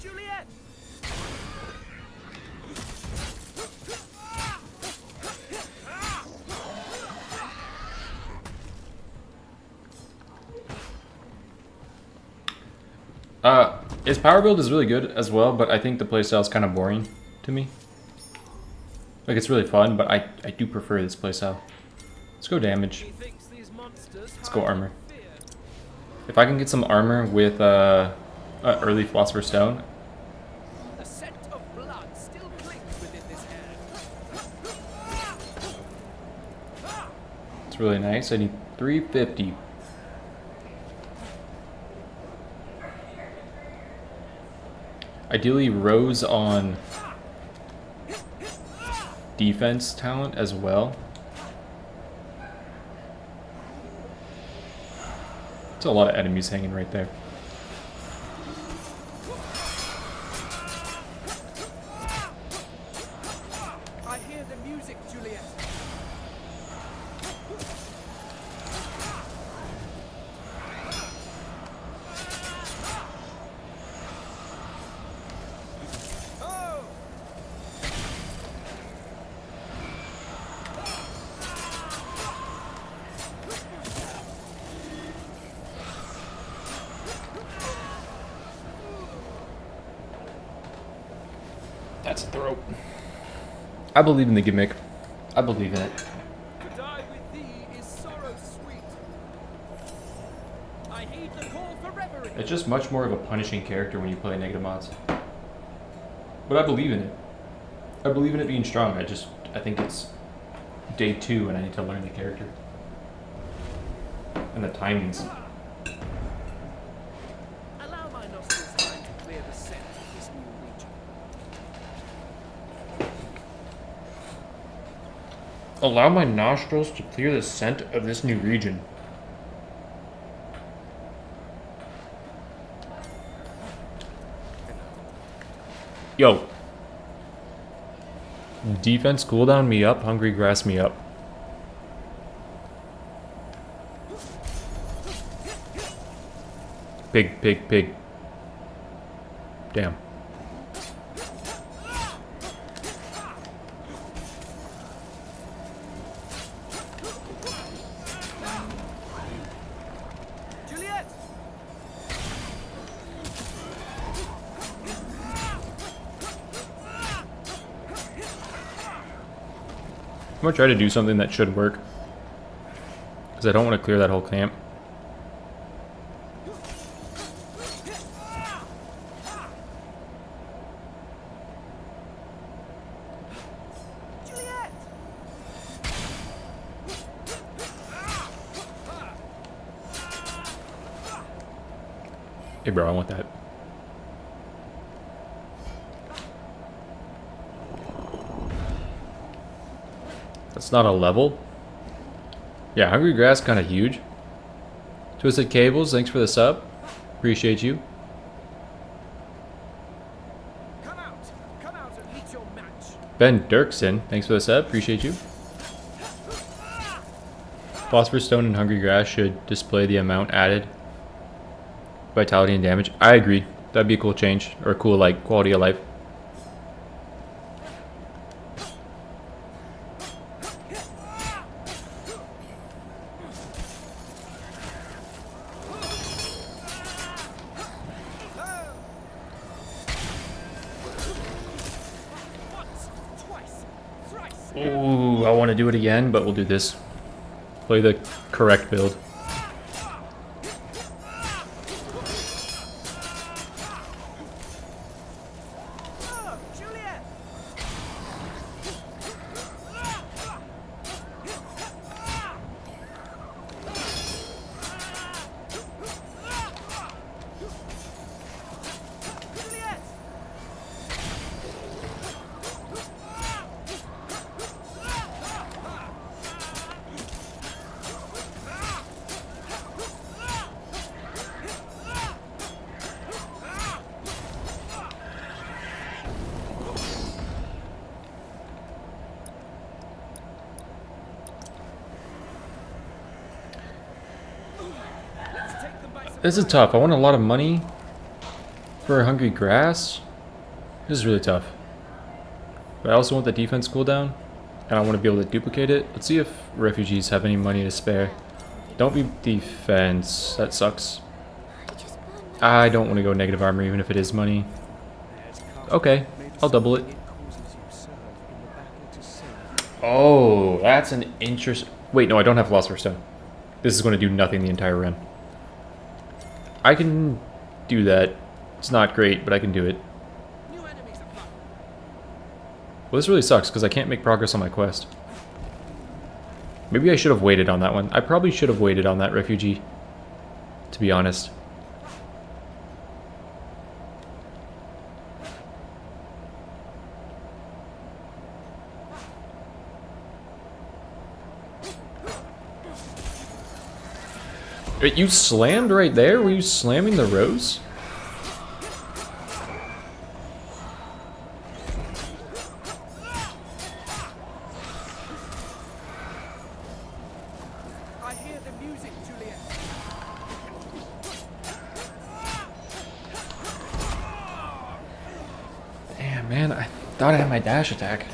D: Juliet!
B: His power build is really good as well, but I think the playstyle is kind of boring to me. Like, it's really fun, but I do prefer this playstyle. Let's go damage.
D: Methinks these monsters
B: Let's go
D: hide
B: armor.
D: fear.
B: If I can get some armor with early Philosopher's Stone,
D: The scent of blood still clings within this air.
B: it's really nice. I need 350. Ideally, Rose on defense talent as well. There's a lot of enemies hanging right there.
D: I hear the music, Juliet. Oh!
B: That's a throat. I believe in the gimmick. I believe in it.
D: To die with thee is sorrow sweet. I heed the call for reverie.
B: It's just much more of a punishing character when you play negative mods. But I believe in it. I believe in it being strong. I think it's day 2 and I need to learn the character. And the timings.
D: Allow my nostrils time to clear the scent of this new region.
B: Allow my nostrils to clear the scent of this new region. Yo. Defense cooldown me up, hungry grass me up. Pig, pig, pig. Damn.
D: Juliet!
B: I'm gonna try to do something that should work. Because I don't want to clear that whole camp.
D: Juliet!
B: Hey bro, I want that. That's not a level. Yeah, Hungry Grass kind of huge. Twisted Cables, thanks for the sub. Appreciate you.
D: Come out and meet your match.
B: Ben Dirksen, thanks for the sub. Appreciate you. Philosopher's Stone and Hungry Grass should display the amount added. Vitality and damage. I agree. That'd be a cool change. Or a cool, like, quality of life.
D: Once, twice, thrice.
B: Ooh, I want to do it again, but we'll do this. Play the correct build.
D: Oh, Juliet! Juliet! Let's take them by
B: This is tough. I want a lot of money for Hungry Grass. This is really tough. But I also want the defense cooldown. And I want to be able to duplicate it. Let's see if refugees have any money to spare. Don't be defense. That sucks.
E: I just burned
B: I don't want to go negative armor even if it is money. Okay, I'll double it. Oh, that's an interest. Wait, no, I don't have Philosopher's Stone. This is going to do nothing the entire run. I can do that. It's not great, but I can do it. Well, this really sucks because I can't make progress on my quest. Maybe I should have waited on that one. I probably should have waited on that refugee, to be honest. Wait, you slammed right there? Were you slamming the rose?
D: I hear the music, Juliet.
B: Damn, man, I thought I had my dash attack.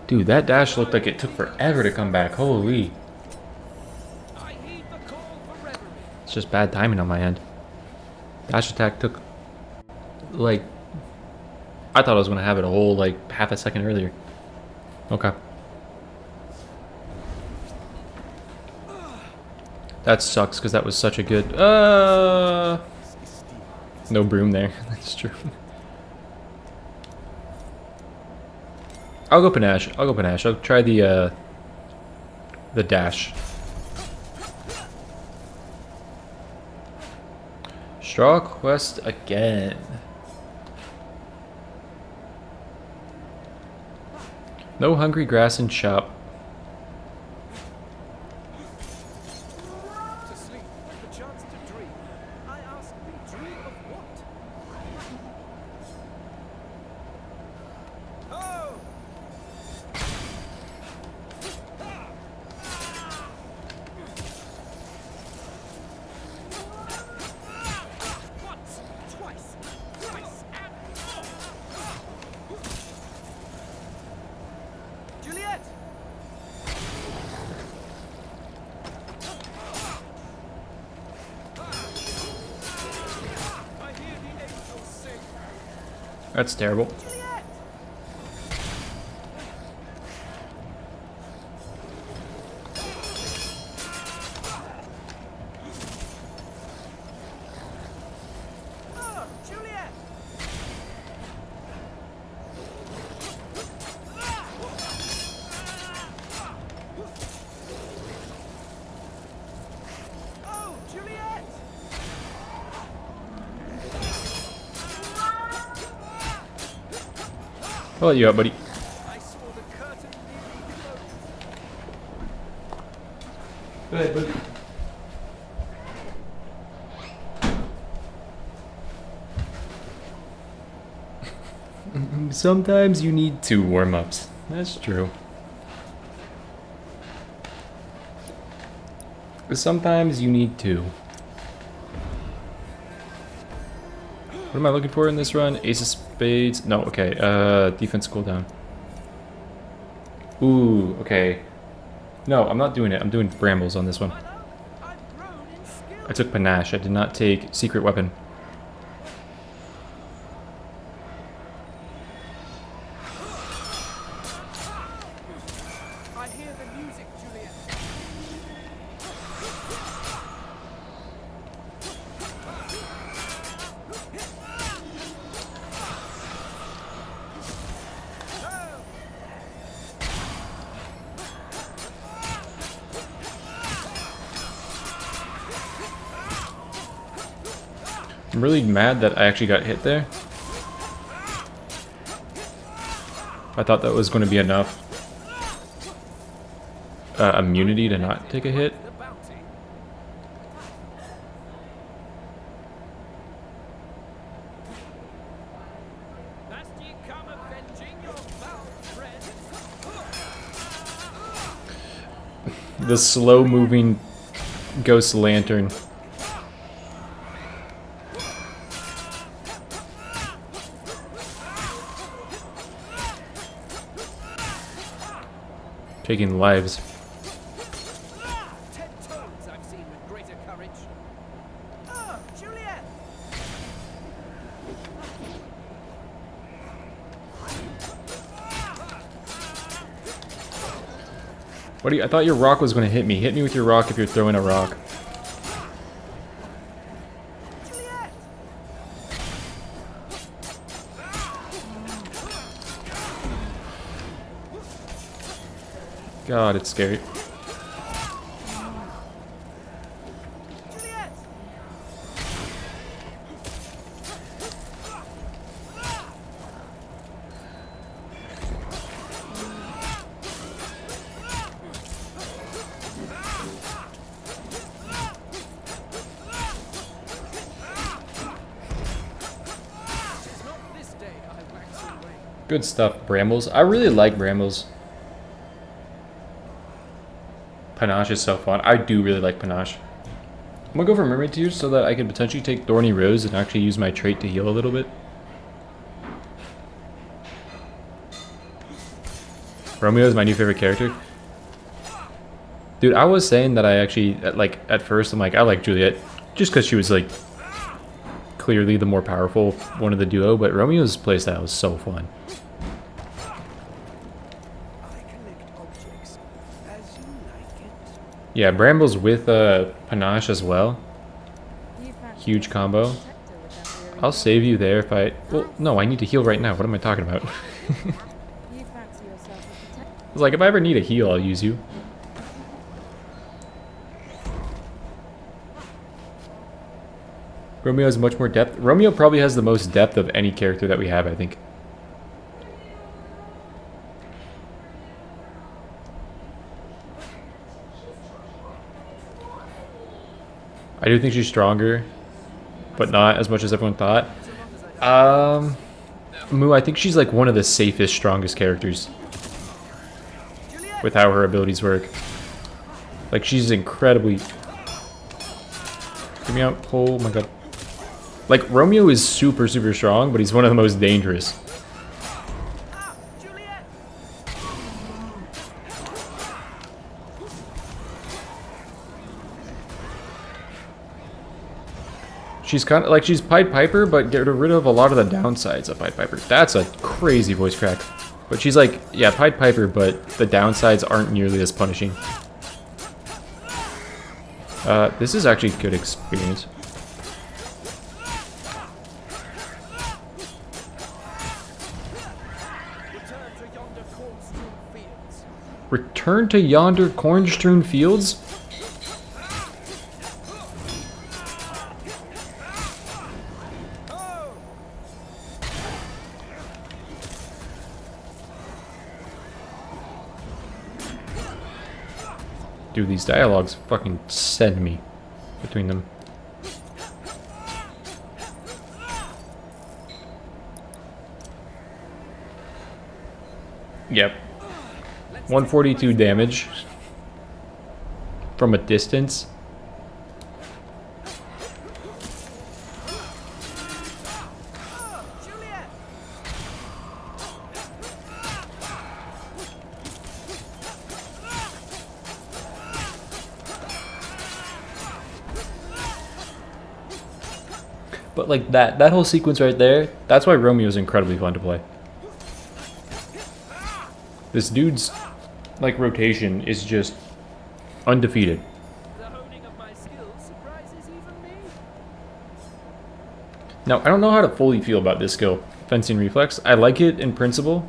B: Dude, that dash looked like it took forever to come back. Holy.
D: I heed the call for reverie.
B: It's just bad timing on my end. Dash attack took, like, I thought I was going to have it a whole, like, half a second earlier. Okay. That sucks, because that was such a good, no broom there. That's true. I'll go panache. I'll go panache. I'll try the dash. Straw quest again. No hungry grass in shop.
D: To sleep, the chance to dream. I ask thee, dream of what? Oh! Once, twice, thrice, and more! Juliet! I hear the angels sing.
B: That's terrible.
D: Juliet! Oh, Juliet! Oh, Juliet!
B: I'll let you out, buddy.
D: I saw the curtain nearly close.
A: Go ahead, buddy.
B: Sometimes you need 2 warm-ups. That's true. Sometimes you need 2. What am I looking for in this run? Ace of Spades? No, okay. Defense cooldown. Ooh, okay. No, I'm not doing it. I'm doing brambles on this one.
D: I've grown in skill.
B: I took panache. I did not take secret weapon.
D: I hear the music, Juliet.
B: I'm really mad that I actually got hit there. I thought that was going to be enough immunity to not take a hit.
D: The bounty. Last ye come avenging your foul friends.
B: The slow-moving ghost lantern. Taking lives.
D: 10 toads I've seen with
B: What do you? I thought your rock was gonna hit me. Hit me with your rock if you're throwing a rock. God, it's scary. Good stuff, Brambles. I really like Brambles. Panache is so fun. I do really like Panache. I'm gonna go for Mermaid Tears so that I can potentially take Thorny Rose and actually use my trait to heal a little bit. Romeo is my new favorite character. Dude, I was saying that I actually, at first, I'm like, I like Juliet. Just because she was, like, clearly the more powerful one of the duo, but Romeo's playstyle was so fun. Yeah, Brambles with Panache as well. Huge combo. I'll save you there if I... Well, no, I need to heal right now. What am I talking about? It's like, if I ever need a heal, I'll use you. Romeo has much more depth. Romeo probably has the most depth of any character that we have, I think. I do think she's stronger, but not as much as everyone thought. Moo, I think she's like one of the safest, strongest characters with how her abilities work. Like, she's incredibly... Get me out. Oh my god. Like, Romeo is super, super strong, but he's one of the most dangerous. She's kind of like, she's Pied Piper, but get rid of a lot of the downsides of Pied Piper. That's a crazy voice crack. But she's like, yeah, Pied Piper, but the downsides aren't nearly as punishing. This is actually a good experience. Return to yonder corn-strewn fields? Dude, these dialogues fucking send me between them. Yep. 142 damage from a distance. But like that whole sequence right there, that's why Romeo is incredibly fun to play. This dude's like rotation is just undefeated.
D: The honing of my skills surprises even me.
B: Now, I don't know how to fully feel about this skill, Fencing Reflex. I like it in principle.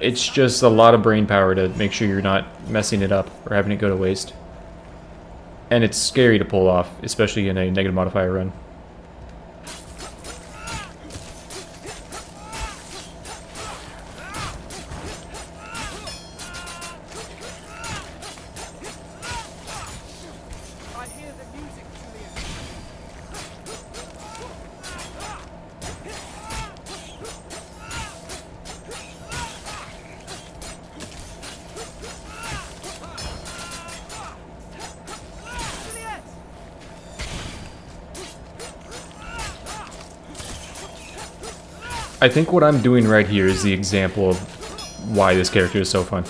B: It's just a lot of brain power to make sure you're not messing it up or having it go to waste. And it's scary to pull off, especially in a negative modifier run.
D: I hear the music, Juliet. Juliet!
B: I think what I'm doing right here is the example of why this character is so fun.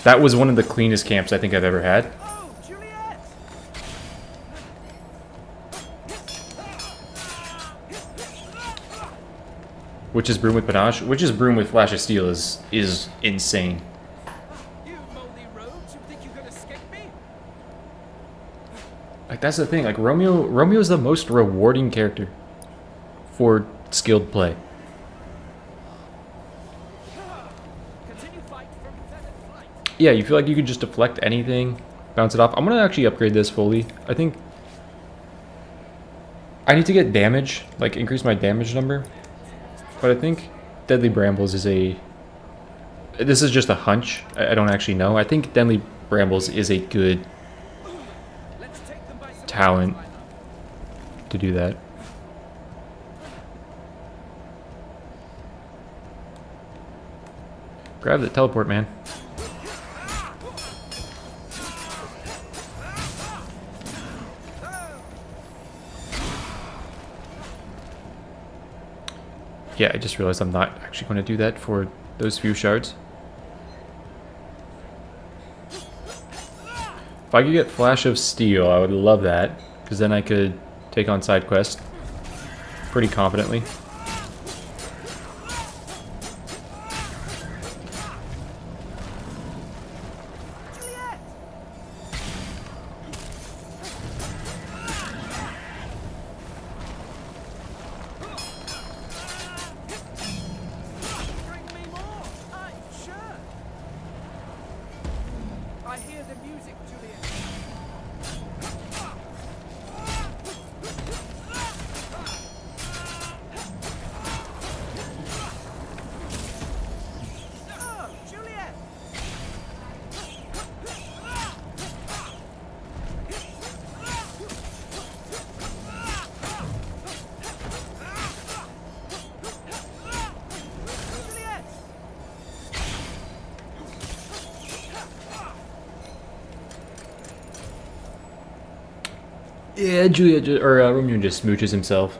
B: That was one of the cleanest camps I think I've ever had.
D: Oh, Juliet!
B: Witch's Broom with Panache. Witch's Broom with Flash of Steel is insane.
D: You moldy rogues, you think you can escape me?
B: Like, that's the thing. Like, Romeo is the most rewarding character for skilled play.
D: Continue fight from feathered flight.
B: Yeah, you feel like you could just deflect anything, bounce it off. I'm gonna actually upgrade this fully. I think I need to get damage, like increase my damage number. But I think Deadly Brambles is a... This is just a hunch. I don't actually know. I think Deadly Brambles is a good
D: Let's take them by surprise,
B: talent
D: my love.
B: to do that. Grab the teleport, man. Yeah, I just realized I'm not actually going to do that for those few shards. If I could get Flash of Steel, I would love that, because then I could take on side quests pretty confidently.
D: Juliet! Bring me more! I'm sure! I hear the music, Juliet. Oh, Juliet! Juliet!
B: Yeah, Romeo just smooches himself.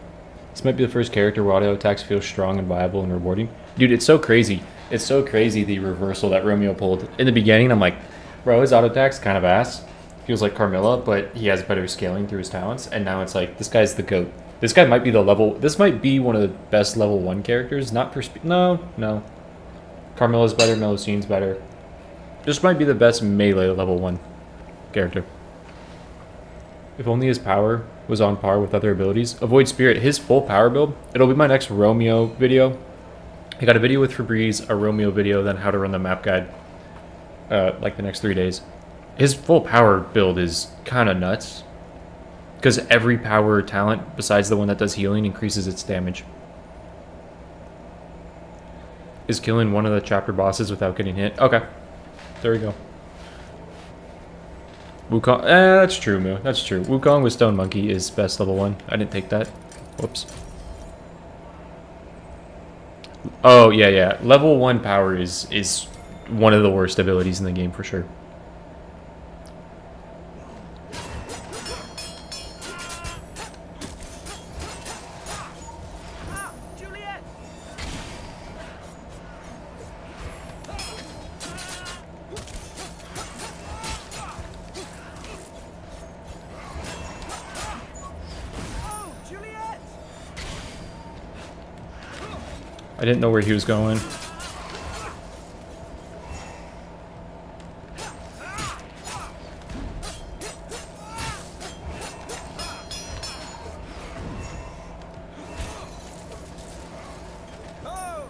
B: This might be the first character where auto attacks feel strong and viable and rewarding. Dude, it's so crazy. It's so crazy the reversal that Romeo pulled. In the beginning, I'm like, bro, his auto attack's kind of ass. Feels like Carmilla, but he has better scaling through his talents. And now it's like, this guy's the GOAT. This guy might be the level... This might be one of the best level 1 characters. Not for speed. No. Carmilla's better. Melusine's better. This might be the best melee level 1 character. If only his power was on par with other abilities. Avoid Spirit, his full power build. It'll be my next Romeo video. I got a video with Febreze, a Romeo video, then how to run the map guide. Like the next 3 days. His full power build is kind of nuts. Because every power talent, besides the one that does healing, increases its damage. Is killing one of the chapter bosses without getting hit. Okay. There we go. Wukong, that's true, Moo. That's true. Wukong with Stone Monkey is best level 1. I didn't take that. Whoops. Oh, yeah. Level 1 power is one of the worst abilities in the game for sure.
D: Ah, Juliet! Oh, Juliet!
B: I didn't know where he was going.
D: Oh!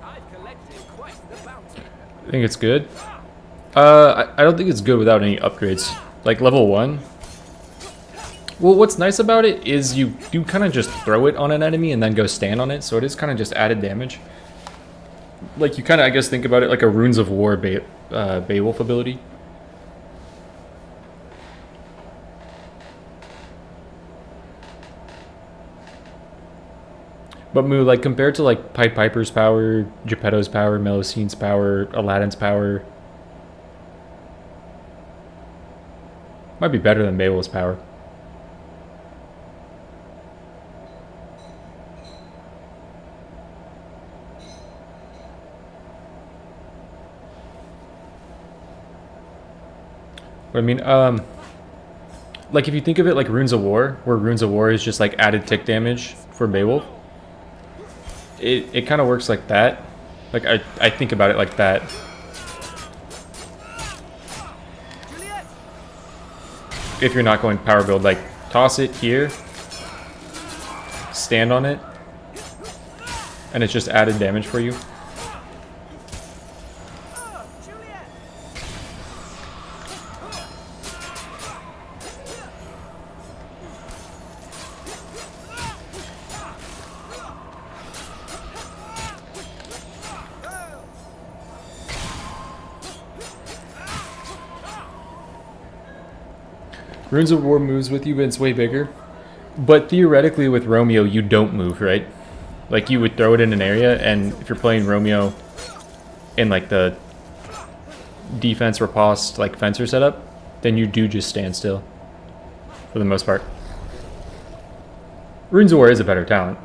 D: I've collected quite the bounty.
B: I think it's good. I don't think it's good without any upgrades. Like level 1. Well, what's nice about it is you kind of just throw it on an enemy and then go stand on it, so it is kind of just added damage. Like you kind of, I guess, think about it like a Runes of War Beowulf ability. But Moo, like compared to like Pied Piper's power, Geppetto's power, Melusine's power, Aladdin's power, might be better than Beowulf's power. I mean, like if you think of it like Runes of War, where Runes of War is just like added tick damage for Beowulf, it kind of works like that. Like I think about it like that.
D: Juliet!
B: If you're not going power build, like toss it here, stand on it, and it's just added damage for you.
D: Juliet!
B: Runes of War moves with you, but it's way bigger. But theoretically with Romeo, you don't move, right? Like you would throw it in an area, and if you're playing Romeo in like the defense riposte like fencer setup, then you do just stand still for the most part. Runes of War is a better talent.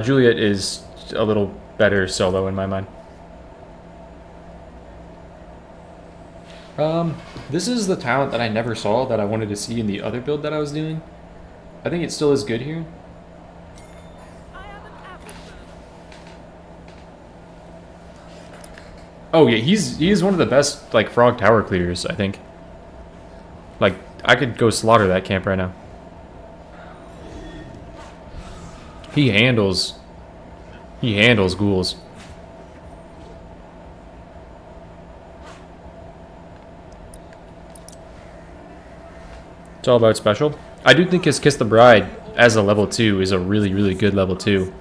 B: Juliet is a little better solo in my mind. This is the talent that I never saw that I wanted to see in the other build that I was doing. I think it still is good here. Oh yeah, he is one of the best like frog tower clearers, I think. Like I could go slaughter that camp right now. He handles ghouls. It's all about special. I do think his Kiss the Bride as a level 2 is a really, really good level 2.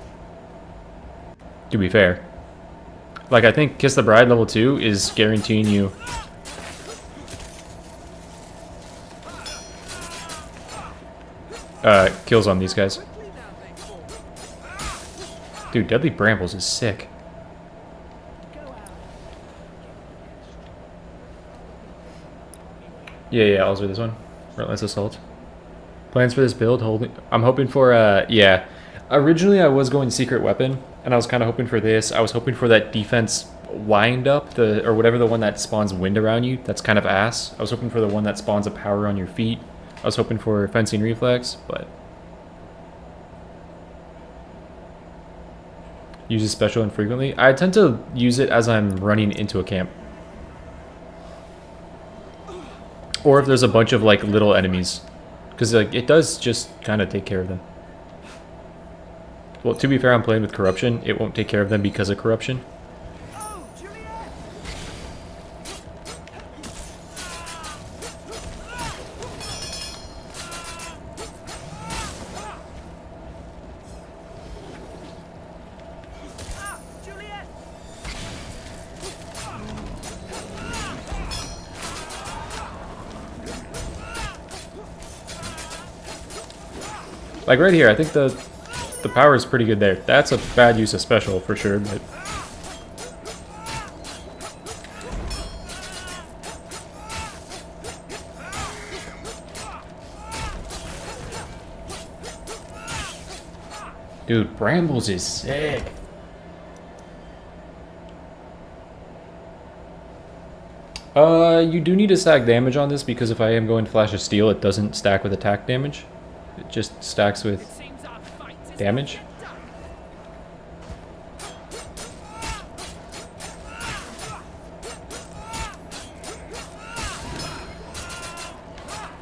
B: To be fair. Like, I think Kiss the Bride level 2 is guaranteeing you... kills on these guys. Dude, Deadly Brambles is sick. Yeah, I'll do this one. Relentless Assault. Plans for this build, I'm hoping for, yeah. Originally I was going Secret Weapon, and I was kind of hoping for this. I was hoping for that defense wind up, or whatever the one that spawns wind around you. That's kind of ass. I was hoping for the one that spawns a power on your feet. I was hoping for Fencing Reflex, but... Uses special infrequently. I tend to use it as I'm running into a camp. Or if there's a bunch of like little enemies, because like it does just kind of take care of them. Well, to be fair, I'm playing with corruption. It won't take care of them because of corruption.
D: Oh, Juliet! Juliet!
B: Like right here, I think the power is pretty good there. That's a bad use of special for sure, but... Dude, Brambles is sick. You do need to stack damage on this because if I am going Flash of Steel, it doesn't stack with attack damage. It just stacks with
D: Seems our fight is
B: damage.
D: done.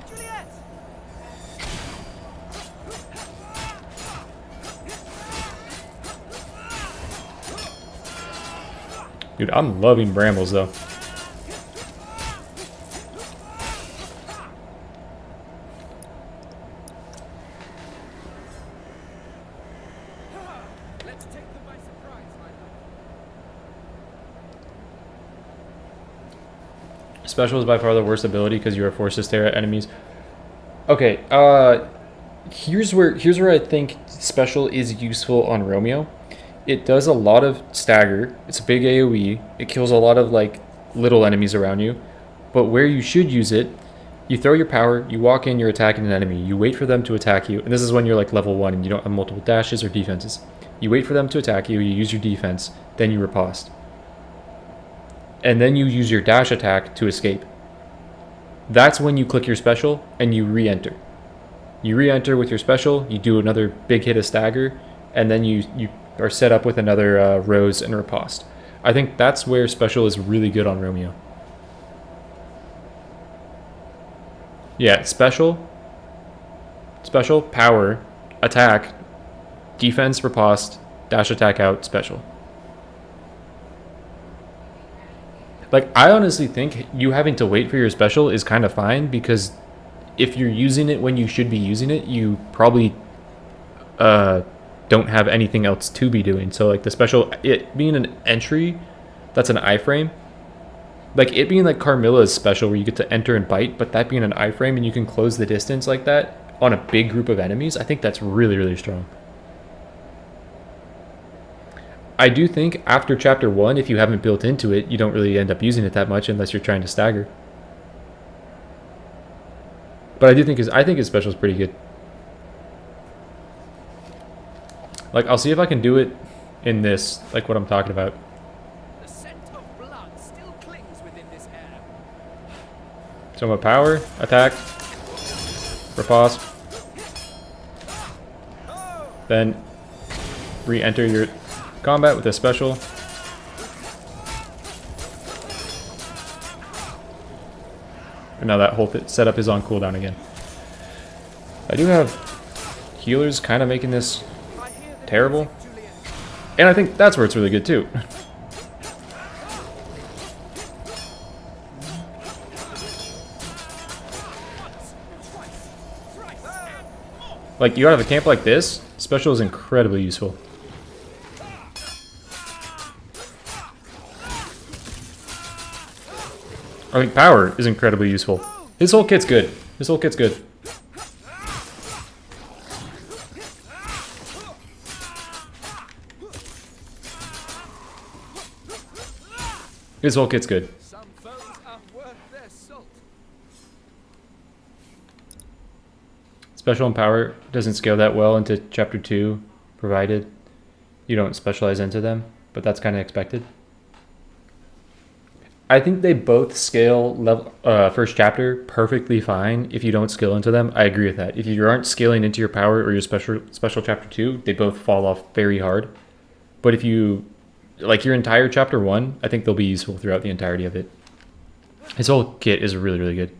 D: Juliet!
B: Dude, I'm loving Brambles though.
D: Let's take them by surprise, my love.
B: Special is by far the worst ability because you are forced to stare at enemies. Okay, here's where I think special is useful on Romeo. It does a lot of stagger. It's a big AoE. It kills a lot of like little enemies around you. But where you should use it, you throw your power, you walk in, you're attacking an enemy. You wait for them to attack you. And this is when you're like level 1 and you don't have multiple dashes or defenses. You wait for them to attack you, you use your defense, then you riposte. And then you use your dash attack to escape. That's when you click your special and you re-enter. You re-enter with your special, you do another big hit of stagger, and then you are set up with another rose and riposte. I think that's where special is really good on Romeo. Yeah, special, power, attack, defense, riposte, dash attack out, special. Like, I honestly think you having to wait for your special is kind of fine, because if you're using it when you should be using it, you probably don't have anything else to be doing. So like the special, it being an entry, that's an iframe. Like it being like Carmilla's special where you get to enter and bite, but that being an iframe and you can close the distance like that on a big group of enemies, I think that's really, really strong. I do think after chapter 1, if you haven't built into it, you don't really end up using it that much unless you're trying to stagger. But I think his special is pretty good. Like I'll see if I can do it in this, like what I'm talking about.
D: The scent of blood still clings within this air.
B: So I'm a power, attack, riposte, then re-enter your combat with a special. And now that whole setup is on cooldown again. I do have healers kind of making this terrible. And I think that's where it's really good too. Like you out of a camp like this, special is incredibly useful. I think power is incredibly useful. His whole kit's good. His whole kit's good. His whole kit's good.
D: Some foes are worth their salt.
B: Special and power doesn't scale that well into chapter 2, provided you don't specialize into them, but that's kind of expected. I think they both scale level first chapter perfectly fine if you don't scale into them. I agree with that. If you aren't scaling into your power or your special chapter 2, they both fall off very hard. But if you like your entire chapter 1, I think they'll be useful throughout the entirety of it. His whole kit is really, really good.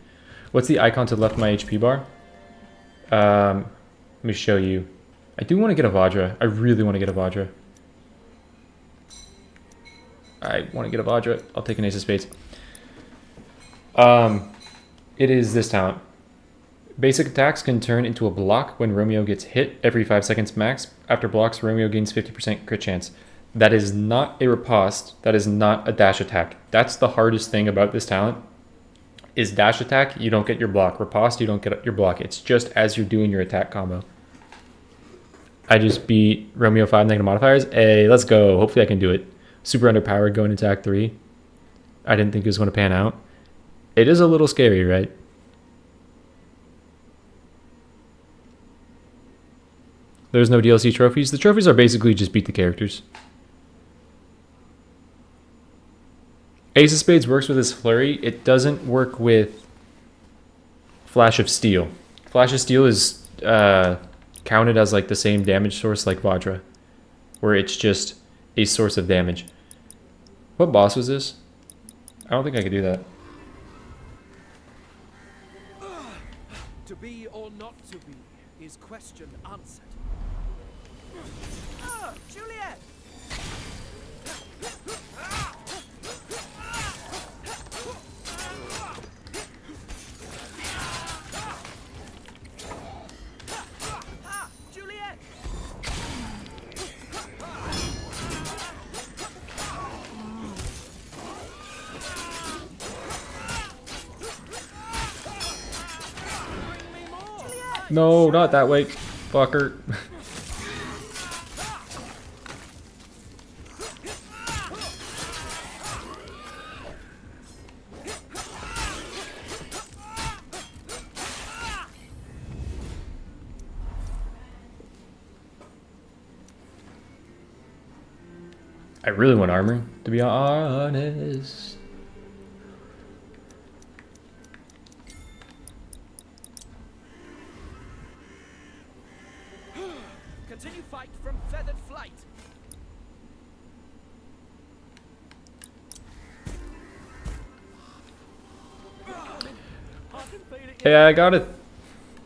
B: What's the icon to the left of my HP bar? Let me show you. I do want to get a Vajra. I really want to get a Vajra. I want to get a Vajra. I'll take an Ace of Spades. It is this talent. Basic attacks can turn into a block when Romeo gets hit every 5 seconds max. After blocks, Romeo gains 50% crit chance. That is not a riposte. That is not a dash attack. That's the hardest thing about this talent. Is dash attack, you don't get your block. Riposte, you don't get your block. It's just as you're doing your attack combo. I just beat Romeo 5 negative modifiers. Hey, let's go. Hopefully I can do it. Super underpowered going into Act 3. I didn't think it was going to pan out. It is a little scary, right? There's no DLC trophies. The trophies are basically just beat the characters. Ace of Spades works with his flurry. It doesn't work with Flash of Steel. Flash of Steel is counted as like the same damage source like Vajra, where it's just a source of damage. What boss was this? I don't think I could do that.
D: To be or not to be is question answered. Juliet! Juliet! Bring me more! Juliet!
B: No, not that way, fucker. I really want armor, to be honest.
D: Continue fight from feathered flight.
B: Hey, I got it.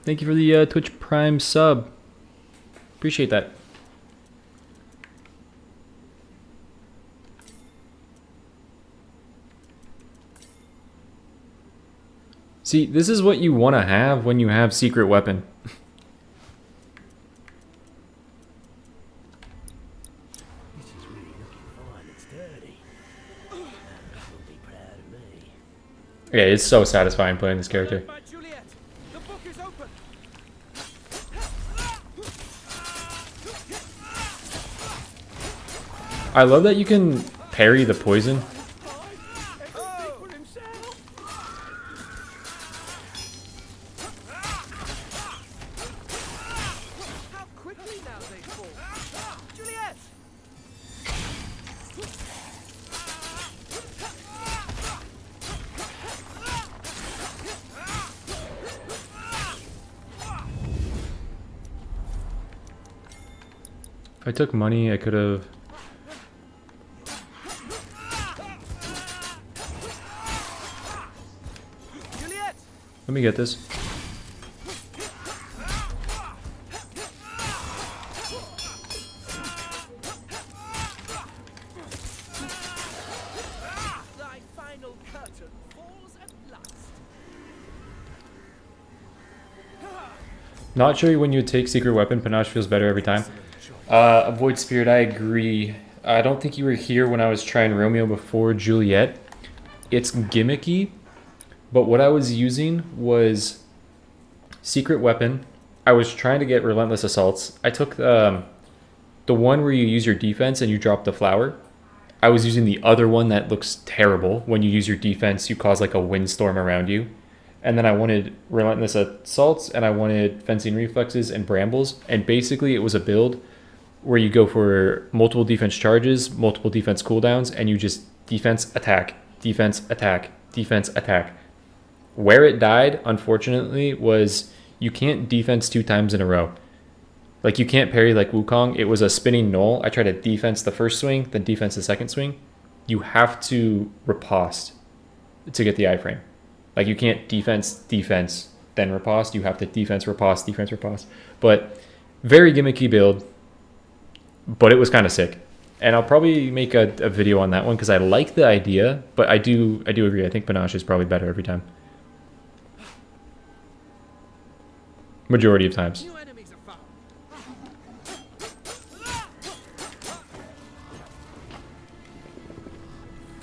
B: Thank you for the Twitch Prime sub. Appreciate that. See, this is what you want to have when you have secret weapon.
I: This is really looking fine and sturdy. You'll be proud of me.
B: Yeah, it's so satisfying playing this character.
D: My Juliet, the book is open.
B: I love that you can parry the poison.
D: How quickly now they fall. Juliet!
B: If I took money, I could have...
D: Juliet!
B: Let me get this.
D: Thy final curtain falls at last.
B: Not sure when you take secret weapon, Panache feels better every time. Avoid Spirit, I agree. I don't think you were here when I was trying Romeo before Juliet. It's gimmicky, but what I was using was secret weapon. I was trying to get relentless assaults. I took the one where you use your defense and you drop the flower. I was using the other one that looks terrible. When you use your defense, you cause like a windstorm around you. And then I wanted relentless assaults, and I wanted fencing reflexes and brambles. And basically it was a build where you go for multiple defense charges, multiple defense cooldowns, and you just defense, attack, defense, attack, defense, attack. Where it died, unfortunately, was you can't defense 2 times in a row. Like, you can't parry like Wukong. It was a spinning null. I tried to defense the first swing, then defense the second swing. You have to riposte to get the iframe. Like, you can't defense, then riposte. You have to defense, riposte. But very gimmicky build. But it was kind of sick. And I'll probably make a video on that one because I like the idea, but I do agree. I think Panache is probably better every time. Majority of times.
D: New enemies are found.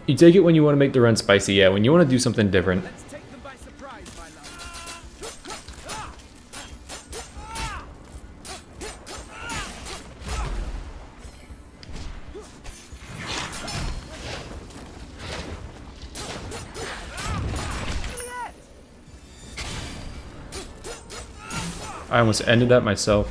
B: You take it when you want to make the run spicy, yeah. When you want to do something different.
D: Let's take them by surprise, my love.
B: I almost ended that myself.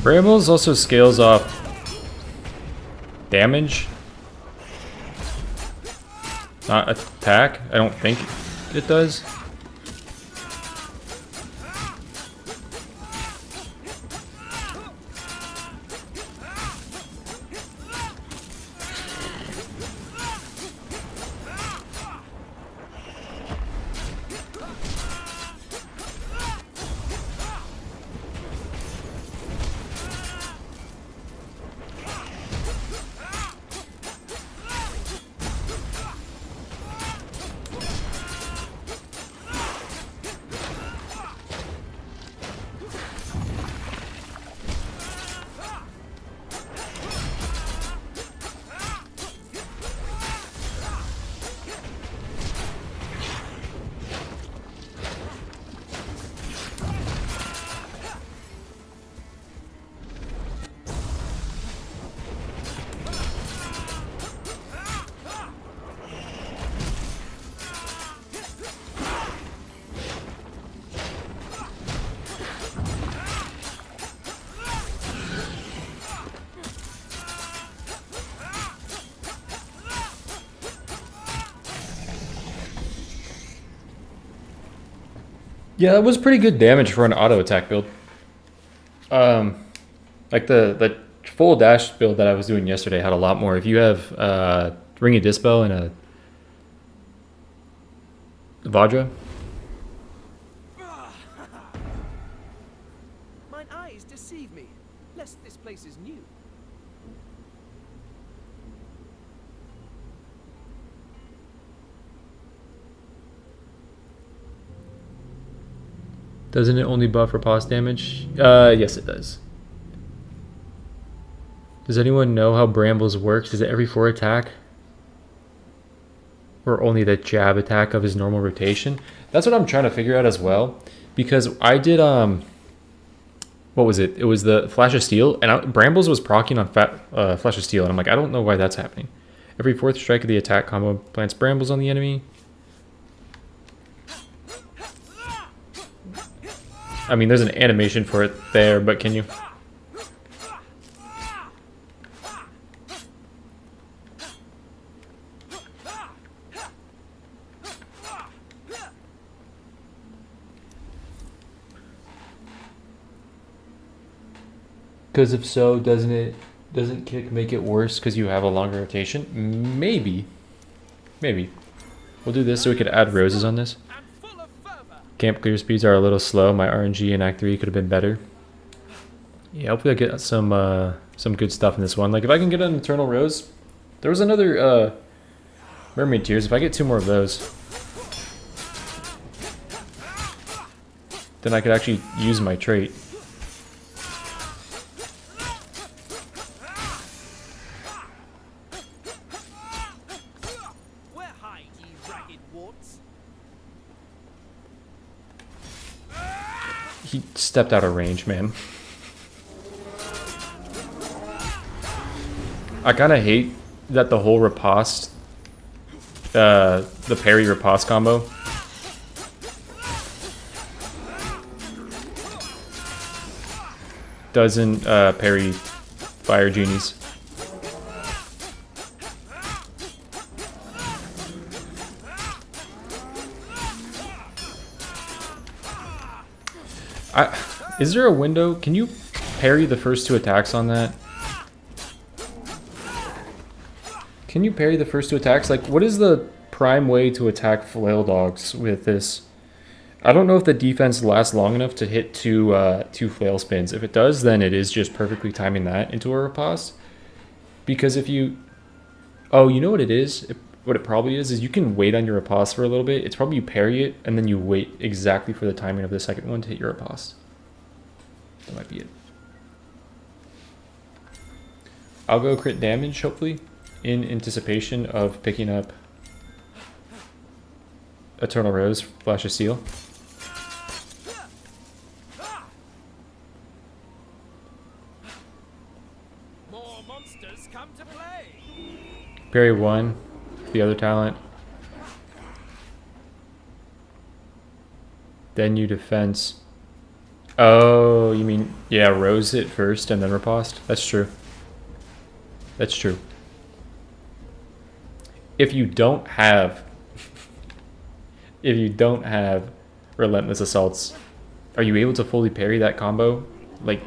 B: Brambles also scales off damage, not attack. I don't think it does. Yeah, that was pretty good damage for an auto attack build. Like the full dash build that I was doing yesterday had a lot more. If you have Ring of Dispo and a Vajra,
D: Mine eyes deceive me, lest this place is new.
B: doesn't it only buff riposte damage? Yes, it does. Does anyone know how Brambles works? Is it every 4 attack? Or only the jab attack of his normal rotation? That's what I'm trying to figure out as well. Because I did, what was it? It was the Flash of Steel, and Brambles was proccing on Flash of Steel, and I'm like, I don't know why that's happening. Every 4th strike of the attack combo plants Brambles on the enemy. I mean, there's an animation for it there, but can you? Because if so, doesn't kick make it worse because you have a longer rotation? Maybe. Maybe. We'll do this so we could add roses on this. Camp clear speeds are a little slow. My RNG in Act 3 could have been better. Yeah, hopefully I get some good stuff in this one. Like if I can get an Eternal Rose. There was another Mermaid Tears. If I get 2 more of those, then I could actually use my trait. He stepped out of range, man. I kind of hate that the whole riposte, the parry riposte combo doesn't parry fire genies. Is there a window? Can you parry the first 2 attacks on that? Can you parry the first 2 attacks? Like, what is the prime way to attack flail dogs with this? I don't know if the defense lasts long enough to hit two flail spins. If it does, then it is just perfectly timing that into a riposte. Because if you... Oh, you know what it is? What it probably is you can wait on your riposte for a little bit. It's probably you parry it, and then you wait exactly for the timing of the second one to hit your riposte. That might be it. I'll go crit damage, hopefully, in anticipation of picking up Eternal Rose, Flash of Steel.
D: More monsters come to play.
B: Parry 1, the other talent. Then you defense Oh, you mean, yeah, rose it first and then riposte? That's true. That's true. If you don't have relentless assaults, are you able to fully parry that combo? Like,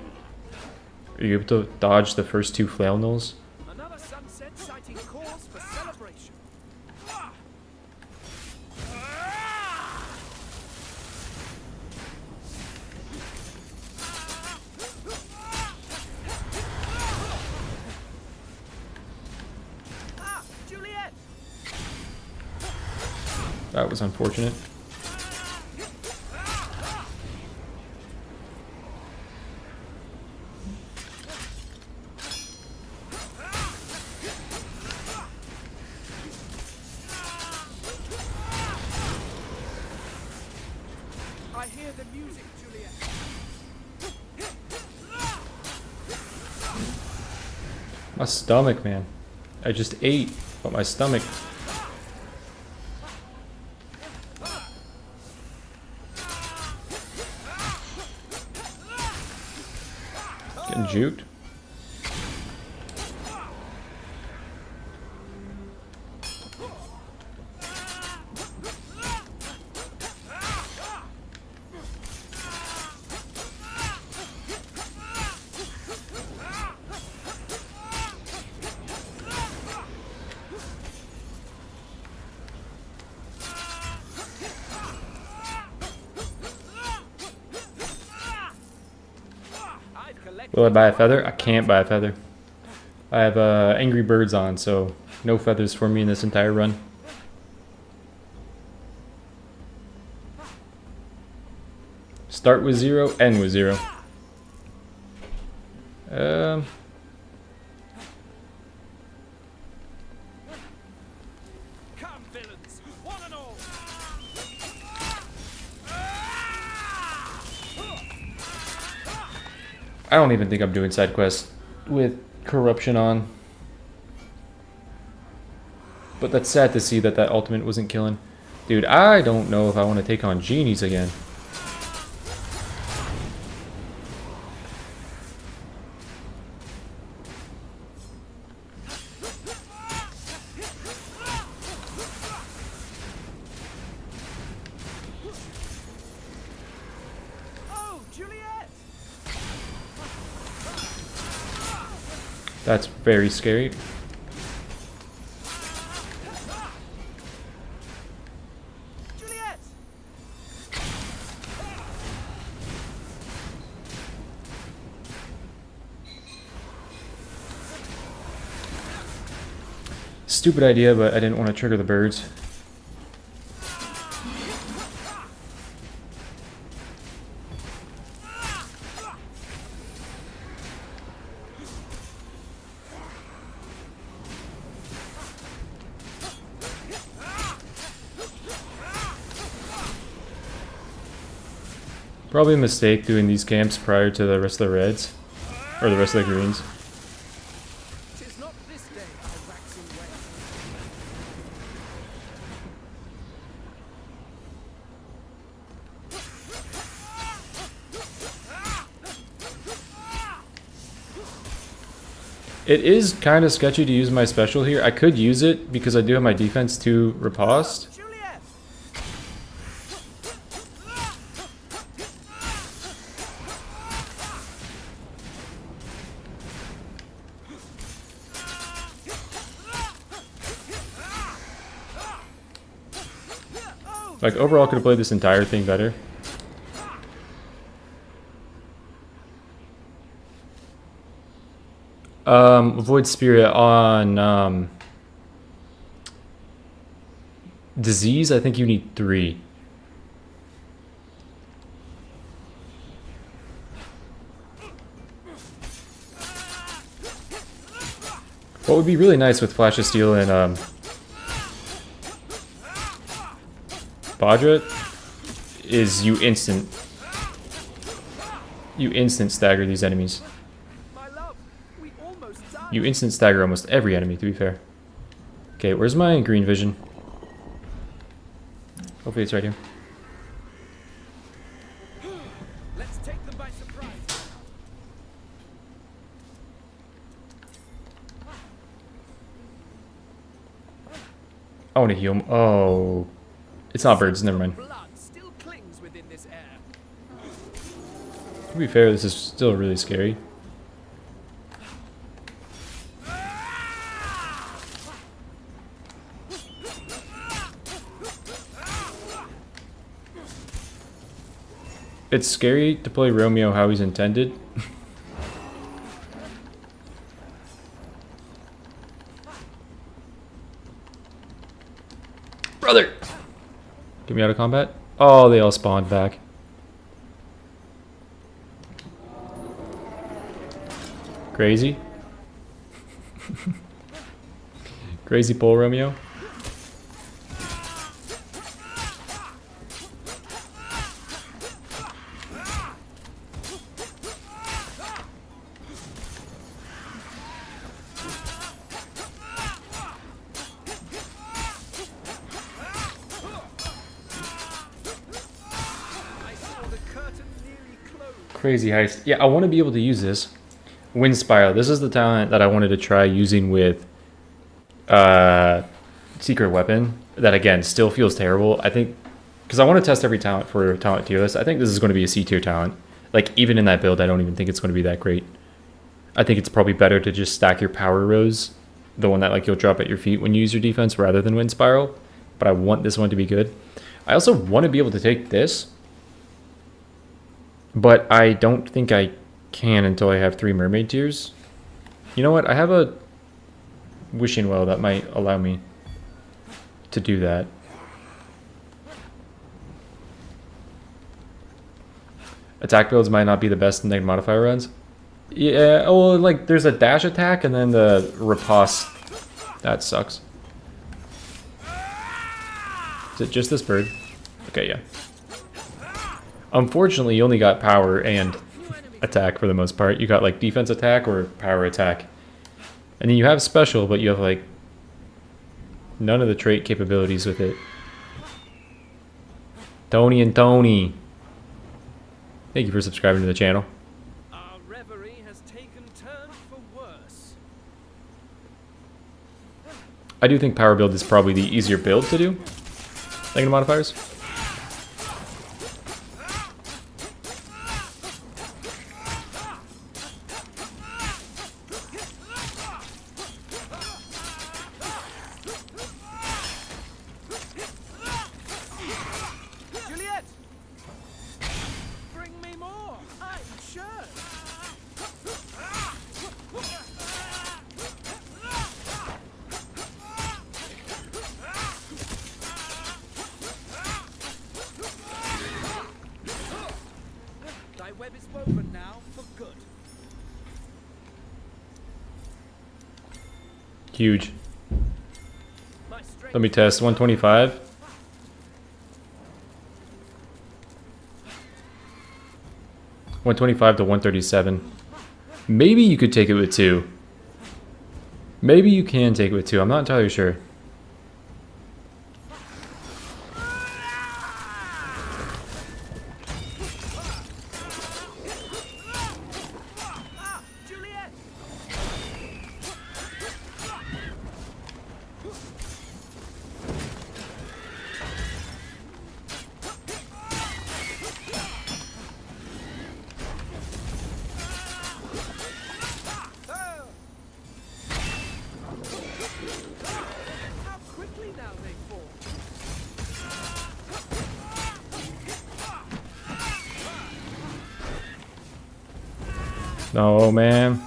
B: are you able to dodge the first 2 flail nulls?
D: Another sunset citing cause for celebration. Ah, Juliet!
B: That was unfortunate.
D: I hear the music, Juliet.
B: My stomach, man. I just ate, but my stomach. Getting juked. Will I buy a feather? I can't buy a feather. I have Angry Birds on, so no feathers for me in this entire run. Start with 0, end with 0.
D: Come, villains, one and all.
B: I don't even think I'm doing side quests with corruption on. But that's sad to see that that ultimate wasn't killing. Dude, I don't know if I want to take on genies again.
D: Oh, Juliet!
B: That's very scary.
D: Juliet!
B: Stupid idea, but I didn't want to trigger the birds. Probably a mistake doing these camps prior to the rest of the reds, or the rest of the greens.
D: 'Tis not this day I wax and wane.
B: It is kind of sketchy to use my special here. I could use it because I do have my defense 2 riposte.
D: Juliet!
B: Like, overall, could have played this entire thing better. Avoid Spirit on Disease, I think you need 3. What would be really nice with Flash of Steel and Badra is you instant stagger these enemies.
D: My love, we almost died.
B: You instant stagger almost every enemy, to be fair. Okay, where's my green vision? Hopefully it's right here.
D: Let's take them by
B: I want to heal him. Oh. It's not birds, never mind.
D: Blood still clings within this air.
B: To be fair, this is still really scary. It's scary to play Romeo how he's intended. Brother! Get me out of combat. Oh, they all spawned back. Crazy. Crazy pull, Romeo. Crazy heist. Yeah, I want to be able to use this. Wind Spiral. This is the talent that I wanted to try using with Secret Weapon. That, again, still feels terrible. I think, because I want to test every talent for talent tier list. I think this is going to be a C tier talent. Like, even in that build, I don't even think it's going to be that great. I think it's probably better to just stack your Power Rose, the one that like you'll drop at your feet when you use your defense, rather than Wind Spiral. But I want this one to be good. I also want to be able to take this. But I don't think I can until I have 3 Mermaid tiers. You know what? I have a Wishing Well that might allow me to do that. Attack builds might not be the best in negative modifier runs. Yeah, oh, like there's a dash attack and then the riposte. That sucks. Is it just this bird? Okay, yeah. Unfortunately, you only got power and attack for the most part. You got like defense attack or power attack. And then you have special, but you have like none of the trait capabilities with it. Tony and Tony. Thank you for subscribing to the channel.
D: Our reverie has taken turn for worse.
B: I do think power build is probably the easier build to do. Negative modifiers.
D: Juliet! Bring me more! I'm sure! Thy web is woven now for good.
B: Huge.
D: My strength.
B: Let me test 125. $125 to 137. Maybe you could take it with 2. Maybe you can take it with 2. I'm not entirely sure.
D: Ah, Juliet! How quickly now they fall.
B: No, man.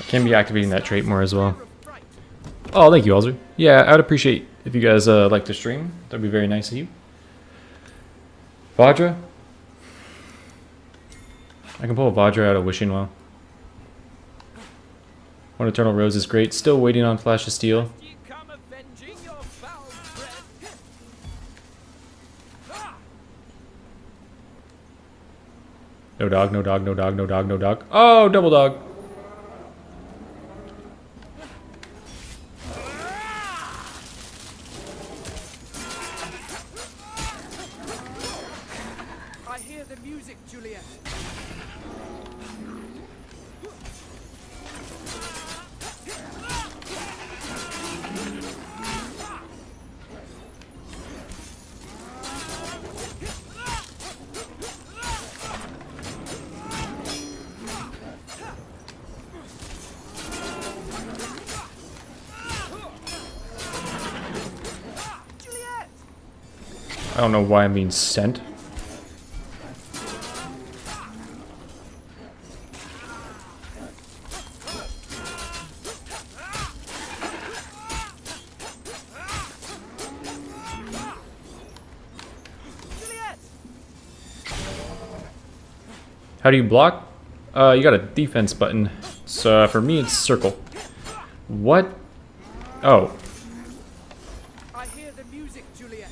B: I can be activating that trait more as well. Oh, thank you, Alzer. Yeah, I'd appreciate if you guys like to stream. That'd be very nice of you. Vajra? I can pull a Vajra out of Wishing Well. One Eternal Rose is great. Still waiting on Flash of Steel.
D: Ye come avenging your foul breath.
B: No dog, no dog, no dog, no dog, no dog. Oh, double dog.
D: music, Juliet.
B: I don't know why I'm being sent. How do you block? You got a defense button. So for me, it's circle. What? Oh.
D: I hear the music, Juliet.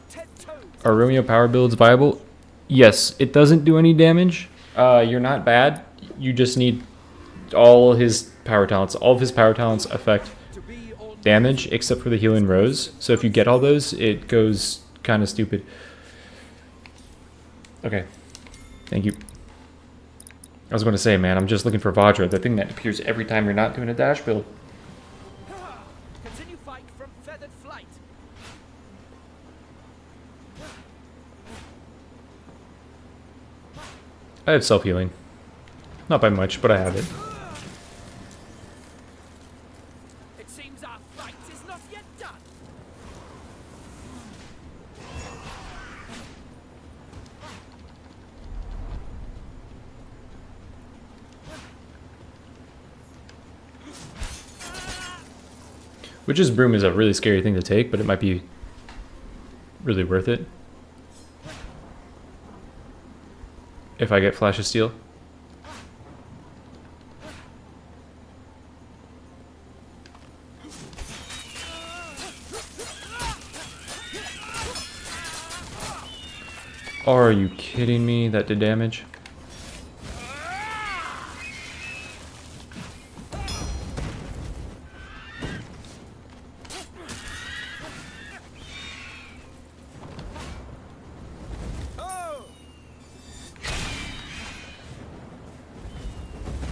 D: 10 toes.
B: Are Romeo power builds viable? Yes, it doesn't do any damage. You're not bad. You just need all his power talents. All of his power talents affect damage except for the healing rose. So if you get all those, it goes kind of stupid. Okay. Thank you. I was going to say, man, I'm just looking for Vajra, the thing that appears every time you're not doing a dash build.
D: Continue fight from feathered flight.
B: I have self-healing. Not by much, but I have it.
D: It seems our fight is not yet done.
B: Witch's Broom is a really scary thing to take, but it might be really worth it. If I get Flash of Steel. Are you kidding me? That did damage?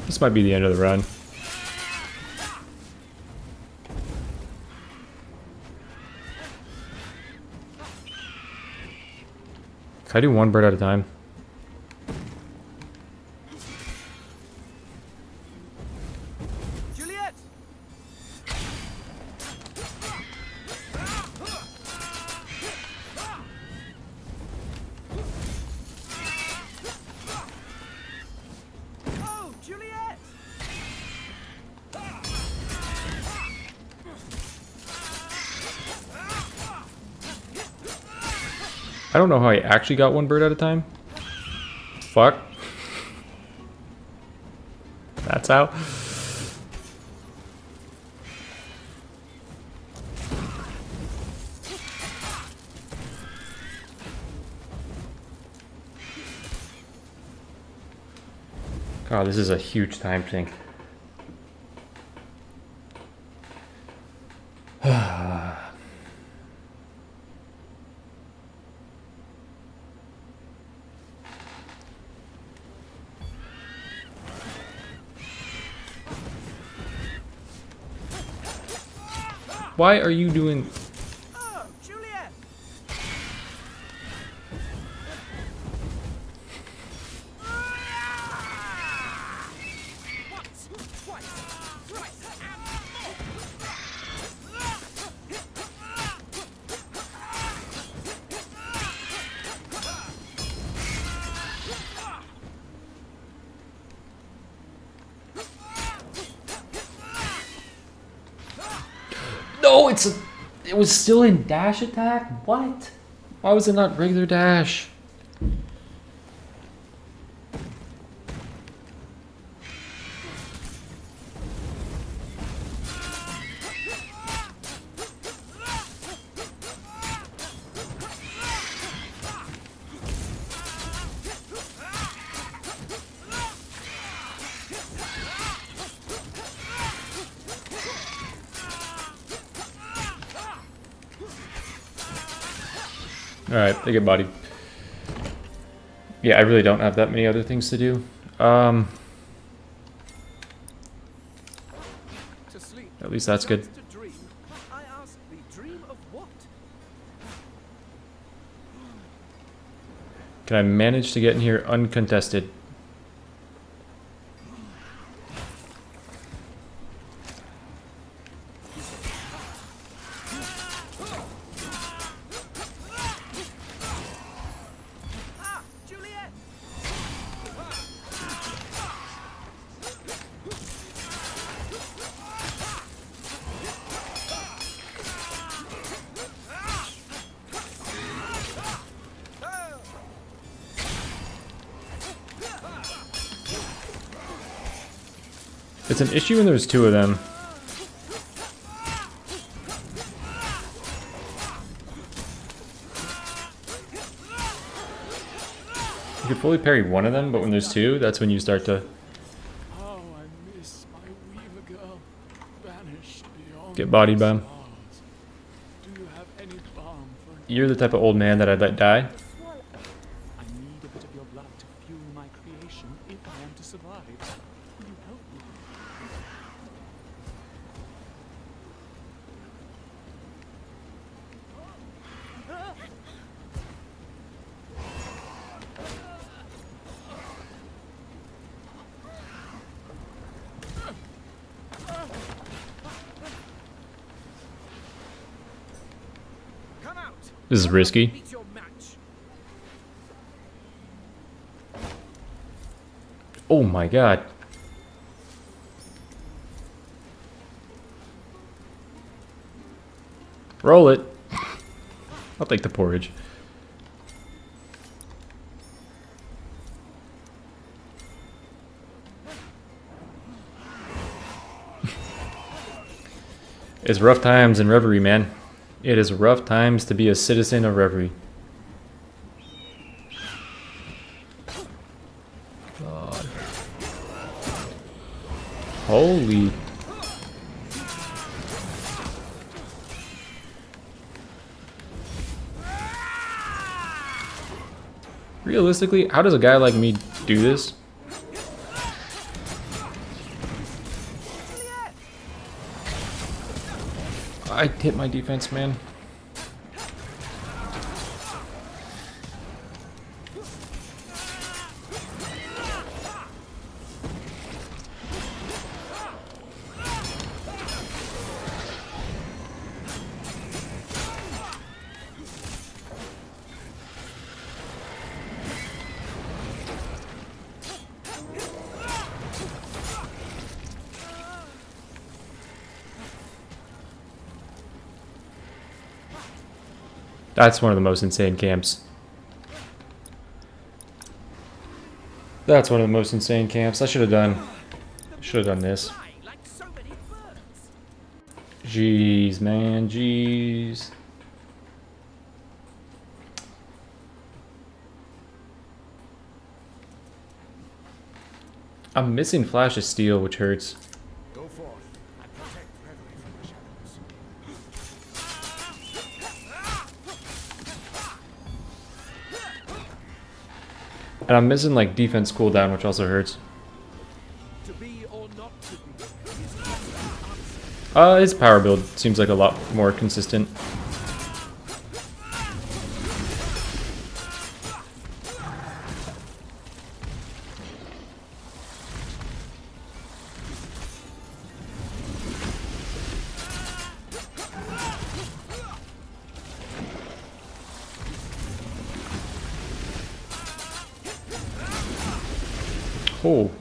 B: This might be the end of the run. Can I do one bird at a time?
D: Juliet! Oh, Juliet!
B: I don't know how I actually got one bird at a time. Fuck. That's how. God, this is a huge time sink. Why are you doing...
D: Oh, Juliet! Once, twice, thrice, and
B: No, it was still in dash attack? What? Why was it not regular dash? Alright, they get bodied. Yeah, I really don't have that many other things to do.
C: To sleep.
B: At least that's good.
C: To dream. I ask thee, dream of what?
B: Can I manage to get in here uncontested?
C: Ah, Juliet!
B: It's an issue when there's two of them. You could fully parry one of them, but when there's two, that's when you start to
C: How I miss my weaver girl, vanished beyond
B: get bodied by
C: the
B: him.
C: stars. Do you have any balm for an
B: You're the type of old man that I'd let die.
C: I need a bit of your blood to fuel my creation if I am to survive. Will you help me? Come out!
B: This is risky.
C: Meet your match.
B: Oh my god. Roll it. I'll take the porridge. It's rough times in Reverie, man. It is rough times to be a citizen of Reverie. God. Holy. Realistically, how does a guy like me do this? I hit my defense, man. That's one of the most insane camps. That's one of the most insane camps. I should have done this.
C: Fly like so many birds.
B: Jeez, man, jeez. I'm missing Flash of Steel, which hurts.
C: Go forth and protect Reverie from the shadows.
B: And I'm missing like defense cooldown, which also hurts.
C: To be or not to be is not an answer.
B: His power build seems like a lot more consistent. Oh.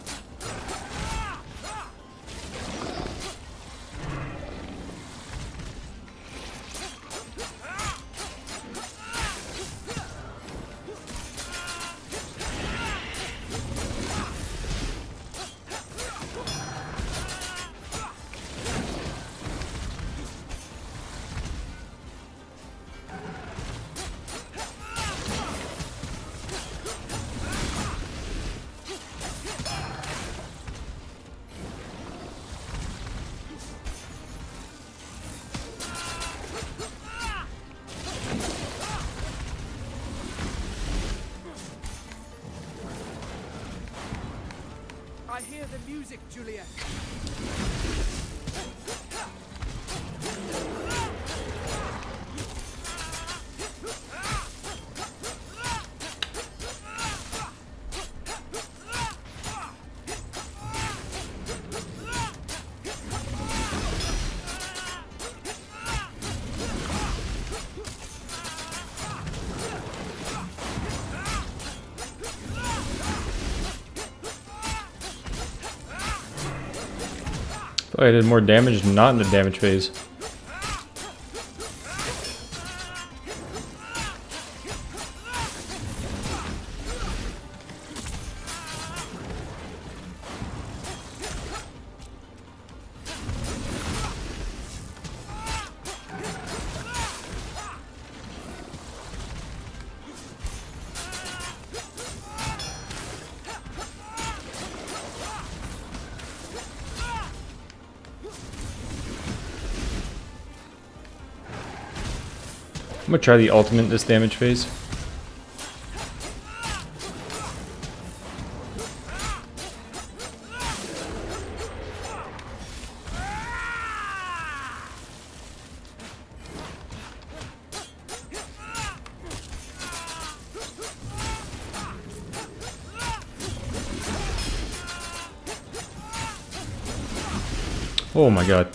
D: Hear the music, Juliet.
B: Oh, I did more damage not in the damage phase. I'm gonna try the ultimate this damage phase. Oh my god.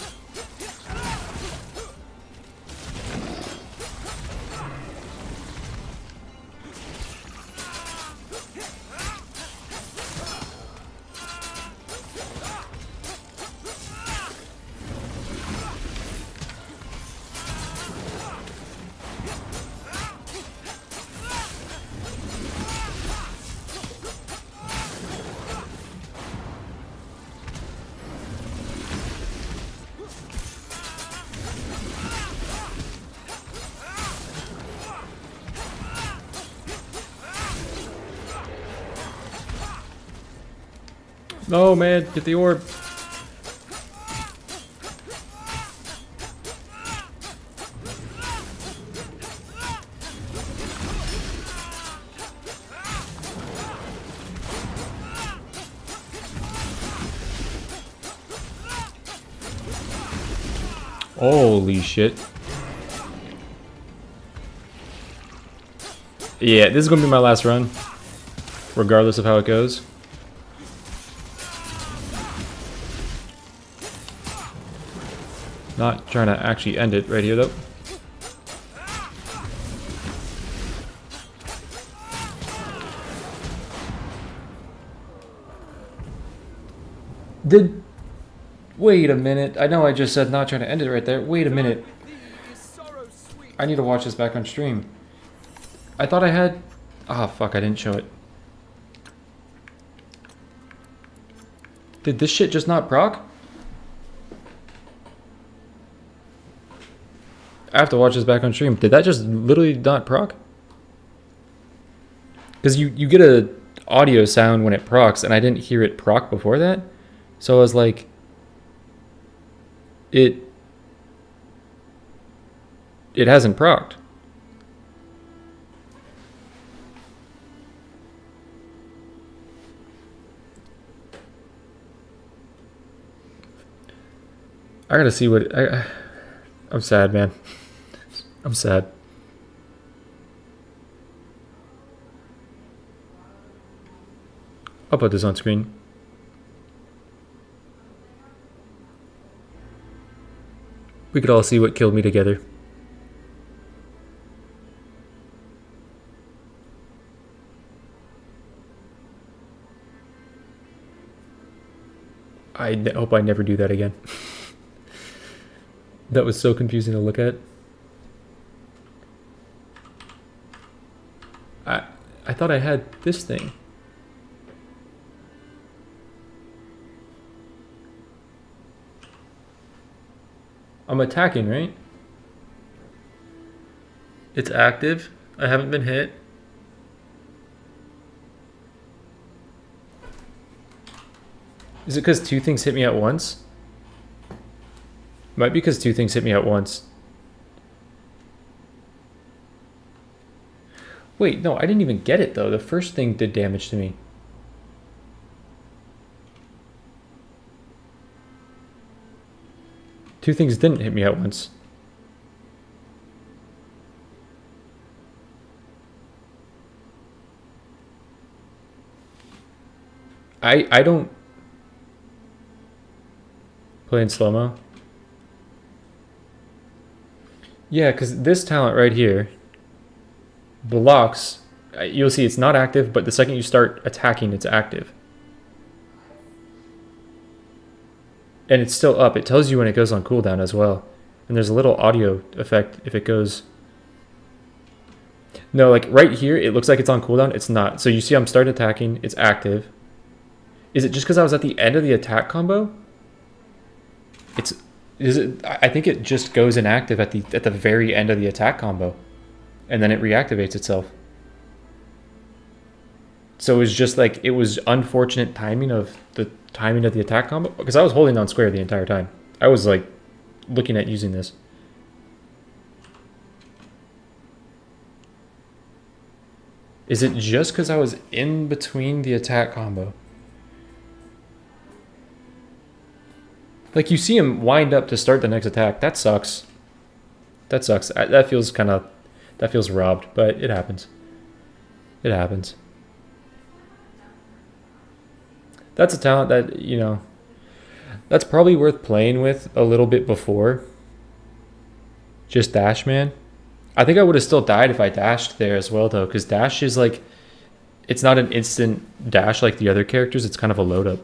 B: No, man, get the orb. Holy shit. Yeah, this is gonna be my last run, regardless of how it goes. Not trying to actually end it right here, though. Wait a minute. I know I just said not trying to end it right there. Wait a minute. I need to watch this back on stream. I thought I had... Ah, fuck, I didn't show it. Did this shit just not proc? I have to watch this back on stream. Did that just literally not proc? Because you get a audio sound when it procs, and I didn't hear it proc before that. So I was like... It hasn't procced. I gotta see what... I'm sad, man. I'm sad. I'll put this on screen. We could all see what killed me together. I hope I never do that again. That was so confusing to look at. I thought I had this thing. I'm attacking, right? It's active. I haven't been hit. Is it because two things hit me at once? Might be because two things hit me at once. Wait, no, I didn't even get it though. The first thing did damage to me. Two things didn't hit me at once. I don't play in slow-mo. Yeah, because this talent right here blocks. You'll see it's not active, but the second you start attacking, it's active. And it's still up. It tells you when it goes on cooldown as well. And there's a little audio effect if it goes... No, like right here, it looks like it's on cooldown. It's not. So you see I'm started attacking. It's active. Is it just because I was at the end of the attack combo? I think it just goes inactive at the very end of the attack combo. And then it reactivates itself. So it was just like, it was unfortunate timing of the attack combo. Because I was holding down square the entire time. I was like looking at using this. Is it just because I was in between the attack combo? Like you see him wind up to start the next attack. That sucks. That sucks. That feels robbed, but it happens. It happens. That's a talent that, you know, that's probably worth playing with a little bit before. Just dash, man. I think I would have still died if I dashed there as well, though, because dash is like, it's not an instant dash like the other characters. It's kind of a load up.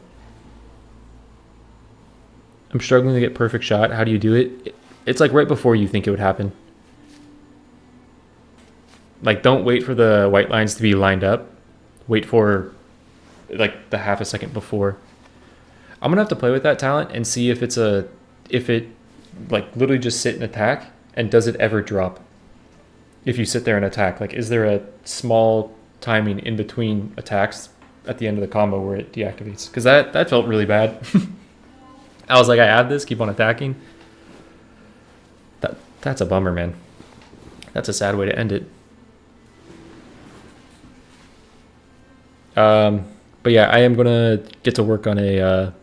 B: I'm struggling to get perfect shot. How do you do it? It's like right before you think it would happen. Like, don't wait for the white lines to be lined up. Wait for like the half a second before. I'm gonna have to play with that talent and see if it like literally just sit and attack, and does it ever drop if you sit there and attack? Like, is there a small timing in between attacks at the end of the combo where it deactivates? Because that felt really bad. I was like, I have this, keep on attacking. That's a bummer, man. That's a sad way to end it. But yeah, I am gonna get to work on a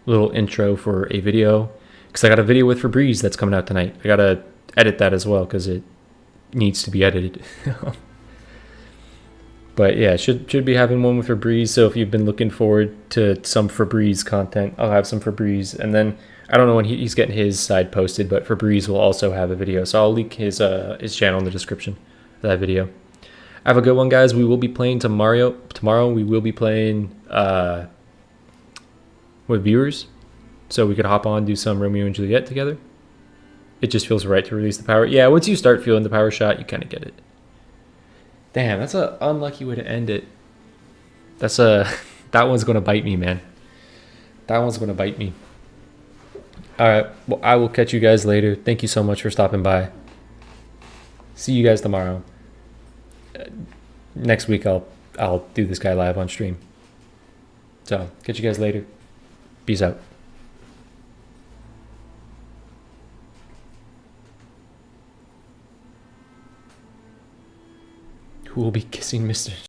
B: little intro for a video, because I got a video with Febreze that's coming out tonight. I gotta edit that as well because it needs to be edited. But yeah, should be having one with Febreze. So if you've been looking forward to some Febreze content, I'll have some Febreze. And then I don't know when he's getting his side posted, but Febreze will also have a video. So I'll link his channel in the description of that video. Have a good one, guys. We will be playing tomorrow. We will be playing with viewers, so we could hop on, do some Romeo and Juliet together. It just feels right to release the power. Yeah, once you start feeling the power shot, you kind of get it. Damn, that's an unlucky way to end it. That one's gonna bite me, man. That one's gonna bite me. All right, well, I will catch you guys later. Thank you so much for stopping by. See you guys tomorrow. Next week I'll do this guy live on stream. So catch you guys later. Peace out. Who will be kissing Mr.